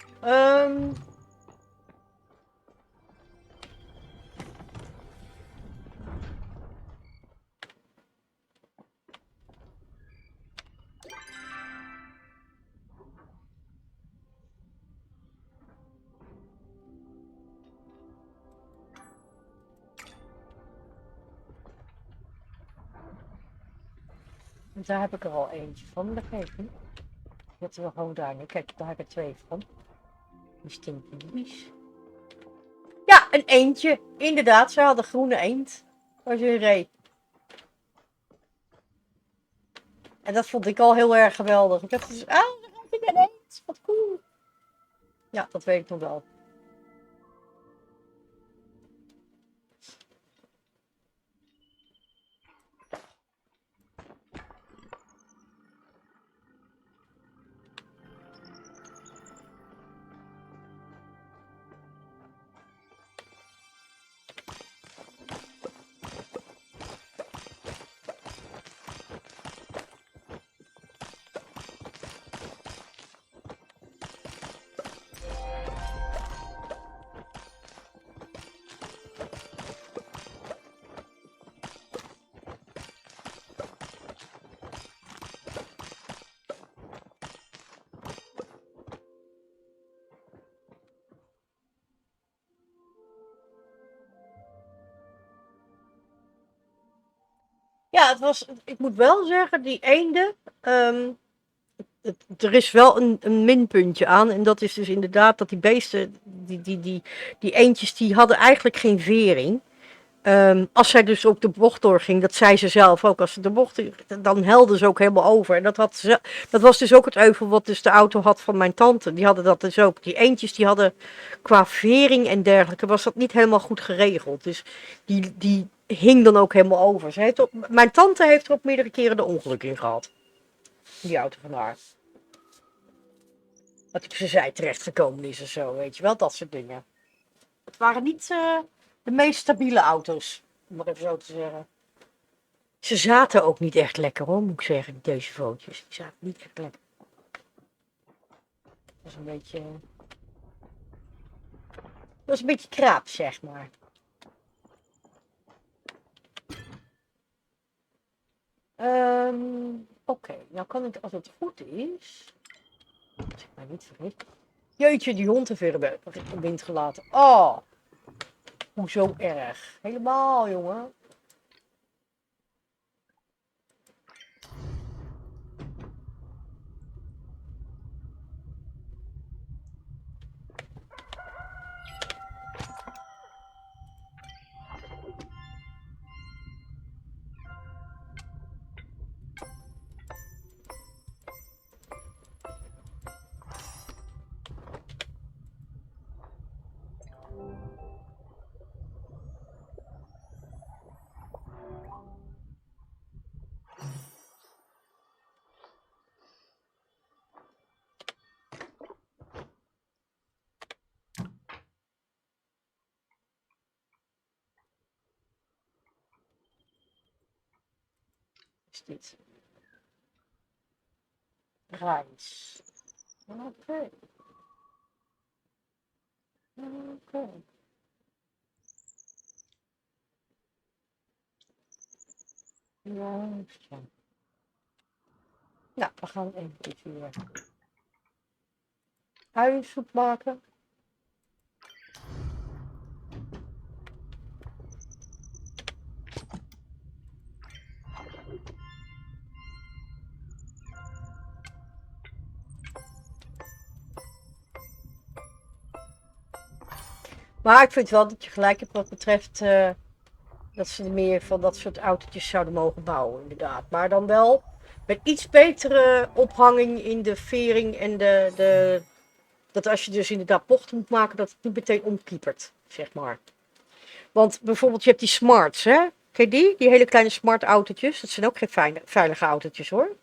Daar heb ik er al eentje van, dat geeft niet. Zetten we gewoon daar nu. Kijk, daar heb ik er 2 van. Die stinken. Ja, een eendje. Inderdaad, ze hadden groene eend. Als je reed. En dat vond ik al heel erg geweldig. Ik dacht dus, daar gaat ik een eend. Wat cool. Ja, dat weet ik nog wel. Ja, het was, ik moet wel zeggen, die eenden, er is wel een minpuntje aan. En dat is dus inderdaad dat die beesten, die eendjes, die hadden eigenlijk geen vering. Als zij dus ook de bocht doorging, dat zei ze zelf ook, als ze de bocht, dan helden ze ook helemaal over. En dat was dus ook het euvel wat dus de auto had van mijn tante. Die hadden dat dus ook. Die eendjes, die hadden qua vering en dergelijke, was dat niet helemaal goed geregeld. Dus die hing dan ook helemaal over. Mijn tante heeft er ook meerdere keren de ongeluk in gehad. Die auto van haar. Dat op zijn zij terechtgekomen is of zo, weet je wel, dat soort dingen. Het waren niet de meest stabiele auto's, om maar even zo te zeggen. Ze zaten ook niet echt lekker hoor, moet ik zeggen, deze foto's. Die zaten niet echt lekker. Dat was een beetje... Dat was een beetje kraap, zeg maar. Oké, nou kan ik, als het goed is... Als ik mij niet vergis... Jeetje, die hond heeft weer een wind gelaten. Oh, hoezo erg? Helemaal, jongen. Is dit? Reis. Oké. Oké. Juist. Nou, we gaan even weer uiensoep maken. Maar ik vind wel dat je gelijk hebt wat betreft dat ze er meer van dat soort autootjes zouden mogen bouwen, inderdaad. Maar dan wel met iets betere ophanging in de vering en dat als je dus inderdaad bochten moet maken, dat het niet meteen omkiepert, zeg maar. Want bijvoorbeeld je hebt die smarts, hè? Ken je die? Die hele kleine smart autootjes. Dat zijn ook geen veilige autootjes, hoor.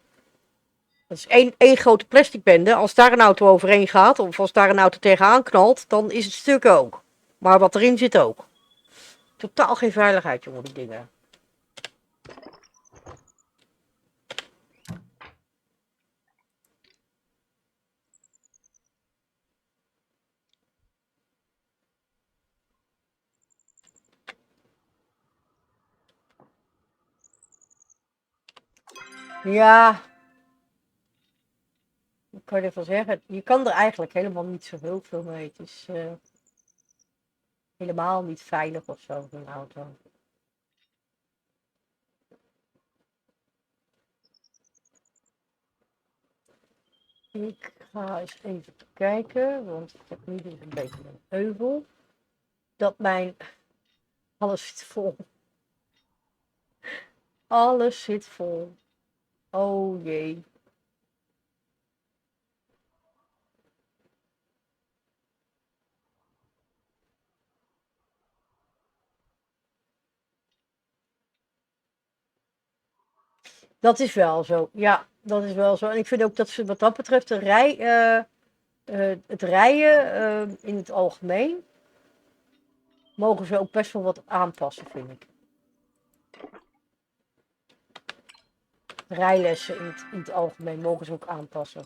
Dat is één grote plastic bende. Als daar een auto overheen gaat, of als daar een auto tegenaan knalt, dan is het stuk ook. Maar wat erin zit ook. Totaal geen veiligheid, jongen, die dingen. Ja, ik kan je ervan zeggen, je kan er eigenlijk helemaal niet zo heel veel mee. Het is helemaal niet veilig of zo, zo'n auto. Ik ga eens even kijken, want ik heb nu dus een beetje een heuvel. Dat mijn... Alles zit vol. Alles zit vol. Oh jee. Dat is wel zo. Ja, dat is wel zo. En ik vind ook dat ze wat dat betreft het rijden in het algemeen mogen ze ook best wel wat aanpassen, vind ik. Rijlessen in het algemeen mogen ze ook aanpassen.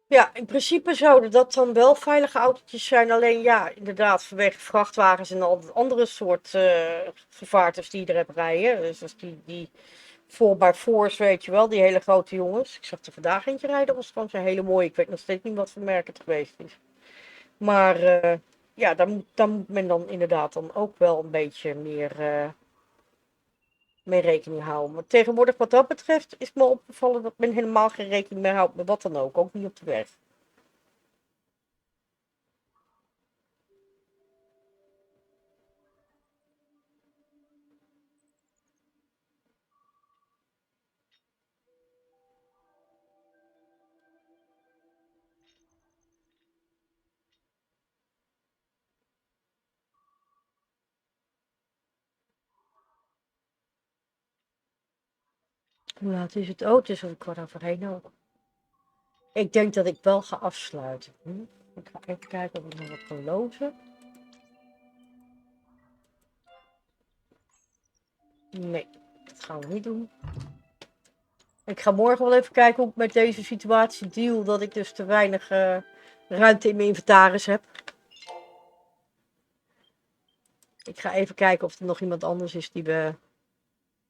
Ja, in principe zouden dat dan wel veilige autootjes zijn. Alleen ja, inderdaad, vanwege vrachtwagens en al dat andere soort gevaartes die je er hebt rijden. Dus die 4x4's, weet je wel, die hele grote jongens. Ik zag er vandaag eentje rijden, dat was gewoon zo'n hele mooie. Ik weet nog steeds niet wat voor merk het geweest is. Maar ja, daar moet men dan inderdaad dan ook wel een beetje meer mee rekening houden. Maar tegenwoordig wat dat betreft is me opgevallen dat men helemaal geen rekening meer houdt met wat dan ook niet op de weg. Hoe laat is het? Oh, het is al 1:15 ook. Ik denk dat ik wel ga afsluiten. Ik ga even kijken of ik nog wat kan lozen. Nee, dat gaan we niet doen. Ik ga morgen wel even kijken hoe ik met deze situatie deal. Dat ik dus te weinig ruimte in mijn inventaris heb. Ik ga even kijken of er nog iemand anders is die we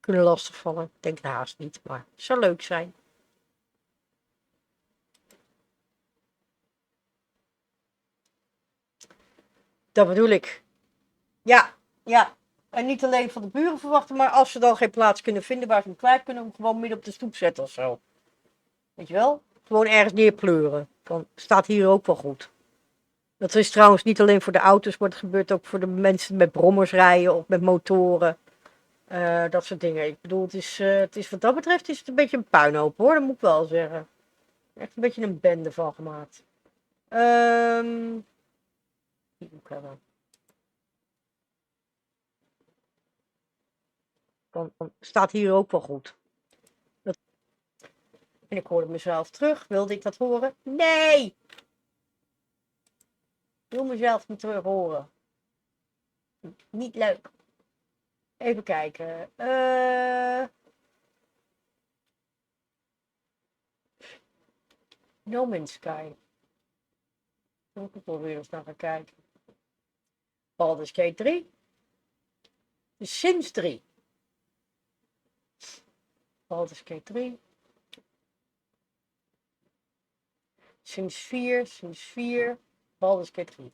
kunnen lastigvallen. Ik denk haast niet, maar het zou leuk zijn. Dat bedoel ik. Ja, ja. En niet alleen van de buren verwachten, maar als ze dan geen plaats kunnen vinden waar ze hem kwijt kunnen, hem gewoon midden op de stoep zetten of zo. Weet je wel? Gewoon ergens neerpleuren. Dan staat hier ook wel goed. Dat is trouwens niet alleen voor de auto's, maar het gebeurt ook voor de mensen met brommers rijden of met motoren. Dat soort dingen. Ik bedoel, het is wat dat betreft is het een beetje een puinhoop hoor, dat moet ik wel zeggen. Echt een beetje een bende van gemaakt. Die moet ik hebben. Dan staat hier ook wel goed. En ik hoorde mezelf terug. Wilde ik dat horen? Nee! Ik wil mezelf niet terug horen. Niet leuk. Even kijken. No Man's Sky. Daar moet ik wel weer eens naar gaan kijken. Baldur's Gate 3. De Sims 3. Baldur's Gate 3. Sims 4. Sims 4. Baldur's Gate 3.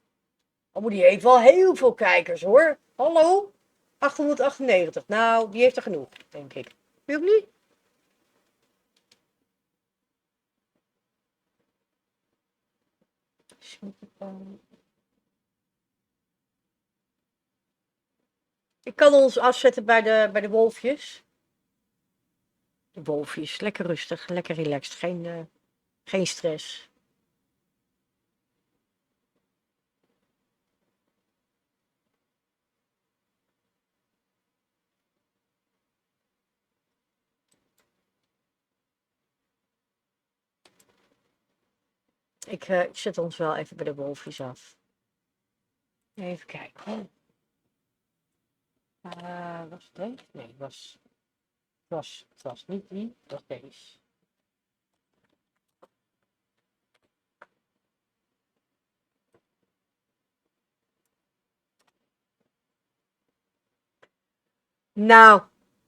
Oh, maar die heeft wel heel veel kijkers hoor. Hallo? 898. Nou, die heeft er genoeg, denk ik. Vind je ook niet? Ik kan ons afzetten bij de wolfjes. De wolfjes, lekker rustig, lekker relaxed, geen stress. Ik zet ons wel even bij de wolfjes af. Even kijken. Was het deze? Nee, het was niet die, het was deze. Nou,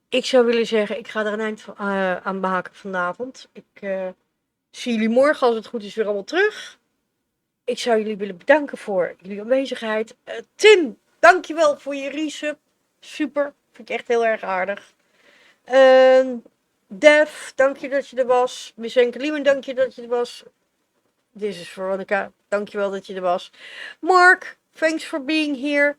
ik zou willen zeggen, ik ga er een eind aan maken vanavond. Ik zie jullie morgen, als het goed is, weer allemaal terug. Ik zou jullie willen bedanken voor jullie aanwezigheid. Tim, dankjewel voor je resub. Super, vind ik echt heel erg aardig. Dev, dank je dat je er was. Miss Enkeliemen, dank je dat je er was. Dit is Veronica, dankjewel dat je er was. Mark, thanks for being here.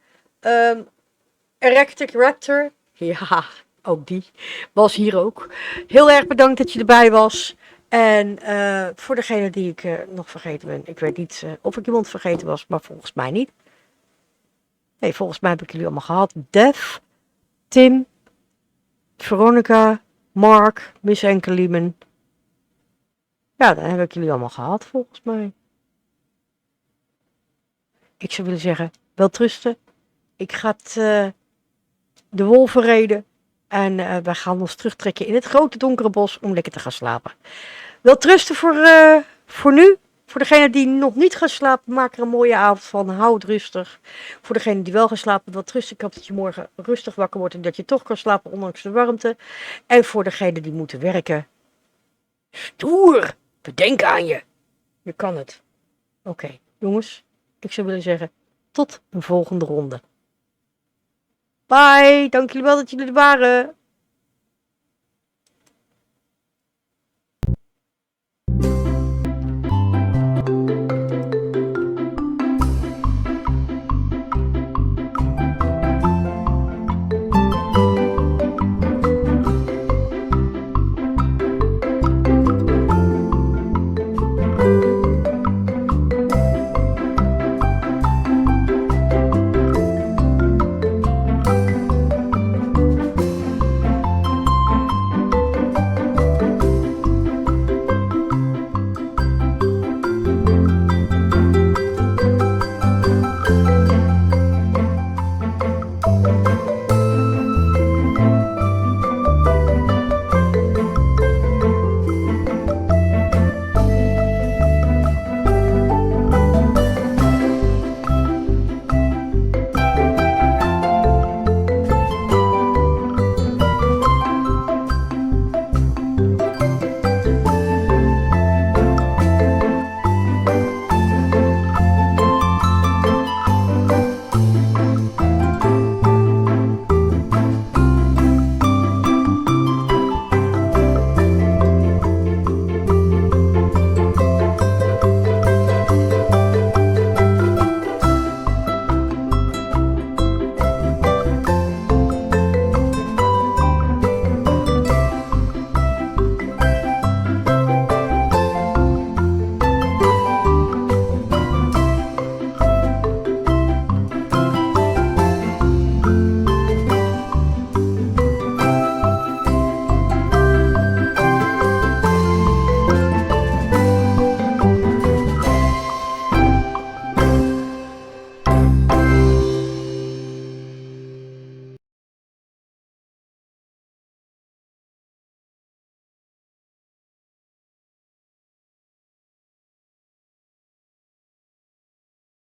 Erectic Raptor, ja, ook die, was hier ook. Heel erg bedankt dat je erbij was. En voor degene die ik nog vergeten ben, ik weet niet of ik iemand vergeten was, maar volgens mij niet. Nee, volgens mij heb ik jullie allemaal gehad. Dev, Tim, Veronica, Mark, Miss Enkeliemen. Ja, dan heb ik jullie allemaal gehad, volgens mij. Ik zou willen zeggen, welterusten. Ik ga de wolven reden. En wij gaan ons terugtrekken in het grote donkere bos om lekker te gaan slapen. Welterusten voor nu. Voor degene die nog niet gaan slapen, maak er een mooie avond van. Hou het rustig. Voor degene die wel gaan slapen, welterusten. Ik hoop dat je morgen rustig wakker wordt en dat je toch kan slapen ondanks de warmte. En voor degene die moeten werken, stoer. We denken aan je. Je kan het. Oké, jongens. Ik zou willen zeggen, tot een volgende ronde. Bye, dank jullie wel dat jullie er waren.